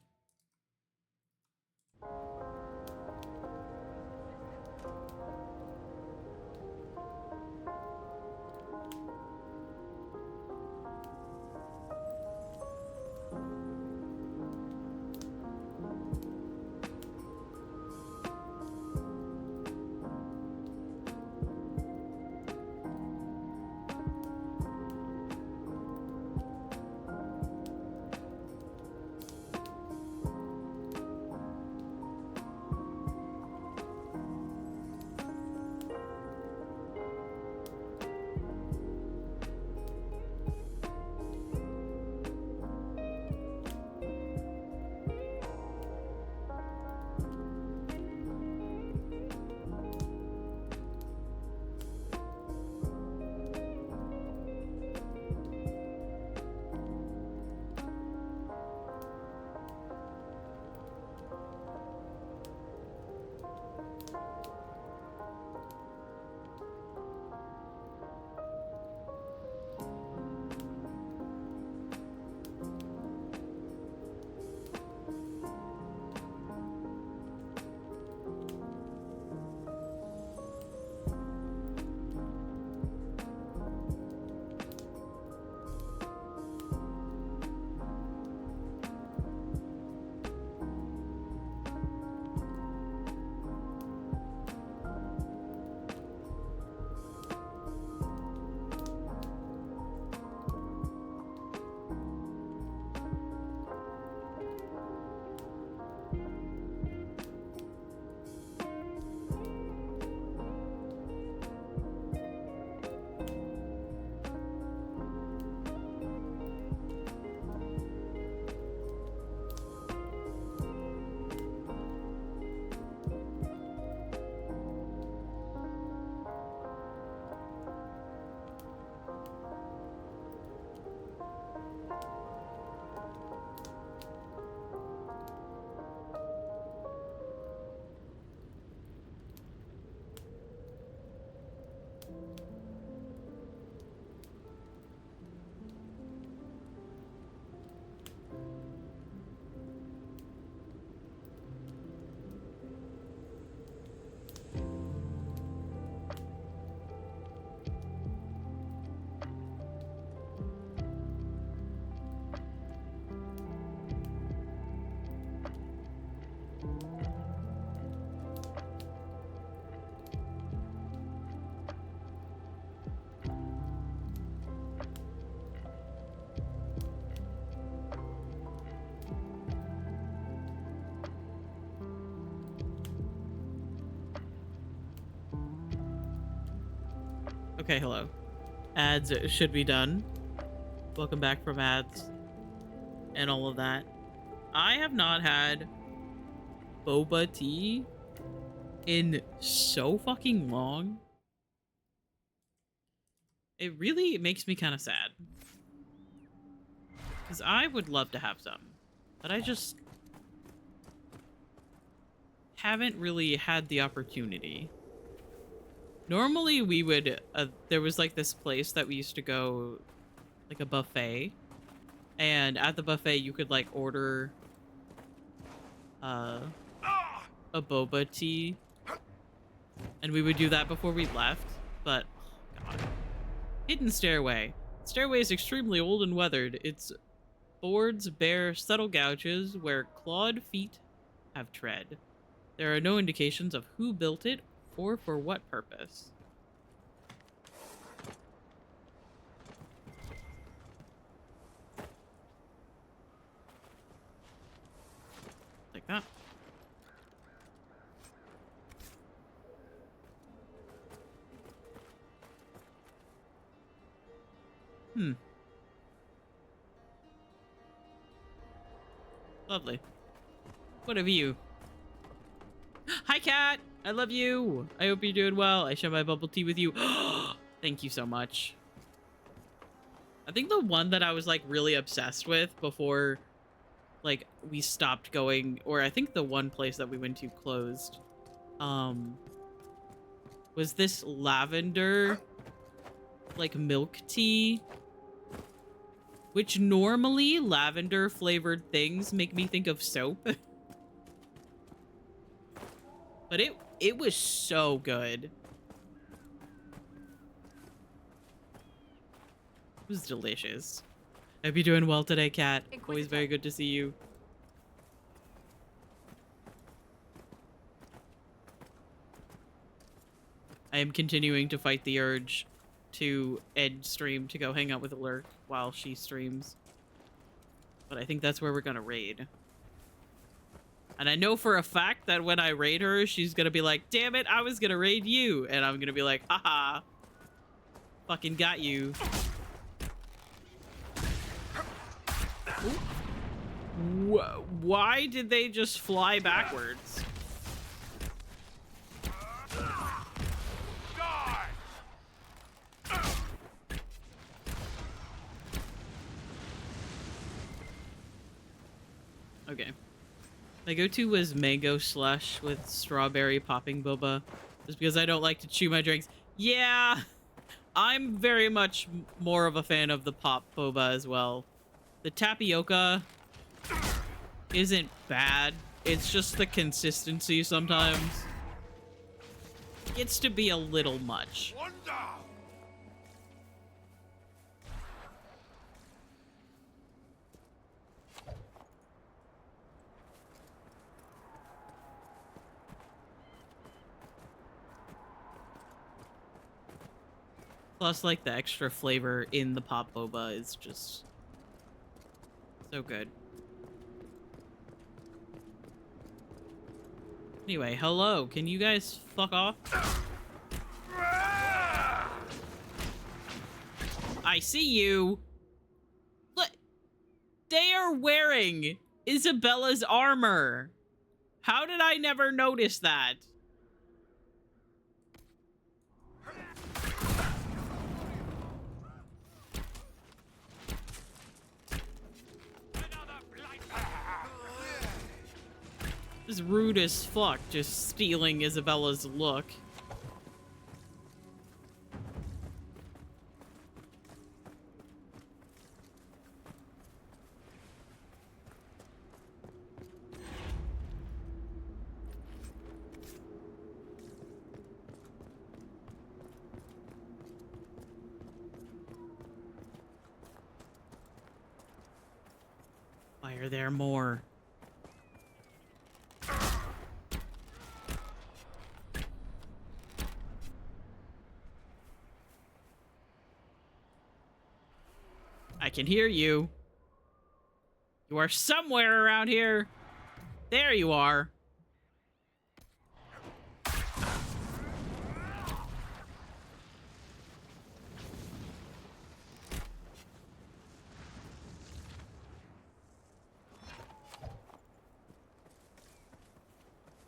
Okay, hello. Ads should be done. Welcome back from ads and all of that. I have not had boba tea in so fucking long. It really makes me kind of sad. Because I would love to have some. But I just haven't really had the opportunity. Normally we would, there was like this place that we used to go, like a buffet. And at the buffet you could like order a boba tea. And we would do that before we left. But, God. Hidden stairway. Stairway is extremely old and weathered. Its boards bear subtle gouges where clawed feet have tread. There are no indications of who built it or for what purpose. Like that. Lovely. What of you? Hi, cat! I love you! I hope you're doing well. I share my bubble tea with you. Thank you so much. I think the one that I was like really obsessed with before like we stopped going, or I think the one place that we went to closed, was this lavender like milk tea, which normally lavender flavored things make me think of soap. But it was so good. It was delicious. Hope you're doing well today, Kat. Always very good to see you. I am continuing to fight the urge to end stream to go hang out with Lurk while she streams. But I think that's where we're gonna raid. And I know for a fact that when I raid her, she's gonna be like, damn it, I was gonna raid you. And I'm gonna be like, haha. Fucking got you. Why did they just fly backwards? Okay. My go-to was mango slush with strawberry popping boba, just because I don't like to chew my drinks. Yeah, I'm very much more of a fan of the pop boba as well. The tapioca isn't bad. It's just the consistency sometimes gets to be a little much. Plus, like, the extra flavor in the pop boba is just so good. Anyway, hello. Can you guys fuck off? I see you. Look, they are wearing Isabella's armor. How did I never notice that? This is rude as fuck, just stealing Isabella's look. Why are there more? I can hear you. You are somewhere around here. There you are.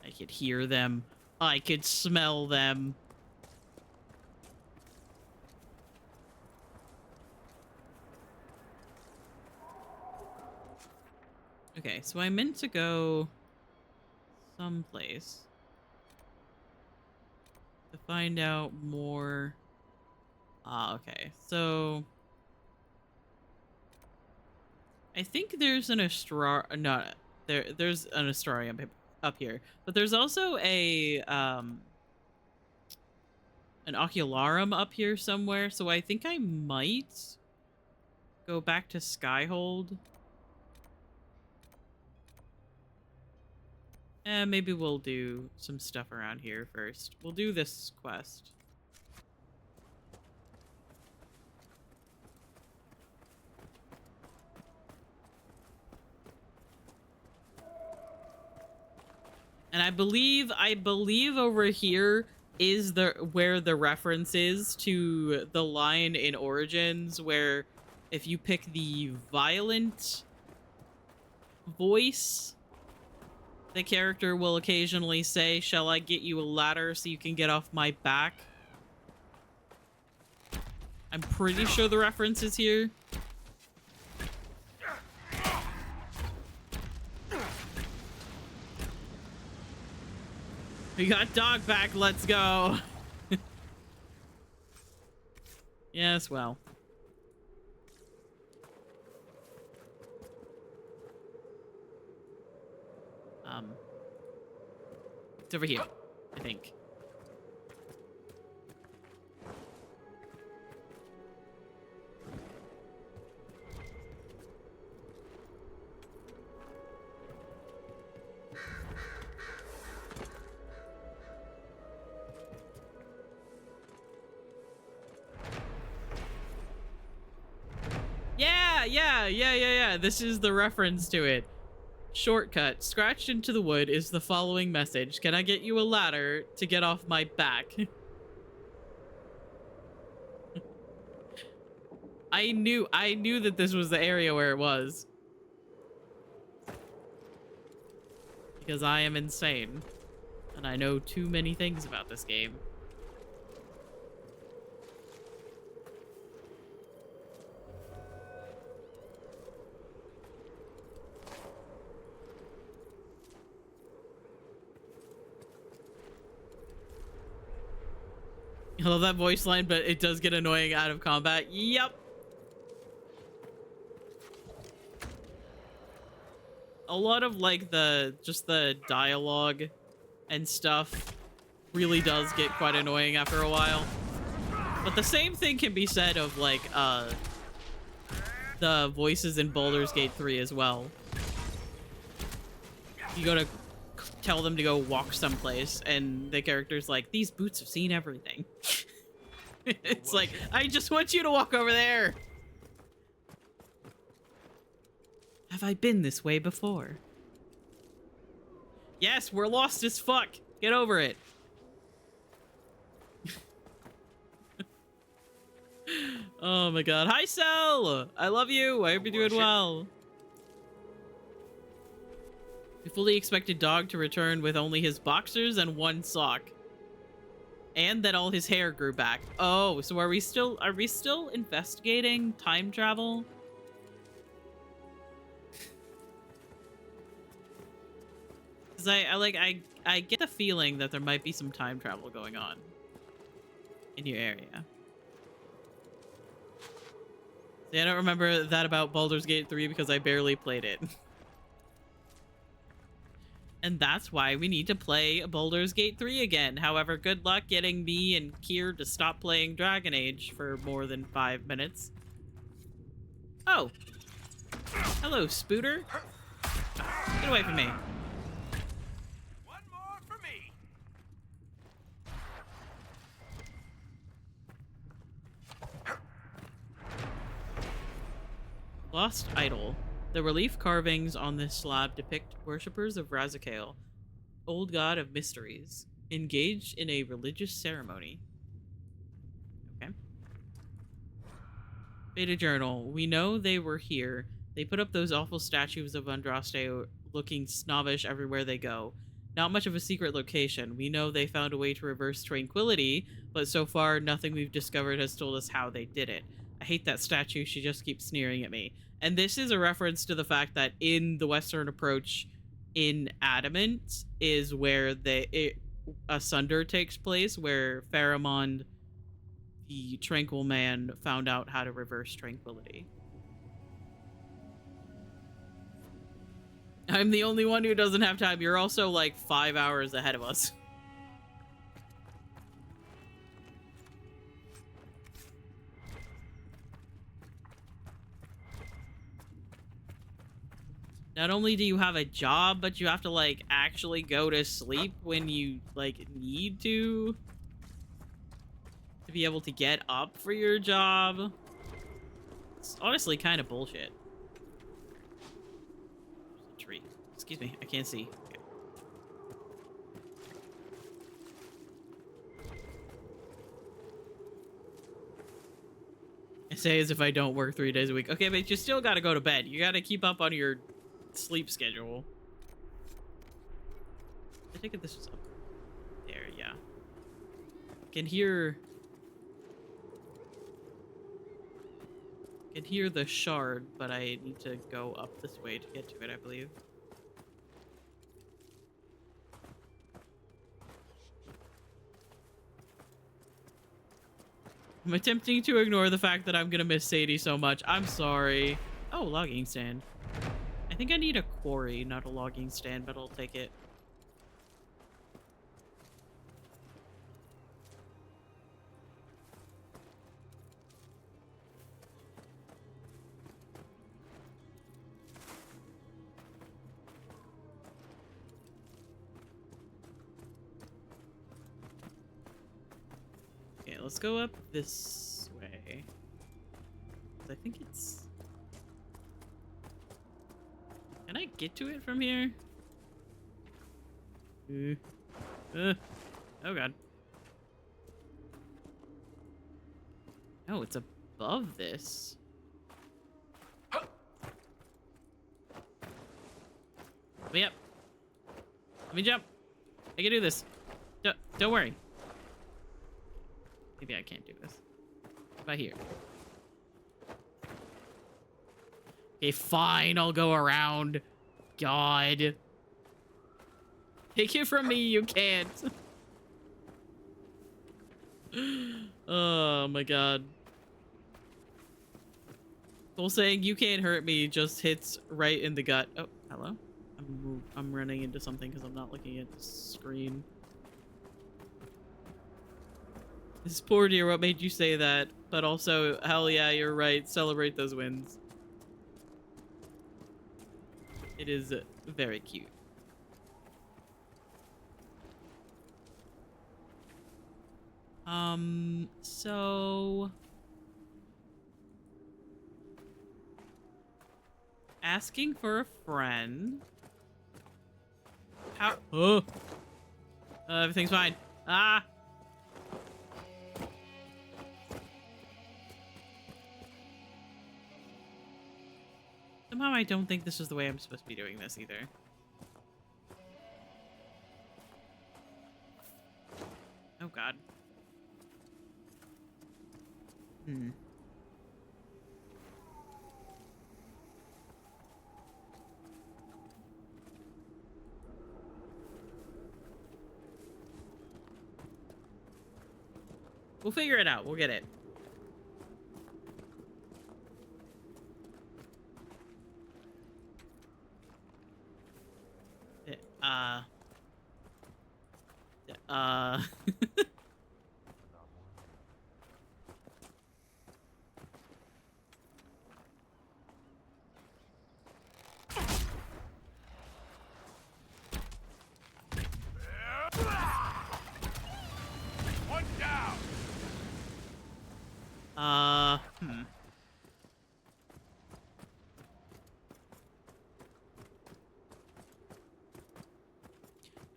I could hear them. I could smell them. Okay, so I meant to go someplace to find out more. Okay, so I think there's an there's an astrarium up here, but there's also a an ocularum up here somewhere. So I think I might go back to Skyhold. Maybe we'll do some stuff around here first. We'll do this quest. And I believe over here is where the reference is to the line in Origins where if you pick the violent voice, the character will occasionally say, "Shall I get you a ladder so you can get off my back?" I'm pretty sure the reference is here. We got dog back, let's go. Yes, well. It's over here, I think. Yeah. This is the reference to it. Shortcut. Scratched into the wood is the following message. Can I get you a ladder to get off my back? I knew that this was the area where it was. Because I am insane. And I know too many things about this game. I love that voice line, but it does get annoying out of combat. Yep. A lot of like just the dialogue and stuff really does get quite annoying after a while. But the same thing can be said of like the voices in Baldur's Gate 3 as well. You go to tell them to go walk someplace and the character's like, these boots have seen everything. It's like, I just want you to walk over there. Have I been this way before? Yes, we're lost as fuck. Get over it. Oh my god. Hi, Cell! I love you. I hope you're doing well. We fully expected Dog to return with only his boxers and one sock. And that all his hair grew back. Oh, so are we still investigating time travel? Cause I get the feeling that there might be some time travel going on in your area. See, I don't remember that about Baldur's Gate 3 because I barely played it. And that's why we need to play Baldur's Gate 3 again. However, good luck getting me and Kier to stop playing Dragon Age for more than 5 minutes. Oh. Hello, Spooter. Get away from me. One more for me. Lost Idol. The relief carvings on this slab depict worshippers of Razakale, old god of mysteries, engaged in a religious ceremony. Okay. Beta Journal. We know they were here. They put up those awful statues of Andraste looking snobbish everywhere they go. Not much of a secret location. We know they found a way to reverse tranquility, but so far nothing we've discovered has told us how they did it. I hate that statue. She just keeps sneering at me. And this is a reference to the fact that in the Western approach in Adamant is where Asunder takes place, where Pharamond, the Tranquil Man, found out how to reverse tranquility. I'm the only one who doesn't have time. You're also like 5 hours ahead of us. Not only do you have a job, but you have to, like, actually go to sleep when you, like, need to be able to get up for your job. It's honestly kind of bullshit. There's a tree. Excuse me, I can't see. Okay. I say as if I don't work 3 days a week. Okay, but you still gotta go to bed. You gotta keep up on your sleep schedule. I think this was up there, yeah. I can hear can hear the shard, but I need to go up this way to get to it, I believe. I'm attempting to ignore the fact that I'm gonna miss Sadie so much. I'm sorry. Oh, logging stand. I think I need a quarry, not a logging stand, but I'll take it. Okay, let's go up this way. I think it's... Can I get to it from here? Oh god. Oh, it's above this. Yep. Let me jump. I can do this. Don't worry. Maybe I can't do this. How about here? Okay, fine. I'll go around. God. Take it from me. You can't. Oh my god. Full saying you can't hurt me just hits right in the gut. Oh, hello. I'm running into something because I'm not looking at the screen. This poor dear, what made you say that? But also, hell yeah, you're right. Celebrate those wins. It is very cute. So... Asking for a friend. How? Oh! Everything's fine. Ah! Somehow I don't think this is the way I'm supposed to be doing this either. Oh god. We'll figure it out. We'll get it. One down.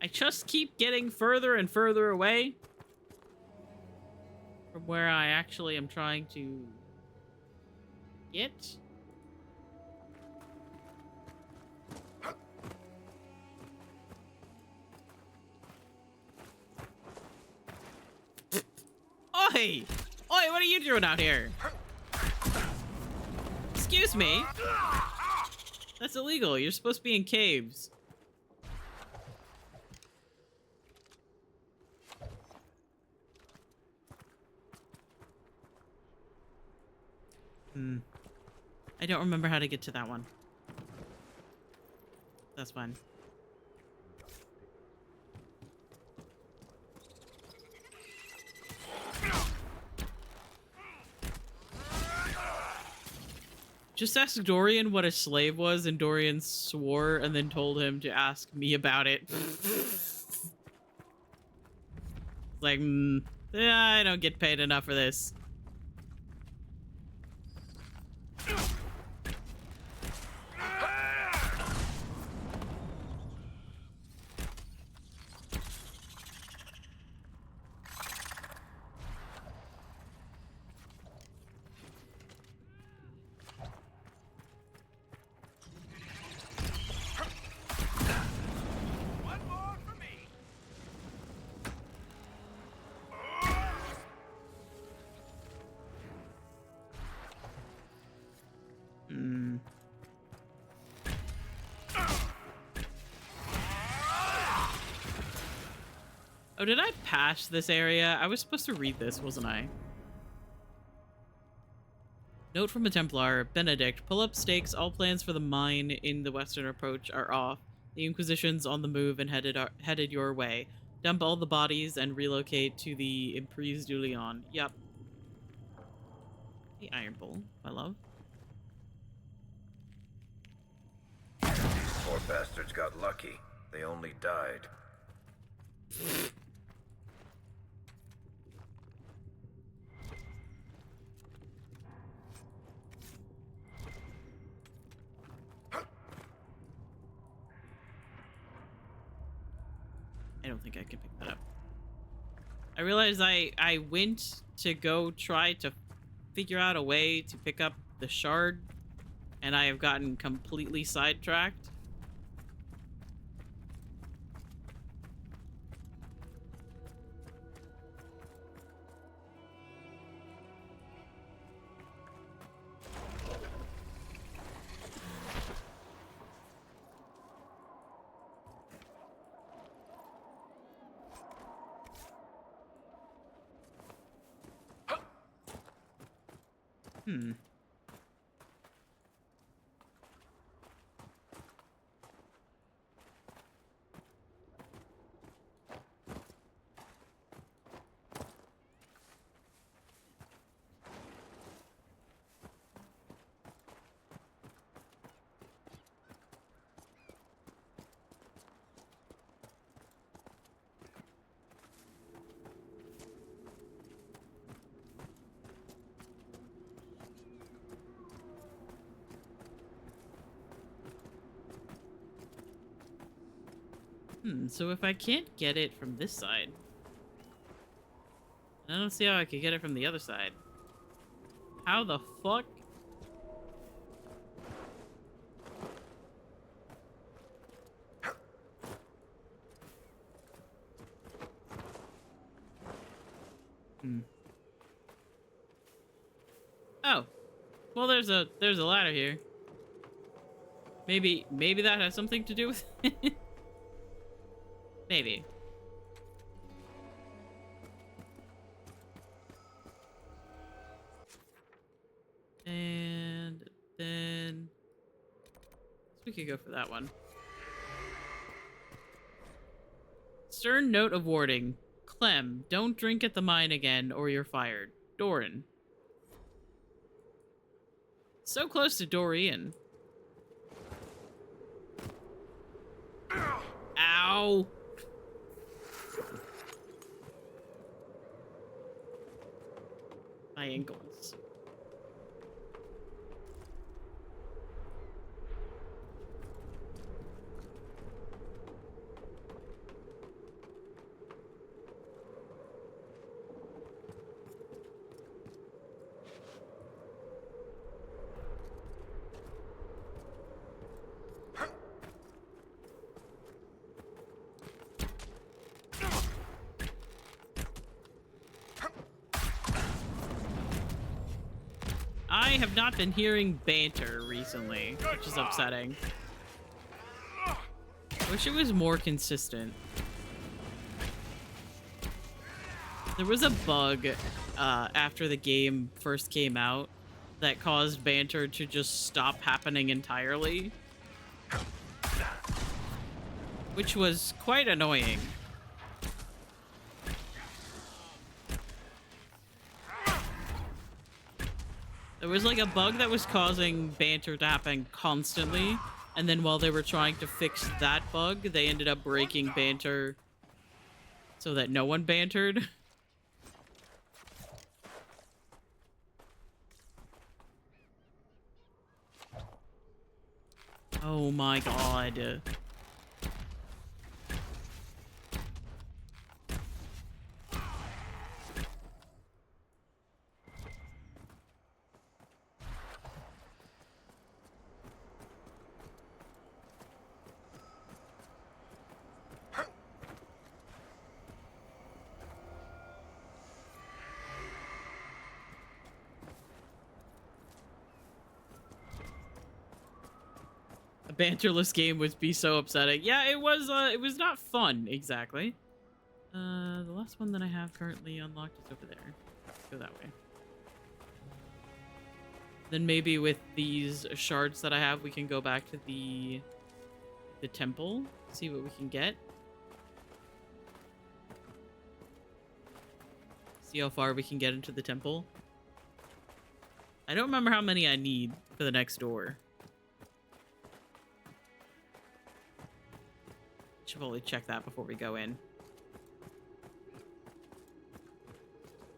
I just keep getting further and further away from where I actually am trying to get. Oi! Oi, what are you doing out here? Excuse me? That's illegal. You're supposed to be in caves. I don't remember how to get to that one. That's fine. Just ask Dorian what a slave was, and Dorian swore and then told him to ask me about it. Like, I don't get paid enough for this. Oh, did I pass this area? I was supposed to read this, wasn't I? Note from a Templar, Benedict, pull up stakes. All plans for the mine in the western approach are off. The Inquisition's on the move and headed your way. Dump all the bodies and relocate to the Emprise du Lion. Yup. The Iron Bull, my love. These poor bastards got lucky. They only died. I don't think I can pick that up. I realized I went to go try to figure out a way to pick up the shard, and I have gotten completely sidetracked. Hmm. So if I can't get it from this side, I don't see how I could get it from the other side. How the fuck? Oh. Well, there's a ladder here. Maybe that has something to do with it. Maybe. And then we could go for that one. Stern note of warning. Clem, don't drink at the mine again or you're fired. Doran. So close to Dorian. Ow! My ankles. I have not been hearing banter recently, which is upsetting. I wish it was more consistent. There was a bug after the game first came out that caused banter to just stop happening entirely, which was quite annoying. There was like a bug that was causing banter to happen constantly, and then while they were trying to fix that bug, they ended up breaking banter so that no one bantered. Oh my god. A banterless game would be so upsetting. Yeah, it was not fun, exactly. The last one that I have currently unlocked is over there. Let's go that way. Then maybe with these shards that I have, we can go back to the temple, see what we can get. See how far we can get into the temple. I don't remember how many I need for the next door. Should probably check that before we go in.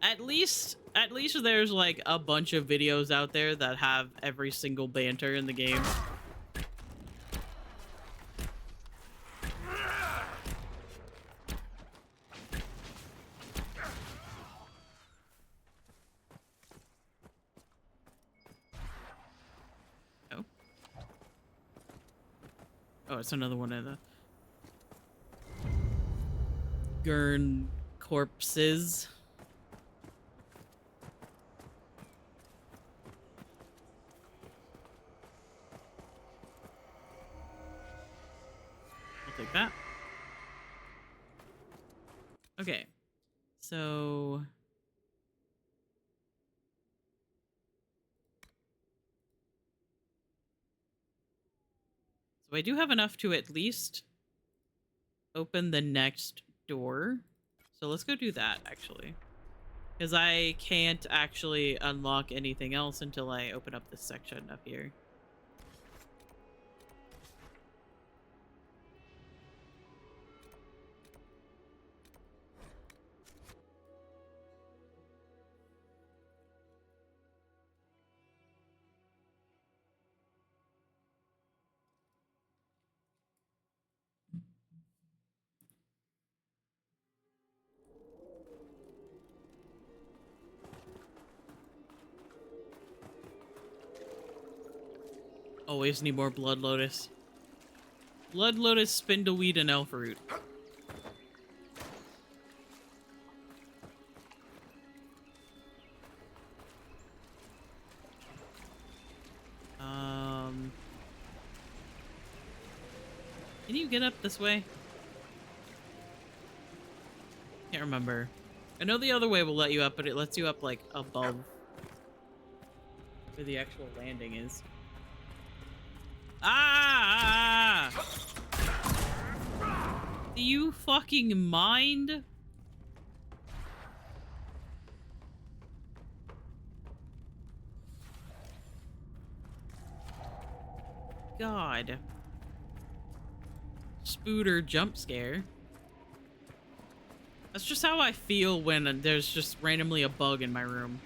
At least there's like a bunch of videos out there that have every single banter in the game. Oh. Oh, it's another one of the Gurn corpses. I'll take that. Okay, so I do have enough to at least open the next door. So let's go do that, actually. Because I can't actually unlock anything else until I open up this section up here. Always need more Blood Lotus. Blood Lotus, Spindleweed, and Elf Root. Can you get up this way? Can't remember. I know the other way will let you up, but it lets you up like above where the actual landing is. Ah! Do you fucking mind? God. Spooter jump scare. That's just how I feel when there's just randomly a bug in my room.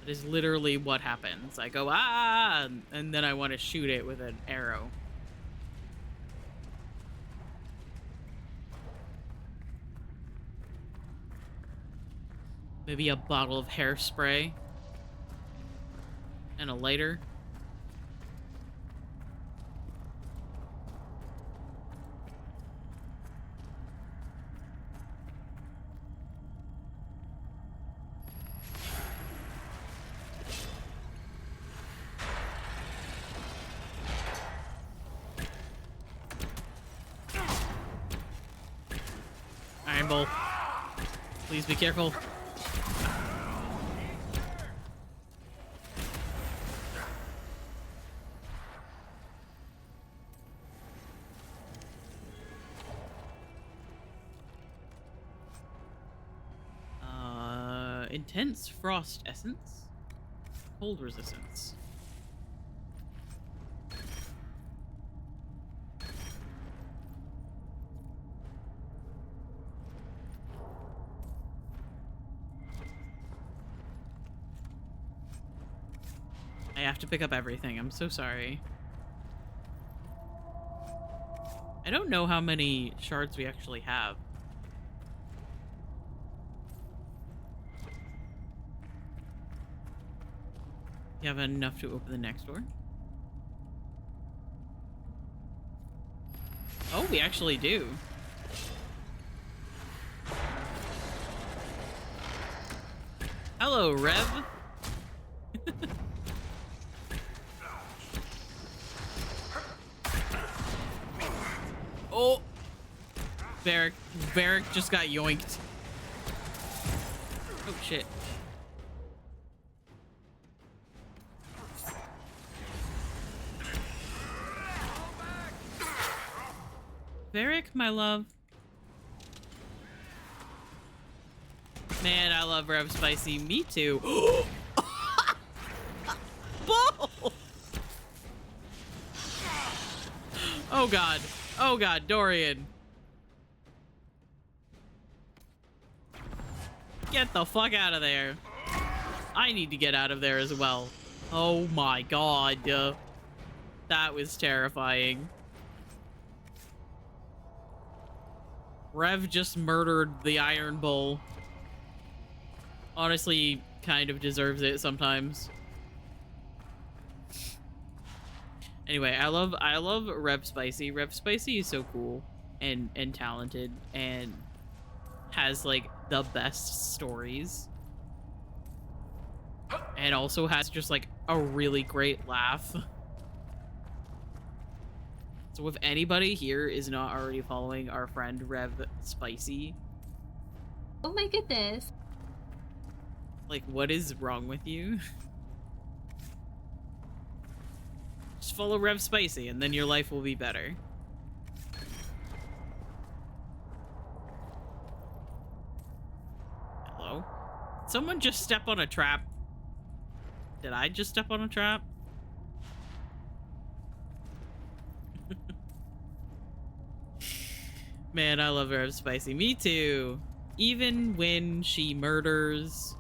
That is literally what happens. I go, ah, and then I want to shoot it with an arrow. Maybe a bottle of hairspray. And a lighter. Iron Bolt. Please be careful. Intense frost essence. Cold resistance. I have to pick up everything. I'm so sorry. I don't know how many shards we actually have. You have enough to open the next door? Oh, we actually do. Hello, Rev. Oh. Varric just got yoinked. Oh shit. Varric, my love. Man, I love Rev Spicy. Me too. Bull! Oh god. Oh god, Dorian. Get the fuck out of there. I need to get out of there as well. Oh my god. That was terrifying. Rev just murdered the Iron Bull. Honestly, kind of deserves it sometimes. Anyway, I love Rev Spicy. Rev Spicy is so cool and talented and has like the best stories. And also has just like a really great laugh. So if anybody here is not already following our friend Rev Spicy. Oh my goodness. Like, what is wrong with you? Just follow Rev Spicy and then your life will be better. Hello? Someone just step on a trap. Did I just step on a trap? Man, I love Rev Spicy. Me too. Even when she murders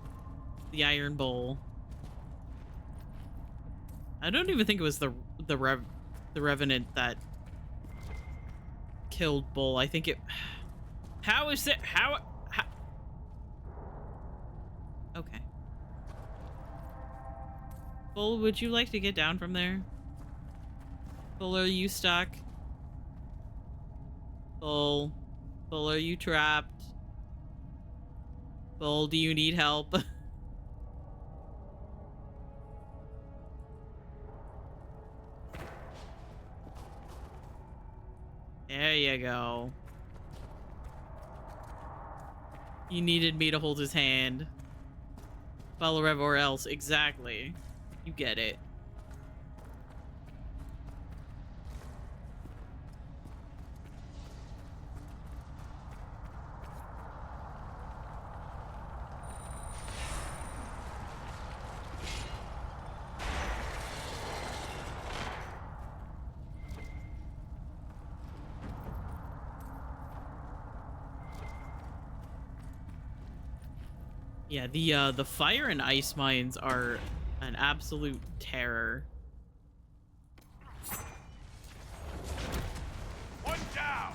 the Iron Bull. I don't even think it was the Revenant that killed Bull. I think it... How is it... How... Okay. Bull, would you like to get down from there? Bull, are you stuck? Bull. Bull, are you trapped? Bull, do you need help? There you go. He needed me to hold his hand. Follow Rev or else. Exactly. You get it. Yeah, the fire and ice mines are an absolute terror. One down.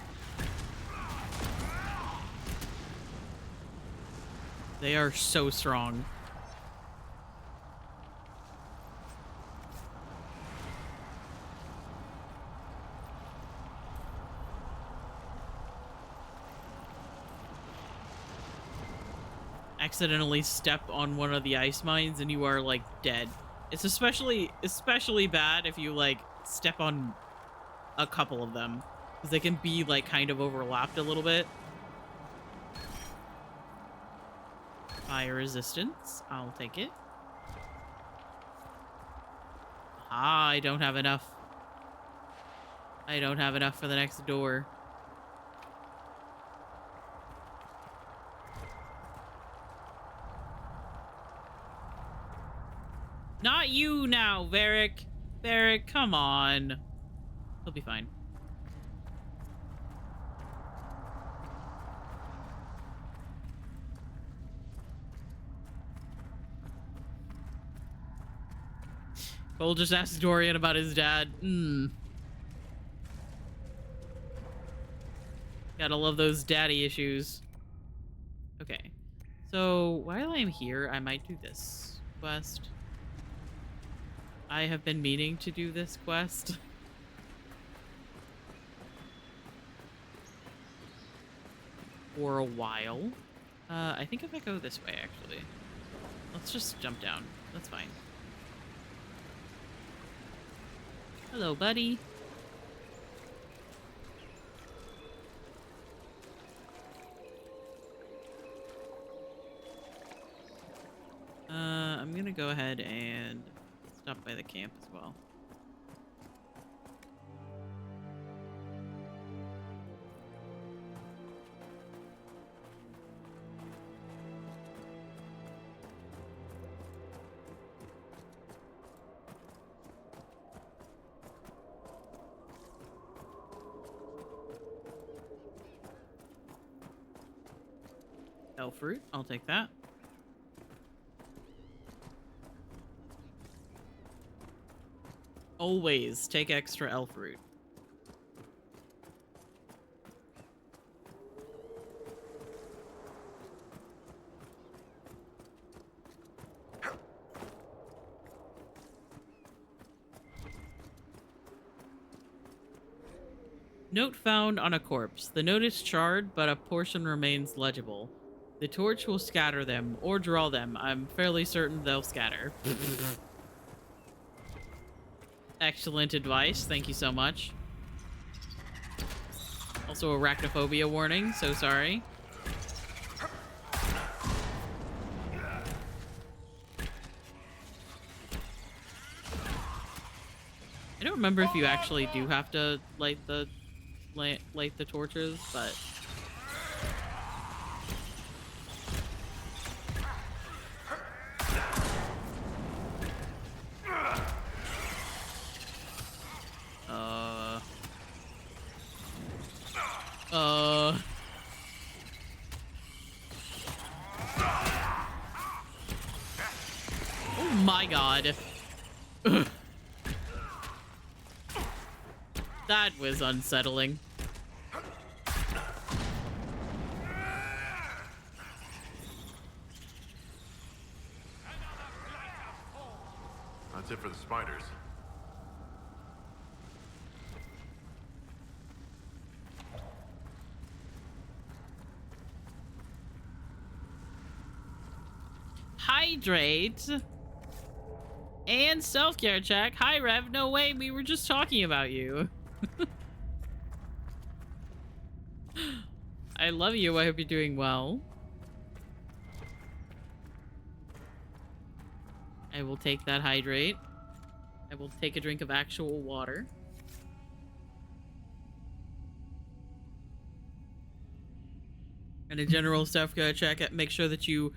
They are so strong. Accidentally step on one of the ice mines and you are like dead. It's especially bad if you like step on a couple of them because they can be like kind of overlapped a little bit. Fire resistance, I'll take it. Ah, I don't have enough. I don't have enough for the next door. Not you now, Varric. Varric, come on. He'll be fine. We'll just ask Dorian about his dad. Gotta love those daddy issues. Okay. So, while I'm here, I might do this quest. I have been meaning to do this quest. For a while. I think if I go this way, actually. Let's just jump down. That's fine. Hello, buddy. gonna go ahead and stop by the camp as well. Elf fruit, I'll take that. Always take extra elf root. Note found on a corpse. The note is charred, but a portion remains legible. The torch will scatter them, or draw them. I'm fairly certain they'll scatter. Excellent advice. Thank you so much. Also, arachnophobia warning. So sorry. I don't remember if you actually do have to light the torches, but... Oh my god. That was unsettling. That's it for the spiders. Hydrate and self-care check. Hi Rev, no way, we were just talking about you. I love you, I hope you're doing well. I will take that hydrate. I will take a drink of actual water. And a general self-care check. Make sure that you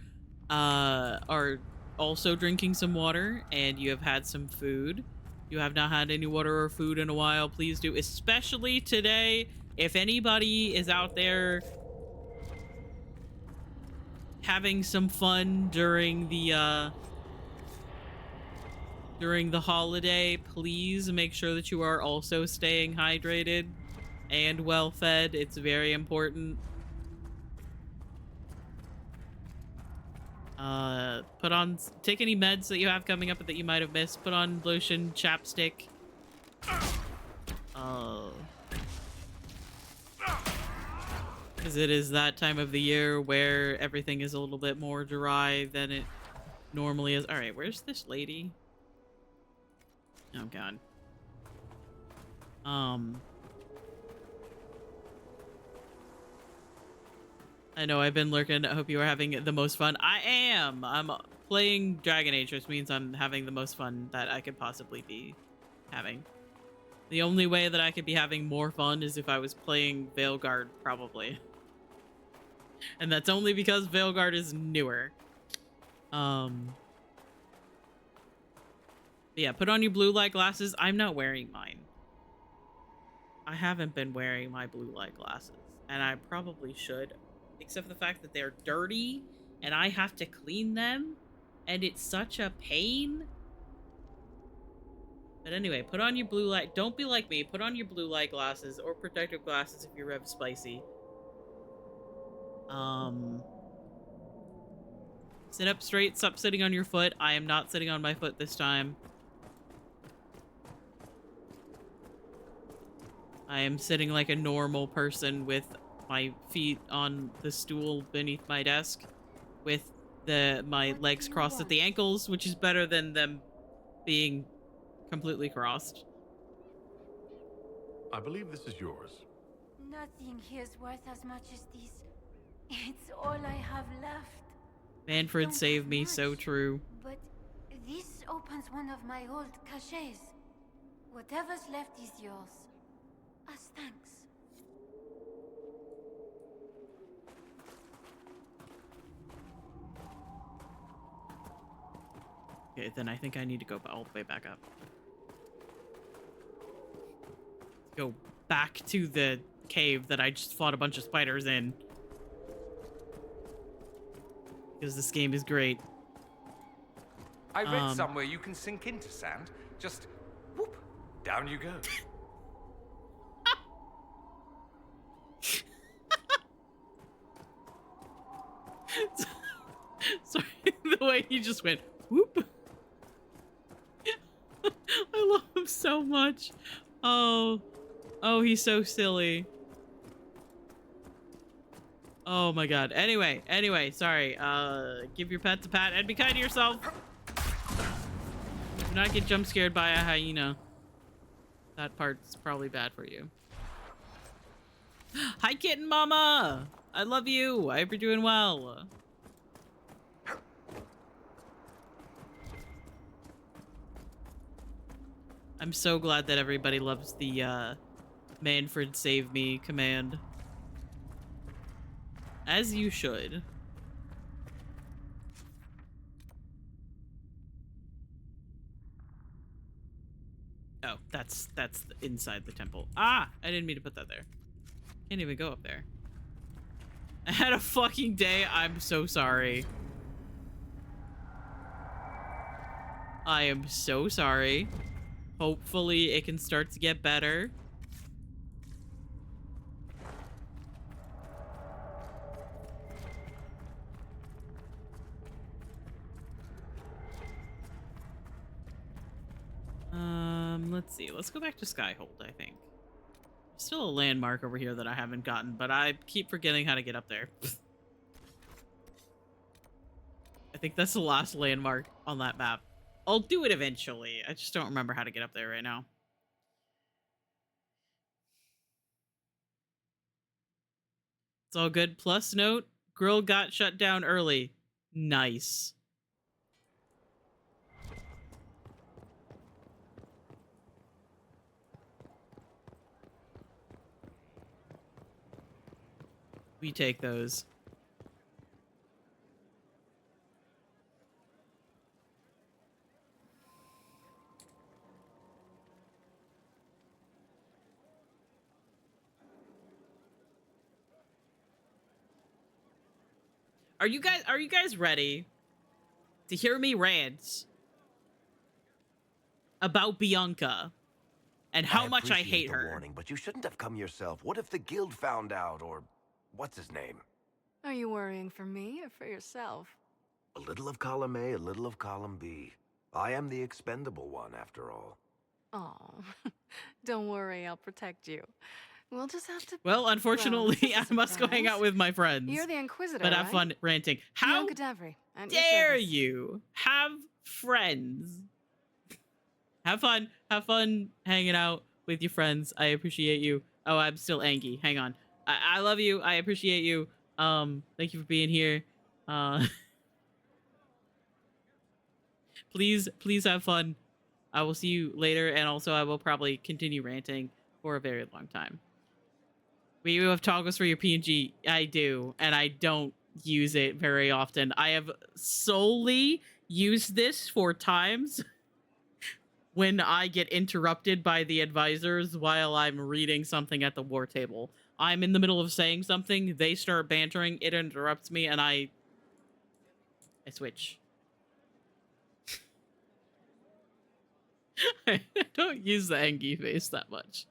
are also drinking some water and you have had some food. You have not had any water or food in a while, please do, especially today. If anybody is out there having some fun during the holiday, please make sure that you are also staying hydrated and well fed. It's very important. Take any meds that you have coming up that you might have missed. Put on lotion, chapstick. Because it is that time of the year where everything is a little bit more dry than it normally is. Alright, where's this lady? Oh god. I know I've been lurking. I hope you are having the most fun. I am! I'm playing Dragon Age, which means I'm having the most fun that I could possibly be having. The only way that I could be having more fun is if I was playing Veilguard, probably. And that's only because Veilguard is newer. Yeah, put on your blue light glasses. I'm not wearing mine. I haven't been wearing my blue light glasses, and I probably should. Except for the fact that they're dirty and I have to clean them and it's such a pain. But anyway, put on your blue light. Don't be like me. Put on your blue light glasses or protective glasses if you're Rev Spicy. Sit up straight. Stop sitting on your foot. I am not sitting on my foot this time. I am sitting like a normal person with my feet on the stool beneath my desk with my legs crossed at the ankles, which is better than them being completely crossed. I believe this is yours. Nothing here's worth as much as this. It's all I have left. Manfred saved me, so true. But This opens one of my old caches. Whatever's left is yours. As thanks. Okay, then I think I need to go all the way back up. Go back to the cave that I just fought a bunch of spiders in. Because this game is great. I read somewhere you can sink into sand. Just whoop, down you go. Sorry, the way he just went whoop. I love him so much. Oh, he's so silly. Oh my god. Anyway, sorry. Give your pets a pat and be kind to yourself. Do not get jump scared by a hyena. That part's probably bad for you. Hi, kitten mama. I love you. I hope you're doing well. I'm so glad that everybody loves the Manfred save me command. As you should. Oh, that's inside the temple. Ah, I didn't mean to put that there. Can't even go up there. I had a fucking day. I'm so sorry. I am so sorry. Hopefully it can start to get better. Let's see. Let's go back to Skyhold, I think. Still a landmark over here that I haven't gotten, but I keep forgetting how to get up there. I think that's the last landmark on that map. I'll do it eventually. I just don't remember how to get up there right now. It's all good. Plus note, grill got shut down early. Nice. We take those. Are you guys ready to hear me rant about Bianca and how much I hate her? Warning, but you shouldn't have come yourself. What if the guild found out, or what's his name? Are you worrying for me or for yourself? A little of column A, a little of column B. I am the expendable one, after all. Oh, don't worry, I'll protect you. We'll just have to... Well, unfortunately, I must go hang out with my friends. You're the Inquisitor, but have fun ranting. How dare you have friends? Have fun hanging out with your friends. I appreciate you. Oh, I'm still angry. Hang on. I love you. I appreciate you. Thank you for being here. Please have fun. I will see you later, and also I will probably continue ranting for a very long time. We have toggles for your PNG. I do, and I don't use it very often. I have solely used this for times when I get interrupted by the advisors while I'm reading something at the war table. I'm in the middle of saying something, they start bantering, it interrupts me, and I switch. I don't use the Engi face that much.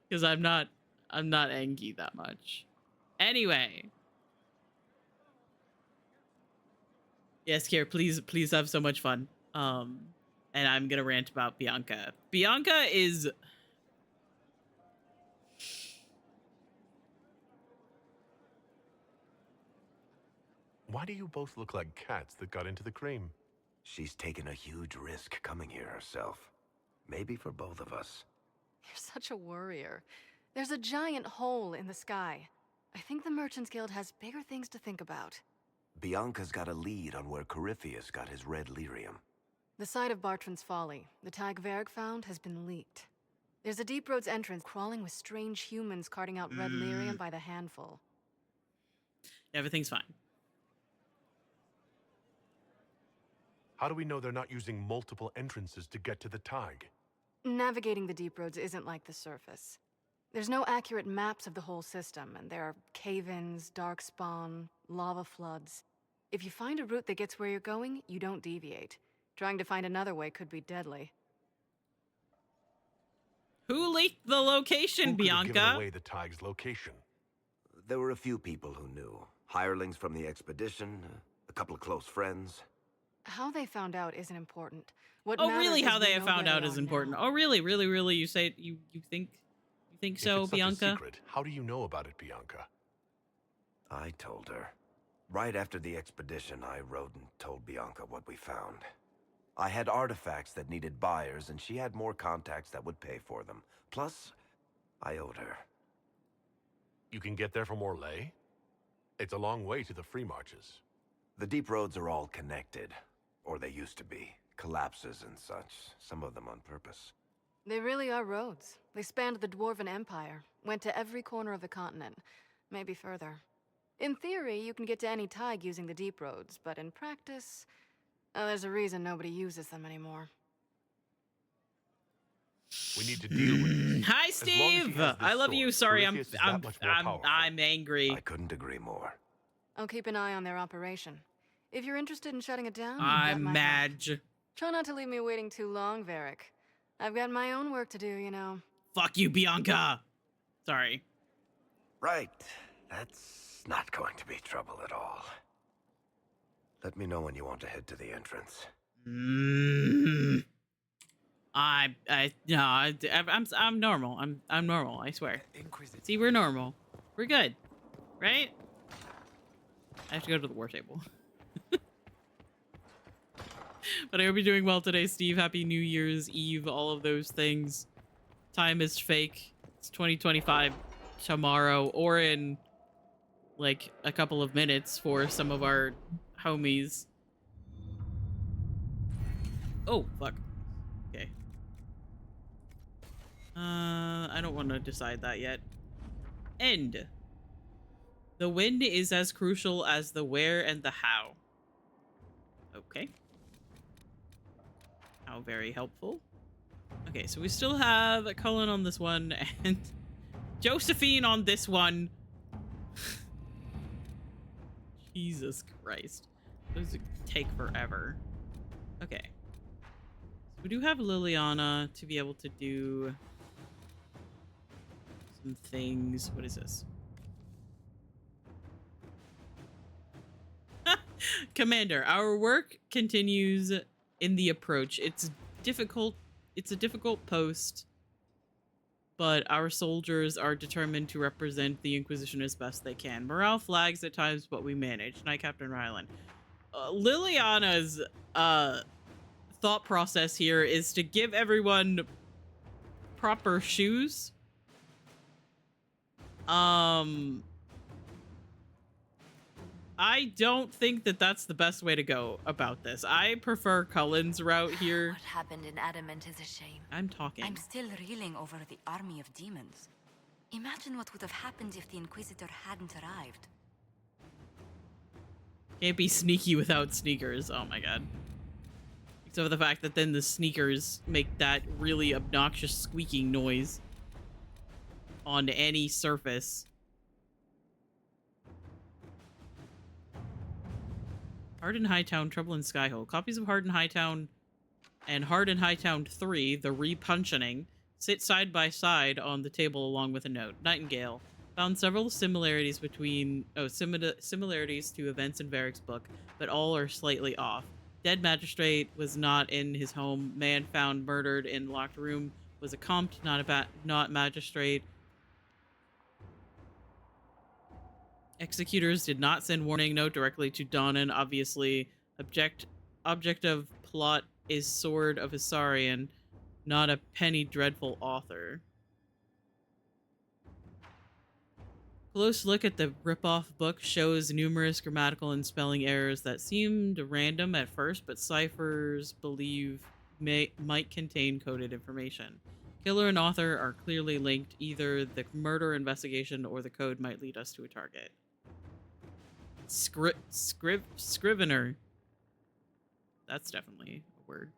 Because I'm not Engi that much. Anyway. Yes, Kier, please have so much fun. And I'm gonna rant about Bianca. Bianca is... Why do you both look like cats that got into the cream? She's taken a huge risk coming here herself. Maybe for both of us. You're such a worrier. There's a giant hole in the sky. I think the Merchants Guild has bigger things to think about. Bianca's got a lead on where Corypheus got his red lyrium. The site of Bartran's Folly, the tag Varric found, has been leaked. There's a Deep Roads entrance crawling with strange humans carting out red lyrium by the handful. Everything's fine. How do we know they're not using multiple entrances to get to the tag? Navigating the Deep Roads isn't like the surface. There's no accurate maps of the whole system, and there are cave-ins, dark spawn, lava floods. If you find a route that gets where you're going, you don't deviate. Trying to find another way could be deadly. Who leaked the location, Who could have Bianca? given away the tag's location? There were a few people who knew. Hirelings from the expedition, a couple of close friends. How they found out isn't important. What Oh, matters really? is How we they know found where out they is are important. now. Oh, really? Really? Really? You say you think so, If it's such a Bianca? secret, how do you know about it, Bianca? I told her. Right after the expedition, I wrote and told Bianca what we found. I had artifacts that needed buyers, and she had more contacts that would pay for them. Plus, I owed her. You can get there from Orlais? It's a long way to the free marches. The deep roads are all connected. Or they used to be. Collapses and such. Some of them on purpose. They really are roads. They spanned the Dwarven Empire, went to every corner of the continent, maybe further. In theory, you can get to any tag using the deep roads, but in practice, there's a reason nobody uses them anymore. We need to deal with this. Hi, Steve. I love you. Sorry, I'm angry. I couldn't agree more. I'll keep an eye on their operation. If you're interested in shutting it down, I'm Madge. Try not to leave me waiting too long, Varric. I've got my own work to do, you know. Fuck you, Bianca. Sorry. Right. That's not going to be trouble at all. Let me know when you want to head to the entrance. I'm normal. I'm normal. I swear. See, we're normal. We're good, right? I have to go to the war table. But I hope you're doing well today, Steve. Happy New Year's Eve. All of those things. Time is fake. It's 2025 tomorrow, or in like a couple of minutes for some of our homies. Oh, fuck. Okay. I don't want to decide that yet. End. The when is as crucial as the where and the how. Okay. How very helpful. Okay, so we still have Cullen on this one and Josephine on this one. Jesus Christ. Those take forever. Okay. So we do have Liliana to be able to do some things. What is this? Commander, our work continues in the approach. It's difficult. It's a difficult post, but our soldiers are determined to represent the Inquisition as best they can. Morale flags at times, but we manage. Knight Captain Rylan. Liliana's thought process here is to give everyone proper shoes. I don't think that that's the best way to go about this. I prefer Cullen's route here. What happened in Adamant is a shame. I'm talking. I'm still reeling over the army of demons. Imagine what would have happened if the Inquisitor hadn't arrived. Can't be sneaky without sneakers. Oh my god. Except for the fact that then the sneakers make that really obnoxious squeaking noise on any surface. Hard in Hightown, Trouble in Skyhole. Copies of Hard in Hightown and Hard in Hightown 3, The Repuncheoning, sit side by side on the table along with a note. Nightingale found several similarities between similarities to events in Varric's book, but all are slightly off. Dead magistrate was not in his home. Man found murdered in locked room was a compt, not magistrate. Executors did not send warning note directly to Donnan. Obviously, object of plot is Sword of Hisarion, not a penny dreadful author. Close look at the ripoff book shows numerous grammatical and spelling errors that seemed random at first, but ciphers believe might contain coded information. Killer and author are clearly linked. Either the murder investigation or the code might lead us to a target. Scrivener. That's definitely a word.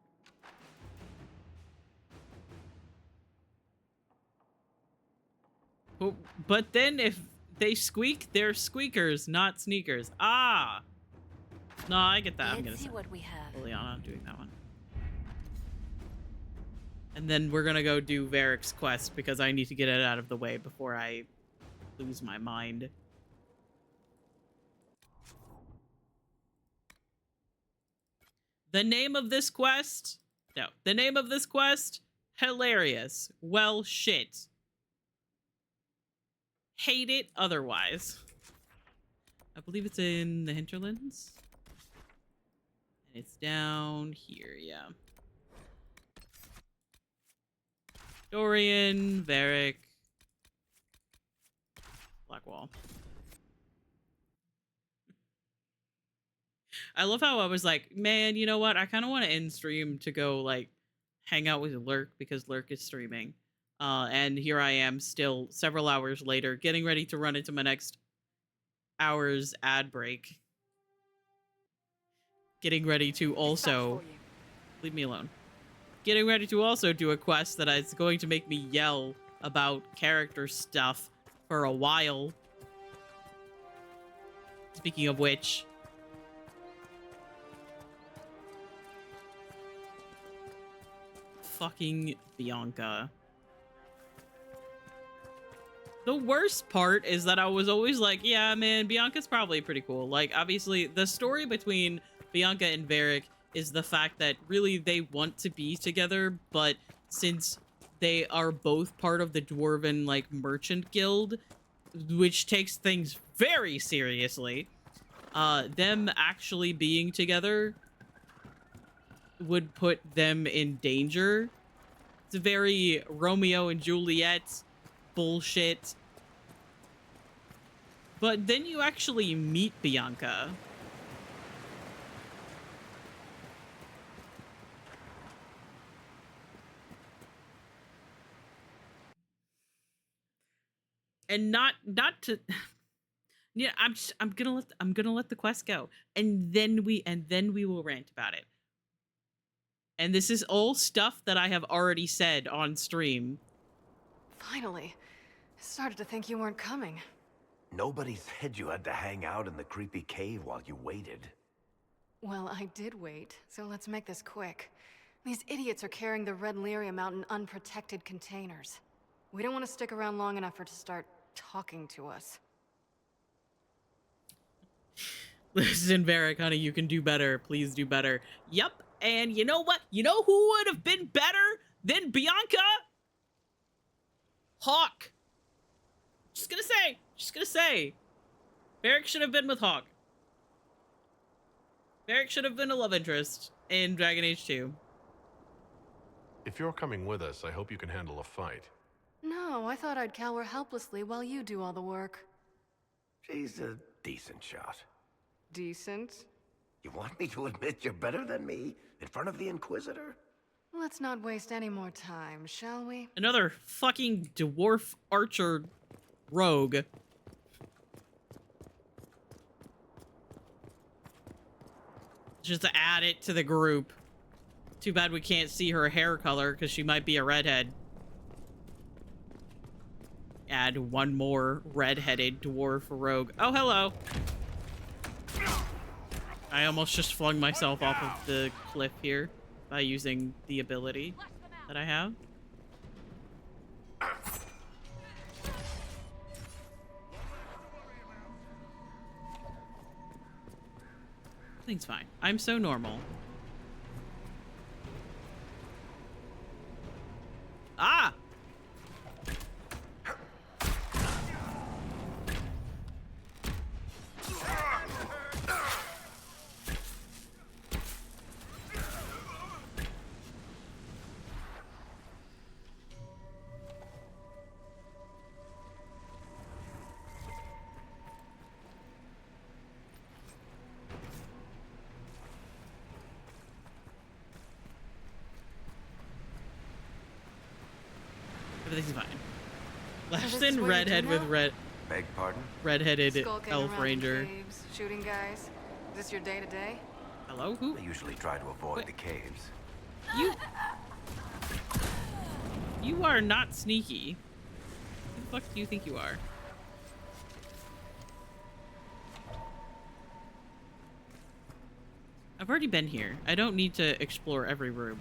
But then if they squeak, they're squeakers, not sneakers. Ah! No, I get that. I'm gonna see what we have. Liliana doing that one. And then we're gonna go do Varric's quest because I need to get it out of the way before I lose my mind. The name of this quest? No. The name of this quest? Hilarious. Well, shit. Hate it otherwise. I believe it's in the hinterlands. And it's down here, yeah. Dorian, Varric, Blackwall. I love how I was like, man, you know what? I kind of want to end stream to go, like, hang out with Lurk because Lurk is streaming. And here I am still several hours later getting ready to run into my next hour's ad break. Getting ready to also... Leave me alone. Getting ready to also do a quest that is going to make me yell about character stuff for a while. Speaking of which... Fucking Bianca. The worst part is that I was always like, yeah, man, Bianca's probably pretty cool. Like, obviously, the story between Bianca and Varric is the fact that really they want to be together, but since they are both part of the Dwarven, like, merchant guild, which takes things very seriously, them actually being together would put them in danger. It's a very Romeo and Juliet bullshit. But then you actually meet Bianca. And not to yeah, I'm gonna let the quest go. And then we will rant about it. And this is all stuff that I have already said on stream. Finally. I started to think you weren't coming. Nobody said you had to hang out in the creepy cave while you waited. Well, I did wait, so let's make this quick. These idiots are carrying the Red Lyrium out in unprotected containers. We don't want to stick around long enough for it to start talking to us. Listen, Varric, honey, you can do better. Please do better. Yep. And you know what? You know who would have been better than Bianca? Hawk. Just gonna say. Varric should have been with Hawk. Varric should have been a love interest in Dragon Age 2. If you're coming with us, I hope you can handle a fight. No, I thought I'd cower helplessly while you do all the work. She's a decent shot. Decent? You want me to admit you're better than me in front of the Inquisitor? Let's not waste any more time, shall we? Another fucking dwarf archer rogue. Just to add it to the group. Too bad we can't see her hair color because she might be a redhead. Add one more red-headed dwarf rogue. Oh, hello. I almost just flung myself off of the cliff here by using the ability that I have. Everything's fine. I'm so normal. Ah! Everything's fine. Last this is in what you redhead do with now? Beg pardon? redheaded Skulking elf around ranger. caves, shooting guys. Is this your day-to-day? Hello? Who? I usually try to avoid the caves. You are not sneaky. Who the fuck do you think you are? I've already been here. I don't need to explore every room.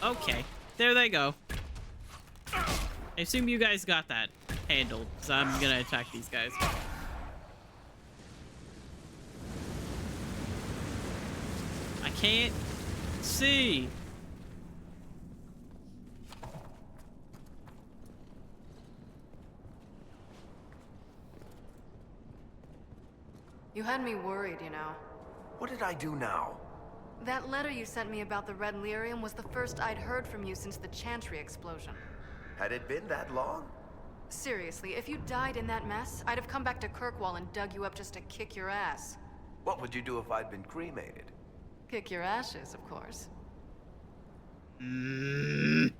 Okay, there they go. I assume you guys got that handled, so I'm gonna attack these guys. I can't see. You had me worried, you know. What did I do now? That letter you sent me about the Red Lyrium was the first I'd heard from you since the Chantry explosion. Had it been that long? Seriously, if you died in that mess, I'd have come back to Kirkwall and dug you up just to kick your ass. What would you do if I'd been cremated? Kick your ashes, of course. No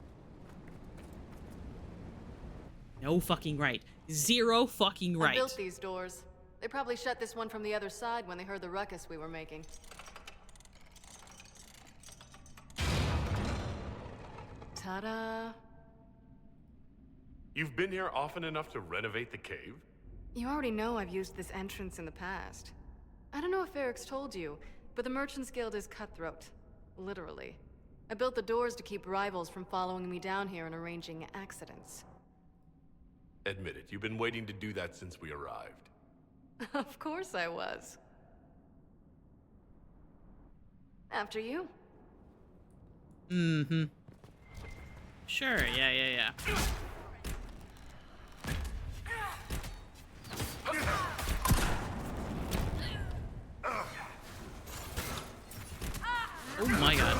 fucking right. Zero fucking right. I built these doors. They probably shut this one from the other side when they heard the ruckus we were making. Ta-da! You've been here often enough to renovate the cave? You already know I've used this entrance in the past. I don't know if Eric's told you, but the Merchants Guild is cutthroat. Literally. I built the doors to keep rivals from following me down here and arranging accidents. Admit it, you've been waiting to do that since we arrived. Of course I was. After you. Mm-hmm. Sure, yeah. Oh my god.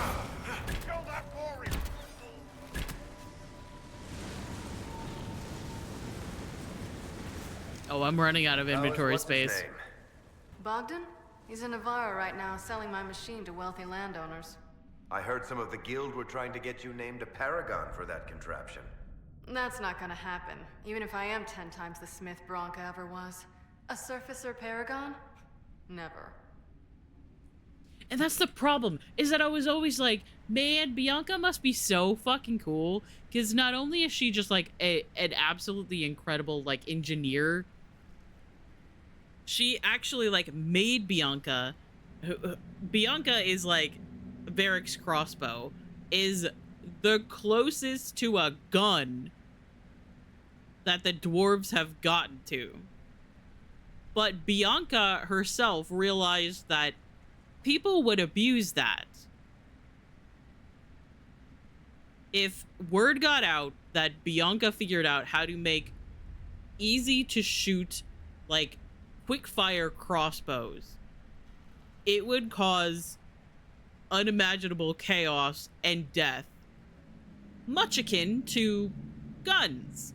Oh, I'm running out of inventory space. Bogdan? He's in Navarra right now, selling my machine to wealthy landowners. I heard some of the guild were trying to get you named a paragon for that contraption. That's not gonna happen, even if I am 10 times the Smith Bronca ever was. A surfacer paragon? Never. And that's the problem, is that I was always like, man, Bianca must be so fucking cool, because not only is she just like an absolutely incredible like engineer, she actually like made Bianca. Bianca is like Varric's crossbow, is the closest to a gun that the dwarves have gotten to. But Bianca herself realized that people would abuse that. If word got out that Bianca figured out how to make easy to shoot, like, quick fire crossbows, it would cause unimaginable chaos and death, much akin to guns.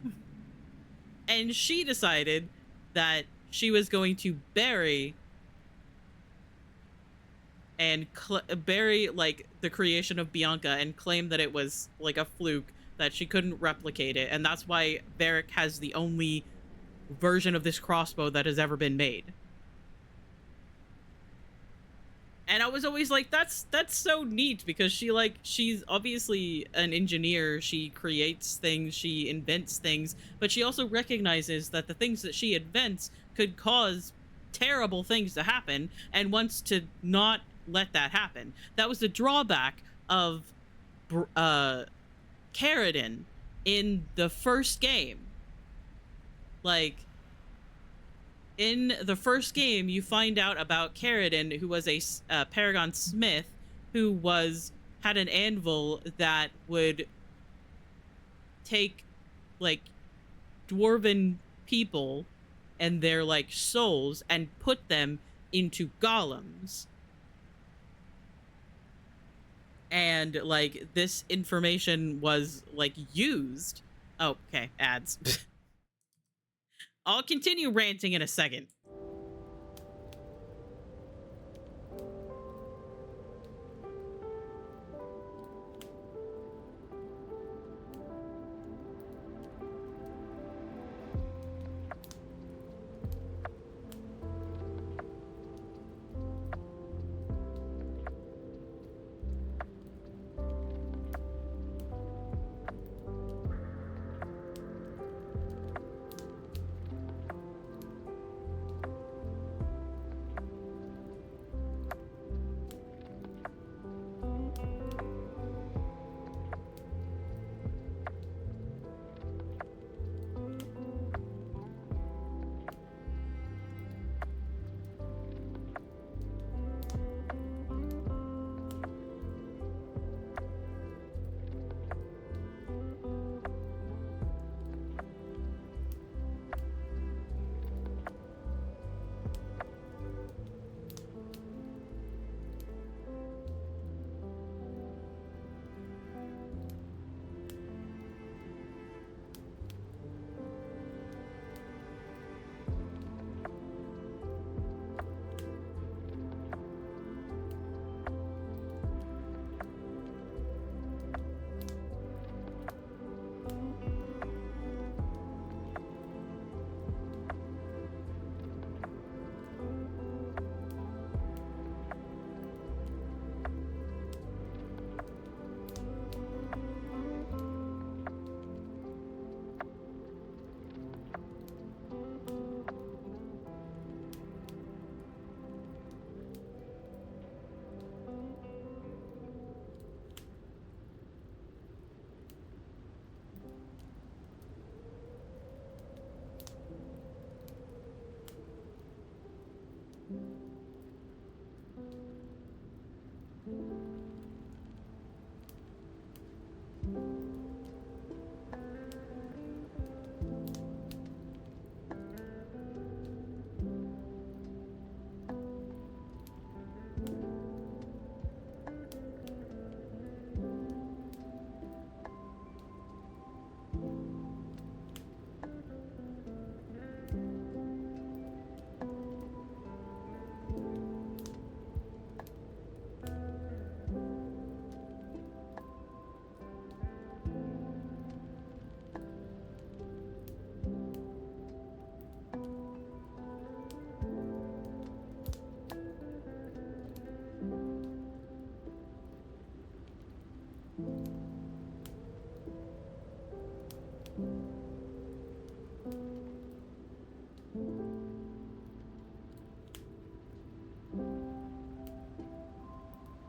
And she decided that she was going to bury like the creation of Bianca and claim that it was like a fluke, that she couldn't replicate it, and that's why Varric has the only version of this crossbow that has ever been made. And I was always like, that's so neat, because she's obviously an engineer, she creates things, she invents things, but she also recognizes that the things that she invents could cause terrible things to happen, and wants to not let that happen. That was the drawback of Caridin in the first game. Like, in the first game, you find out about Caridin, who was a Paragon Smith, who had an anvil that would take, like, dwarven people and their, like, souls and put them into golems. and like this information was like used. Oh, okay, ads. I'll continue ranting in a second.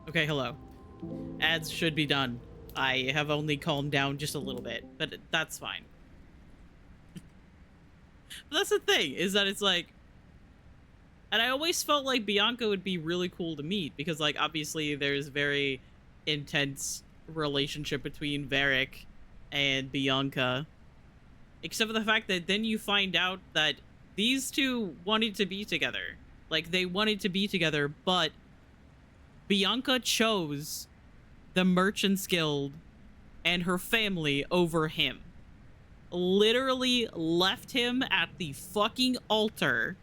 Okay, hello. Ads should be done. I have only calmed down just a little bit, but that's fine. But that's the thing, is that it's like... And I always felt like Bianca would be really cool to meet, because, like, obviously there's very intense relationship between Varric and Bianca. Except for the fact that then you find out that these two wanted to be together. Like, they wanted to be together, but Bianca chose the Merchants Guild and her family over him. Literally left him at the fucking altar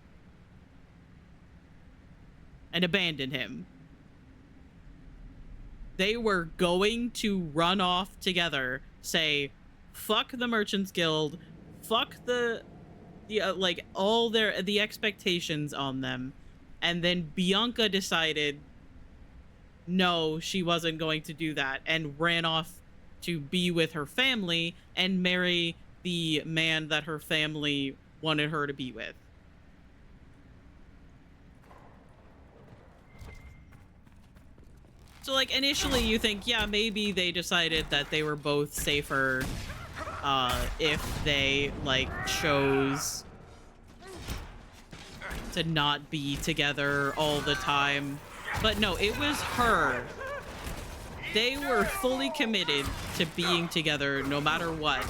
and abandoned him. They were going to run off together, say, fuck the Merchants Guild, fuck the like all the expectations on them, and then Bianca decided no, she wasn't going to do that, and ran off to be with her family and marry the man that her family wanted her to be with. So, like, initially you think, yeah, maybe they decided that they were both safer if they, like, chose to not be together all the time. But no, it was her. They were fully committed to being together no matter what.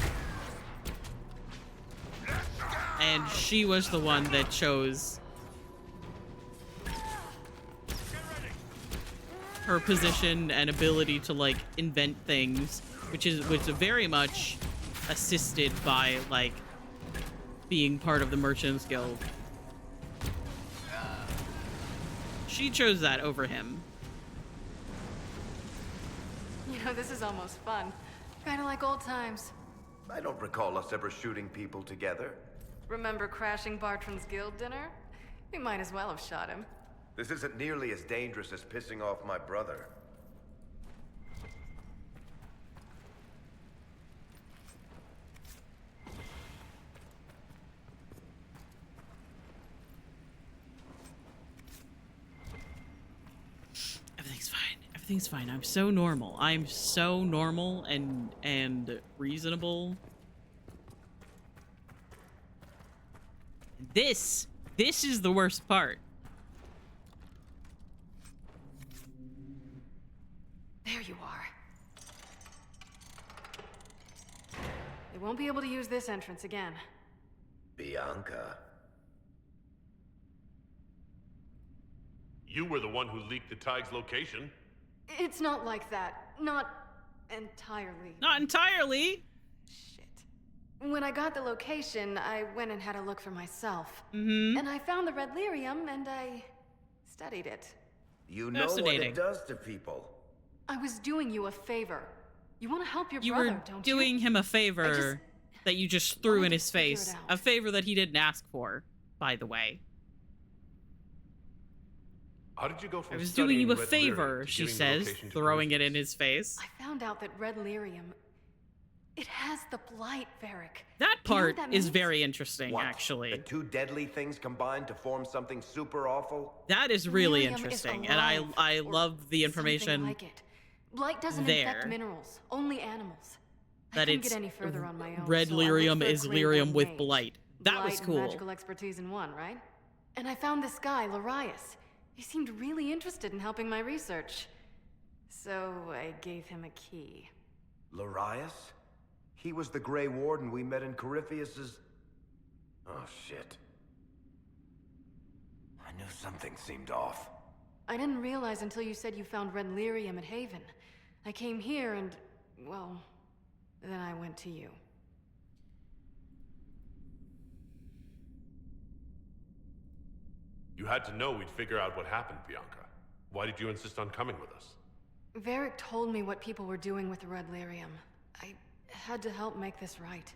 And she was the one that chose her position and ability to like invent things, which is very much assisted by like being part of the Merchants Guild. She chose that over him. You know, this is almost fun. Kind of like old times. I don't recall us ever shooting people together. Remember crashing Bartram's guild dinner? We might as well have shot him. This isn't nearly as dangerous as pissing off my brother. Everything's fine. Everything's fine. I'm so normal. I'm so normal and reasonable. This is the worst part. There you are. They won't be able to use this entrance again. Bianca. You were the one who leaked the Tig's location. It's not like that. Not entirely. Not entirely? When I got the location, I went and had a look for myself. Mm-hmm. And I found the red lyrium, and I studied it. You know what it does to people. I was doing you a favor. You want to help your You brother, were don't you? doing him a favor that you just threw in his figure it face. out. A favor that he didn't ask for, by the way. How did you go from I was doing you a studying red favor, lyrium to she giving the says, location to throwing it in his face. I found out that red lyrium, it has the blight, Varric. That Do you know part what that is means? very interesting, What? actually. The two deadly things combined to form something super awful? That is really Lyrium is interesting, and alive, I love the information Something like it. Blight doesn't there. infect minerals, only animals. I that couldn't it's get any further on my own. red so I looked lyrium for a is Grey lyrium Warden with mage. blight. That Blight was and cool. magical expertise in one, right? And I found this guy, Larius. He seemed really interested in helping my research. So I gave him a key. Larius? He was the Grey Warden we met in Corypheus's... Oh, shit. I knew something seemed off. I didn't realize until you said you found red lyrium at Haven. I came here and, well, then I went to you. You had to know we'd figure out what happened, Bianca. Why did you insist on coming with us? Varric told me what people were doing with the red lyrium. I had to help make this right.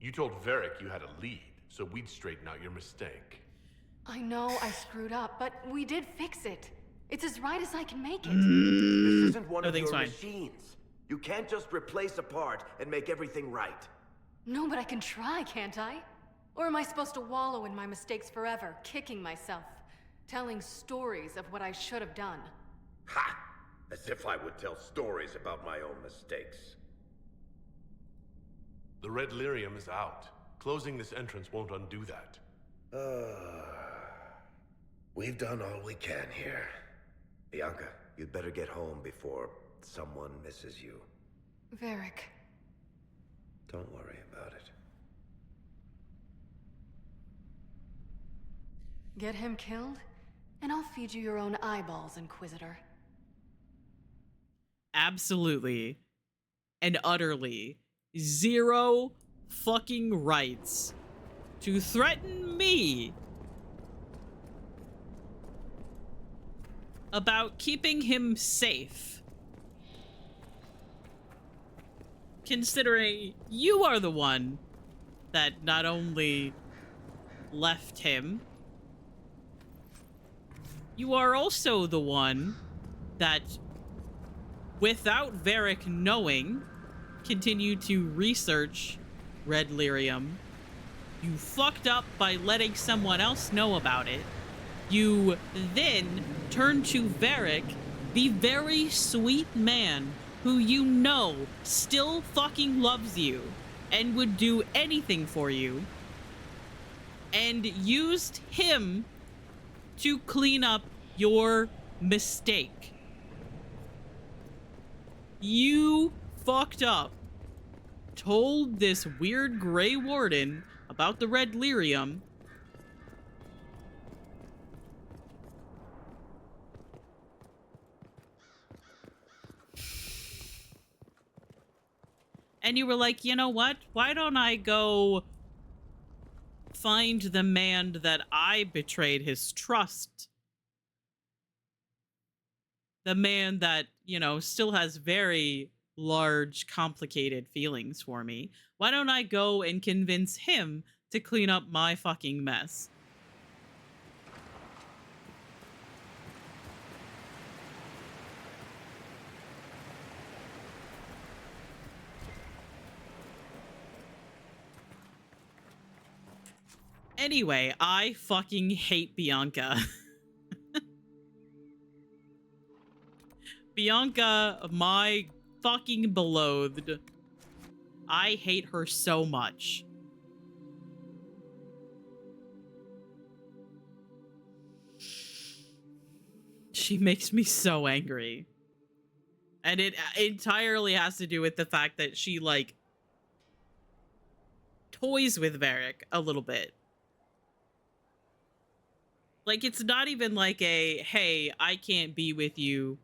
You told Varric you had a lead, so we'd straighten out your mistake. I know I screwed up, but we did fix it. It's as right as I can make it. This isn't one of Everything's your fine. machines. You can't just replace a part and make everything right. No, but I can try, can't I? Or am I supposed to wallow in my mistakes forever, kicking myself, telling stories of what I should have done? Ha! As if I would tell stories about my own mistakes. The red lyrium is out. Closing this entrance won't undo that. We've done all we can here. Bianca, you'd better get home before someone misses you. Varric. Don't worry about it. Get him killed, and I'll feed you your own eyeballs, Inquisitor. Absolutely and utterly zero fucking rights to threaten me about keeping him safe, considering you are the one that not only left him, you are also the one that, without Varric knowing, continued to research red lyrium. You fucked up by letting someone else know about it. You then turned to Varric, the very sweet man who you know still fucking loves you and would do anything for you, and used him to clean up your mistake. You fucked up. Told this weird Grey Warden about the red lyrium. And you were like, you know what? Why don't I go find the man that I betrayed his trust? The man that, you know, still has very large, complicated feelings for me. Why don't I go and convince him to clean up my fucking mess? Anyway, I fucking hate Bianca. Bianca, my fucking beloved. I hate her so much. She makes me so angry. And it entirely has to do with the fact that she, like, toys with Varric a little bit. Like, it's not even like a, hey, I can't be with you.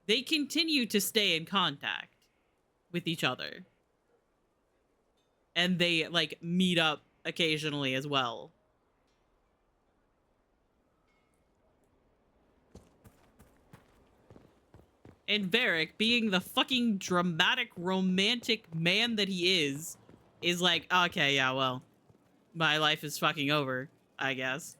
They continue to stay in contact with each other. And they, like, meet up occasionally as well. And Varric, being the fucking dramatic, romantic man that he is like, okay, yeah, well, my life is fucking over, I guess.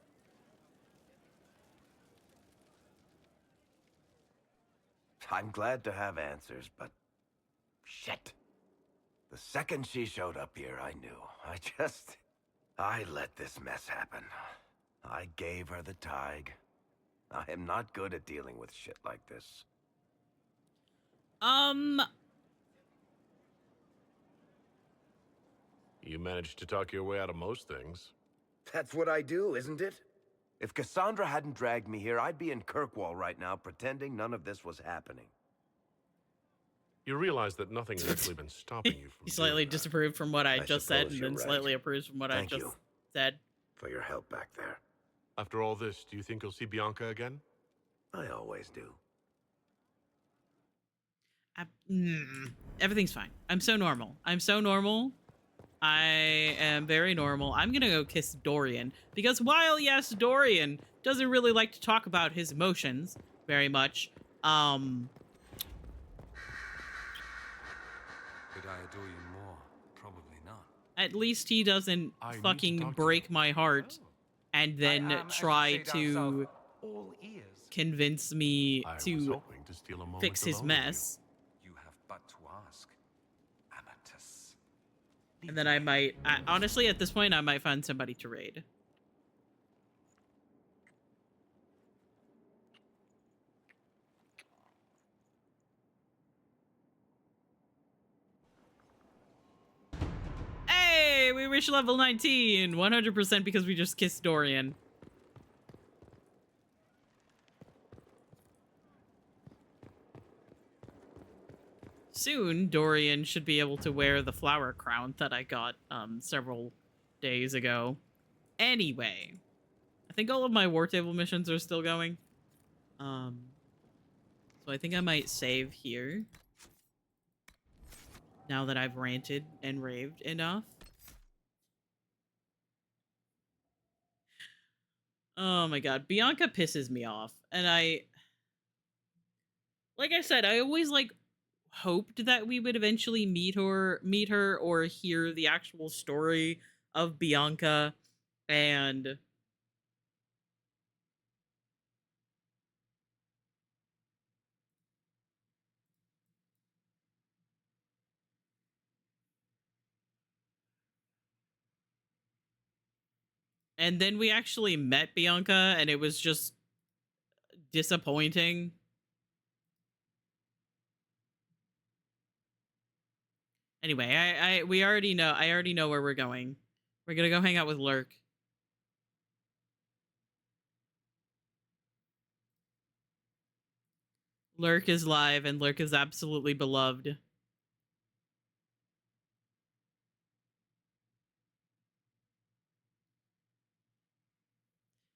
I'm glad to have answers, but shit. The second she showed up here, I knew. I let this mess happen. I gave her the Tig. I am not good at dealing with shit like this. You managed to talk your way out of most things. That's what I do, isn't it? If Cassandra hadn't dragged me here, I'd be in Kirkwall right now pretending none of this was happening. You realize that nothing has actually been stopping you from He slightly disapproved from what I just said, and then slightly approves from what I just said. For your help back there. After all this, do you think you'll see Bianca again? I always do. Everything's fine. I'm so normal. I'm so normal. I am very normal. I'm gonna go kiss Dorian. Because while, yes, Dorian doesn't really like to talk about his emotions very much, Could I adore you more? Probably not. at least he doesn't fucking break my heart and then try to convince me to fix his mess. You have but to ask. Amatus. And then I might, honestly, at this point, I might find somebody to raid. Hey, we reached level 19, 100% because we just kissed Dorian. Soon, Dorian should be able to wear the flower crown that I got several days ago. Anyway, I think all of my war table missions are still going. So I think I might save here. Now that I've ranted and raved enough. Oh my god, Bianca pisses me off. And like I said, I always hoped that we would eventually meet her or hear the actual story of Bianca. And then we actually met Bianca, and it was just disappointing. Anyway, I already know where we're going. We're gonna go hang out with Lurk. Lurk is live, and Lurk is absolutely beloved.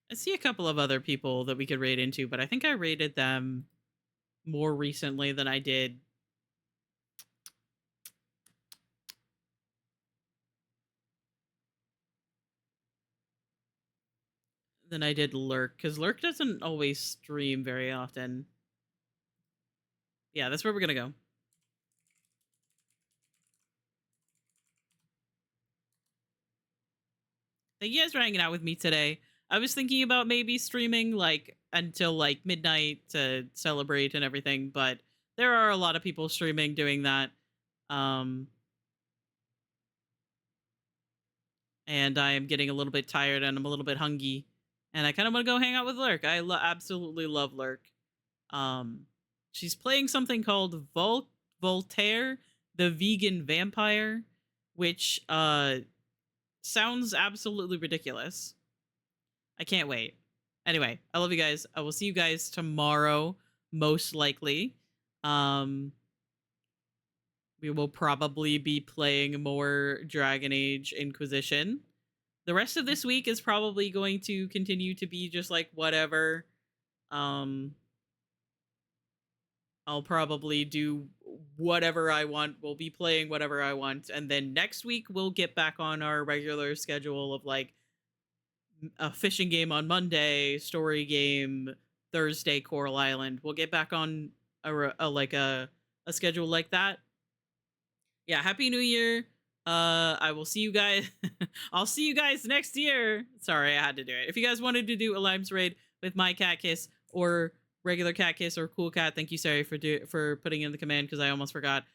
I see a couple of other people that we could raid into, but I think I raided them more recently than I did than I did Lurk, because Lurk doesn't always stream very often. Yeah, that's where we're gonna go. Thank you guys for hanging out with me today. I was thinking about maybe streaming like until like midnight to celebrate and everything, but there are a lot of people streaming doing that. And I am getting a little bit tired and I'm a little bit hungry. And I kind of want to go hang out with Lurk. I absolutely love Lurk. She's playing something called Voltaire, the Vegan Vampire, which sounds absolutely ridiculous. I can't wait. Anyway, I love you guys. I will see you guys tomorrow, most likely. We will probably be playing more Dragon Age Inquisition. The rest of this week is probably going to continue to be just like whatever. I'll probably do whatever I want. We'll be playing whatever I want. And then next week, we'll get back on our regular schedule of like a fishing game on Monday, story game Thursday, Coral Island. We'll get back on a schedule like that. Yeah, Happy New Year. I will see you guys. I'll see you guys next year. Sorry, I had to do it. If you guys wanted to do a Limes raid with my cat kiss or regular cat kiss or cool cat, thank you, Sari, for putting in the command because I almost forgot.